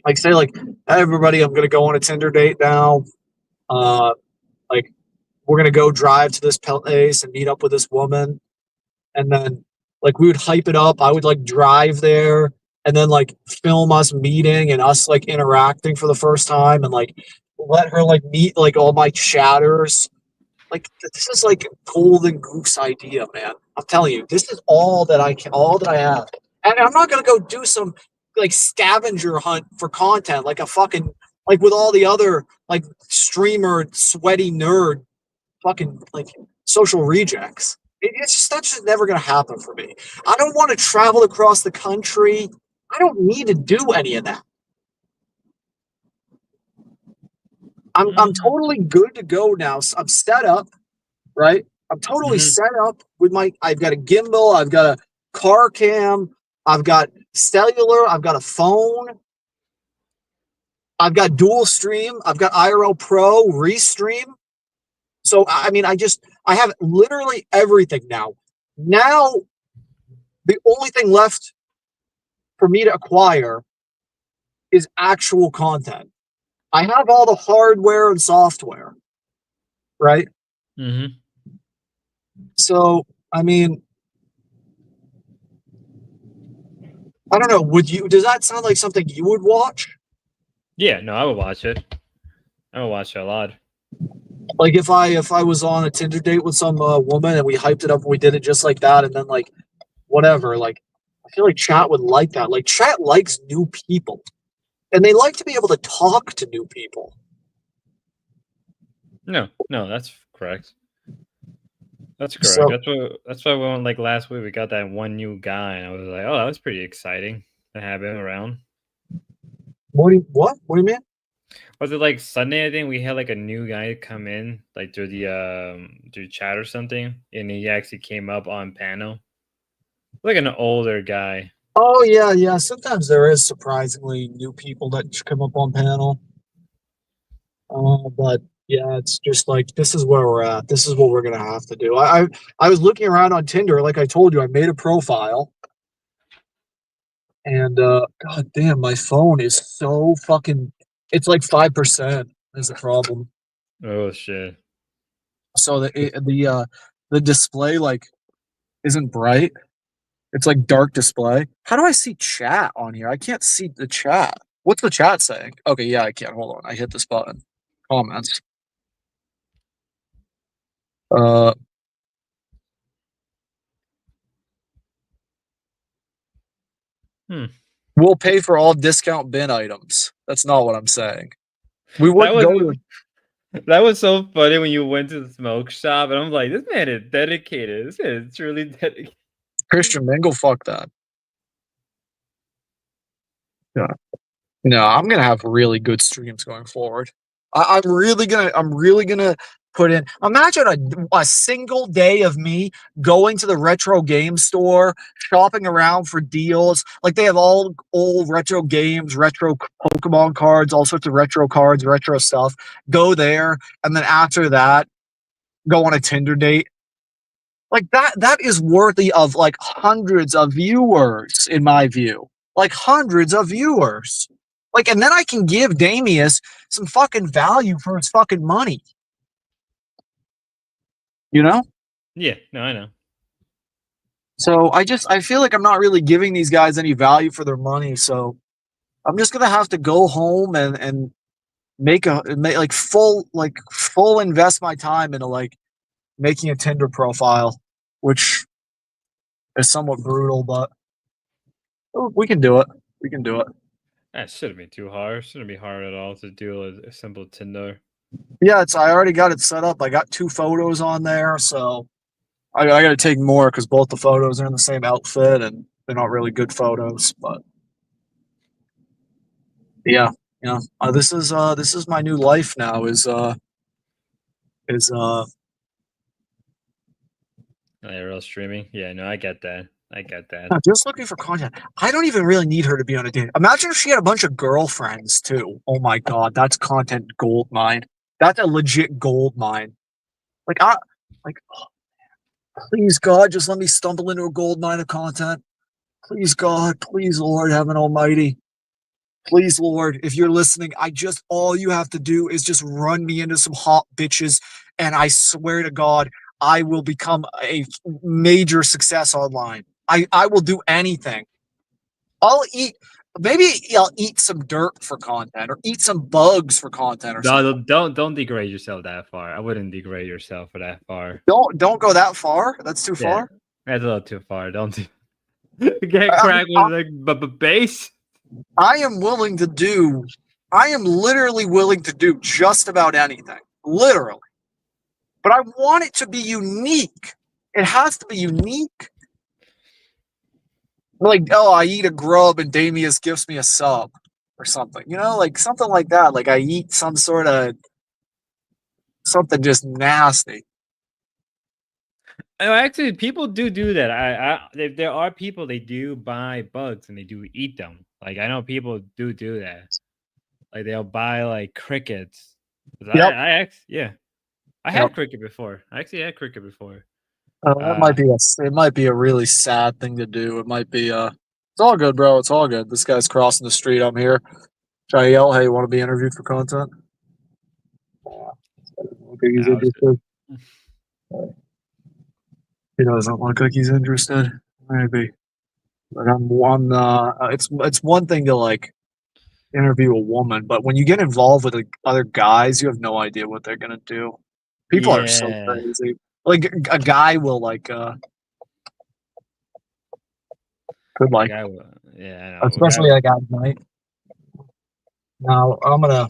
Like say like, hey everybody, I'm gonna go on a Tinder date now. Like we're gonna go drive to this place and meet up with this woman. and then like we would hype it up. I would like drive there and then like film us meeting and us like interacting for the first time and like let her like meet like all my chatters. Like this is like golden goose idea, man. I'm telling you, this is all that I have. And I'm not gonna go do some like scavenger hunt for content like a fucking like with all the other like streamer sweaty nerd fucking like social rejects. It's just that's just never gonna happen for me. I don't want to travel across the country. I don't need to do any of that. I'm totally good to go now. I'm set up, right? I'm totally set up with I've got a gimbal, I've got a car cam, I've got cellular, I've got a phone, I've got dual stream, I've got IRL Pro, Restream. So I mean, I have literally everything now. Now, the only thing left for me to acquire is actual content. I have all the hardware and software, right? Mm-hmm. So, I mean, I don't know. Does that sound like something you would watch? Yeah, no, I would watch it. I would watch it a lot. Like if I was on a Tinder date with some woman and we hyped it up and we did it just like that, and then like whatever, like I feel like chat would like that. Like chat likes new people, and they like to be able to talk to new people. No, that's correct. That's correct. So, that's why we went like last week. We got that one new guy, and I was like, oh, that was pretty exciting to have him around. What do you mean? Was it like Sunday? I think we had like a new guy come in like through the through chat or something, and he actually came up on panel, like an older guy. Oh yeah. Sometimes there is surprisingly new people that come up on panel. But yeah, it's just like this is where we're at. This is what we're gonna have to do. I was looking around on Tinder, like I told you, I made a profile. And god damn, my phone is so fucking it's like 5% is the problem. Oh shit. So the display like isn't bright. It's like dark display. How do I see chat on here? I can't see the chat. What's the chat saying? Okay, yeah, I can't. Hold on. I hit this button. Comments. We'll pay for all discount bin items. That's not what I'm saying. We would go. That was so funny when you went to the smoke shop, and I'm like, this man is dedicated. This man is truly dedicated. Christian Mingle, fuck that. Yeah. No, I'm gonna have really good streams going forward. I'm really gonna put in. Imagine a single day of me going to the retro game store, shopping around for deals. Like they have all old retro games, retro Pokemon cards, all sorts of retro cards, retro stuff. Go there, and then after that, go on a Tinder date. Like that is worthy of like hundreds of viewers, in my view. Like hundreds of viewers. Like, and then I can give Damius some fucking value for his fucking money. You know? Yeah, no, I know. So I feel like I'm not really giving these guys any value for their money. So I'm just gonna have to go home and make full invest my time into like making a Tinder profile, which is somewhat brutal, but we can do it. We can do it. That shouldn't be too hard. Shouldn't be hard at all to do a simple Tinder. Yeah, I already got it set up. I got 2 photos on there, so I got to take more because both the photos are in the same outfit and they're not really good photos. But yeah, this is my new life now. Is IRL streaming. Yeah, no, I get that. Just looking for content. I don't even really need her to be on a date. Imagine if she had a bunch of girlfriends too. Oh my god, that's content gold mine. That's a legit gold mine. Please God, just let me stumble into a gold mine of content. Please God, please Lord, heaven almighty. Please Lord, if you're listening, all you have to do is just run me into some hot bitches, and I swear to God, I will become a major success online. I will do anything. I'll eat. Maybe I'll eat some dirt for content, or eat some bugs for content, or something. Don't degrade yourself that far. I wouldn't degrade yourself for that far. Don't go that far. That's too Yeah, far. that's a little too far. Don't get cracked with like base. I am willing to do. I am literally willing to do just about anything. Literally. But I want it to be unique. It has to be unique. Like, oh, I eat a grub and Damius gives me a sub or something. You know, like something like that. Like I eat some sort of something just nasty. Oh, actually, people do that. There are people, they do buy bugs and they do eat them. Like I know people do that. Like they'll buy like crickets. Yep. I had cricket before. I actually had cricket before. That might be it might be a really sad thing to do. It might be it's all good, bro. It's all good. This guy's crossing the street. I'm here. Should I yell, hey, you want to be interviewed for content? He's interested. He doesn't look like he's interested. Maybe. But it's one thing to like interview a woman, but when you get involved with like other guys, you have no idea what they're gonna do. People are so crazy. Like a guy will like could like I know. especially like at night. Now I'm gonna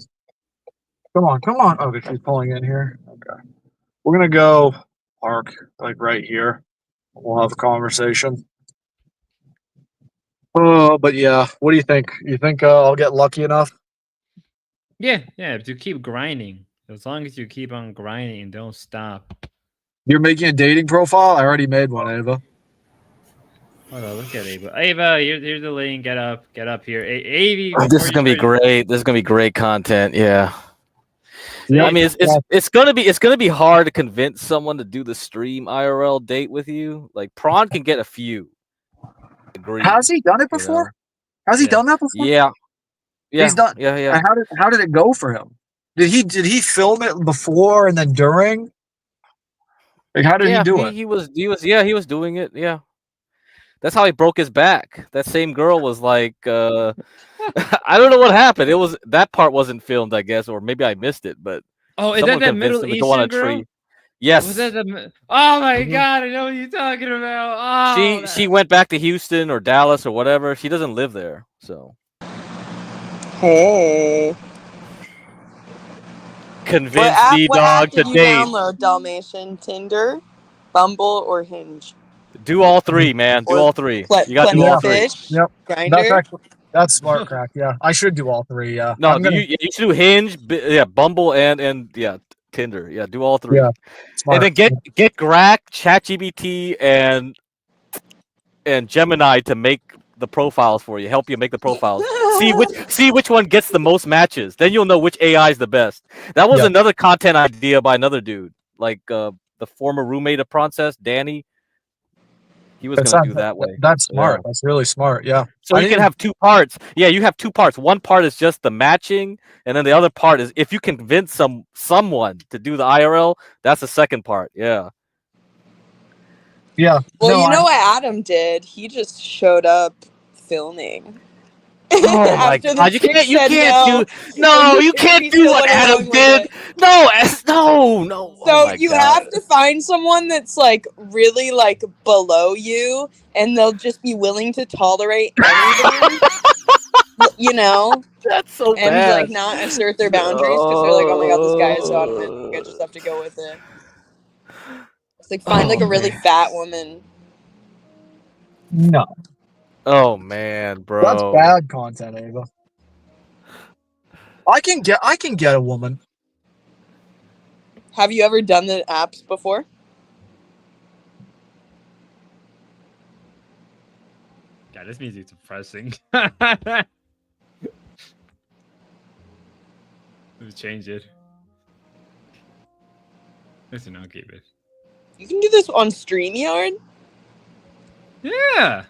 come on. Okay, she's pulling in here. Okay. We're gonna go park like right here. We'll have a conversation. But yeah, what do you think? You think I'll get lucky enough? Yeah, to keep grinding. As long as you keep on grinding and don't stop. You're making a dating profile? I already made one, Ava. Hold on, look at Ava. Ava, here's the link. Get up here. Ava, This is gonna be great. This is gonna be great content. Yeah. Yeah. I mean, it's gonna be hard to convince someone to do the stream IRL date with you. Like Prawn can get a few. Agree. Has he done it before? Has he done that before? Yeah. He's done. Yeah. And how did it go for him? Did he film it before and then during? Like how did he do it? He was doing it. Yeah. That's how he broke his back. That same girl was like, I don't know what happened. That part wasn't filmed, I guess, or maybe I missed it. But is that Middle Eastern girl? Yes. Was that oh my God! I know what you're talking about. Oh, she went back to Houston or Dallas or whatever. She doesn't live there, so. Hey. Convince the dog to did you date. download, Dalmatian? Tinder, Bumble, or Hinge? Do all three, man. Do all three. You got to do all three. Yep. Grindr? That's smart, crack. Yeah, I should do all three. Yeah. No, you should do Hinge, Bumble, and Tinder. Yeah, do all three. Yeah, smart. And then get Grok, ChatGPT, and Gemini to make the profiles for you. Help you make the profiles. see which one gets the most matches. Then you'll know which AI is the best. That was another content idea by another dude, like the former roommate of Princess, Danny. He was going to do that way. That's smart. That's really smart. Yeah. So you can have two parts. Yeah, you have two parts. One part is just the matching, and then the other part is if you convince someone to do the IRL. That's the second part. Yeah. Yeah. Well, you know what Adam did? He just showed up filming. Oh my God! You can't do what Adam did. No. So you have to find someone that's like really like below you, and they'll just be willing to tolerate anything. You know. That's so and bad. like not assert their boundaries because they're like, oh my God, this guy is so adamant. I just have to go with it. It's like find like a really fat woman. No. Oh man, bro. That's bad content, Ava. I can get a woman. Have you ever done the apps before? God, this music's depressing. Let's change it. Listen, I'll keep it. You can do this on StreamYard? Yeah.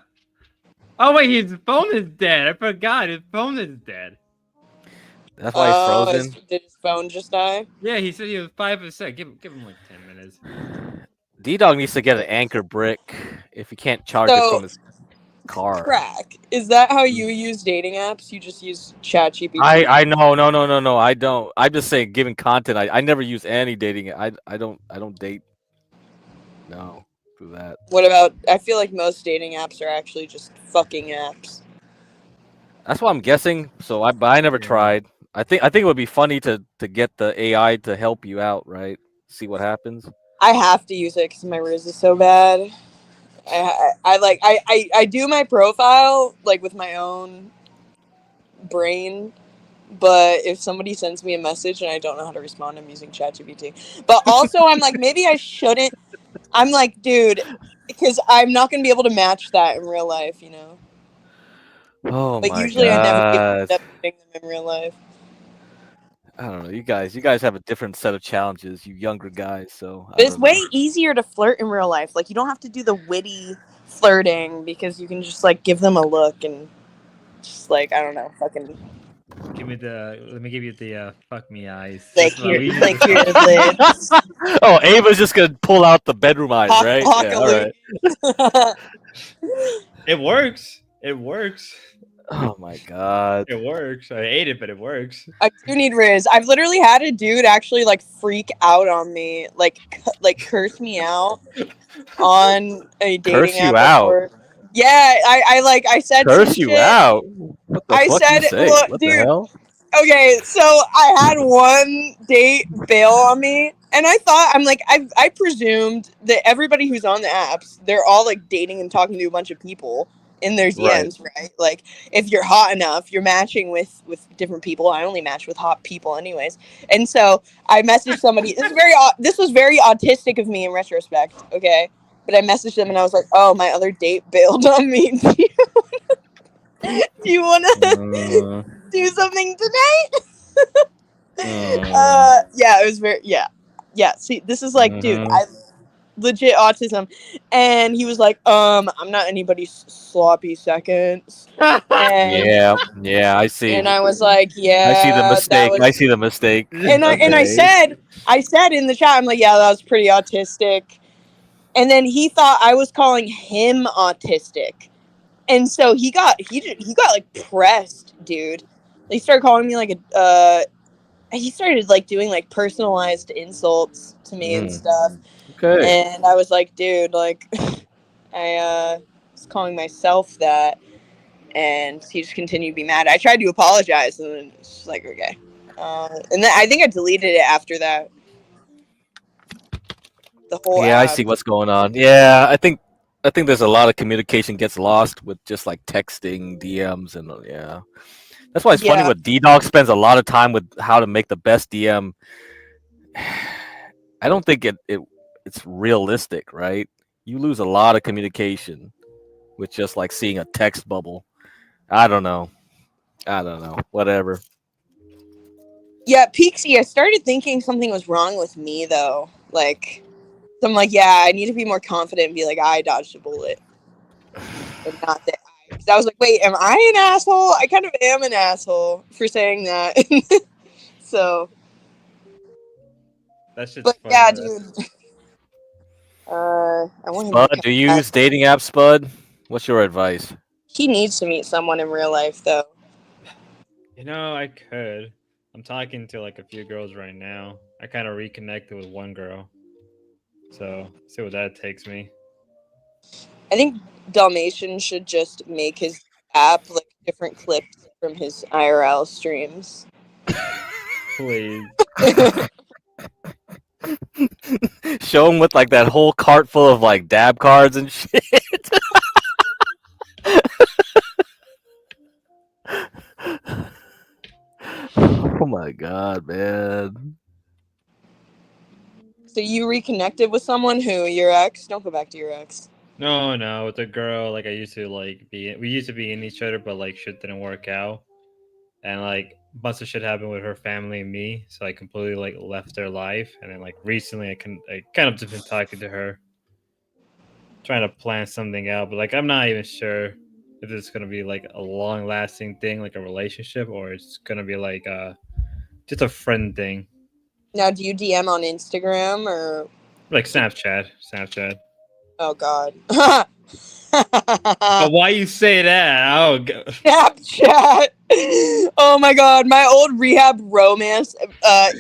Oh wait, his phone is dead. I forgot his phone is dead. That's why he's frozen. Did his phone just die? Yeah, he said he was 5%. Give him like 10 minutes. D-Dog needs to get an anchor brick if he can't charge it So, from his car. Crack. Is that how you use dating apps? You just use ChatGPT? I no. I don't. I'm just saying, giving content. I never use any dating. I don't date. No, for that. What about? I feel like most dating apps are actually just fucking apps. That's what I'm guessing. So but I never tried. I think it would be funny to get the AI to help you out, right? See what happens. I have to use it because my Riz is so bad. I do my profile like with my own brain, but if somebody sends me a message and I don't know how to respond, I'm using ChatGPT. But also, I'm like, maybe I shouldn't. I'm like, dude, because I'm not gonna be able to match that in real life, you know. Oh But my usually, I never god! end up meeting them in real life. I don't know. You guys have a different set of challenges. You younger guys, so I But it's don't know. way easier to flirt in real life. Like, you don't have to do the witty flirting because you can just like give them a look and just like, I don't know, fucking Let me give you the fuck me eyes. like That's what we use like to your talk. lips. Oh, Ava's just gonna pull out the bedroom eyes, right? Hawk Yeah, all right. It works. It works. Oh my god. It works. I hate it, but it works. I do need Riz. I've literally had a dude actually like freak out on me, like curse me out on a dating Curse you app at out. work. Yeah, I said some Curse you shit. out. What the I fuck you said, say? look, What the dude. hell? Okay, so I had one date bail on me, and I thought I presumed that everybody who's on the apps, they're all like dating and talking to a bunch of people in their Right. DMs, right? Like if you're hot enough, you're matching with different people. I only match with hot people, anyways. And so I messaged somebody. This was very autistic of me in retrospect. Okay, but I messaged them and I was like, "Oh, my other date bailed on me. Do you want to do something tonight?" Yeah, it was very yeah. See, this is like, dude, I legit autism, and he was like, I'm not anybody's sloppy seconds, and Yeah, I see. I was like, yeah, I see the mistake. that I was, see the mistake. and I Okay. said in the chat, I'm like, yeah, that was pretty autistic, and then he thought I was calling him autistic. And so he got like pressed, dude. They started calling me like he started like doing like personalized insults to me and stuff. Okay. And I was like, dude, like I was calling myself that, and he just continued to be mad. I tried to apologize, and then it's just like, okay. And then I think I deleted it after that. The whole Yeah, I app. see what's going on. Yeah, I think there's a lot of communication gets lost with just like texting, DMs, and yeah. That's why it's funny Yeah. what D-Dog spends a lot of time with how to make the best DM. I don't think it's realistic, right? You lose a lot of communication with just like seeing a text bubble. I don't know. Whatever. Yeah, Peaksy, I started thinking something was wrong with me though. Like, so I'm like, yeah, I need to be more confident and be like, I dodged a bullet, and not that. Because I was like, wait, am I an asshole? I kind of am an asshole for saying that. So, That shit's but funny. yeah, dude. I want him to Spud, come do you back. use dating apps, Spud? What's your advice? He needs to meet someone in real life, though. You know, I could. I'm talking to like a few girls right now. I kind of reconnected with one girl. So, see what that takes me. I think Dalmatian should just make his app like different clips from his IRL streams. Please. Show him with like that whole cart full of like dab cards and shit. Oh my god, man. So you reconnected with someone who your ex? Don't go back to your ex. No, with a girl like I used to like we used to be in each other, but like shit didn't work out, and like a bunch of shit happened with her family and me, so I completely like left their life, and then like recently I kind of just been talking to her, trying to plan something out, but like I'm not even sure if it's gonna be like a long lasting thing, like a relationship, or it's gonna be like just a friend thing. Now, do you DM on Instagram or? Like Snapchat. Oh God. But why you say that? Oh, Snapchat. Oh my God, my old rehab romance.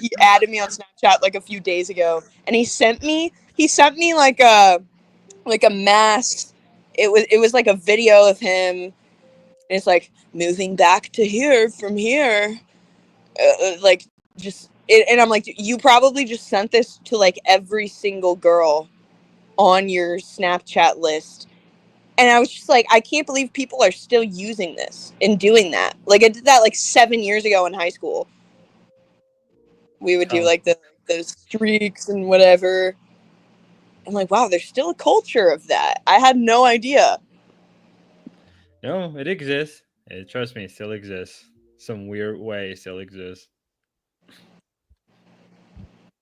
He added me on Snapchat like a few days ago, and he sent me like a mask. It was like a video of him. And it's like moving back to here from here, like just. And I'm like, you probably just sent this to like every single girl on your Snapchat list. And I was just like, I can't believe people are still using this and doing that. Like, I did that like 7 years ago in high school. We would do like the streaks and whatever. I'm like, wow, there's still a culture of that. I had no idea. No, it exists. Trust me, it still exists. Some weird way it still exists.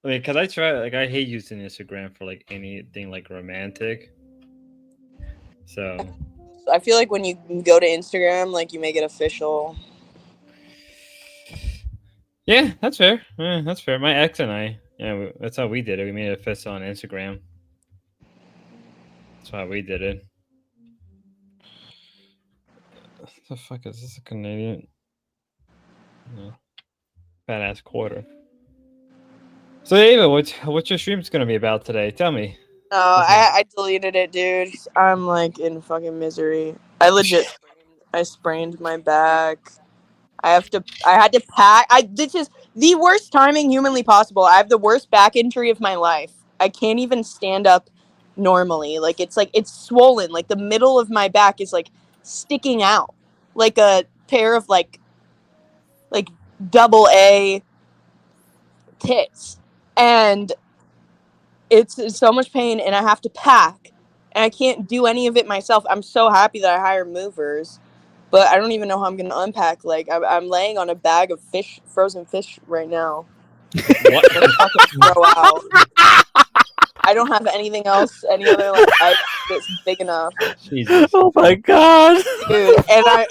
I mean, cause I hate using Instagram for like anything like romantic. So I feel like when you go to Instagram, like you make it official. yeah, that's fair. Yeah, that's fair. My ex and I, that's how we did it. We made it official on Instagram. That's why we did it. What the fuck is this? A Canadian? No. Badass quarter. So Ava, what's your stream's gonna be about today? Tell me. Oh, I deleted it, dude. I'm like in fucking misery. I sprained my back. I had to pack. This is the worst timing humanly possible. I have the worst back injury of my life. I can't even stand up normally. Like it's swollen. Like the middle of my back is like sticking out. Like a pair of like double A tits. And it's so much pain, and I have to pack. And I can't do any of it myself. I'm so happy that I hired movers. But I don't even know how I'm going to unpack. Like, I'm laying on a bag of frozen fish right now. What? Throw out. I don't have anything else, any other, like, item that's big enough. Jesus. Oh my God. Dude,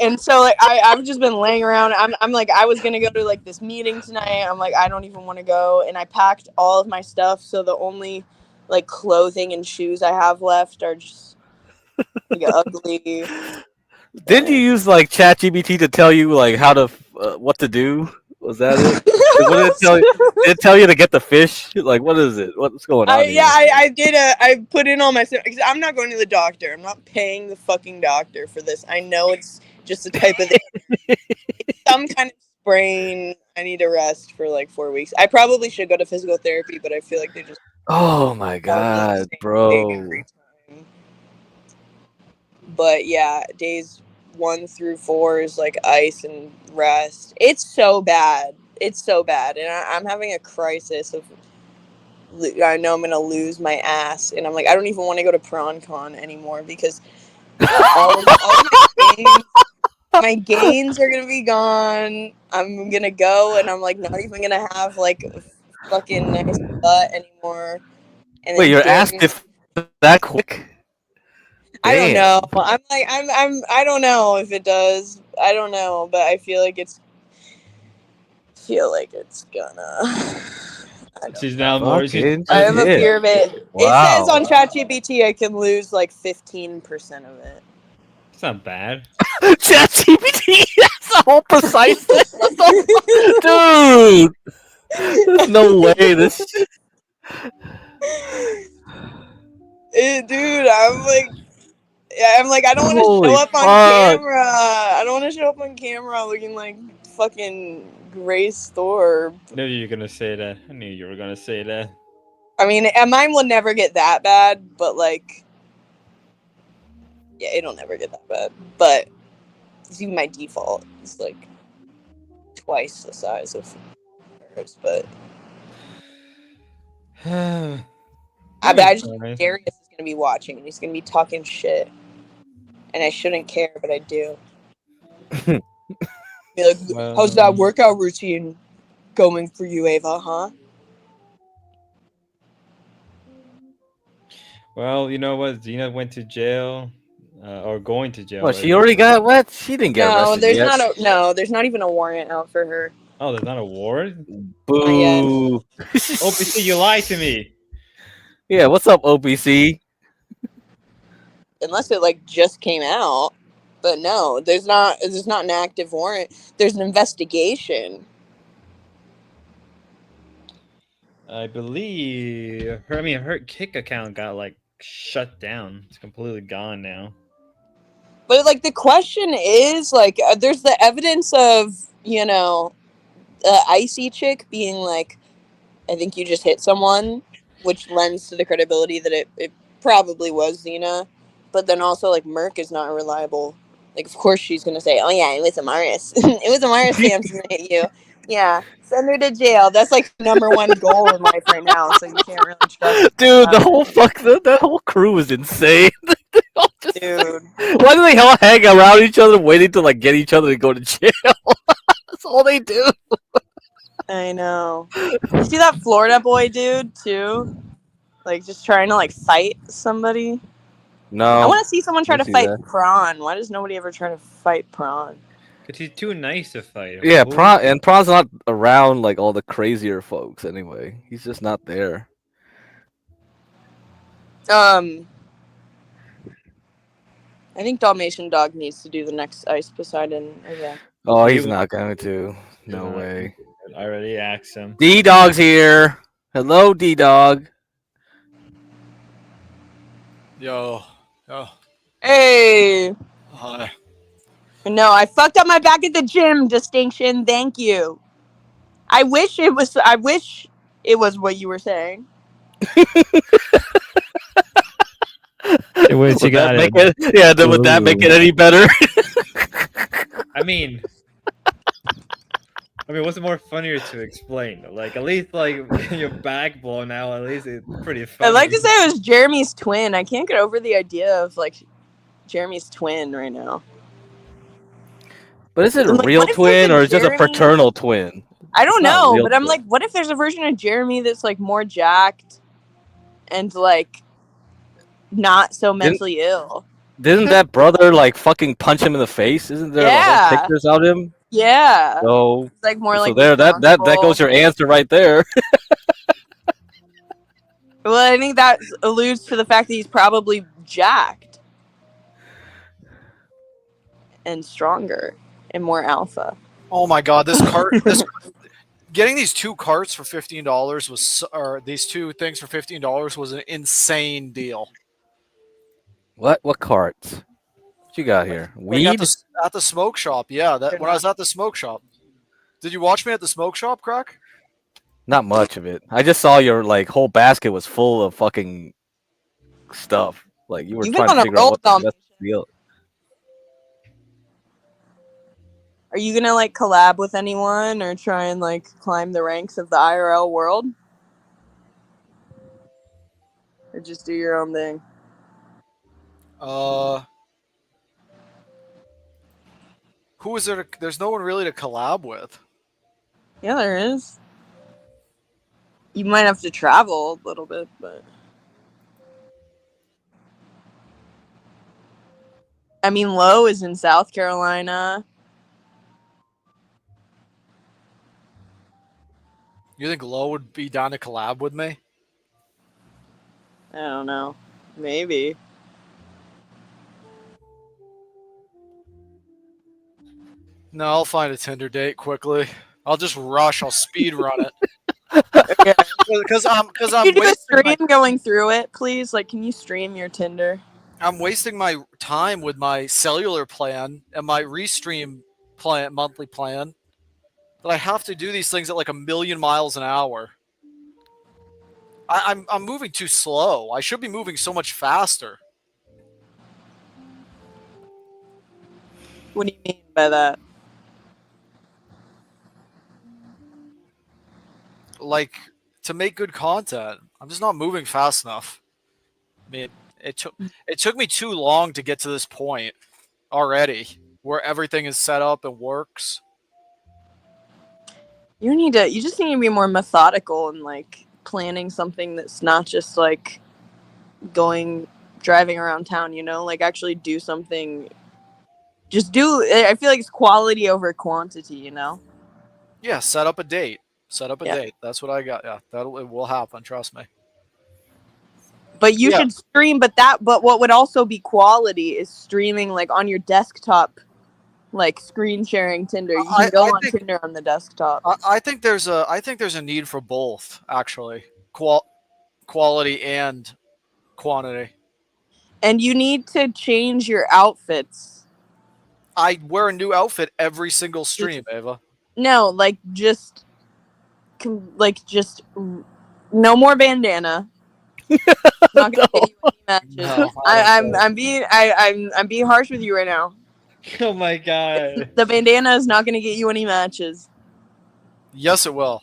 and so, like, I've just been laying around. I'm like, I was going to go to, like, this meeting tonight. I'm like, I don't even want to go. And I packed all of my stuff, so the only, like, clothing and shoes I have left are just, like, ugly. Didn't you use like ChatGPT to tell you like how to what to do? Was that it? What did it tell you? Did it tell you to get the fish? Like, what is it? What's going on? I did. I put in all my stuff. I'm not going to the doctor. I'm not paying the fucking doctor for this. I know it's just a type of some kind of sprain. I need to rest for like 4 weeks. I probably should go to physical therapy, but I feel like they just. Oh my God, bro. But yeah, days 1 through 4 is like ice and rest. It's so bad. And I'm having a crisis of. I know I'm gonna lose my ass, and I'm like, I don't even want to go to PronCon anymore because all my gains are gonna be gone. I'm gonna go, and I'm like not even gonna have like a fucking nice butt anymore. And Wait, your ass if that quick? I don't know. I'm like I don't know if it does. I don't know, but I feel like it's gonna. She's now more. I have a fear of it. Wow. It says on ChatGPT I can lose like 15% of it. It's not bad. ChatGPT, that's a whole precise. Dude, there's no way this. Dude, I'm like, I don't want to show up on camera. I don't want to show up on camera looking like fucking Grace Thorpe. I knew you were gonna say that. I knew you were gonna say that. I mean, mine will never get that bad, but like, yeah, it'll never get that bad. But see, my default is like twice the size of hers. But I just think Darius is gonna be watching, and he's gonna be talking shit, and I shouldn't care, but I do. Be like, how's that workout routine going for you, Ava, huh? Well, you know what? Zena went to jail, or going to jail. Well, she already got what? She didn't get arrested yet. There's not even a warrant out for her. Oh, there's not a warrant? Boo. Oh, so you lied to me. Yeah, what's up, OPC? Unless it like just came out. But no, there's not an active warrant. There's an investigation. I believe her Kick account got like shut down. It's completely gone now. But like the question is like there's the evidence of, you know, icy chick being like, I think you just hit someone, which lends to the credibility that it probably was Xena. But then also like Merc is not reliable. Like of course she's gonna say, oh yeah, it was Amaris. It was Amaris Sampson that hit you. Yeah, send her to jail. That's like #1 goal in life right now. So you can't really trust. Dude, the whole that whole crew is insane. Dude, why do they all hang around each other, waiting to like get each other to go to jail? That's all they do. I know. You see that Florida boy dude too? Like just trying to like fight somebody. No, I want to see someone try to see fight that. Prawn. Why does nobody ever try to fight Prawn? Cause he's too nice to fight him. Yeah, fool. Prawn's not around like all the crazier folks anyway. He's just not there. I think Dalmatian Dog needs to do the next Ice Poseidon event. Oh, he's not going to. No not. way. I already asked him. D-Dog's here. Hello, D-Dog. Yo. Hey. Hi. No, I fucked up my back at the gym. Distinction. Thank you. I wish it was what you were saying. Wait, Would that make it? Yeah, then would that make it any better? I mean, what's more funnier to explain? Like, at least like your back blown out. At least it's pretty funny. I'd like to say it was Jeremy's twin. I can't get over the idea of like Jeremy's twin right now. But is it a Like, real what if twin there's a or is it just a Jeremy- fraternal twin? I don't It's not know, real but I'm twin. like, what if there's a version of Jeremy that's like more jacked and like not so mentally ill? Didn't that brother like fucking punch him in the face? Isn't there like, Yeah. whole pictures of him? Yeah. So It's like more so like there that responsible. goes your answer right there. Well, I think that alludes to the fact that he's probably jacked and stronger and more alpha. Oh my god, this cart getting these 2 carts for $15 was or these 2 things for $15 was an insane deal. What carts? What you got here? Like Weed? at the smoke shop, yeah. When I was at the smoke shop. Did you watch me at the smoke shop, Crack? Not much of it. I just saw your like whole basket was full of fucking stuff. Like you were You've been trying on to a figure out roll, what the best deal. Are you gonna like collab with anyone or try and like climb the ranks of the IRL world? Or just do your own thing? Who is there? There's no one really to collab with. Yeah, there is. You might have to travel a little bit, but I mean, Lowe is in South Carolina. You think Lowe would be down to collab with me? I don't know. Maybe. No, I'll find a Tinder date quickly. I'll just rush. I'll speed run it. Because I'm Can you do a wasting stream going through it, please? Like, can you stream your Tinder? I'm wasting my time with my cellular plan and my restream plan, monthly plan. That I have to do these things at like 1,000,000 miles an hour. I'm moving too slow. I should be moving so much faster. What do you mean by that? Like, to make good content, I'm just not moving fast enough. I mean, it took me too long to get to this point already, where everything is set up and works. You just need to be more methodical and like planning something that's not just like driving around town, you know, like actually do something. I feel like it's quality over quantity, you know? Yeah, set up a date. Yeah. Date. That's what I got. Yeah, it will happen. Trust me. But you should stream. But what would also be quality is streaming like on your desktop, like screen sharing Tinder. You can go on Tinder on the desktop. I think there's a need for both actually, quality and quantity. And you need to change your outfits. I wear a new outfit every single stream, Ava. No, like just no more bandana. Not gonna get you any matches. No, I'm being harsh with you right now. Oh my god. The bandana is not gonna get you any matches. Yes, it will.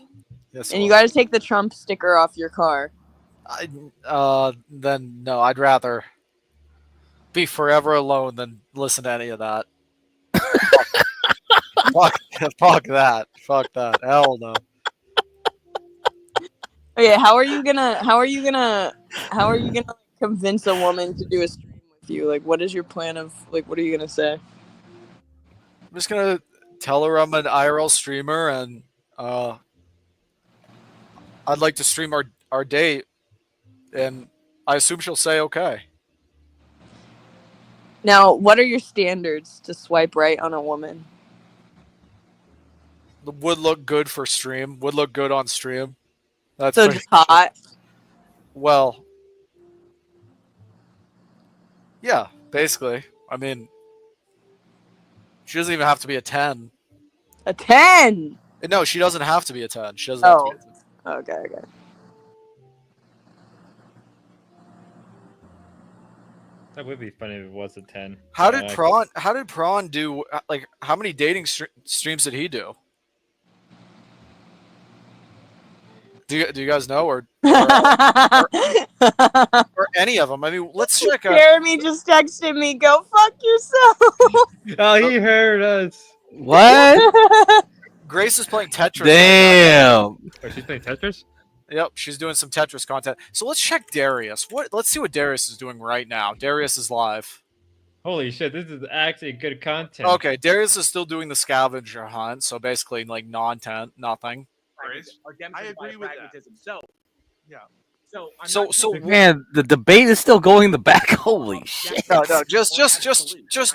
Yes, And you got to take the Trump sticker off your car. Then no, I'd rather be forever alone than listen to any of that. Fuck that. Fuck that. Hell no. Okay, how are you gonna convince a woman to do a stream with you? Like, what is your plan of what are you gonna say? I'm just gonna tell her I'm an IRL streamer and I'd like to stream our date, and I assume she'll say okay. Now, what are your standards to swipe right on a woman? Would look good for stream. Would look good on stream. That's So just hot. Well, yeah, basically. I mean, she doesn't even have to be a 10. A 10? No, she doesn't have to be a 10. She doesn't have to be a 10. Okay. That would be funny if it was a 10. How did Prawn do? Like, how many dating streams did he do? Do you guys know, or any of them? I mean, let's check out. Jeremy just texted me, "Go fuck yourself." Oh, he heard us. What? Grace is playing Tetris. Damn. Oh, she's playing Tetris? Yep, she's doing some Tetris content. So let's check Darius. Let's see what Darius is doing right now. Darius is live. Holy shit, this is actually good content. Okay, Darius is still doing the scavenger hunt, so basically like nothing. I agree with that. So yeah. So Man, the debate is still going in the back. Holy shit. No, just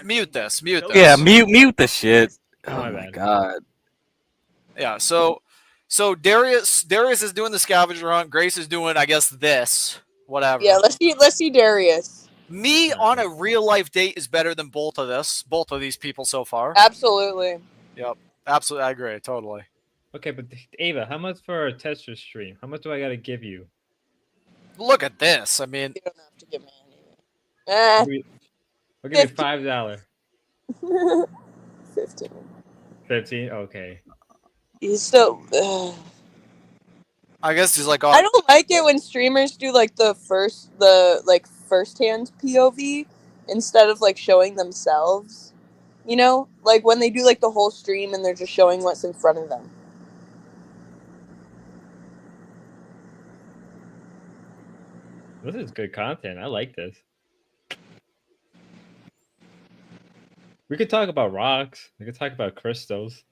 mute this. Mute this. Yeah, mute the shit. Oh my my bad. god. Yeah, so Darius is doing the scavenger hunt. Grace is doing, I guess, this. Whatever. Yeah, let's see Darius. Me on a real life date is better than both of these people so far. Absolutely. Yep. Absolutely, I agree. Totally. Okay, but Ava, how much for a Tetris stream? How much do I gotta give you? Look at this. I mean, you don't have to give me anything. I'll give you $5. 15. 15? Okay. He's so. I guess he's like. I don't like it when streamers do like the first-hand POV instead of like showing themselves. You know, like when they do like the whole stream and they're just showing what's in front of them. This is good content. I like this. We could talk about rocks. We could talk about crystals.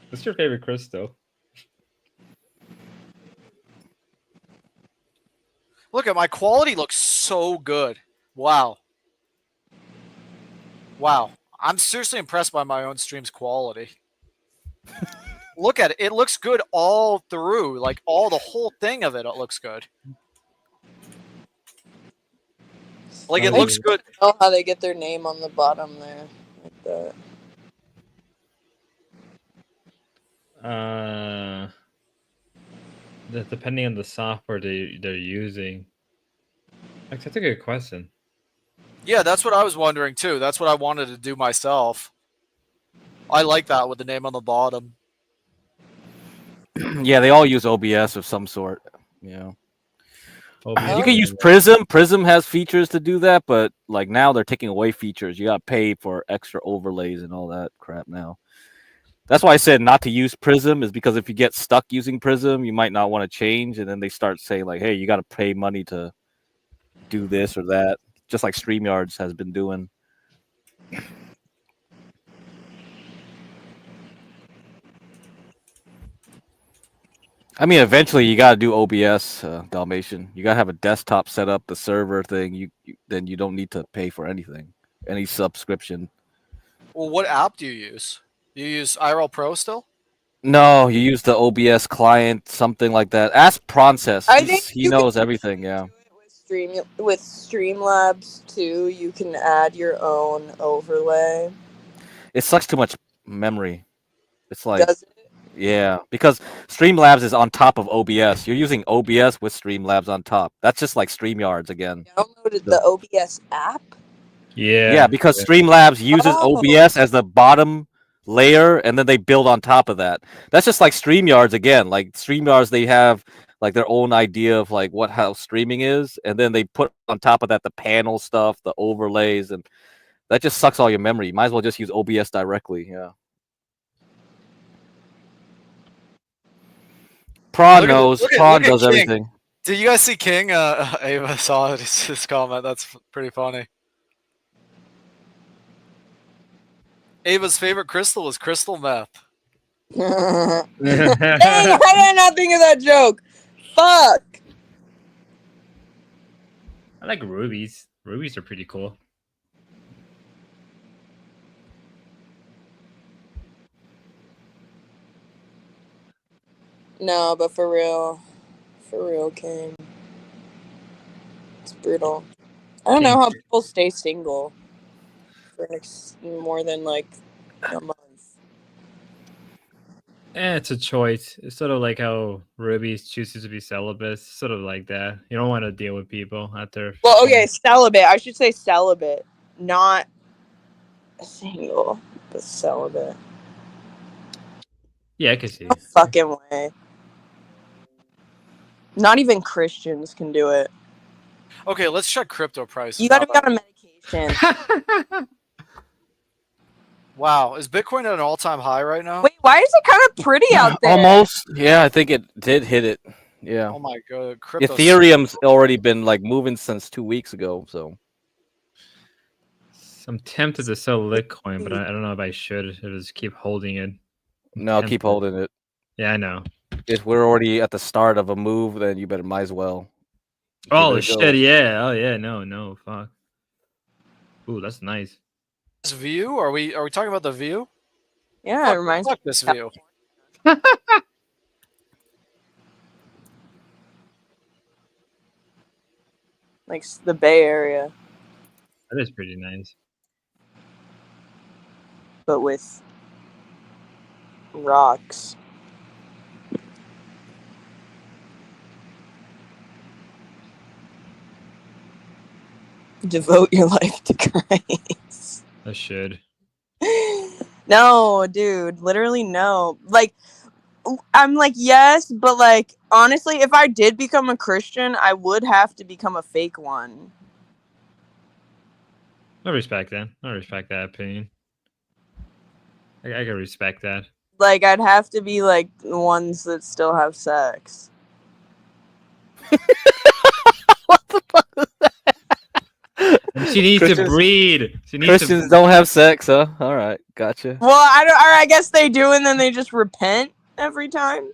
What's your favorite crystal? Look at my quality looks so good. Wow. I'm seriously impressed by my own stream's quality. Look at it. It looks good all through. Like the whole thing of it looks good. Like it looks good. Oh, how they get their name on the bottom there, like that. Depending on the software they're using. Like, that's a good question. Yeah, that's what I was wondering too. That's what I wanted to do myself. I like that with the name on the bottom. Yeah, they all use OBS of some sort. Yeah. OBS. You can use Prism. Prism has features to do that, but like now they're taking away features. You got to pay for extra overlays and all that crap now. That's why I said not to use Prism, is because if you get stuck using Prism, you might not want to change, and then they start saying like, "Hey, you got to pay money to do this or that," just like StreamYards has been doing. I mean, eventually you got to do OBS, Dalmatian. You got to have a desktop set up, the server thing. Then you don't need to pay for anything, any subscription. Well, what app do you use? You use IRL Pro still? No, you use the OBS client, something like that. Ask Pronces. I think He you can knows everything. Yeah. with Streamlabs too. You can add your own overlay. It sucks too much memory. It's like, Does it? yeah, because Streamlabs is on top of OBS. You're using OBS with Streamlabs on top. That's just like StreamYards again. Downloaded the OBS app. Yeah, because Streamlabs uses Oh. OBS as the bottom layer, and then they build on top of that. That's just like StreamYards again. Like StreamYards, they have like their own idea of like how streaming is, and then they put on top of that the panel stuff, the overlays, and that just sucks all your memory. You might as well just use OBS directly. Yeah. Prawn knows. Prawn does King. everything. Did you guys see King? Ava saw his comment. That's pretty funny. Ava's favorite crystal was crystal meth. Dang, I did not think of that joke. Fuck. I like rubies. Rubies are pretty cool. No, but for real, King. It's brutal. I don't know how people stay single for more than like a month. It's a choice. It's sort of like how rubies chooses to be celibate. It's sort of like that. You don't want to deal with people after. Well, okay, celibate. I should say celibate, not single, but celibate. Yeah, I can see. No fucking way. Not even Christians can do it. Okay, let's check crypto prices. You gotta be on a medication. Wow, is Bitcoin at an all-time high right now? Wait, why is it kind of pretty out there? Almost. Yeah, I think it did hit it. Yeah. Oh my god, crypto. Ethereum's already been like moving since 2 weeks ago. So I'm tempted to sell Litecoin, but I don't know if I should. I just keep holding it. no, keep holding it. Yeah, I know. If we're already at the start of a move, then you might as well. Oh Give it a shit! go. Yeah. Oh yeah. No. Fuck. Ooh, that's nice. This view? Are we talking about the view? Yeah, it reminds me Fuck this view. like the Bay Area, That is pretty nice. but with rocks. Devote your life to Christ. I should. No, dude, literally no. Like, I'm like, yes, but like, honestly, if I did become a Christian, I would have to become a fake one. I respect that. I respect that opinion. I can respect that. Like, I'd have to be like the ones that still have sex. She needs to breed. She needs Christians don't have sex, huh? All right, gotcha. Well, I guess they do, and then they just repent every time.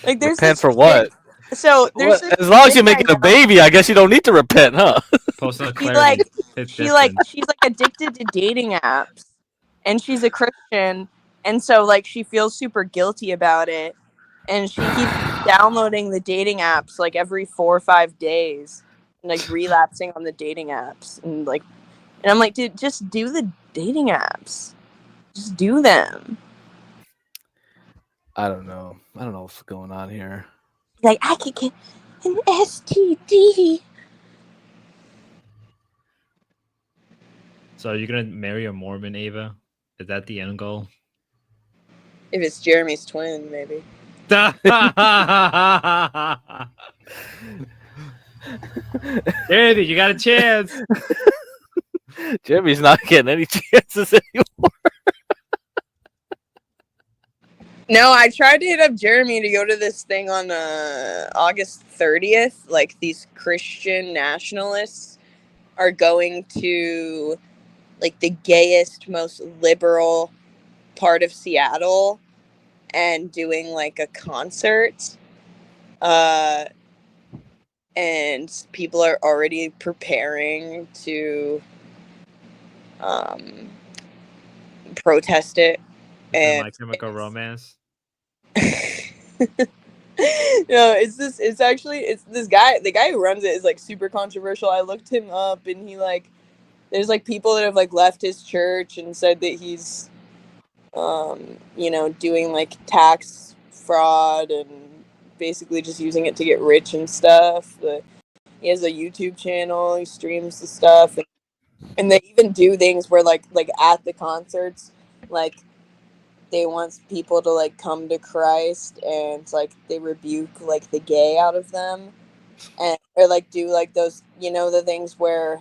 Like, there's Repent this for what? chick- So there's Well, this as long as chick you're I making a know. baby, I guess you don't need to repent, huh? She's like addicted to dating apps, and she's a Christian, and so like she feels super guilty about it, and she keeps downloading the dating apps like every 4 or 5 days, and like relapsing on the dating apps, and I'm like, dude, just do the dating apps, just do them. I don't know. I don't know what's going on here. Like, I could get an STD. So are you gonna marry a Mormon, Ava? Is that the end goal? If it's Jeremy's twin, maybe. Jeremy, you got a chance. Jeremy's not getting any chances anymore. No, I tried to hit up Jeremy to go to this thing on August 30th. Like, these Christian nationalists are going to, like, the gayest, most liberal part of Seattle and doing, like, a concert. And people are already preparing to protest it. Is it And My Chemical Romance? no, it's this guy. The guy who runs it is like super controversial. I looked him up, and he like, there's like people that have like left his church and said that he's, doing like tax fraud and basically just using it to get rich and stuff. But he has a YouTube channel. He streams the stuff, and they even do things where like at the concerts, like they want people to like come to Christ, and like they rebuke like the gay out of them, and or like do like those the things where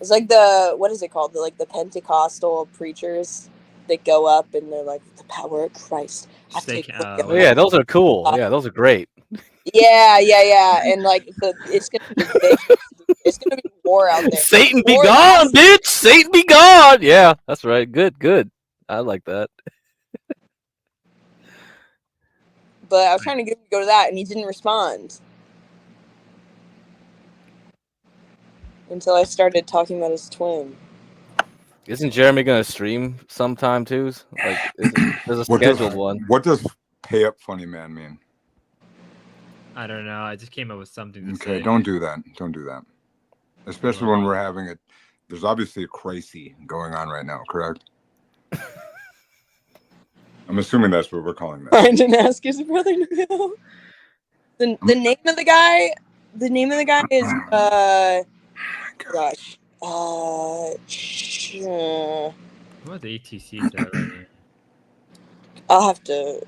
it's like what is it called, the Pentecostal preachers that go up and they're like, the power of Christ. Oh yeah, those are cool. Yeah, those are great. Yeah, and like it's gonna be big. It's gonna be war out there. Satan be War gone, that's- bitch! Satan be gone! Yeah, that's right. Good. I like that. But I was trying to get him to go to that, and he didn't respond until I started talking about his twin. Isn't Jeremy gonna stream sometime too? Like, there's a scheduled one. What does pay up funny man mean? I don't know. I just came up with something to Okay, say. don't do that. Don't do that. Especially when we're having it. There's obviously a crisis going on right now, correct? I'm assuming that's what we're calling that. I didn't ask his brother to go. The name of the guy. The name of the guy is gosh. What about the ETCs that are right here? I'll have to.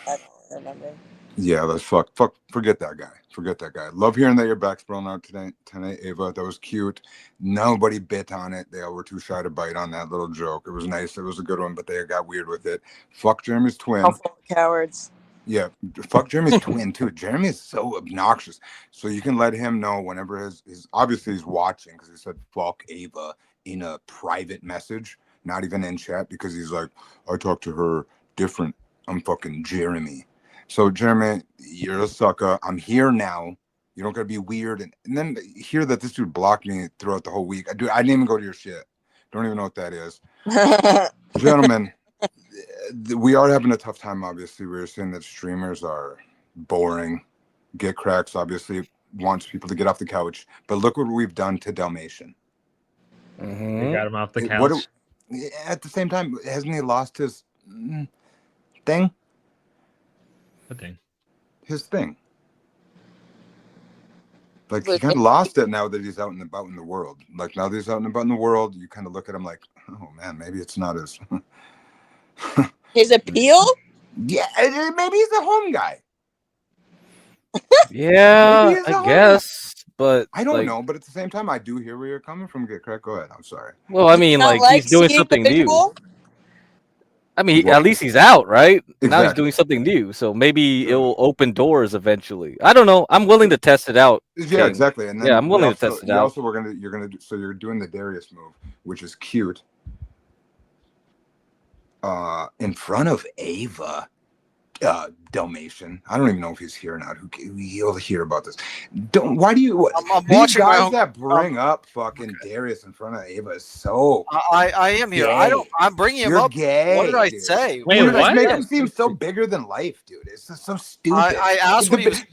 I don't remember. Yeah, let's forget that guy. Forget that guy. Love hearing that your back's blown out tonight, Ava. That was cute. Nobody bit on it. They all were too shy to bite on that little joke. It was nice. It was a good one, but they got weird with it. Fuck Jeremy's twin. Awful cowards. Yeah, fuck Jeremy's twin too. Jeremy is so obnoxious. So you can let him know whenever his obviously he's watching, because he said fuck Ava in a private message, not even in chat, because he's like, I talk to her different. I'm fucking Jeremy. So Jeremy, you're a sucker. I'm here now. You don't gotta be weird. And then hear that this dude blocked me throughout the whole week. I didn't even go to your shit. Don't even know what that is. Gentlemen, we are having a tough time, obviously. We were saying that streamers are boring. Get Cracks obviously wants people to get off the couch. But look what we've done to Dalmatian. They got him off the couch. At the same time, hasn't he lost his thing? What thing? His thing. Like, he kind of lost it now that he's out and about in the world. Like, now that he's out and about in the world, you kind of look at him like, oh, man, maybe it's not as... His appeal? Yeah, maybe he's a home guy. Yeah, I guess, but I don't like, know. But at the same time, I do hear where you're coming from. Get Crack. Go ahead. I'm sorry. Well, I mean, like he's doing something new. I mean, at least he's out, right? Now he's Exactly. doing something new, so maybe it'll open doors eventually. I don't know. I'm willing to test it out. Yeah, King. exactly. And then yeah, I'm willing to test it you out. Also, you're gonna do, so you're doing the Darius move, which is cute. In front of Ava, Dalmatian. I don't even know if he's here or not. He'll hear about this. Why do you? I'm these watching my guys own- that bring up fucking Darius in front of Ava is so. I am here. I don't. I'm bringing him You're up. gay, What did I dude. say? Wait, What did I make say? him seem so bigger than life, dude. It's just so stupid. I asked what he was.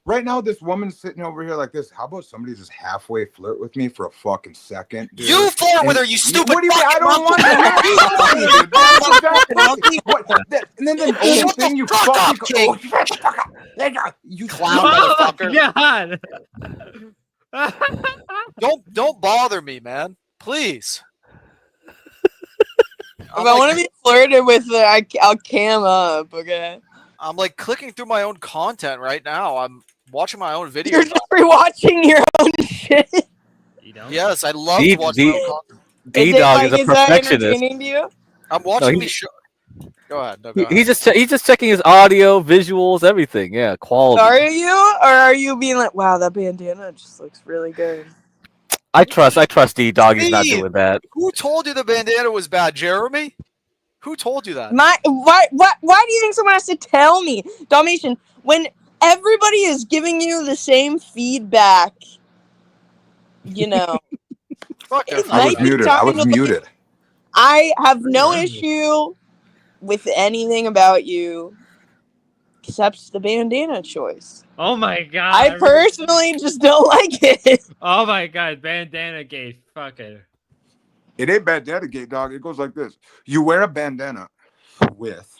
Right now, this woman's sitting over here like this. How about somebody just halfway flirt with me for a fucking second? Dude? You flirt with And her, you stupid. What do you mean? I don't want to. And then the only thing you fucking you clown Oh motherfucker. God. Don't bother me, man. Please. If I want to be flirted with, I'll cam up. Okay. I'm like clicking through my own content right now. I'm watching my own videos. You're just rewatching your own shit. Yes, I love to watch my own content. D-Dog is a that perfectionist. entertaining to you? I'm watching No, these shows. Go ahead. No, go ahead. He's just checking his audio, visuals, everything. Yeah, quality. Are you, or are you being like, wow, that bandana just looks really good? I trust D-Dog. He's not Steve, doing that. Who told you the bandana was bad, Jeremy? Who told you that? Why do you think someone has to tell me, Dalmatian? When everybody is giving you the same feedback. You know, it I was might be muted. I time was to look muted. at- I have no Yeah. issue with anything about you except the bandana choice. Oh my god. I personally just don't like it. Oh my god, bandana gate. Fuck it. It ain't bandana gate, dog. It goes like this. You wear a bandana with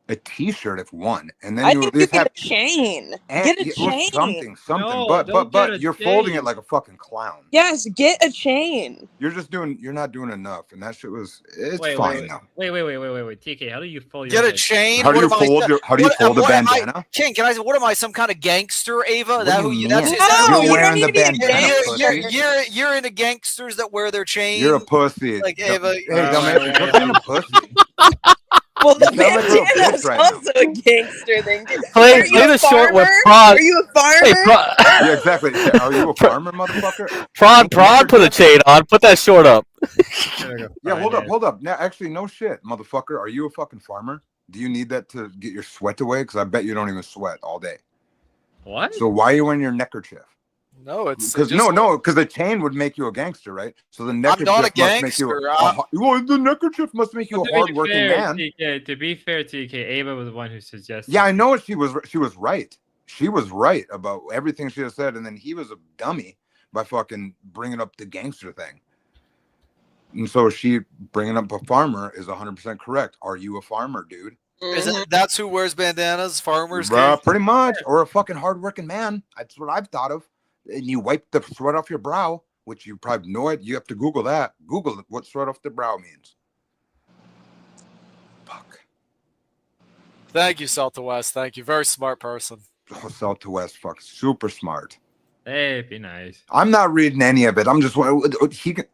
a t-shirt if one, and then I you think at least you have get a chain. and, Get a or chain. something, No, but don't get a you're folding it chain. like a fucking clown. Yes, get a chain. You're not doing enough, and that shit was it's Wait, fine though. wait, TK, how do you fold your Get a head? chain. How do What you am I? fold your how do you what- fold a what am I- bandana? King, can I? What am I? Some kind of gangster, Ava? What that do who you you? That's mean? is that No, who you You're don't wearing need the to be a bandana, pussy. You're into gangsters that wear their chain. You're a pussy. Like Ava. Hey, dumbass, quit being a pussy. Well, the You sound like a little bandana is bitch right now. also a gangster thing. Play Are you a the short with farmer? Prawn. Are you a farmer? Hey, Yeah, exactly. Yeah, are you a farmer, motherfucker? Prawn, put a chain on. Put that short up. Yeah, hold up. Now, actually, no shit, motherfucker. Are you a fucking farmer? Do you need that to get your sweat away? Because I bet you don't even sweat all day. What? So why are you wearing your neckerchief? No, it's Because because the chain would make you a gangster, right? So the neckerchief not a must make you. gangster. Well, the neckerchief must make you a hardworking man. TK, to be fair, TK, Ava was the one who suggested. Yeah, I know she was right. She was right about everything she has said, and then he was a dummy by fucking bringing up the gangster thing. And so she bringing up a farmer is 100% correct. Are you a farmer, dude? Is it, that's who wears bandanas? Farmers. Pretty much, or a fucking hardworking man. That's what I've thought of. And you wipe the sweat off your brow, which you probably know it. You have to Google that. Google what sweat off the brow means. Fuck. Thank you, South to West. Thank you. Very smart person. Oh, South to West, fuck, super smart. Hey, be nice. I'm not reading any of it. I'm just he can.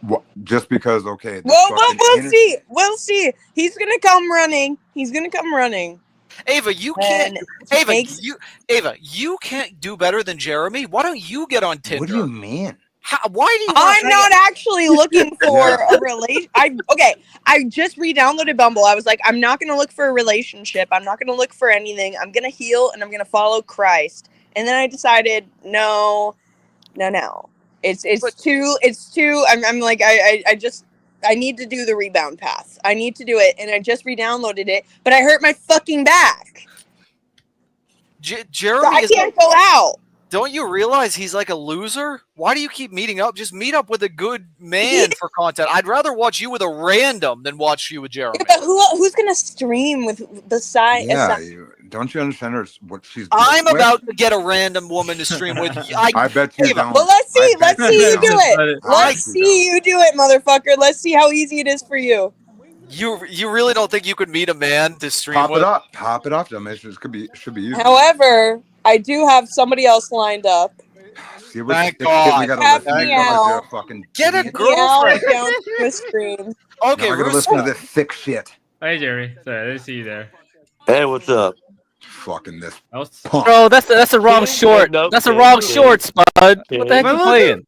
What, just because okay. Well, we'll see. He's gonna come running. Ava, you can't. Ava, you can't do better than Jeremy. Why don't you get on Tinder? What do you mean? Why do you? I'm not actually looking for a relation. I just re-downloaded Bumble. I was like, I'm not gonna look for a relationship. I'm not gonna look for anything. I'm gonna heal and I'm gonna follow Christ. And then I decided, no. It's too. I'm like I need to do the rebound path. I need to do it, and I just re-downloaded it, but I hurt my fucking back. Jeremy, so I can't go out. Don't you realize he's like a loser? Why do you keep meeting up? Just meet up with a good man for content. I'd rather watch you with a random than watch you with Jeremy. But who's gonna stream with the side? Yeah, don't you understand what she's doing? I'm about to get a random woman to stream with. I bet you don't. Well, let's see you do it. Let's see you do it, motherfucker. Let's see how easy it is for you. You really don't think you could meet a man to stream Pop with? it up. It should be easy. However, I do have somebody else lined up. See, Thank God. We gotta Have listen to me you like out. you're a fucking Get a idiot. girlfriend. Down to the stream. Okay, Now I gotta listen to this sick shit. Hey, Jeremy. Sorry, I didn't see you there. Hey, what's up? Fucking this. Bro, that's the wrong short. That's the wrong short, Spud. What the heck you playing?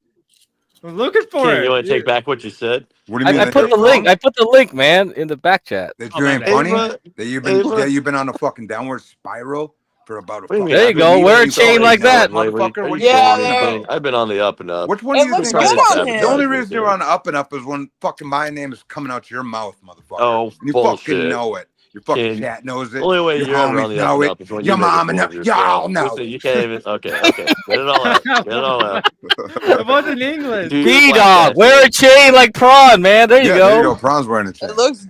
I'm looking for King, it. you want to take back what you said? What do you mean? I put the link. I put the link, man, in the back chat. That you ain't funny? That you've been on a fucking downward spiral for about a fucking. There you go. Wear a chain like that, motherfucker. What are you Yeah. doing? I've been on the up and up. Which one It do you looks think? good on him. The only reason you're on the up and up is when fucking my name is coming out your mouth, motherfucker. Oh, you bullshit. fucking know it. Your fucking King. chat knows it. Only way your you're ever on homies the up know and it. up is when Your you make a mom fool know. of yourself. Y'all know. Listen, you can't even. Okay. Get it all out. Get it all out. It wasn't English. D-Dog, wear a chain like Prawn, man. There you Yeah, go. there you go. Prawn's wearing a chain. It looks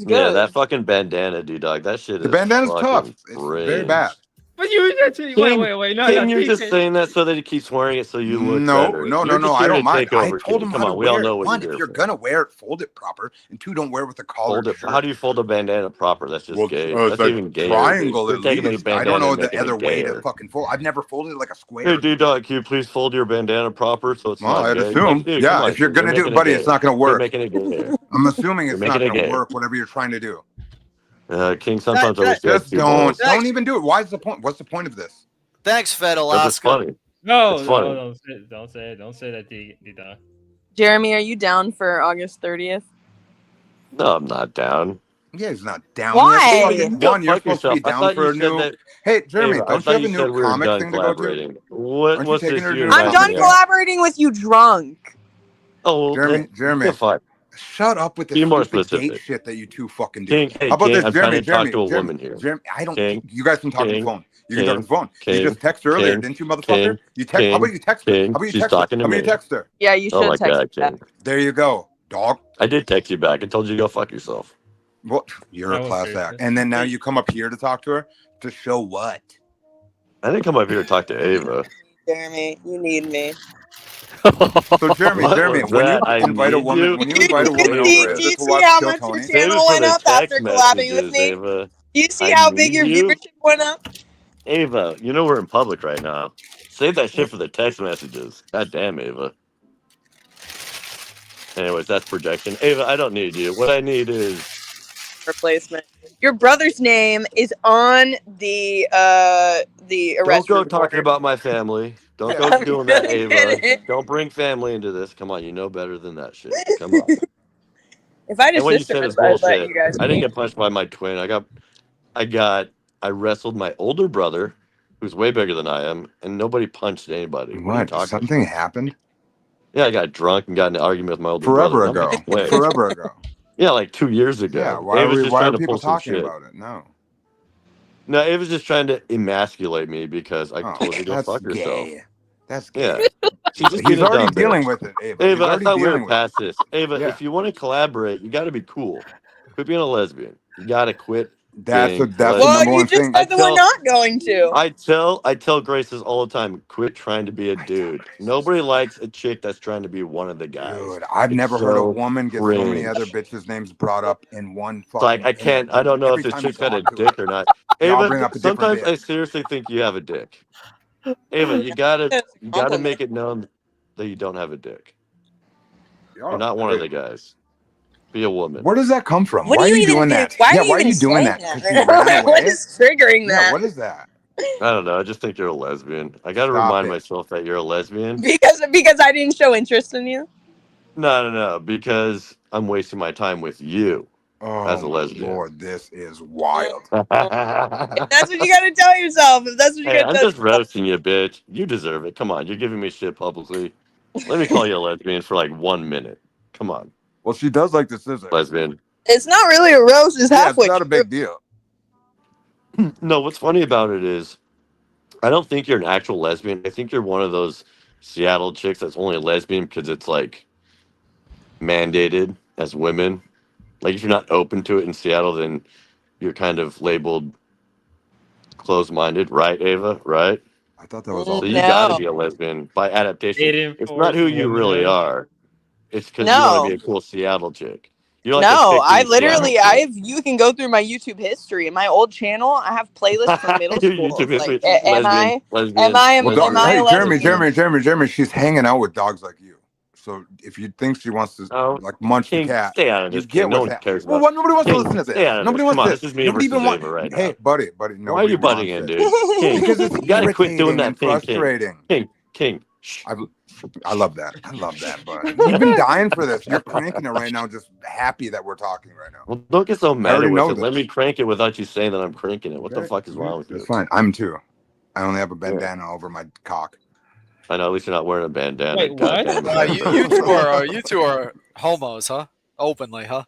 good. Yeah, that fucking bandana, dude, dog. That shit is. The bandana's fucking tough. It's very bad. But you actually wait. No, King, no, you're just TK. saying that so that he keeps wearing it so you look No, better. no, You're just I here don't to mind. take I over, told King. him Come how on, to we all wear know it. what One, you're if here you're for. gonna wear it, fold it proper, and two, don't wear it with a collar. Fold it. How do you fold a bandana proper? That's just gay. It's That's like even gayer. triangle Dude. at You're taking least. the I don't bandana know and the making other it way to gayer. fucking fold. I've never folded it like a square. Hey, D-Dog, can you please fold your bandana proper so it's Well, not I'd gay? assume. Like, dude, come Yeah, on, if you're you're gonna do it, making buddy, gay. it's not gonna You're work. making it gayer. I'm assuming You're it's making not it gonna gayer. work. Whatever you're trying to do. King, sometimes I wish you had Just two balls. don't even do it. Why is the point? What's the point of this? Thanks, Fed Because Alaska. it's funny. No, It's funny. no, don't say that, D-Dog. Jeremy, are you down for August 30th? No, I'm not down. Yeah, he's not down Why? yet. Go One, you're fuck supposed to yourself. be I down thought for you a said new. that. Hey, Jeremy, Ava, I don't you thought have you a said new we were comic done thing to go to? collaborating. What? Aren't you What's taking this her to year your I'm done comic? collaborating with you drunk. Oh, well, Jeremy, get fucked. shut up with the Be more stupid date specific. shit that you two fucking do. King, hey, How about King, this, I'm trying Jeremy? to talk to a woman here. Jeremy, I don't. King, You guys can talk on the King, phone. You can talk on King, the phone. You King, just text her earlier, King, didn't you, motherfucker? King, You text. How about you text her? King. How about you She's text her? talking to How about you me. text her? Yeah, you Oh should my text God, back. King. There you go, dog. I did text you back. I told you to go fuck yourself. Well, you're a class act. And then now you come up here to talk to her to show what? I didn't come up here to talk to Ava. Jeremy, you need me. So Jeremy, What Jeremy, was when you that? I invite a need woman, you? when you invite a woman Do over you to see watch how Kill much your Tony, Save it channel for went the up after text collabing with messages, me? Ava. Do you see I how big need your you. viewership went up? Ava, you know we're in public right now. Save that shit for the text messages. God damn, Ava. Anyways, that's projection. Ava, I don't need you. What I need is Replacement. Your brother's name is on the don't arrest go report. talking about my family. Don't go I'm doing that, really Ava. kidding. Don't bring family into this. Come on, you know better than that shit. Come on. If I had a And what you sister, said is I'd let bullshit. you guys I didn't meet. get punched by my twin. I wrestled my older brother, who's way bigger than I am, and nobody punched anybody. What are you what? talking Something about? happened Yeah, I got drunk and got in an argument with my older forever brother. ago. Not my twin. Forever ago. Yeah, like 2 years Yeah. ago. Why Ava's just why trying are to people pull some talking shit. about it? No. No, Ava's just trying to emasculate me because I Oh, told you to go that's fuck yourself. gay. That's Yeah. gay. She's just being He's a already dumb dealing bitch. with it, Ava. He's Ava, I already thought we were dealing with past this. Ava, Yeah. if you want to collaborate, you got to be cool. Quit being a lesbian. You got to quit. That's being the lesbian. Well, number you one just thing. said that we're not going to. I tell Graces all the time, quit trying to be a dude. Nobody likes a chick that's trying to be one of the guys. Dude, I've It's never heard a so woman get so many cringe. other bitches' names brought up in one It's like fucking. I don't know every if this time we chick's got a talk to her, dick or not. they all Ava, bring up a different sometimes I bitch. seriously think you have a dick. Ava, you gotta make it known that you don't have a dick. You're not one of the guys. Be a woman. Where does that come from? What Why do are you you even doing do? that? Why Yeah, are you why are even you doing saying that? that? Because you ran What away? is triggering that? Yeah, what is that? I don't know. I just think you're a lesbian. I gotta Stop remind it. myself that you're a lesbian. Because I didn't show interest in you. No, because I'm wasting my time with you as Oh a my lesbian. lord, this is wild. If that's what you got to tell yourself. If that's what you Hey, got to I'm tell just yourself. roasting you, bitch. You deserve it. Come on, you're giving me shit publicly. Let me call you a lesbian for like 1 minute. Come on, Well, she does like the scissors. lesbian. It's not really a roast. It's Yeah, halfway. it's not a big deal. No, what's funny about it is I don't think you're an actual lesbian. I think you're one of those Seattle chicks that's only a lesbian because it's like mandated as women. Like if you're not open to it in Seattle, then you're kind of labeled closed-minded, right, Ava? Right? I thought that was So all. you got to be a lesbian by adaptation. It's not who you really are. It's because you want to No. be a cool Seattle chick. You're like No, a I picky Seattle literally, chick. you can go through my YouTube history. In my old channel, I have playlists from middle Your school. YouTube history, Like, am I Well, a lesbian? Jeremy, she's hanging out with dogs like you. So if you think she wants to like munch the King, cat, stay out of you this, get King. No what's one happening. cares Well, about. what? Nobody wants to King, listen to stay out this. of Nobody this. wants Come on, this. this is me Nobody versus even wants. Ava right now. Hey, buddy, Why are nobody you butting wants in, it. dude? King, Because it's you gotta quit doing irritating and that thing, frustrating. King. I love that. I love that, bud. You've been dying for this. You're cranking it right now, just happy that we're talking right now. Well, don't get so I mad already with know it. Let this. me crank it without you saying that I'm cranking it. What the fuck is wrong with you? It's fine. I'm too. I only have a bandana over my cock. I know. At least you're not wearing a bandana. Wait, God what? damn it. You two are homos, huh? Openly, huh?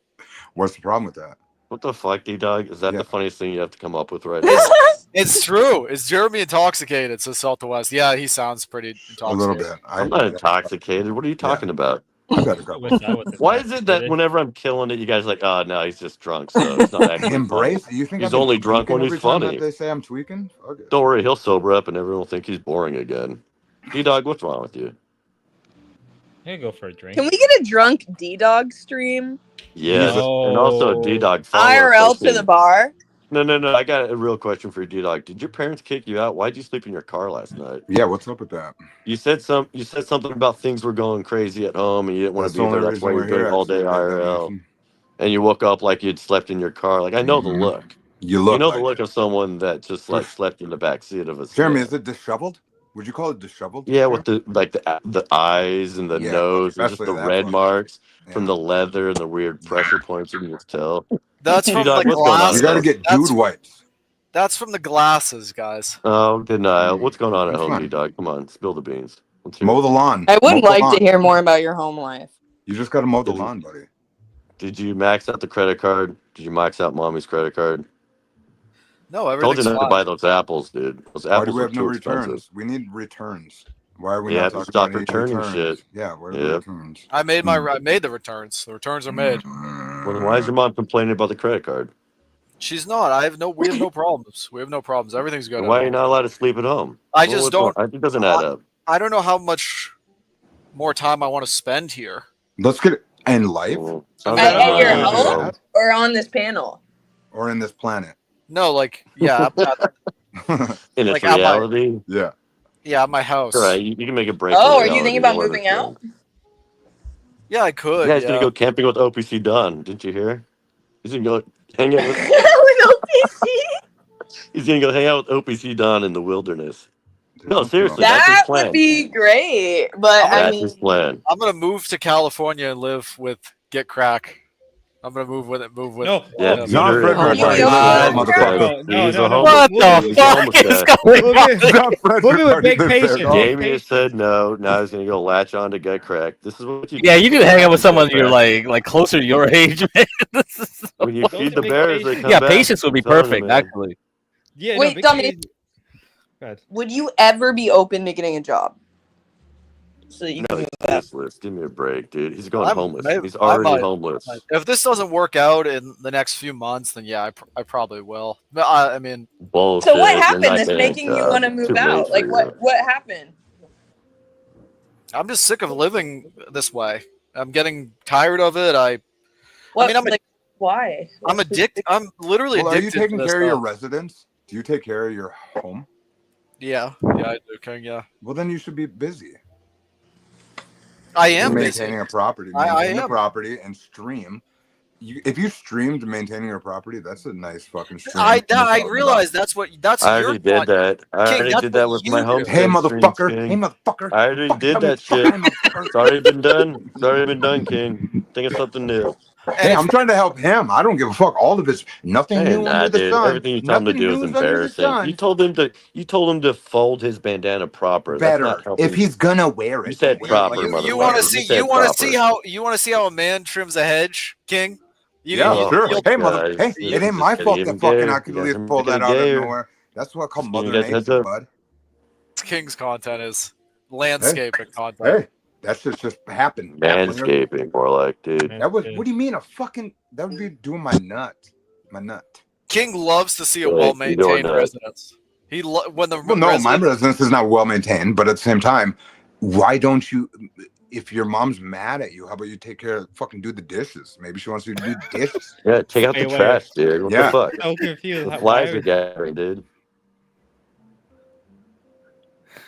What's the problem with that? What the fuck, D-Dog? Is that the funniest thing you have to come up with right now? It's true. Is Jeremy intoxicated? Says South to West. Yeah, he sounds pretty intoxicated. A little bit. I'm not intoxicated. What are you talking about? I've got a couple. Why is it that whenever I'm killing it, you guys are like, oh, no, he's just drunk, so it's not actually Embrace funny. it. You think He's I've been only drunk when tweaking he's every time funny. that they say I'm tweaking? Okay. Don't worry, he'll sober up and everyone will think he's boring again. D-Dog, what's wrong with you? I go for a drink. Can we get a drunk D-Dog stream? Yes, and also D-Dog IRL to the bar? No. I got a real question for you, D-Dog. Did your parents kick you out? Why'd you sleep in your car last night? Yeah, what's up with that? You said something about things were going crazy at home and you didn't want That's to be the there. only That's why reason you're we're doing here, all day actually, IRL. And you woke up like you'd slept in your car. Like I know the look. You look know like the look of someone that just like slept in the back seat of a Jeremy, sedan. is it disheveled? Would you call it disheveled? Yeah, with the eyes and the Yeah, nose, and just especially the that red fucking- marks from the leather and the weird pressure points. You can just tell. That's from T-Dog, the what's going on? glasses. You got to get dude wipes. That's from the glasses, guys. Oh, denial. What's going on at That's home, fine. T-Dog? Come on, spill the beans. Let's hear Mow it. the lawn. I would Mow the like lawn. to hear more about your home life. You just got to mow the lawn, buddy. Did you max out the credit card? Did you max out mommy's credit card? No, Told everything's you not to fine. buy those apples, dude. Those Why do apples we are have no too returns? expensive. We need returns. Why are we Yeah, not if you talking stop about any returning returns? shit. Yeah, where are the Yeah. returns? I made the returns. The returns are made. Well, then why is your mom complaining about the credit card? She's not. We have no problems. We have no problems. Everything's good. And at why are you home. not allowed to sleep at home? I Well, just what's don't. wrong? It doesn't add up. I don't know how much more time I want to spend here. Let's get it in life. At your home or on this panel? Or in this planet. No, like yeah, In its like at my- reality? Yeah. yeah, at my house. All right, you can make a break. Oh, for are you reality thinking about one moving or out? two. Yeah, I could. Yeah, he's gonna go camping with OPC Don. Didn't you hear? He's gonna go hang out with. He's gonna go hang out with OPC Don in the wilderness. No, seriously, that's his That plan. would be great, but I That's mean, his plan. I'm gonna move to California and live with Get Crack. I'm gonna move with it. No. Yeah, him. Not Fred Oh Ricard. my Motherfucker. No, He's no, a no. homeless. What the he's a fuck homeless is guy. going Move on? it. Not Fred Move it with Ricard. big He's there, patience. dog. Big Damien said no. Now he's gonna go latch on to Get Crack. This is what you. Yeah, you do hang out with someone Get you're Crack. like closer to your age, man. This is so When you funny. feed the bears, they come Yeah, back. patience would be I'm telling you, perfect, man. actually. Yeah, wait, no, dummy, Go ahead. would you ever be open to getting a job? So that you No, can he's move out? useless. Give me a break, dude. He's going I'm- homeless. I- He's I already might- homeless. If this doesn't work out in the next few months, then yeah, I probably will. But I mean, Bullshit. So what You're happened not that's getting a making you job. want to It's move too late out? for Like you. what happened? I'm just sick of living this way. I'm getting tired of it. I What, mean, I'm like, why? I'm addicted. I'm literally Well, are you addicted taking to this care of your stuff. residence? Do you take care of your home? Yeah, I do. King, yeah. Well, then you should be busy. I am You're busy. maintaining a property. I Maintain the am. property and stream. If you streamed maintaining your property, that's a nice fucking stream. I realize that's I your already did that. I King, already that's did that what with my you home. do. Hey, motherfucker. Hey, motherfucker. I already did tell me that fuck, shit. hey, motherfucker. It's already been done. It's already been done, King. Think of something new. Hey, I'm trying to help him. I don't give a fuck. All of it's nothing Hey, new nah, under the dude. sun. Everything you told him to Nothing do is new is under the embarrassing. sun. You told him to fold his bandana proper. That's Better not helping. if he's gonna wear it. You said wear it proper, like it's- motherfucker. You want to You see? said You want to proper. see how a man trims a hedge, King? Yeah, sure. Hey, mother. Hey, you- it ain't my just fault getting that fucking gayer. I could You at guys least are pull that getting out of gayer. nowhere. That's what I call You Mother guys heads Nature, up. bud. King's content is landscaping content. Hey, that shit just happened. Manscaping, more like, dude. That was. What do you mean a fucking? That would be doing my nut. My nut. King loves to see a Wait, you doing well-maintained that? residence. When the Well, no, my residence is not well maintained, but at the same time, why don't you? If your mom's mad at you, how about you take care of fucking do the dishes? Maybe she wants you to do the dishes. Yeah, take out the Wait. trash, dude. What Yeah. the fuck? So confused. The Why flies are would- gathering, dude.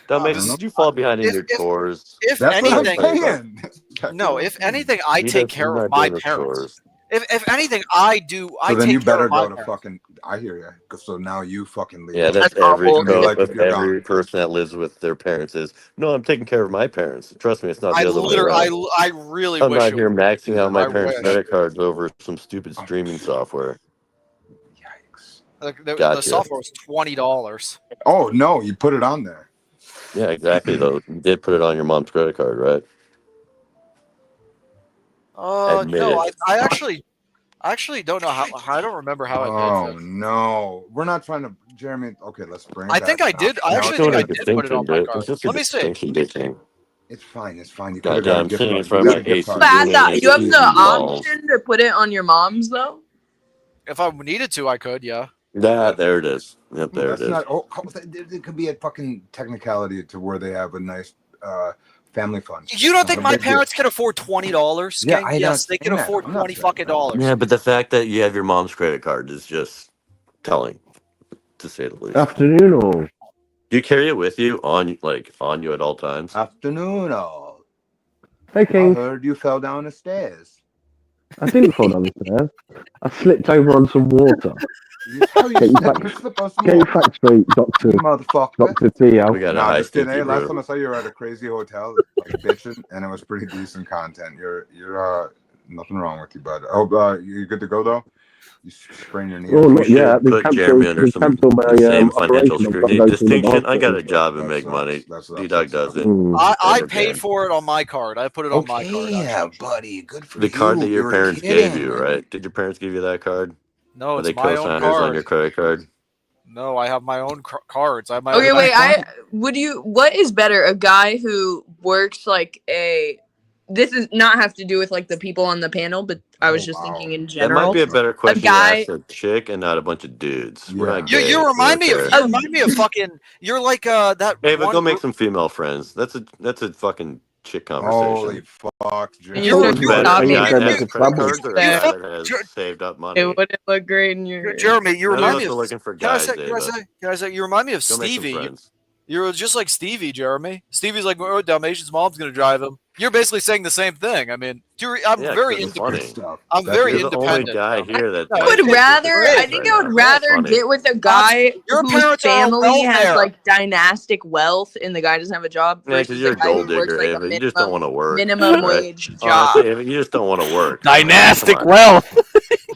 Dumbass, Uh, did you fall behind in if- your if- chores? If That's what I'm anything, saying. no. If anything, I He take does- care he's of not my doing his parents. chores. If anything, I do. I So then take you care better of my go to parents. fucking. I hear you. So now you fucking leave. Yeah, that's every It's gonna be trope like if of you're every gone. person that lives with their parents is, no, I'm taking care of my parents. Trust me, it's not the I other way literally, around. I really I'm wish not it here was. maxing out my I parents' wish. credit cards over some stupid streaming software. The Gotcha. software was $20. Oh no, you put it on there. Yeah, exactly. Though you did put it on your mom's credit card, right? Admit No, it. I actually don't know how. I don't remember how I Oh paid for it. no, we're not trying to, Jeremy. Okay, let's bring. It I back think I now. did. I Now actually it's think I fine. did put it on my dude. card. It's just a Let me see. distinction, dude. It's fine. It's fine. You could have Goddamn, got a I'm gift sitting in card. front You of got my a gift AC. card. You have the balls. option to put it on your mom's though. If I needed to, I could. Yeah. There it is. Yep, there That's it is. not. Oh, it could be a fucking technicality to where they have a nice family fund. You don't think Not a my big deal. parents can afford $20? Yeah, King? I Yes, they understand can that. afford I'm not $20 saying fucking dollars. Yeah, but the fact that you have your mom's credit card is just telling, to say the least. Afternoon all. Do you carry it with you on you at all times? Afternoon, all. Hey I King, heard you fell down the stairs. I didn't fall down the stairs. I slipped over on some water. Get your facts straight, Doctor. Motherfucker. Dr. Theo. We got a Nah, high just kidding. stinky Hey, last brew. time I saw you were at a crazy hotel, like bitching, and it was pretty decent content. You're nothing wrong with you, bud. Oh, you good to go though? You sprained your knee. Oh, or we something? should put Jeremy under some insane financial scrutiny. Distinction. I got a job and make money. D-Dog doesn't. I paid for it on my card. I put it on my card. Yeah, buddy. Good for The you. card that your You were parents gave kidding. you, right? Did your parents give you that card? No, Are it's they my own co-signers on card. your credit card? No, I have my own cards. I have my Okay, own wait. What is better, a guy who works like a? This is not have to do with like the people on the panel, but I was just thinking in That general. might be a better question guy. to ask a chick and not a bunch of dudes. We're not You, gay. you We remind don't me of care. fucking. You're like that. Ava, one go make group- some female friends. That's a fucking chick conversation. Holy fuck, Jeremy. You Would you rather stop a me. guy that has You- credit cards or a you- guy that has saved up money? It wouldn't look great in your. Jeremy, you None of remind us me are of. looking for Can I guys, say? Can I Ava. say? Can I say? You remind me of Go make some Stevie. friends. You're just like Stevie, Jeremy. Stevie's like, oh, Dalmatian's mom's gonna drive him. You're basically saying the same thing. I mean, I'm Yeah, very 'cause it's funny. independent. I'm very You're the only independent. guy here that. I would rather. I think I would rather get with a guy Your whose parents are on family has welfare. like dynastic wealth, and the guy doesn't have a job. Yeah, because versus you're a a guy gold who works digger, like a Ava. You just don't want to work. minimum right? wage job. Honestly, Ava, you just don't want to work. Dynastic Come on. wealth.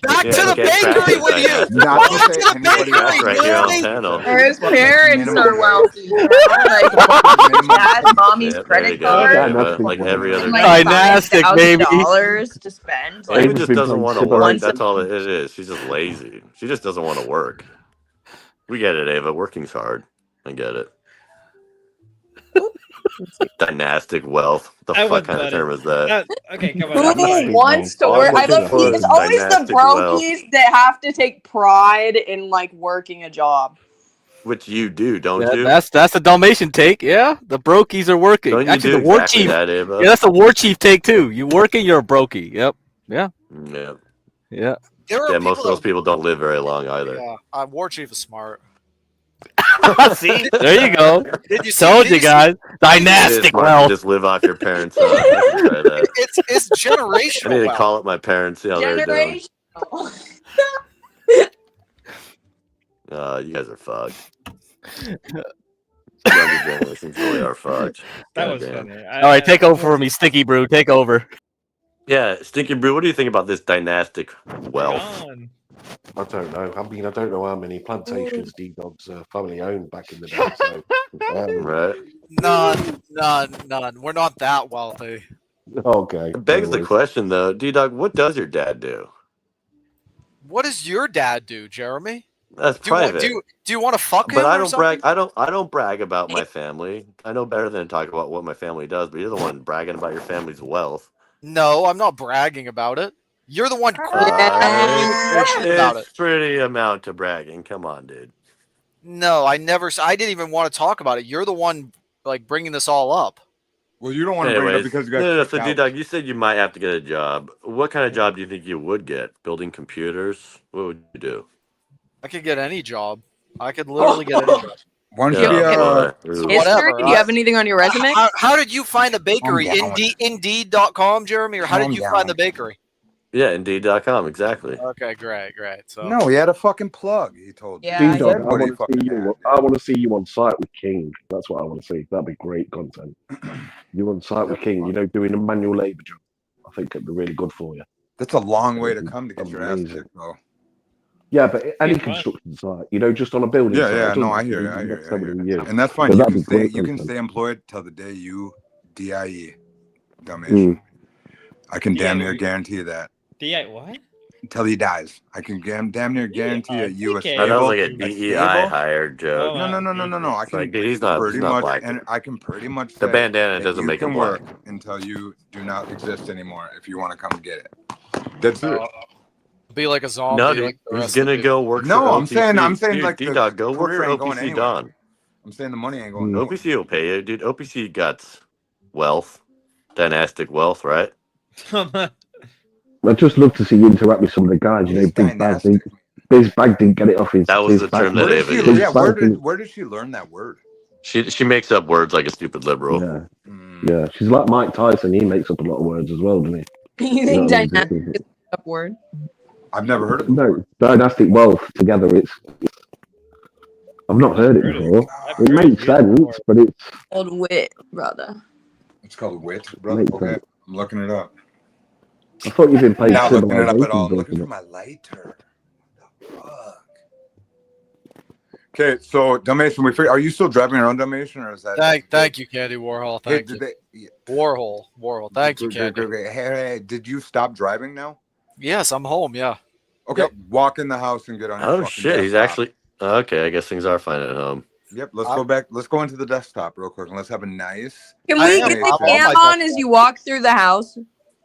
Back Yeah, to the get bakery practice with you. dynastic Not wealth. to say Back to the anybody bakery, else Right here on Jeremy. panel. His parents Minimum are wealthy, you know? Like dad, mommy's Yeah, there credit you go, card, Ava. Like every other like guy. Dynastic, baby. $5,000 to spend. Ava Like just doesn't want to work. once a That's all it is. She's just lazy. She just doesn't want to work. We get it, Ava. Working's hard. I get it. Dynastic wealth. The I fuck would kind of let term it. is that? Okay, come Who on. wants to All work? I'm I looking love for it's is always the dynastic wealth, brokies that have to take pride in like working a job. which you do, don't you? That's the Dalmatian take. Yeah, the brokies are working. Don't you Actually, do the war exactly chief. that, Ava? Yeah, that's the war chief take too. You working, you're a brokey. Yep. Yeah. Yeah. Yeah. There are Yeah, most people of those that. people don't live very long either. Yeah, war chief is smart. See, there you go. Did you see- Told did you you see- guys. It is Dynastic smart to wealth. just live off your parents. I should try that. It's I generational. need to wealth. call up my parents, see how they're doing. You guys are fucked. Younger generations really are fucked. That was Goddamn. funny. All right, take over for me, Sticky Brew. Take over. Yeah, Stinky Brew, what do you think about this dynastic wealth? I don't know. I mean, I don't know how many plantations D-Dog's family owned back in the day. So, Right. None. We're not that wealthy. Okay. It begs the anyways. question, though. D-Dog, what does your dad do? What does your dad do, Jeremy? That's Do you, want, private. do you want to fuck him? But I or don't something? brag. I don't brag about my family. I know better than to talk about what my family does. But you're the one bragging about your family's wealth. No, I'm not bragging about it. You're the one It's about it. pretty amount to bragging. Come on, dude. No, I didn't even want to talk about it. You're the one like bringing this all up. Well, you don't want to bring it up Anyways, because you got no, kicked so out. D-Dog, you said you might have to get a job. What kind of job do you think you would get? Building computers? What would you do? I could get any job. I could literally get any job. Why don't Yeah, you History? Whatever. Do you have anything on your resume? How did you find the bakery? Calm down. Indeed.com, Jeremy? Or how did Calm you down. find the bakery? Yeah, Indeed.com, exactly. Okay, great. So No, he had a fucking plug. He told Yeah, you. D-Dog, I Everybody want to fucking see you. had. I want to see you on site with King. That's what I want to see. That'd be great content. You on site with King, doing a manual labor job. I think it'd be really good for you. That's a long way to come to get your ass kicked, though. Yeah, but any Yeah, construction site, just on a building site. Yeah, it no, doesn't I hear you. have I to be hear next over you. to you. And that's fine. But You that'd can be stay. great You can content. stay employed till the day you DIE. Dalmatian. I can damn near guarantee that. DI what? Until he dies, I can damn near guarantee that you a DK. That was like a stable- DEI stable- hired joke. No. I can Like, dude, he's not pretty black. much, and I can pretty much. The say bandana that doesn't you make him can black. work until you do not exist anymore. If you want to come get it, that's it. Be like a zombie. No, dude, like the he's rest of gonna the go work. No, for I'm OPC. saying Dude, like the D-Dog, go work career for ain't going OPC anywhere. Don. I'm saying the money ain't going. OPC will pay you, dude. OPC got wealth, dynastic wealth, right? I'd just love to see you interact with some of the guys. Biz Bag didn't get it off his. That was his the bag. term that Ava used. Yeah, where did she learn that word? She makes up words like a stupid liberal. Yeah, yeah. She's like Mike Tyson. He makes up a lot of words as well, doesn't he? You think know what I mean? dynamic is a word? I've never heard of it. No, dynastic wealth together. I've not heard it before. It makes sense, but it's Old wit, brother. It's called wit, brother. Makes Okay, sense. I'm looking it up. I thought you've been playing Not looking it up at all. I'm Civilizations. looking for my lighter. Okay, so Dalmatian, are you still driving around Dalmatian, or is that? Thank you, Candy Warhol. Thank you. Warhol. Thank you, Candy. Hey, did you stop driving now? Yes, I'm home. Yeah. Okay, walk in the house and get on. Your Oh fucking shit, he's desktop. actually okay. I guess things are fine at home. Yep. Let's go back. Let's go into the desktop real quick and let's have a nice. Can we get the cam on as you walk through the house?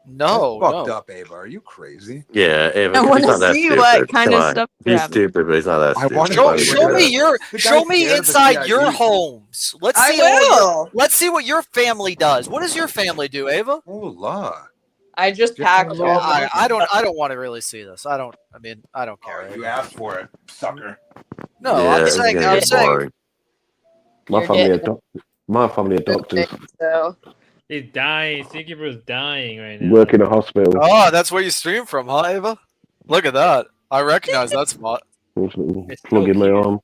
No, fucked up, Ava. Are you crazy? Yeah, Ava, I 'cause wanna he's not that see stupid. what kind Come of on. stuff He's you're having. stupid, but he's not that stupid. Show me inside your homes. Let's see. Let's see what your family does. What does your family do, Ava? Oh, la. I just packed. I don't want to really see this. I don't care. You asked for it, sucker. No, Yeah, I'm it's saying. gonna I'm get saying. boring. My family are doctors. So. He's dying. Seakeeper's dying right now. Work in a hospital. Oh, that's where you stream from, huh, Ava? Look at that. I recognize that spot. Plug in my arm.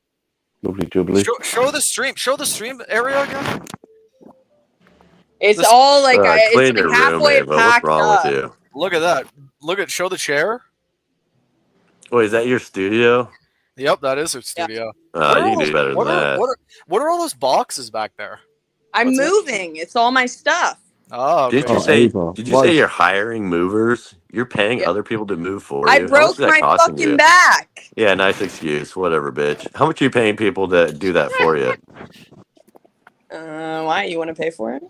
Lovely jubbly. Show the stream. Show the stream area again. It's all like clean it's your like room, halfway Ava. What's packed wrong up. with you? Look at that. Show the chair. Wait, is that your studio? Yep, that is her studio. You can do better than that. What are all those boxes back there? I'm moving. It's all my stuff. Oh, Did you say you're hiring movers? You're paying other people to move for I you? How much broke is that my costing fucking you? back. Yeah, nice excuse. Whatever, bitch. How much are you paying people to do that for you? Why? You want to pay for it?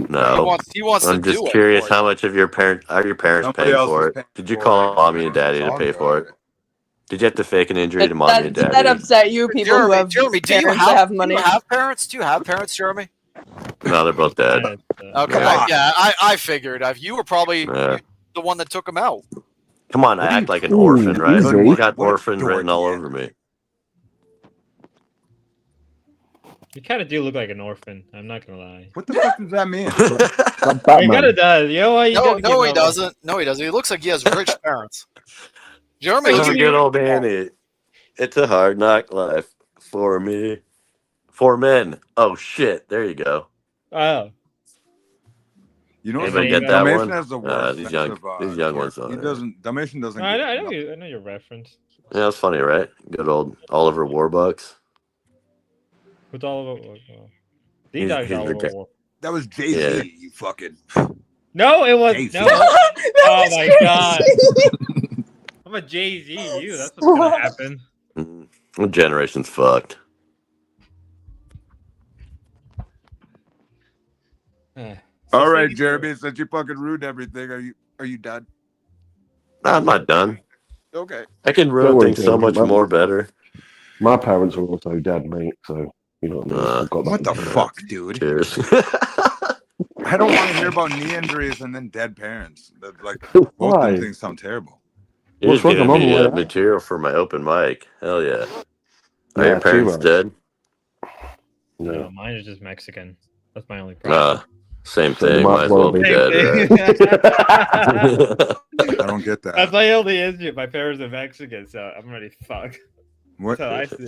No. He wants I'm to just do it curious for you. how much of your parents Somebody paying else for is it? paying Did you for call it. mommy and daddy It's to all pay for it? Did you have to fake an injury to mommy and Does that daddy? upset you, people who have Jeremy, do you parents that have money? Do you have parents? Do you have parents, Jeremy? No, they're both dead. Okay, I figured. You were probably Yeah. the one that took him out. Come on, I act like an orphan, right? easy. You got orphan written all over me. You kind of do look like an orphan. I'm not gonna lie. What the fuck does that mean? He kind of does. You know what? You gotta No, give he up. doesn't. No, he doesn't. He looks like he has rich parents. Jeremy I'm looks a like good old Danny. It's a hard knock life for me. For men. Oh shit! There you go. Oh. You know, Anybody get that Dalmatian one? has the worst. These sense young ones. He doesn't. Dalmatian doesn't. No, I get know you. I know your reference. Yeah, that's funny, right? Good old Oliver Warbucks. With all of it. These He's dogs are all ridiculous. over. That was Jay-Z. Yeah. You fucking. No, it was Jay-Z. no. Oh my god. I'm a Jay-Z. You. That's what's gonna happen. What generation's fucked? All right, Jeremy. Since you fucking ruined everything, are you done? I'm not done. Okay. I can Don't ruin worry, things so Jeremy. much more better. My parents are also dead, mate. So you know what I mean. I've got What that. the fuck, dude? Cheers. I don't want to hear about knee injuries and then dead parents. That, like both Why? them things sound terrible. You're What's just wrong giving with me mum and dad? material for my open mic. Hell yeah. Are Yeah, your parents too, dead? No, mine is just Mexican. That's my only problem. Same So they thing. Might as well be dead. Right? I don't get that. That's my only issue. My parents are Mexican, so I'm already fucked. What? So I see.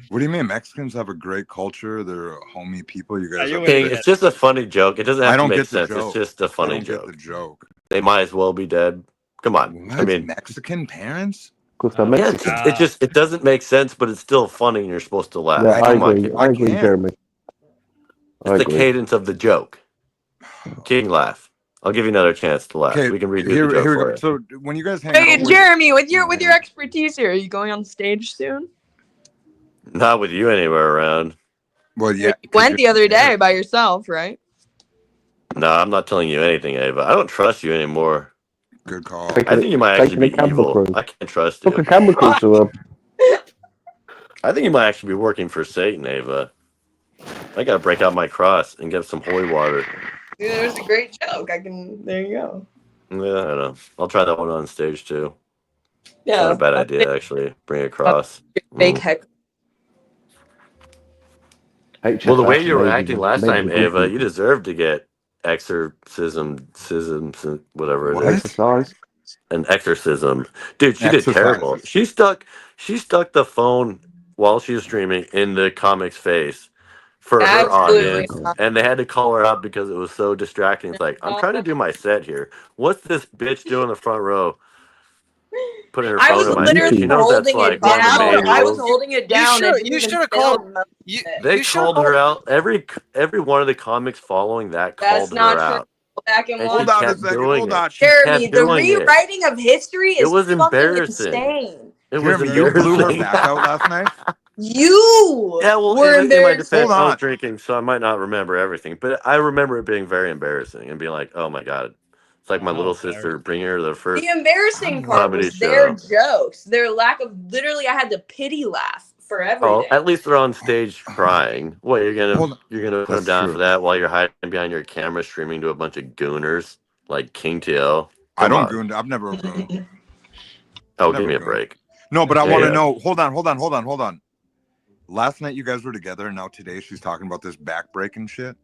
What do you mean? Mexicans have a great culture. They're homey people. You guys. you have King, great- it's just a funny joke. It doesn't have I to don't make get the sense. It's joke. just a funny I don't joke. get the joke. They might as well be dead. Come on. What? I mean, Mexican parents? Because they're yeah, Mexican. it doesn't make sense, but it's still funny, and you're supposed to laugh. Yeah, I Come on, agree. King. I agree, Jeremy. It's I the agree. cadence of the joke. King, laugh. I'll give you another chance to laugh. Okay, We can redo here the joke we for go. you. So when you guys hang Hey, out, with- Jeremy, with your expertise here, are you going on stage soon? Not with you anywhere around. Well, yeah. You went the other day by yourself, right? No, I'm not telling you anything, Ava. I don't trust you anymore. Good call. I think you might actually be evil. I can't trust you. Look, a camera crew to her. I think you might actually be working for Satan, Ava. I gotta break out my cross and get some holy water. Yeah, there's a great joke. There you go. Yeah, I don't know. I'll try that one on stage too. Yeah. Not a bad idea, actually. Bring a cross. Fake heck. Well, the way you were acting last time, Ava, you deserve to get exorcism, whatever it is. Exercise. an exorcism. Dude, she did Exercise. terrible. She stuck the phone while she was streaming in the comic's face for her Absolutely audience, not. and they had to call her out because it was so distracting. It's like, I'm trying to do my set here. What's this bitch doing in the front row? Putting her I phone was in my face. literally She knows that's holding it like one of the down. main I was rules. holding it down. should- and you didn't should have film called- most of You, it. They you should called her out. Every one of the comics following that That's called not her true. out. Go back and And watch. she Hold on a kept second. doing Hold it. on. She Jeremy, kept the doing it. rewriting of history It is was fucking embarrassing. insane. It was Jeremy, you blew her embarrassing. back out last night. You Yeah, well, were in my embarrassed. defense, Hold I was on. drinking, so I might not remember everything, but I remember it being very embarrassing and being like, "Oh my god!" It's like my little sister bringing her to the first The embarrassing part comedy was their show. jokes, their lack of. Literally, I had to pity laugh for Oh, everything. at least they're on stage crying. What you're gonna Hold on. put them That's down true. for that while you're hiding behind your camera streaming to a bunch of gooners like King TL? I Come don't on. goon. I've never gooned. Oh, Never give me a gooned. break. No, but I Yeah, want to yeah. know. Hold on. Last night you guys were together, and now today she's talking about this backbreaking shit.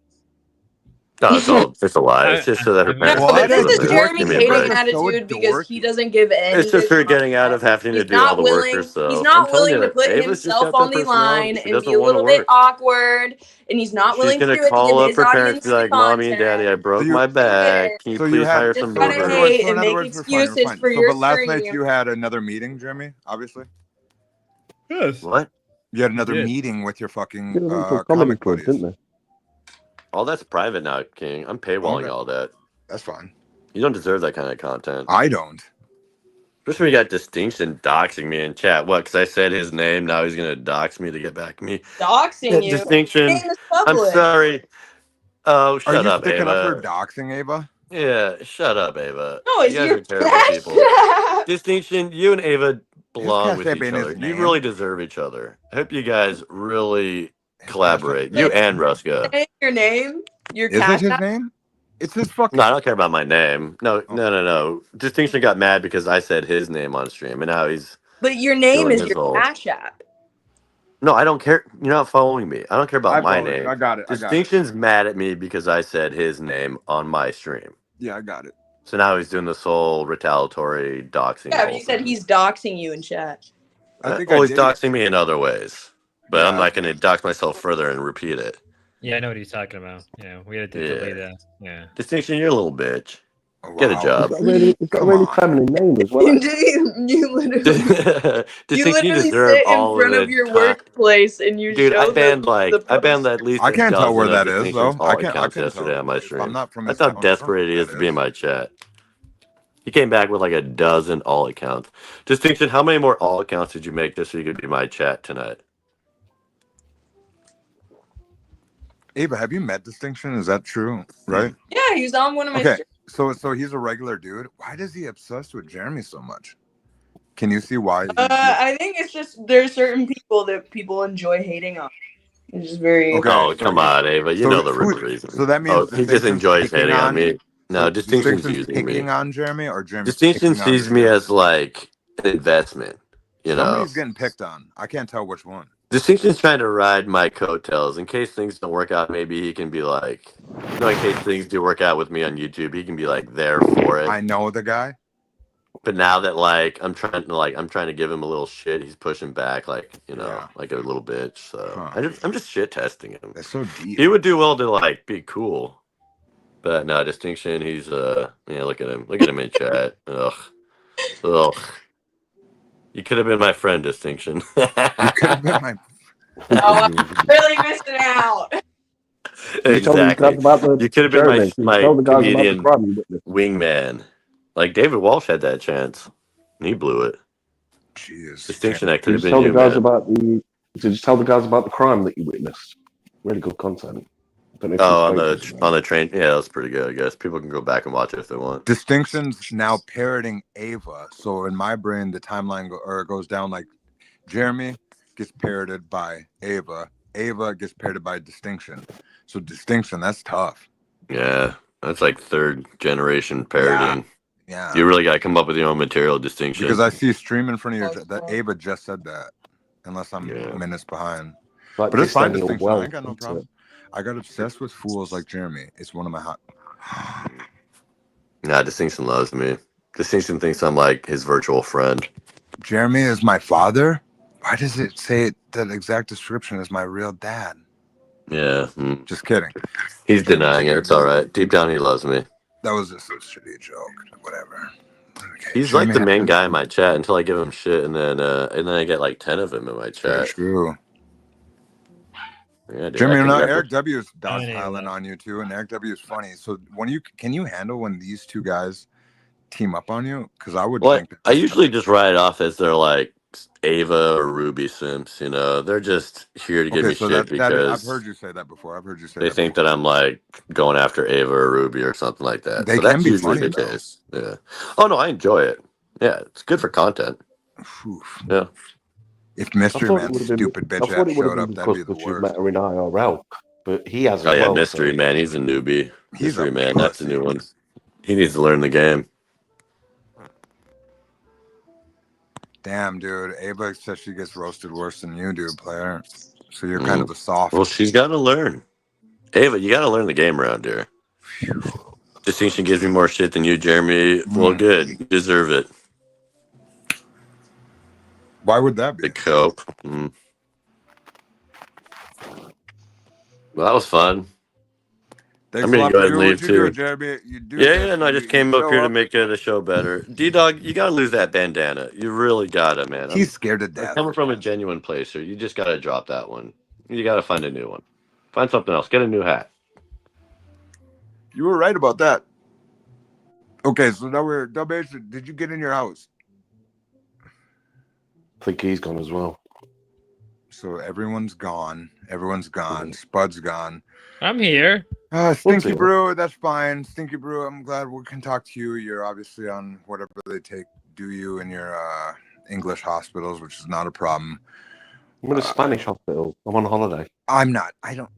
No, it's a lie. It's just so that her parents No, can this put is them in. Jeremy's Give me a hating break. attitude because he doesn't give any. It's just her getting out of having to He's do all not the work willing. herself. He's I'm not telling willing you, to put Ava's just himself got on that the personality. line She and doesn't be a want to little bit work. awkward, and he's not She's willing to gonna do it to call give up his her parents, audience be the like, "Mommy and Daddy, I content. broke you- my back. Can you So you please had hire Just some gotta movers?" hate So and in other make words, we're fine. excuses for So, your but last night stream. you had another meeting, Jeremy. Obviously, Yes. What? you had another did. meeting with your fucking Give them some comedy comic clubs, buddies. didn't they? All that's private now, King. I'm paywalling Okay. all that. That's fine. You don't deserve that kind of content. I don't. Especially when you got Distinction doxing me in chat. What? Because I said his name. Now he's gonna dox me to get back at me. Doxing you. Distinction. Name is I'm public. sorry. Oh, Are shut you up, sticking up for Ava. doxing, Ava? Yeah, shut up, Ava. No, You it's guys your are terrible cash people. app. Distinction, you and Ava belong Cash with App each ain't his other. You name. really deserve each other. I hope you guys really His Cash App. collaborate. You and Ruska. Say your name. Your Is it cash his app. name? It's his fucking. No, I don't care about my name. No, Oh. no. Distinction got mad because I said his name on stream, and now he's But your name doing is his your whole. cash app. No, I don't care. You're not following me. I don't care about I my followed you. name. I got it. Distinction's mad at me because I said his name on my stream. Yeah, I got it. So now he's doing this whole retaliatory doxing. Yeah, but you said he's doxing you in chat. I think Well, I he's did. doxing me in other ways, but I'm Yeah. not going to dox myself further and repeat it. Yeah, I know what he's talking about. Yeah, we had to delete that. Yeah. Distinction, you're a little bitch. Oh, Get a wow. job. It's got a really feminine name as well. You literally, you Distinction, you literally deserve sit in all front of of the your time. workplace and you Dude, show I banned the at least I can't tell where dozen of that is, Distinction's though. all I can't accounts tell. yesterday on my If stream. I'm not from That's his how town, desperate he is to be in my chat. He came back with like a dozen all accounts. Distinction, how many more all accounts did you make just so you could be my chat tonight? Ava, have you met Distinction? Is that true? Right? Yeah, he was on one of my Okay. streams. So he's a regular dude. Why does he obsessed with Jeremy so much? Can you see why? I think it's just there's certain people that people enjoy hating on. It's just very. Okay. Oh, come on, Ava. You So know the real who- reason. so that means he just Distinction's enjoys picking hating on on- me. No, so Distinction's Distinction's using picking me. on Jeremy, or Jeremy? Distinction sees me as like an investment. You know, Somebody's getting picked on. I can't tell which one. Distinction's trying to ride my coattails in case things don't work out. Maybe he can be like, no, in case things do work out with me on YouTube, he can be like there for it. I know the guy. But now that I'm trying to give him a little shit, he's pushing back like like a little bitch. So I'm just shit testing him. That's so deep. He would do well to like be cool, but no, Distinction. He's look at him in chat. Ugh. You could have been my friend, Distinction. You could have been my. Oh, I'm really missing out. Exactly. You could have been my Tell the guys about the comedian crime you witnessed. wingman. Like David Walsh had that chance, and he blew it. Jeez. Distinction that could have Just been tell the you, guys man. about the. So just tell the guys about the crime that you witnessed. Really good content. Don't know if Oh, you on spoke the on the train. Yeah, that's pretty good. I guess people can go back and watch it if they want. Distinction's now parroting Ava. So in my brain, the timeline goes down like Jeremy gets parroted by Ava. Ava gets parroted by Distinction. So Distinction, that's tough. Yeah, that's like third generation parodying. Yeah. You really got to come up with your own material, Distinction. Because I see stream in front of you that Ava just said that. Unless I'm minutes behind. Like But it's fine, Daniel Distinction. I Wells ain't got no into problem. I got obsessed with fools like Jeremy. It's one of my hot. Nah, Distinction loves me. Distinction thinks I'm like his virtual friend. Jeremy is my father? Why does it say that exact description as my real dad? Yeah. Just kidding. He's denying it. It's all right. Deep down, he loves me. That was just a shitty joke. Whatever. He's Jeremy like the has main to- guy in my chat until I give him shit, and then I get like 10 of him in my Very chat. true. Yeah, dude, Jeremy, I you know, think Eric W is I don't even dogpiling know. on you too, and Eric W is funny. So can you handle when these two guys team up on you? Because I would Well, think that I usually just write it off as they're like Ava or Ruby Simps. You know, they're just here to give okay. me So shit that I've because heard you say that before. I've heard you say they that think before. that I'm like going after Ava or Ruby or something like that. They So can that's be usually funny, the though. case. Yeah. Oh no, I enjoy it. Yeah, it's good for content. Oof. Yeah. If I Mystery thought it Man's would have been. stupid I bitch thought ass it would have showed been up, that'd because be the you've worst. met her in IRL, but he has Oh as yeah, well. Mystery So Man. He's a newbie. He's a Mystery Man. That's a pussy. new one. He needs to learn the game. Damn, dude. Ava says she gets roasted worse than you do, player. So you're kind of a soft. Well, she's got to learn. Ava, you got to learn the game around here. Distinction gives me more shit than you, Jeremy. Well, good. You deserve it. Why would that be? The cope. Well, that was fun. Thanks I'm a gonna lot go for ahead and doing what leave you do, too. Jeremy. You do Yeah, this. yeah. No, I just You came up show here to make the show better. D-Dog, you gotta lose that bandana. You really gotta, man. He's scared to I'm death. coming from a genuine place here. You just gotta drop that one. You gotta find a new one. Find something else. Get a new hat. You were right about that. Okay, so now we're did you get in your house? I think he's gone as well. So everyone's gone. Everyone's gone. Spud's gone. I'm here. Stinky Brew, that's fine. Stinky Brew, I'm glad we can talk to you. You're obviously on whatever they do you in your English hospitals, which is not a problem. I'm in a Spanish hospital. I'm on holiday. I'm not. I don't.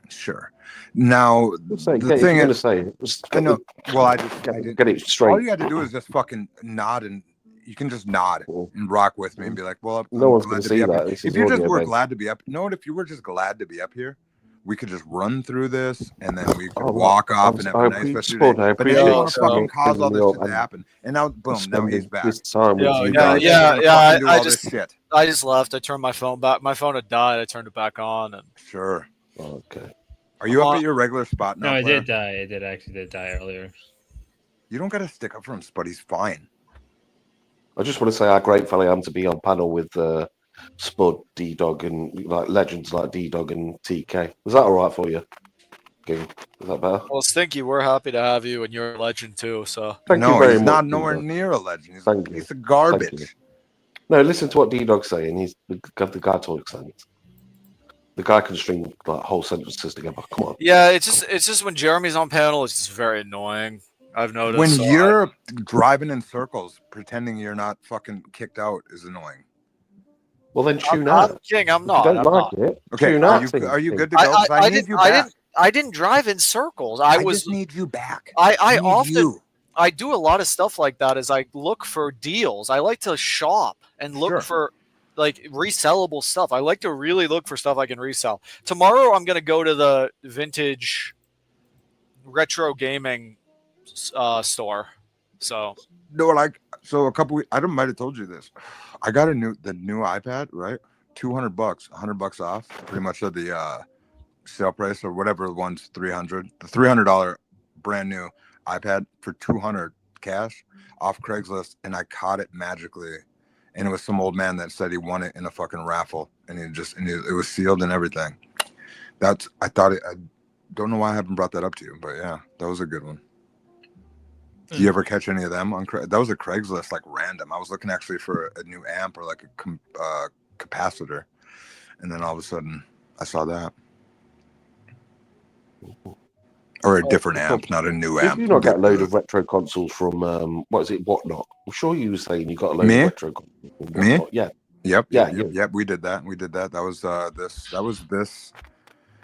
Sure. Now the thing is, I know. Well, I didn't get it straight. All you had to do is just fucking nod, and you can just nod and rock with me and be like, "Well, No one's glad gonna to see be up that. here." This If is you just audio were based. glad to be up, if you were just glad to be up here, we could just run through this and then we could Oh, walk off and have a nice appreciate rest of Spud, your I day. But now appreciate you want to fucking cause all this your- shit to happen, and now boom, now spending he's back. this time with you Yeah, guys. yeah, We're yeah. gonna fucking do all this just shit. I just left. I turned my phone back. My phone had died. I turned it back on, and Sure. Okay. Are you up at your regular spot now? No, I Claire? did die. It did die earlier. You don't got to stick up for him, Spud. He's fine. I just want to say how grateful I am to be on panel with Spud, D-Dog, and like legends like D-Dog and TK. Was that all right for you? King? Is that better? well, Stinky, we're happy to have you, and you're a legend too. So Thank you very he's much. not nowhere D-Dog. near a legend. He's Thank a you. piece of Thank garbage. you. No, listen to what D-Dog's saying. He's the guy talks sense. The guy can string like whole sentences together. Come on. yeah, it's just when Jeremy's on panel, it's just very annoying. I've noticed. When so you're driving in circles, pretending you're not fucking kicked out is annoying. Well, then tune I'm out. King, I'm If not. you don't I'm like not. it, Okay, tune are out. you good to go? 'Cause I need you back. I didn't drive in circles. I was just need you back. I need often you. I do a lot of stuff like that as I look for deals. I like to shop and look Sure. for like resellable stuff. I like to really look for stuff I can resell. Tomorrow I'm gonna go to the vintage retro gaming store. So No, like so a couple. I might have told you this. I got the new iPad, right? $200, $100 off, pretty much at the sale price or whatever the one's $300. The $300 brand new iPad for $200 cash off Craigslist, and I caught it magically. And it was some old man that said he won it in a fucking raffle, and it was sealed and everything. I don't know why I haven't brought that up to you, but yeah, that was a good one. Do you ever catch any of them on that was a Craigslist, like random. I was looking actually for a new amp or like a capacitor, and then all of a sudden I saw that. Or a different amp, not a new Did amp. you not get a load of retro consoles from what is it, Whatnot? I'm sure you were saying you got a load Me? of retro consoles from Me? Whatnot. Yeah. Yep. Yeah, Yep. We did that. That was this.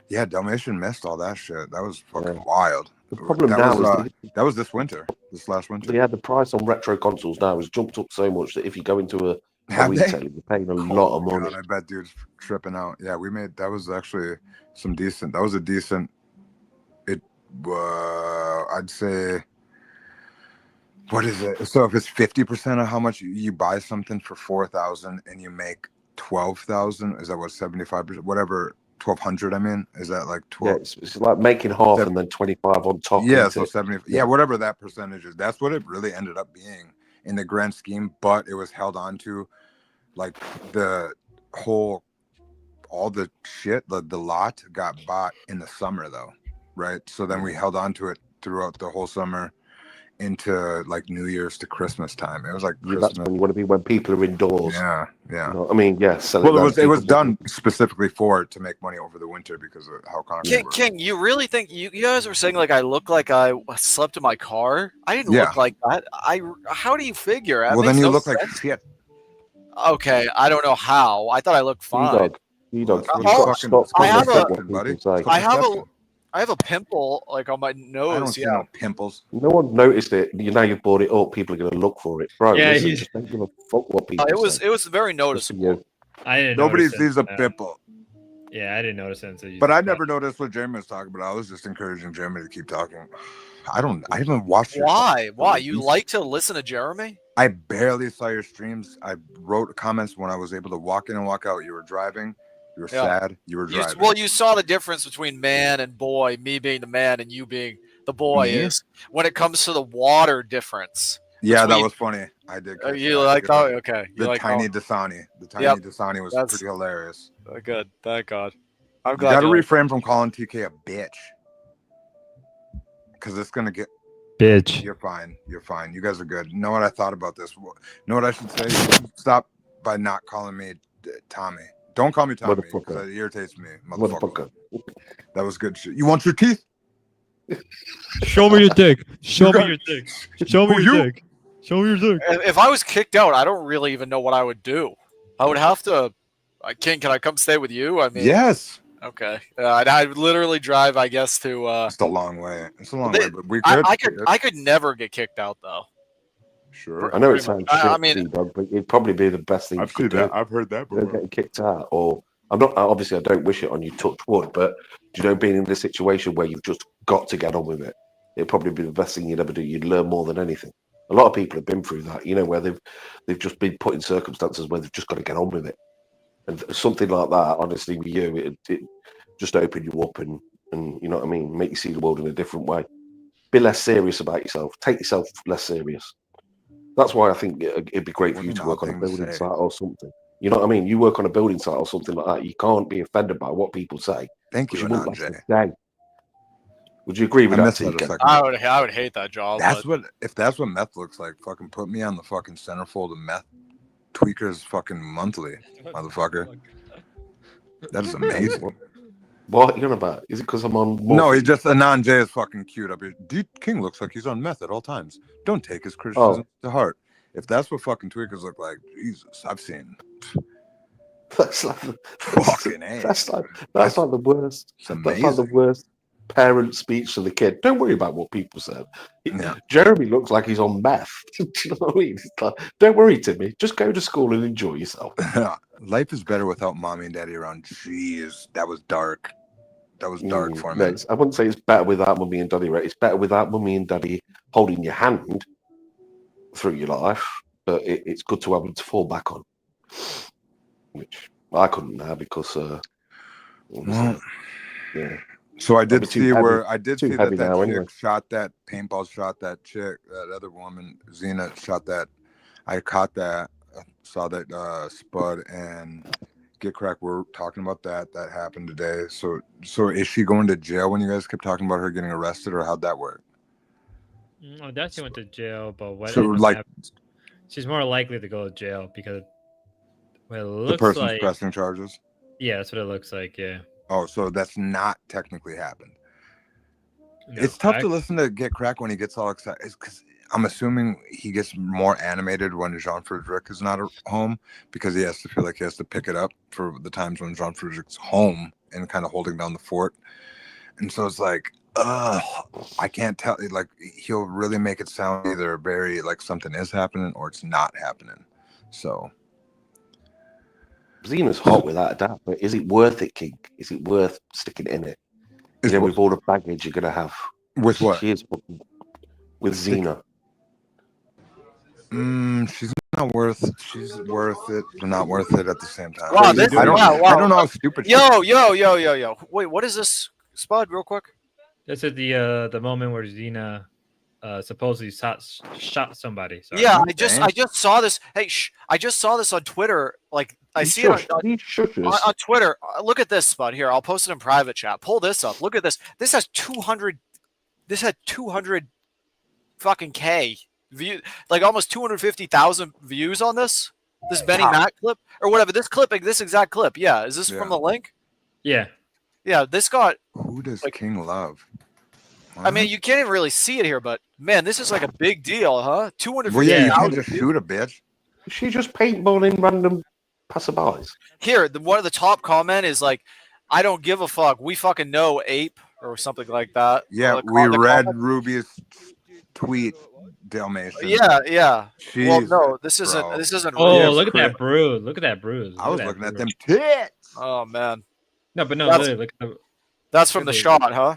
Yeah, Dalmatian missed all that shit. That was fucking wild. The problem that now was, is that was this last winter. Yeah, the price on retro consoles now has jumped up so much that if you go into a Have they? retailer, you're paying a lot of money. God, I bet dude's tripping out. Yeah, that was actually that was a decent, I'd say What is it? So if it's 50% of how much you buy something for 4,000 and you make 12,000, is that what 75%? Whatever, 1,200. I mean, is that like 12? Yeah, it's like making half and then 25 on top. Yeah, isn't so it? 70. Yeah, whatever that percentage is. That's what it really ended up being in the grand scheme. But it was held on to, like the whole, all the shit. The lot got bought in the summer though, right? So then we held on to it throughout the whole summer into like New Year's to Christmas time. It was like Yeah, Christmas. that's when you want to be when people are indoors. Yeah, yeah. You know what I mean, yeah. So Well, it was done specifically for it to make money over the winter because of how concrete works. King, you really think you guys were saying like I look like I slept in my car? I didn't look like that. How do you figure? That Well, then makes you no look like sense. shit. Okay, I don't know how. I thought I looked fine. You-dog. I have a pimple like on my nose. I don't see no pimples. No one noticed it. Now you've brought it up. People are going to look for it, bro. Yeah, listen, just don't give a fuck what people say. It was very noticeable. I didn't. Nobody notice sees it. a pimple. Yeah, I didn't notice it until you. But I never noticed what Jeremy was talking about. I was just encouraging Jeremy to keep talking. I haven't watched your Why? Why? You like to listen to Jeremy? I barely saw your streams. I wrote comments when I was able to walk in and walk out. You were driving. You were sad. You were driving. Well, you saw the difference between man and boy, me being the man and you being the boy Me? is when it comes to the water difference. Yeah, that between- was funny. I did. catch you that. like that? Okay. You The like tiny that? Dasani. The tiny Yep. Dasani was That's- pretty hilarious. Good. Thank God. I'm You glad. got to you like- refrain from calling TK a bitch. Because it's going to get... Bitch. You're fine. You're fine. You guys are good. You know what I thought about this? Know what I should say? Stop by not calling me Tommy. Don't call me Tommy because it irritates me, motherfucker. That was good shit. You want your teeth? Show me your dick. Show me got- your dick. Show me Who, your you? dick. Show me your dick. If I was kicked out, I don't really even know what I would do. I would have to. King, can I come stay with you? I mean, Yes. Okay. I'd literally drive, I guess, to. It's a long way. It's a long way, but we could. I could never get kicked out though. Sure. I know it sounds shit, I mean- T-Dog, but it'd probably be the best thing I've you could seen that. do. I've heard that You know, before. getting kicked out, or I'm not. Obviously, I don't wish it on you, touch wood. But do you know, being in this situation where you've just got to get on with it, it'd probably be the best thing you'd ever do. You'd learn more than anything. A lot of people have been through that, you know, where they've just been put in circumstances where they've just got to get on with it. And something like that, honestly, with you, it just open you up and you know what I mean, make you see the world in a different way. Be less serious about yourself. Take yourself less serious. That's why I think it'd be great for you to work on a building site or something. You know what I mean? You work on a building site or something like that. You can't be offended by what people say. Thank you, because won't Anand last a day. Would you agree with I that, missed that a TK? second. I would hate that job. That's but- if that's what meth looks like. Fucking put me on the fucking centerfold of meth tweakers fucking monthly, motherfucker. That is amazing. What are you on about? Is it because I'm on? No, he's just Anand J is fucking cute up here. D King looks like he's on meth at all times. Don't take his criticism to heart. If that's what fucking tweakers look like, Jesus, I've seen. That's like fucking A. That's like the worst. It's That's like the amazing. worst parent speech to the kid. Don't worry about what people said. Jeremy looks like he's on meth. Do you know what I mean? It's like, don't worry, Timmy. Just go to school and enjoy yourself. Life is better without mommy and daddy around. Jeez, that was dark. That was dark for me. No, I wouldn't say it's better without mummy and daddy, right? It's better without mummy and daddy holding your hand through your life, but it's good to have them to fall back on, which I couldn't now because yeah. So I did I'd be too see heavy- where I did too see that heavy that now chick anyway. shot that paintball shot that chick, that other woman, Zena shot that. I caught that, saw that Spud and Get Crack were talking about that. That happened today. So is she going to jail when you guys kept talking about her getting arrested, or how'd that work? Oh, that she went to jail, but what? So, ended up like- happening- she's more likely to go to jail because what it The looks person's like. pressing charges. Yeah, that's what it looks like. Yeah. Oh, so that's not technically happened. No, It's tough to I- listen to Get Crack when he gets all excited. Because I'm assuming he gets more animated when Jean Frederick is not at home because he has to feel like he has to pick it up for the times when Jean Frederick's home and kind of holding down the fort. And so it's like, I can't tell. Like, he'll really make it sound either very like something is happening or it's not happening. So Zena's hot without a doubt, but is it worth it, King? Is it worth sticking in it? You know, with all the baggage you're gonna have. With what? She is with Xena. She's not worth. She's worth it, but not worth it at the same time. Wow, this I don't. wow. I don't know how stupid. Yo. Wait, what is this, Spud? Real quick. This is the moment where Xena supposedly shot somebody. Sorry. Yeah, I just saw this. Hey, I just saw this on Twitter. Like I see it on Twitter. Look at this, Spud. Here, I'll post it in private chat. Pull this up. Look at this. This has 200. This had 200 fucking K view, like almost 250,000 views on this. This Benny Mac clip or whatever. This clipping, this exact clip. Yeah, is this from the link? Yeah. Yeah, this got. Who does King love? I mean, you can't even really see it here, but man, this is like a big deal, huh? 250,000. Well, yeah, you can't just shoot a bitch. Is she just paintballing random passerbys? Here, one of the top comment is like, "I don't give a fuck. We fucking know, ape," or something like that. Yeah, we read Ruby's tweet. Dalmatian. Yeah. Well, Jesus, no, this isn't. bro. This isn't. Oh, real. look at that bruise! Look at that bruise! I was looking at them tits. Oh man. No, but no, That's- literally, look at the. That's from the shot, huh?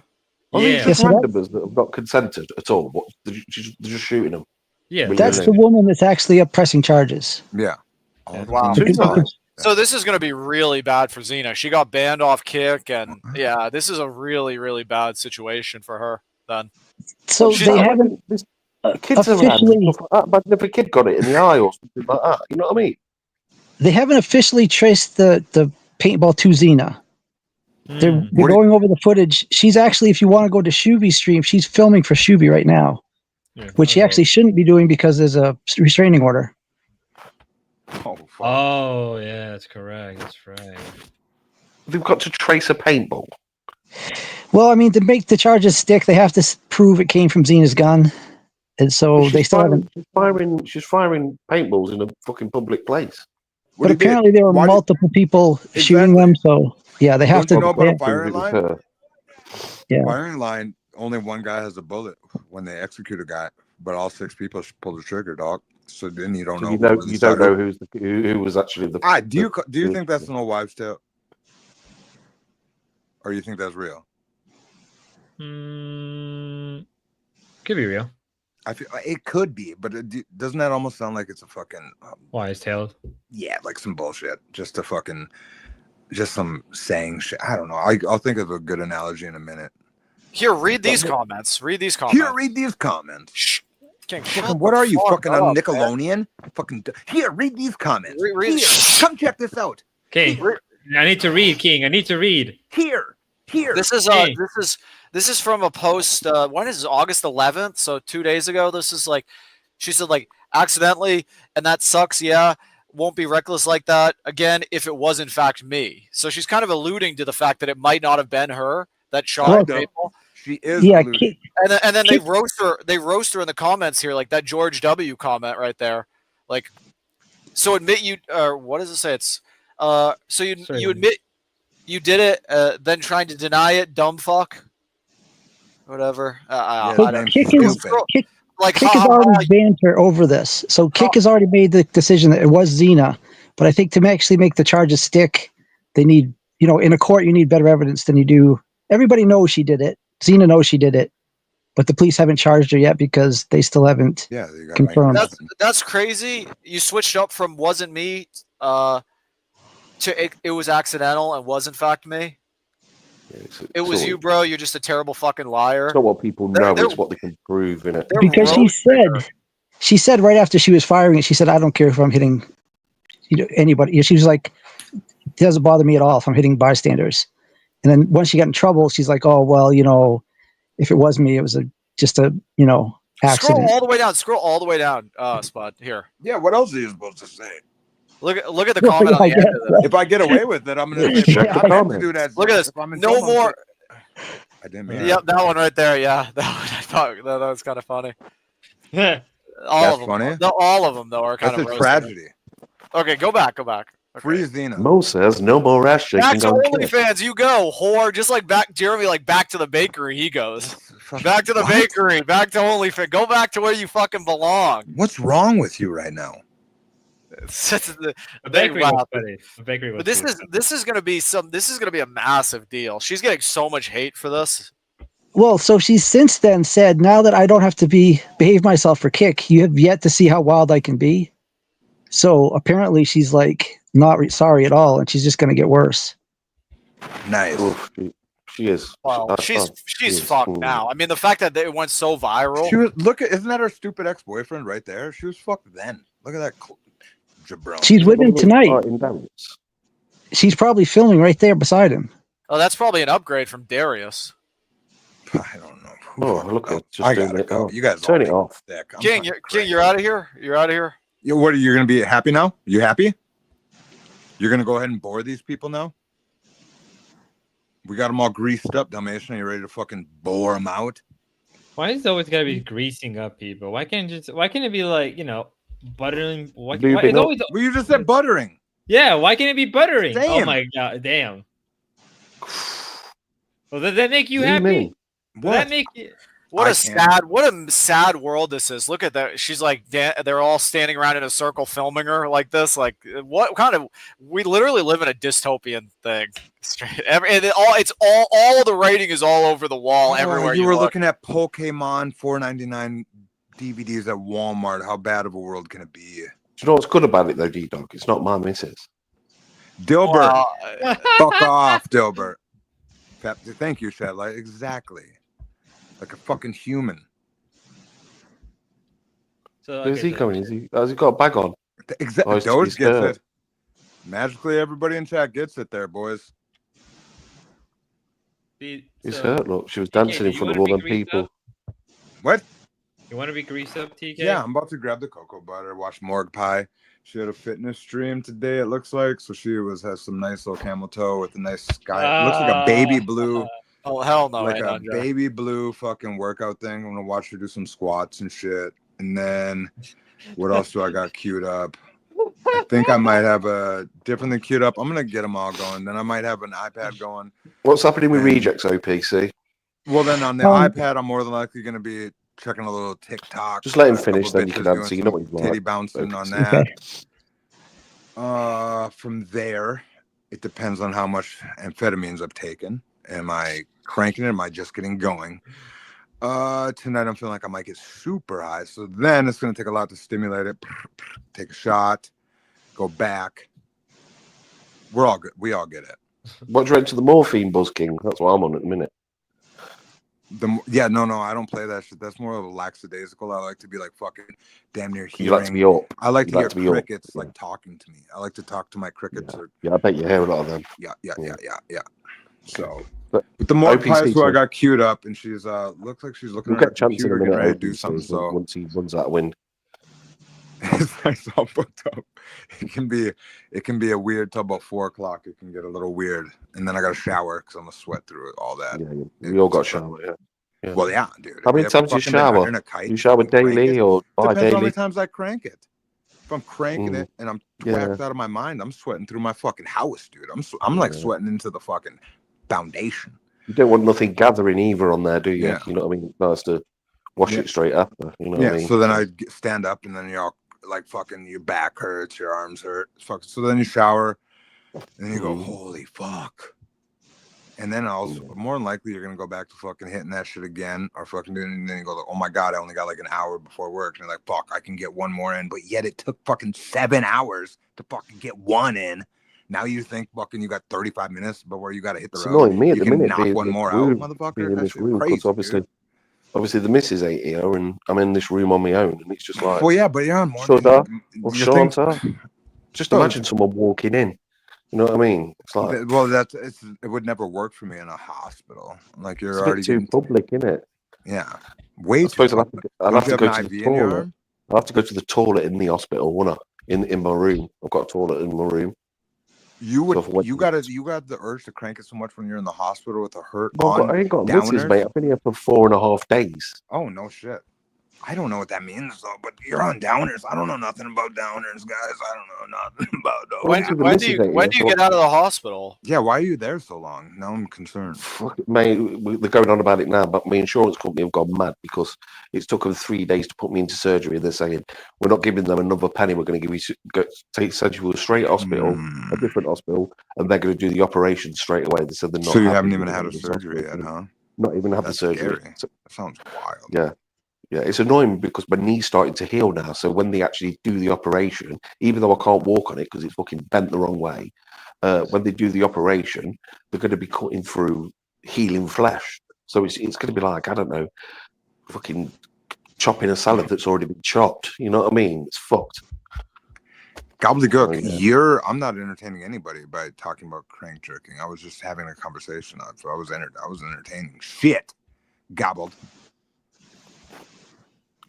Well, Yeah. these just randomers that have not consented at all. What, they're just shooting them. Yeah. That's the woman that's actually up pressing charges. Yeah. Wow. So this is going to be really bad for Xena. She got banned off Kick, and yeah, this is a really, really bad situation for her. Then. So She's they not haven't kids around and officially. stuff like that. Imagine if a kid got it in the eye or something like that. You know what I mean? They haven't officially traced the paintball to Xena. They're going over the footage. She's actually, if you want to go to Shuby's stream, she's filming for Shuby right now, which she actually shouldn't be doing because there's a restraining order. Oh yeah, that's correct. That's right. They've got to trace a paintball. Well, I mean, to make the charges stick, they have to prove it came from Xena's gun, and so they still haven't. She's firing paintballs in a fucking public place. But apparently, there were multiple people shooting them, so yeah, they have Don't to. you know about a firing line? Yeah. Firing line. Only one guy has a bullet when they execute a guy, but all 6 people pull the trigger, dog. So then you don't know. You don't know who was actually the. Do you think that's an old wives' tale, or you think that's real? Could be real. I feel it could be, but doesn't that almost sound like it's a fucking wise tale? Yeah, like some bullshit, just some saying shit. I don't know. I'll think of a good analogy in a minute. Here, read these comments. Read these comments. Here, read these comments. Shh. What are you, fucking on up, Nickelodeon? Fucking here, read these comments. Read Here, come check this out. King, I need to read. King, I need to read. Here. This is from a post. When is it? August 11th? So 2 days ago. This is like, she said like accidentally, and that sucks. Yeah, won't be reckless like that again if it was in fact me. So she's kind of alluding to the fact that it might not have been her that shot people. She is. Yeah, And then they roast her. They roast her in the comments here, like that George W. comment right there. Like, so admit you. What does it say? It's so you admit you did it, then trying to deny it, dumb fuck. Whatever. I don't Kick know. is already banned her over this. So Kick has already made the decision that it was Xena. But I think to actually make the charges stick, they need, in a court, you need better evidence than you do. Everybody knows she did it. Xena knows she did it. But the police haven't charged her yet because they still haven't confirmed. That's crazy. You switched up from wasn't me to it was accidental and was in fact me. Yeah, It was you, bro. You're just a terrible fucking liar. It's not what people know; it's what they can prove in it. Because she said right after she was firing it, she said, "I don't care if I'm hitting, anybody." She was like, "It doesn't bother me at all if I'm hitting bystanders." And then once she got in trouble, she's like, "Oh well, if it was me, it was just a accident." Scroll all the way down. Scroll all the way down. Spot here. Yeah. What else are you supposed to say? Look at the comment on the end of that. If I get away with it, I'm gonna check the I have to comments. do that. Look at this. If I'm in No trouble, more. I didn't mean Yep, that one right there. Yeah, that one, I thought that was kind of funny. All That's of them. funny. All of them though are kind That's of a roasted. tragedy. Okay, go back. Free Xena. Mo says no more ass Back shaking to on Kick. OnlyFans, you go, whore. Just like Jeremy, like back to the bakery, he goes. Back to the bakery, back to OnlyFans. Go back to where you fucking belong. What's wrong with you right now? The bakery was funny. The bakery was But this is gonna be a massive deal. She's getting so much hate for this. Well, so she's since then said, now that I don't have to behave myself for Kick, you have yet to see how wild I can be. So apparently she's like not sorry at all, and she's just going to get worse. Nice. Oof, she is. Well, she's fucked now. I mean, the fact that it went so viral. She was isn't that her stupid ex-boyfriend right there? She was fucked then. Look at that jabron. She's with him tonight. She's probably filming right there beside him. Oh, that's probably an upgrade from Darius. I don't know. Oh, look at I gotta go. You guys turn it off. King, you're out of here. You're out of here. Yeah, what are you gonna be happy now? You happy? You're gonna go ahead and bore these people now? We got them all greased up, Dalmatian. Are you ready to fucking bore them out? Why is it always gotta be greasing up people? Why can't it be like, buttering? Why Well, you just said buttering. Yeah, why can't it be buttering? Oh Damn. my god, damn. Well, does that make you What do you happy? mean? Does that make you? What a sad world this is. Look at that. She's like, they're all standing around in a circle filming her like this. Like, what kind of? We literally live in a dystopian thing. All the rating is all over the wall everywhere. You were look. looking at Pokemon $4.99 DVDs at Walmart. How bad of a world can it be? Do you know what's good about it though, D-Dog? It's not my missus. Dilbert, fuck off, Dilbert. Thank you, Shadlight. Exactly. Like a fucking human. So, Where's he coming? Has he got a bag on? Exactly. Doge gets it. Magically, everybody in chat gets it there, boys. He's hurt. Look, she was dancing in front of all them people. What? You want to be greased up, TK? Yeah, I'm about to grab the cocoa butter, watch Morgue Pie. She had a fitness stream today, it looks like. So she has some nice little camel toe with a nice sky. It looks like a baby blue. Oh, hell no. Like a baby blue fucking workout thing. I'm going to watch her do some squats and shit. And then what else do I got queued up? I think I might have a different than queued up. I'm going to get them all going. Then I might have an iPad going. What's happening with Rejects OPC? Well, then on the iPad, I'm more than likely going to be checking a little TikTok. Just let him finish, then you can answer. You know what he's like. Titty bouncing on that. From there, it depends on how much amphetamines I've taken. Am I cranking it? Am I just getting going? Tonight I'm feeling like I might get super high. So then it's going to take a lot to stimulate it. Take a shot, go back. We're all good. We all get it. What do you to the morphine, Buzz King? That's what I'm on at the minute. No, I don't play that shit. That's more of a lackadaisical. I like to be like fucking damn near hearing. You like to be up. I like to You hear like to be up. crickets like talking to me. I like to talk to my crickets. Yeah, I bet you hear a lot of them. Yeah. So, but the more pies who I got queued up, and she's looks like she's looking We'll at get her a chance in a computer, minute. getting ready to do something. So once he runs out of wind. it's all booked up. It can be a weird till about 4 o'clock. It can get a little weird, and then I got to shower because I'm gonna sweat through it, all that. Yeah, we all got shower. Yeah. Well, yeah, dude. How many times do you shower? You shower daily or Depends on how many daily? times I crank it. If I'm cranking it and I'm whacked out of my mind, I'm sweating through my fucking house, dude. I'm like sweating into the fucking foundation. You don't want nothing gathering either on there, do you? Yeah. You know what I mean? Nice to wash it straight after. You know what I mean? So then I stand up and then you're all like fucking your back hurts, your arms hurt. So then you shower and then you go, holy fuck. And then also more than likely you're gonna go back to fucking hitting that shit again or fucking doing it, and then you go like, oh my god, I only got like an hour before work. And you're like, fuck, I can get one more in, but yet it took fucking 7 hours to fucking get one in. Now you think fucking you got 35 minutes, but where you gotta hit the It's road. annoying me at you the can minute. knock being one in more this out, room, motherfucker. being in That this shit room, crazy, because dude. obviously the missus ain't here, and I'm in this room on my own, and it's just like, Well, yeah, but yeah, more Shudder or you think- Shanta. Just imagine someone walking in. You know what I mean? It's like, well, it would never work for me in a hospital. Like you're it's a already bit too getting public, isn't it? Yeah, way I too suppose I'll have public. to Don't go you to have an the IV in your toilet. arm? I'll have to go to the toilet in the hospital, won't I? In my room. I've got a toilet in my room. You would. So You got the urge to crank it so much when you're in the hospital with a hurt Well, on I ain't got misses, downers. mate. I've been here for 4.5 days. Oh no shit. I don't know what that means though, but you're on downers. I don't know nothing about downers, guys. I don't know nothing about those. When do you get out of the hospital? Yeah, why are you there so long? Now I'm concerned. Fuck it, mate, they're going on about it now, but my insurance company have gone mad because it took them 3 days to put me into surgery. They're saying, we're not giving them another penny. We're going to give you send you to a straight hospital, a different hospital, and they're going to do the operation straight away. They said they're not. So you happy haven't even with had a this surgery hospital. yet, huh? not even have the That's surgery. scary. That sounds wild. Yeah. Yeah, it's annoying because my knee's starting to heal now. So when they actually do the operation, even though I can't walk on it because it's fucking bent the wrong way, when they do the operation, they're going to be cutting through healing flesh. So it's going to be like, I don't know, fucking chopping a salad that's already been chopped. You know what I mean? It's fucked. Gobbledygook, Oh, yeah. I'm not entertaining anybody by talking about crank jerking. I was just having a conversation on it, so I was entertaining shit. Gobbled.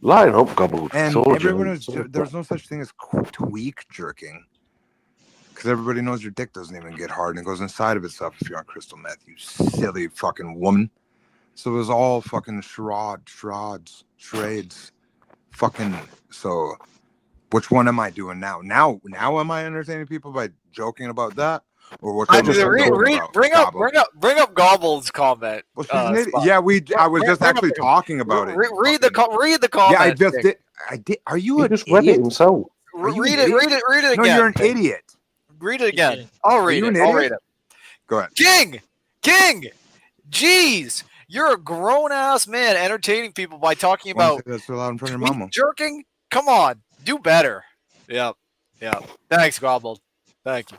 Line up, gobbled. And Soldier, everyone is soldier. there's no such thing as tweak jerking. Because everybody knows your dick doesn't even get hard and it goes inside of itself if you're on crystal meth, you silly fucking woman. So it was all fucking charades. Fucking, so which one am I doing now? Now am I entertaining people by joking about that? Or which one am I joking about? Bring up Gobble's comment. Well, she's an idiot. Yeah, I was just actually talking about it. Read the comment. Yeah, I just did. I did. Are you an just read it idiot? himself. Read it again. No, you're an idiot. Read it again. I'll read it. I'll read it. Go ahead. King. Jeez, you're a grown ass man entertaining people by talking about That's so loud in front of your mama. jerking. Come on, do better. Yep. Thanks, Gobbled. Thank you.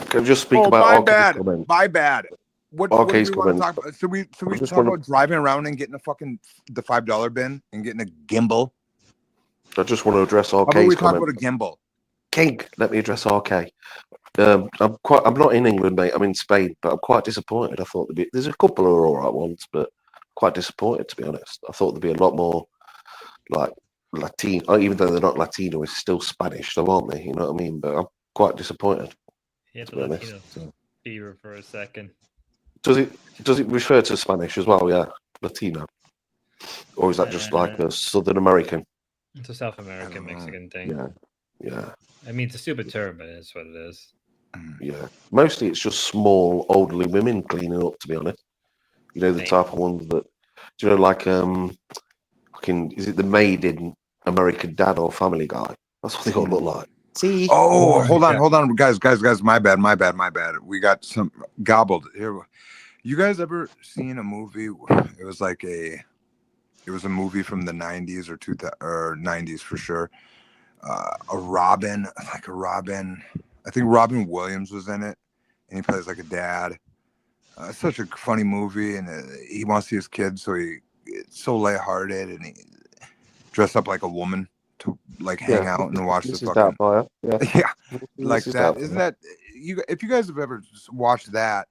Can I just speak about my Arcady's bad. comment? My bad. What do Arcady's we want to comment. talk about? So we just talk about driving around and getting the $5 bin and getting a gimbal. I just want to address How about Arcade's we talk comment. about a gimbal? King, let me address RK. I'm not in England, mate. I'm in Spain, but I'm quite disappointed. I thought there's a couple who are all right ones, but quite disappointed, to be honest. I thought there'd be a lot more like Latino, even though they're not Latino, it's still Spanish, though, aren't they? You know what I mean? But I'm quite disappointed. He had to the be Latino honest. fever for a second. Does it refer to Spanish as well? Yeah, Latino, or is that just like a Southern American? It's a South American Mexican thing. Yeah. I mean, it's a stupid term, but it's what it is. Yeah, mostly it's just small elderly women cleaning up. To be honest, you know the type of ones that like fucking is it the maid in American Dad or Family Guy? That's what they all look like. See? Oh, hold on, guys, my bad. We got some gobbled here. You guys ever seen a movie? It was a movie from the 90s or 2000 or 90s for sure. A Robin. I think Robin Williams was in it, and he plays like a dad. It's such a funny movie, and he wants to see his kids, so it's so lighthearted, and he dressed up like a woman to like hang out and watch the fucking like that. Isn't that you? If you guys have ever watched that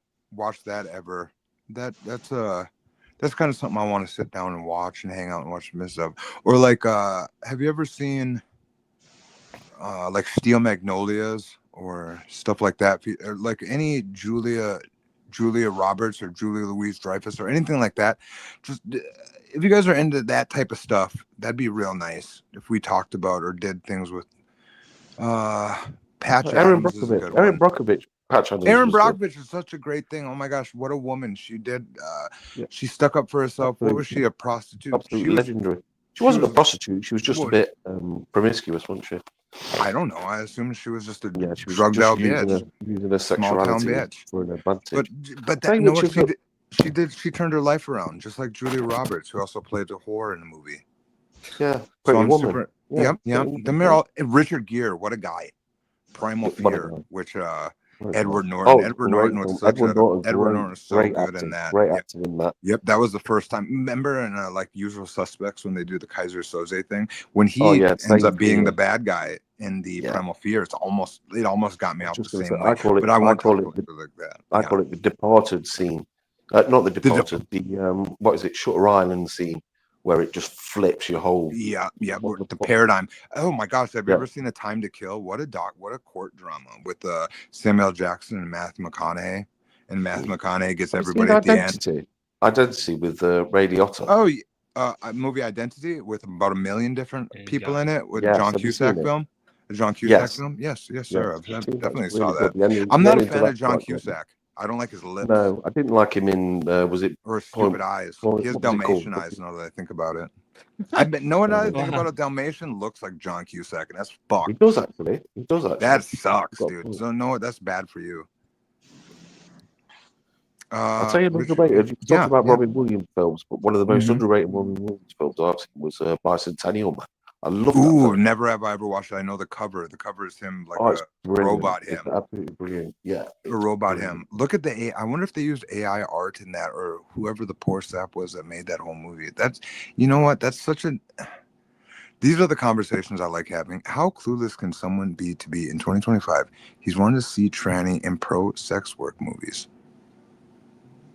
ever, that's kind of something I want to sit down and watch and hang out and watch some stuff. Or like, have you ever seen like Steel Magnolias or stuff like that? Or like any Julia Roberts or Julia Louis-Dreyfus or anything like that. Just if you guys are into that type of stuff, that'd be real nice if we talked about or did things with Patch Erin Adams is a good Erin one. Brockovich. Patch Adams. Erin Brockovich is such a great thing. Oh my gosh, what a woman she did. She stuck up for herself. What was she, a prostitute? Absolutely legendary. She wasn't a prostitute. She was just a bit promiscuous, wasn't she? I don't know. I assume she was just a she was drugged just out using bitch. Using her Small town sexuality bitch. for an advantage. But that, you know what she did? She turned her life around, just like Julia Roberts, who also played the whore in the movie. Yeah, So Pretty I'm Woman. super. Yeah, Yep. Pretty They're all Richard Gere. What a guy. Primal What a Fear, guy. which What a Edward guy. Norton. Oh, Edward great Norton was film. such Edward Norton, Edward Norton was so great good acting, in that. great Yep. acting in that. Yep, that was the first time. Remember in like Usual Suspects when they do the Kaiser Soze thing, when he ends up being the bad guy in the Primal Fear, it almost got me out the same way. But I won't talk about it like that. I call it the Departed scene. Not the Departed. The what is it? Shutter Island scene, where it just flips your whole. Yeah. The paradigm. Oh my gosh, have you ever seen A Time to Kill? What a court drama with Samuel Jackson and Matthew McConaughey. And Matthew McConaughey gets everybody at the end. Identity with Ray Liotta. Oh, a movie Identity with about 1 million different people in it with John Cusack film. A John Cusack film? Yes, sir. I definitely saw that. I'm not a fan of John Cusack. I don't like his lips. No, I didn't like him in. Was it or stupid eyes? He has Dalmatian eyes. Now that I think about it, I know what I think about a Dalmatian looks like John Cusack, and that's fucked. He does actually. That sucks, dude. So no, that's bad for you. I'll tell you an Richard, underrated. You talked about yeah. Robin Williams films, but one of the most Mhm. underrated Robin Williams films I've seen was Bicentennial Man. I love that Ooh, film. never have I ever watched it. I know the cover. The cover is him like Oh, it's a brilliant. robot It's him. absolutely brilliant. Yeah. A robot him. Look at the I wonder if they used AI art in that, or whoever the poor sap was that made that whole movie. That's, you know what? That's such a. These are the conversations I like having. How clueless can someone be to be in 2025? He's wanting to see tranny in pro sex work movies.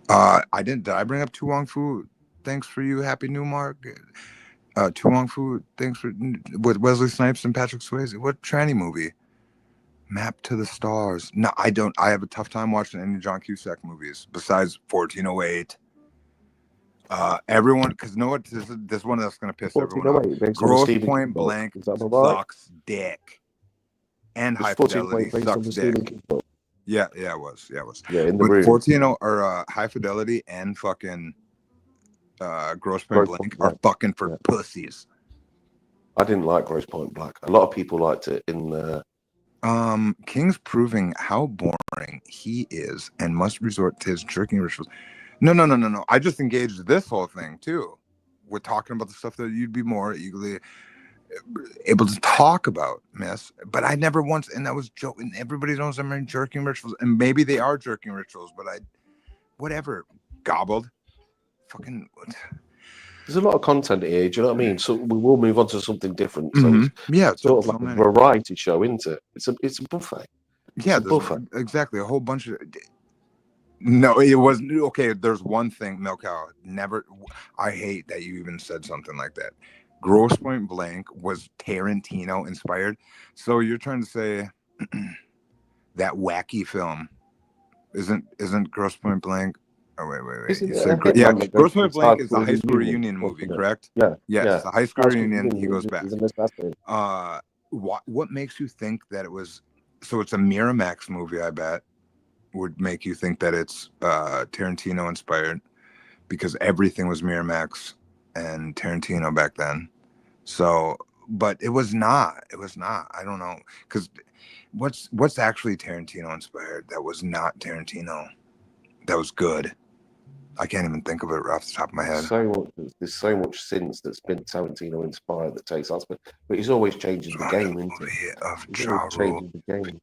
I didn't. Did I bring up Tu Wong Fu? Thanks for you. Happy New Mark. Tu Wong Fu. Thanks for with Wesley Snipes and Patrick Swayze. What tranny movie? Map to the Stars. No, I don't. I have a tough time watching any John Cusack movies besides 1408. Everyone, because know what? This one that's gonna piss everyone off. 1408 based on Gross Stephen Point King book. Blank Is that about right? sucks dick, and Was High 1408 Fidelity based on sucks the Stephen dick. King book? Yeah, it was. Yeah, in the But room. 14 or High Fidelity and fucking Gross Point Grosse Blank Pointe are fucking for pussies. I didn't like Grosse Pointe Black. A lot of people liked it in King's proving how boring he is and must resort to his jerking rituals. No. I just engaged this whole thing too. We're talking about the stuff that you'd be more eagerly able to talk about, miss. But I never once, and I was joking. Everybody knows I'm in jerking rituals, and maybe they are jerking rituals, but whatever, gobbled. Fucking. There's a lot of content here, do you know what I mean? So we will move on to something different. So it's it's sort of so like a many. variety show, isn't it? It's a buffet. Yeah, It's a buffet. exactly. A whole bunch of. No, it wasn't okay. There's one thing, Milk Cow. Never. I hate that you even said something like that. Grosse Point Blank was Tarantino inspired. So you're trying to say that wacky film isn't Grosse Point Blank? Oh wait. Isn't You it said a yeah. hitman that Grosse goes Point to Blank is the school high school reunion, reunion movie, wasn't it? correct? Yeah. Yes, Yeah. the high school reunion. He goes back. He's an assassin. What makes you think that it was? So it's a Miramax movie, I bet. Would make you think that it's Tarantino inspired, because everything was Miramax and Tarantino back then. So, but it was not. I don't know, because what's actually Tarantino inspired that was not Tarantino, that was good. I can't even think of it right off the top of my head. There's so much since that's been Tarantino inspired that takes us, but he's always changing the game, isn't he? Of He's Ja always Rule. changing the game.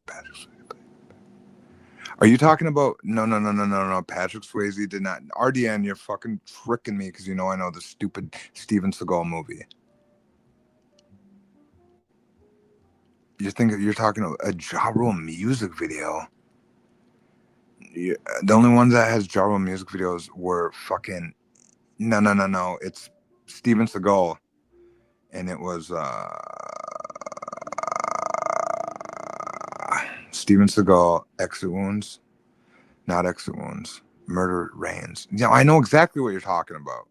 Are you talking about no? Patrick Swayze did not. RDN, you're fucking tricking me, because you know I know the stupid Steven Seagal movie. You're talking about a Ja Rule music video. Yeah, the only ones that has Ja Rule music videos were fucking no. It's Steven Seagal, and it was Steven Seagal, Exit Wounds, not Exit Wounds, Murder Reigns. Yeah, I know exactly what you're talking about,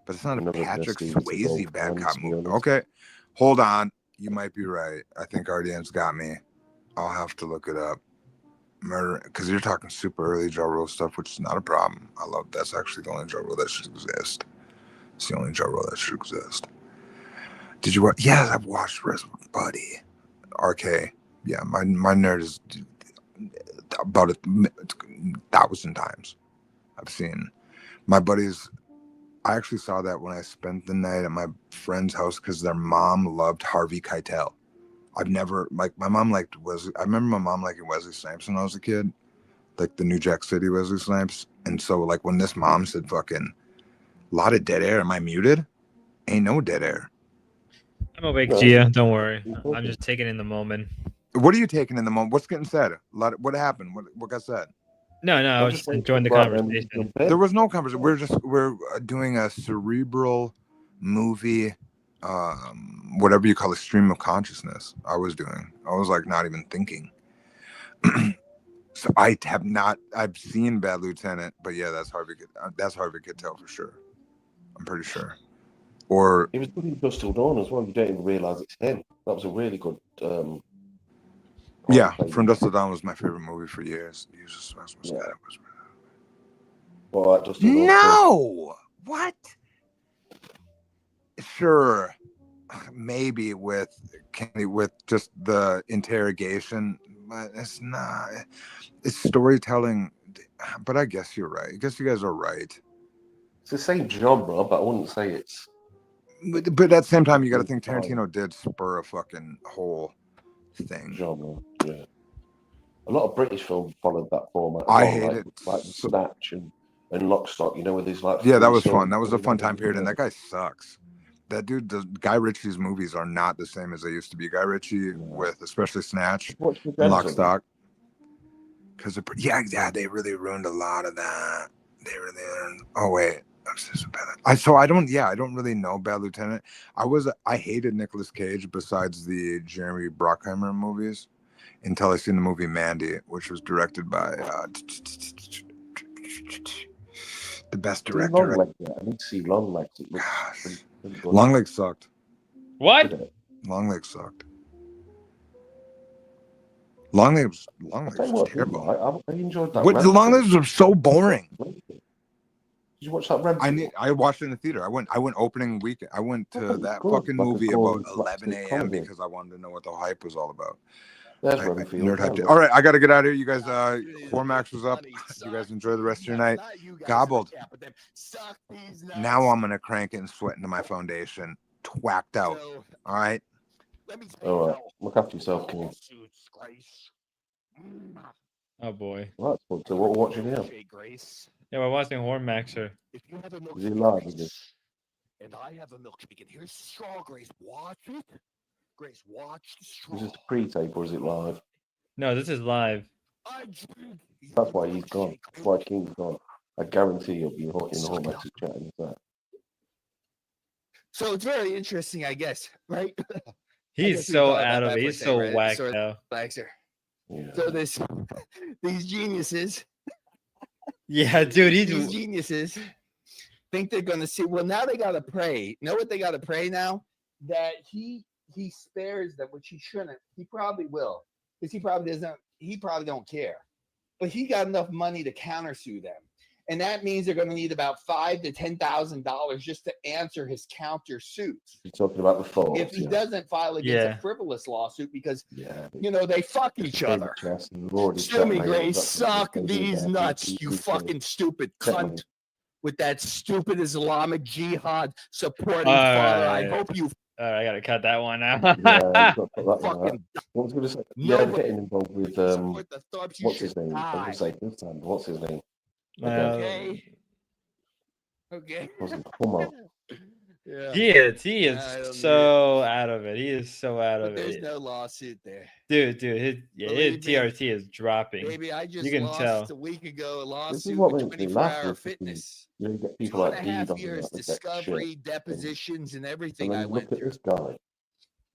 but it's not a Patrick Swayze bad cop movie. Okay, hold on. You might be right. I think RDN's got me. I'll have to look it up. Murder, because you're talking super early Ja Rule stuff, which is not a problem. I love that's actually the only Ja Rule that should exist. It's the only Ja Rule that should exist. Did you watch? Yes, I've watched Buddy. RK. Yeah, my nerd is about 1,000 times. I've seen my buddies. I actually saw that when I spent the night at my friend's house, because their mom loved Harvey Keitel. I've never, like, my mom liked Wesley. I remember my mom liking Wesley Snipes when I was a kid, like the New Jack City Wesley Snipes. And so, like, when this mom said fucking a lot of dead air, am I muted? Ain't no dead air. I'm awake, Gia. Don't worry. I'm just taking in the moment. What are you taking in the moment? What's getting said? What happened? What got said? No, I was just enjoying the conversation. There was no conversation. We're doing a cerebral movie, whatever you call a stream of consciousness. I was like not even thinking. So I've seen Bad Lieutenant, but yeah, that's Harvey Keitel for sure. I'm pretty sure. Or he was good in Dust Till Dawn as well. You don't even realise it's him. That was a really good. Yeah, From Dust Till Dawn was my favorite movie for years. No, what? Sure, maybe with just the interrogation, but it's not. It's storytelling. But I guess you're right. I guess you guys are right. It's the same genre, but I wouldn't say it's. But at the same time, you got to think Tarantino did spur a fucking whole thing. Genre, yeah. A lot of British films followed that format. I hate it. Like Snatch and Lock, Stock. You know, with these like. Yeah, that was fun. That was a fun time period, and that guy sucks. That dude, Guy Ritchie's movies are not the same as they used to be. Guy Ritchie with especially Snatch and Lock, Stock. Because they really ruined a lot of that. They really ruined. Oh wait, I don't really know Bad Lieutenant. I hated Nicolas Cage besides the Jeremy Bruckheimer movies until I seen the movie Mandy, which was directed by the best director. I need to see Longlegs. It looks pretty good. Longlegs sucked. What? Longlegs sucked. Longlegs was terrible. I enjoyed that. The Longlegs were so boring. Did you watch that? I watched it in the theater. I went opening weekend. I went to that fucking movie about 11 a.m. because I wanted to know what the hype was all about. That's All right, I got to get out of here. You guys, Cormax was up. You guys enjoy the rest of your night. Gobbled. Now I'm going to crank it and sweat into my foundation. Twacked out. All right? All right. Look after yourself, King. Oh, boy. Right, so what we're watching here? Yeah, we're watching Hornmaxer. Is he live? Is it? And I have a milkshake, and here's straw, Grace. Watch it. Grace, watch the straw. Is this pre-tape or is it live? No, this is live. That's why he's gone. That's why King's gone. I guarantee you'll be in the whole message chatting with that. So it's very interesting, I guess, right? He's so out of it. He's so whacked out. Yeah. So these geniuses. Yeah, dude, these geniuses think they're gonna see. Well, now they gotta pray. Know what they gotta pray now? That he spares them, which he shouldn't. He probably will, because he probably don't care. But he got enough money to countersue them, and that means they're going to need about $5,000 to $10,000 just to answer his countersuits. You're talking about the fault. If he doesn't file against a frivolous lawsuit, because they fuck each other. Sue me, Grace. Suck these nuts, you fucking stupid cunt. With that stupid Islamic jihad supporting father. I hope you. I gotta cut that one out. What was I going to say? Yeah, they're getting involved with what's his name? I was going to say this time. What's his name? Okay. Come on. Yeah. He is so out of it. He is so out of There's it. no lawsuit there. Dude, his TRT is dropping. Baby, I just you can lost tell. a week ago a This is lawsuit what with makes me 24-hour laugh. fitness. You get people like 2.5 Deed years on that discovery, depositions, and everything and I then went look at through. this guy.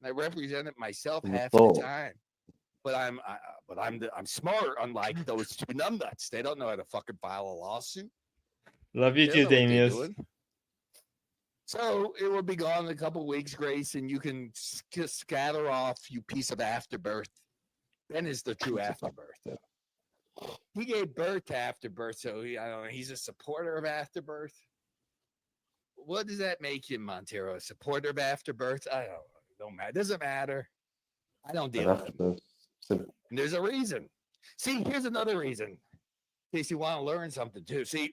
I represented myself And half the the thought. time. But I'm smart, unlike those two numbnuts. They don't know how to fucking file a lawsuit. Love you They too, don't know what they're Damius. doing. So it will be gone in a couple weeks, Grace, and you can scatter off, you piece of afterbirth. Ben is the true afterbirth. He gave birth to afterbirth, so I don't know. He's a supporter of afterbirth. What does that make him, Montero? A supporter of afterbirth? I don't know. Don't matter. Doesn't matter. I don't deal with him. And there's a reason. See, here's another reason. In case you want to learn something too. See,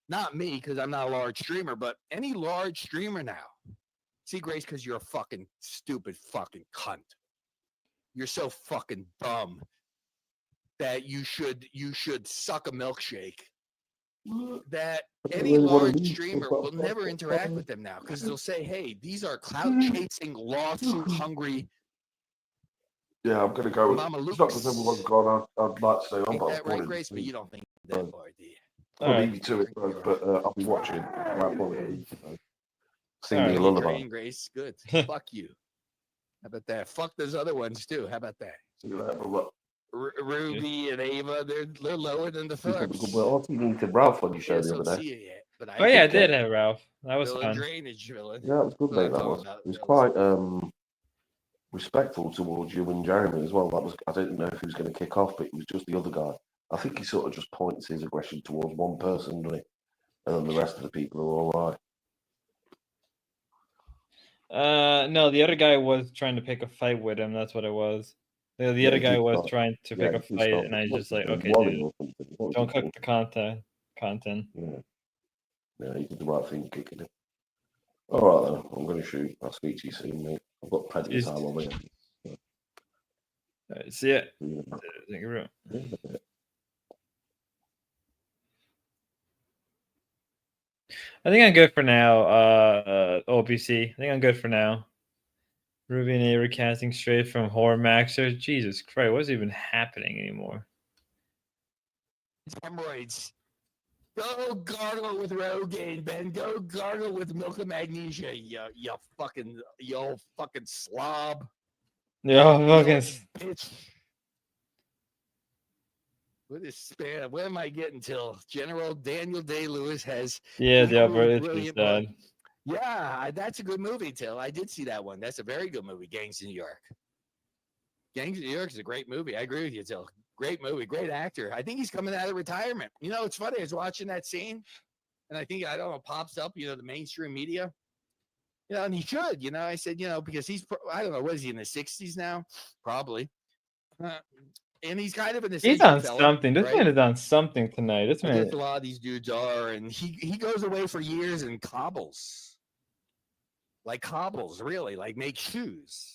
not me, because I'm not a large streamer, but any large streamer now. See, Grace, because you're a fucking stupid fucking cunt. You're so fucking dumb that you should suck a milkshake. That any large streamer will never interact with them now, because they'll say, hey, these are clout chasing, lawsuit hungry. Yeah, I'm going to go. Mama It's not because everyone's gone. I'd like to stay on, Ain't but that right, Grace? But you don't think that far, do you? I'll leave you to it, but I'll be watching. Sing me a lullaby. Train, Grace, good. Fuck you. How about that? Fuck those other ones too. How about that? See you later. Look. Ruby and Ava, they're lower than the Phillips. Well, I think you needed Ralph on your show the other day. Oh yeah, I did have Ralph. That was Villain fun. drainage villain. Yeah, it was good, mate. That was. It was quite respectful towards you and Jeremy as well. That was. I didn't know if he was going to kick off, but it was just the other guy. I think he sort of just points his aggression towards one person, doesn't he? And then the rest of the people are all right. No, the other guy was trying to pick a fight with him. That's what it was. The other he guy did was start. trying to Yeah, pick a he did fight, start and I with just like, okay, Wally dude, or something. What was don't it cook called? the content. Yeah. Yeah, he did the right thing kicking it. All right, then. I'm going to shoot. I'll speak to you soon, mate. I've got plenty of time on my hands. See ya. See you Thank you, bro. in a bit. I think I'm good for now. OPC. I think I'm good for now. Ruby and A recasting straight from Horror Maxer. Jesus Christ, what's even happening anymore? Hemorrhoids. Go gargle with Rogaine, Ben. Go gargle with milk of magnesia, you old fucking slob. Yo, You fucking. old bitch. What is span? What am I getting till General Daniel Day-Lewis has? Yeah, equal bro, it's brilliant sad. mind. Yeah, that's a good movie, Till. I did see that one. That's a very good movie, Gangs of New York. Gangs of New York is a great movie. I agree with you, Till. Great movie, great actor. I think he's coming out of retirement. You know, it's funny. I was watching that scene, and I think, I don't know, pops up, the mainstream media. And he should, I said, because he's, I don't know, what is he, in the 60s now? Probably. And he's kind of an He's essential on fella, something. This right? man is on something tonight. This I man. guess a lot of these dudes are, and he goes away for years and cobbles. Like cobbles, really, like make shoes.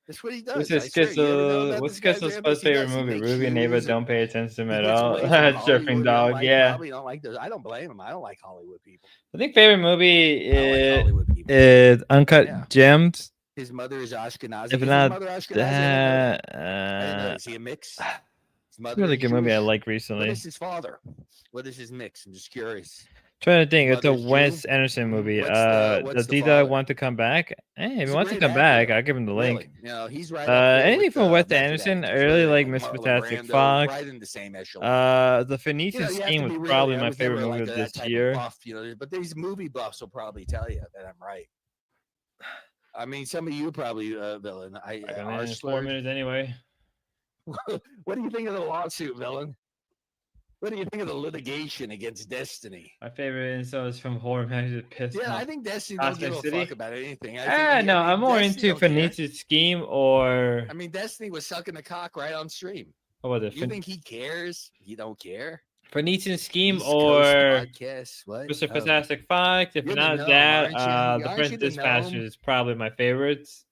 That's what he does. What's I swear. You ever know about this guy's Schizo's Rambles? He favorite does. He movie? makes Ruby and Ava shoes, don't pay attention to him he at gets all. away from Surfing Hollywood. dog, yeah. Probably don't like those. I don't blame him. I don't like Hollywood people. I think favorite movie Hollywood people. is Uncut Yeah. Gems. His mother is Ashkenazi. If Is not his mother Ashkenazi? that, I didn't know. Is he a mix? His mother really is good movie I Jewish? like What recently. is his father? What is his mix? I'm just curious. Trying to think, His it's a mother's Wes Jew? Anderson movie. What's Does the D-Dog father? want to come back? Hey, if he He's a wants to great come actor, back, though. I'll give him the link. Really. He's right up there Anything with from Wes method Anderson, I actors, really really, like like Mr. Marlon Fantastic Brando, Fox. right in the same echelon. The Phoenician You have Scheme to was be really. probably I my was favorite never movie like of that this type of year. buff, but these movie buffs will probably tell you that I'm right. I mean, some of you probably, Villain. Man, 4 minutes anyway. What do you think of the lawsuit, Villain? What do you think of the litigation against Destiny? My favorite insult is from Horror Magazine. Pissed Yeah, off. I think Destiny don't give a City. fuck about anything. I think, No, I'm more Destiny into don't care. Phoenician Scheme or I mean, Destiny was sucking the cock right on stream. what was it? You think he cares? He don't care. Phoenician Scheme East Coast or podcast. What? Mr. Oh. Fantastic Fox. If You're the not gnome, that, aren't you? the Aren't French you the Dispatch gnome? is probably my favorites.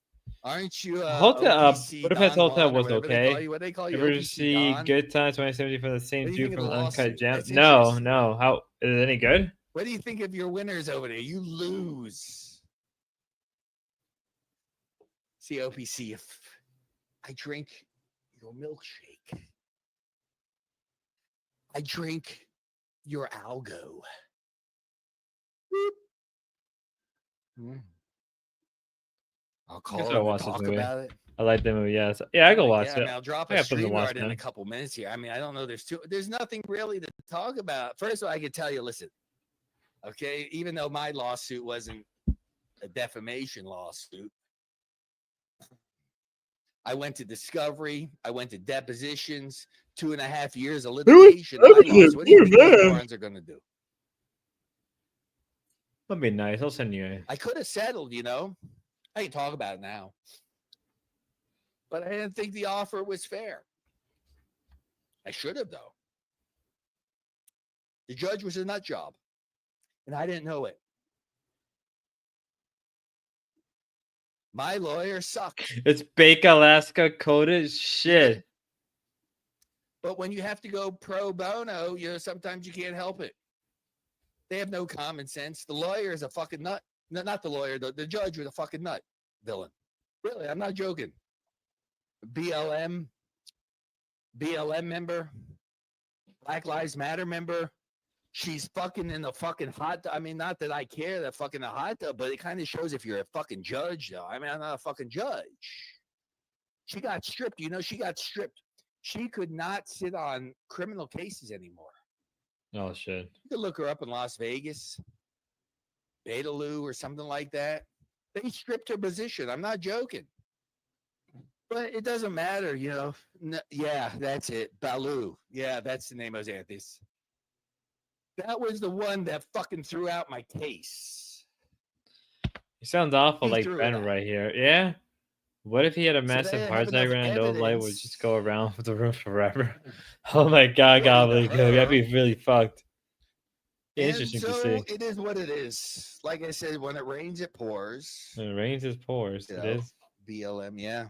Aren't you Hotel, OPC Budapest Don Hotel Juan or was whatever they call okay. you? What they call you? Ever OPC see Don? Good Times 2070 for the same What do you dude think of from the Uncut lawsuit? Gems? That's No, interesting. no. How is it any good? What do you think of your winners over there? You lose. See, OPC, if I drink your milkshake, I drink your algo. I'll I guess call I'll him watch and this talk movie. about it. I like that movie. Yes, yeah, I go watch Yeah, it. I mean, I'll drop I a got something to stream watch guard in now. a couple minutes here. I mean, I don't know. There's nothing really to talk about. First of all, I can tell you, listen, okay, even though my lawsuit wasn't a defamation lawsuit, I went to discovery. I went to depositions, 2.5 years of litigation. What do you think the Warrens are going to do? That'd be nice. I'll send you a. I could have settled, I can talk about it now. But I didn't think the offer was fair. I should have, though. The judge was a nut job, and I didn't know it. My lawyer sucked. It's Bake Alaska coded shit. But when you have to go pro bono, sometimes you can't help it. They have no common sense. The lawyer is a fucking nut. No, not the lawyer. The judge was a fucking nut. Villain. Really, I'm not joking. BLM member, Black Lives Matter member. She's fucking in the fucking hot tub. I mean, not that I care that fucking the hot tub, but it kind of shows if you're a fucking judge, though. I mean, I'm not a fucking judge. She got stripped. She got stripped. She could not sit on criminal cases anymore. Oh shit. You could look her up in Las Vegas, Betaloo or something like that. They stripped her position. I'm not joking. But it doesn't matter, yeah, that's it. Baloo. Yeah, that's the name of Xanthus. That was the one that fucking threw out my case. He sounds awful He like threw it Ben out. right here. Yeah. What if he had a So massive they heart have attack enough and those light would evidence. just go around the room forever? Oh my god, According to gobbledygook. That'd be her. really fucked. And Interesting to so see. it is what it is. Like I said, when it rains, it pours. When it rains, it pours. You It know, is. BLM, yeah.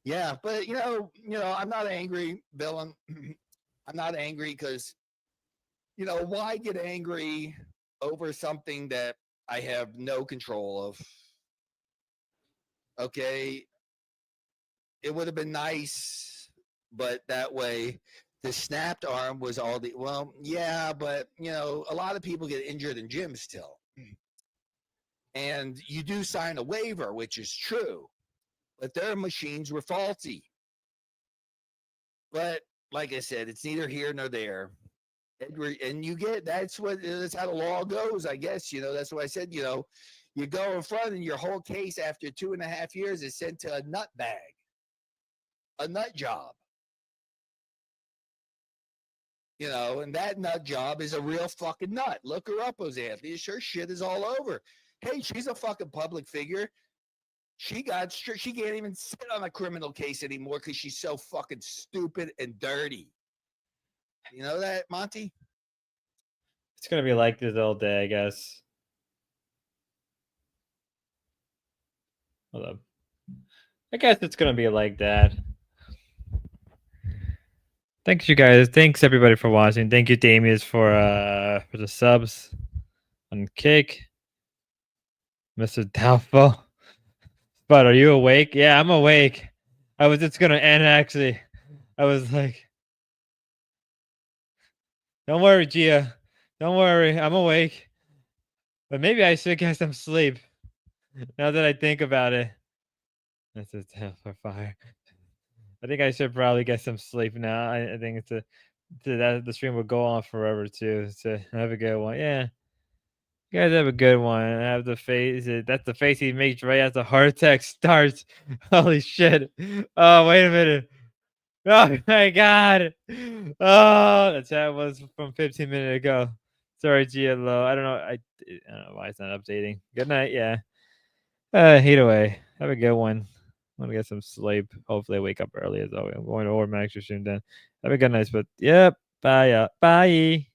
Yeah, but I'm not angry, Bill. I'm not angry because, why get angry over something that I have no control of? Okay. It would have been nice, but that way the snapped arm was all the, well, yeah, but, a lot of people get injured in gyms still. And you do sign a waiver, which is true, but their machines were faulty. But like I said, it's neither here nor there. And that's how the law goes, I guess. That's what I said. You go in front and your whole case after 2.5 years is sent to a nut bag, a nut job. And that nut job is a real fucking nut. Look her up, Hosanna. Her shit is all over. Hey, she's a fucking public figure. She can't even sit on a criminal case anymore because she's so fucking stupid and dirty. You know that, Monty? It's gonna be like this all day, I guess. Hold up. I guess it's gonna be like that. Thanks, you guys. Thanks everybody for watching. Thank you, Damius, for the subs on Kick. Mr. Doubtful. But are you awake? Yeah, I'm awake. I was just gonna end actually. I was like, don't worry, Gia. Don't worry, I'm awake. But maybe I should get some sleep. Now that I think about it. That's a hell for fire. I think I should probably get some sleep now. I think that the stream will go on forever too. So have a good one. Yeah. You guys have a good one. I have the face. That's the face he makes right as the heart attack starts. Holy shit. Oh, wait a minute. Oh my god. Oh, the chat was from 15 minutes ago. Sorry, GLO. I don't know why it's not updating. Good night. Yeah. Either way, have a good one. I'm gonna get some sleep. Hopefully, I wake up early as always. I'm going to automatic stream then. Have a good night, but yep. Bye. Bye.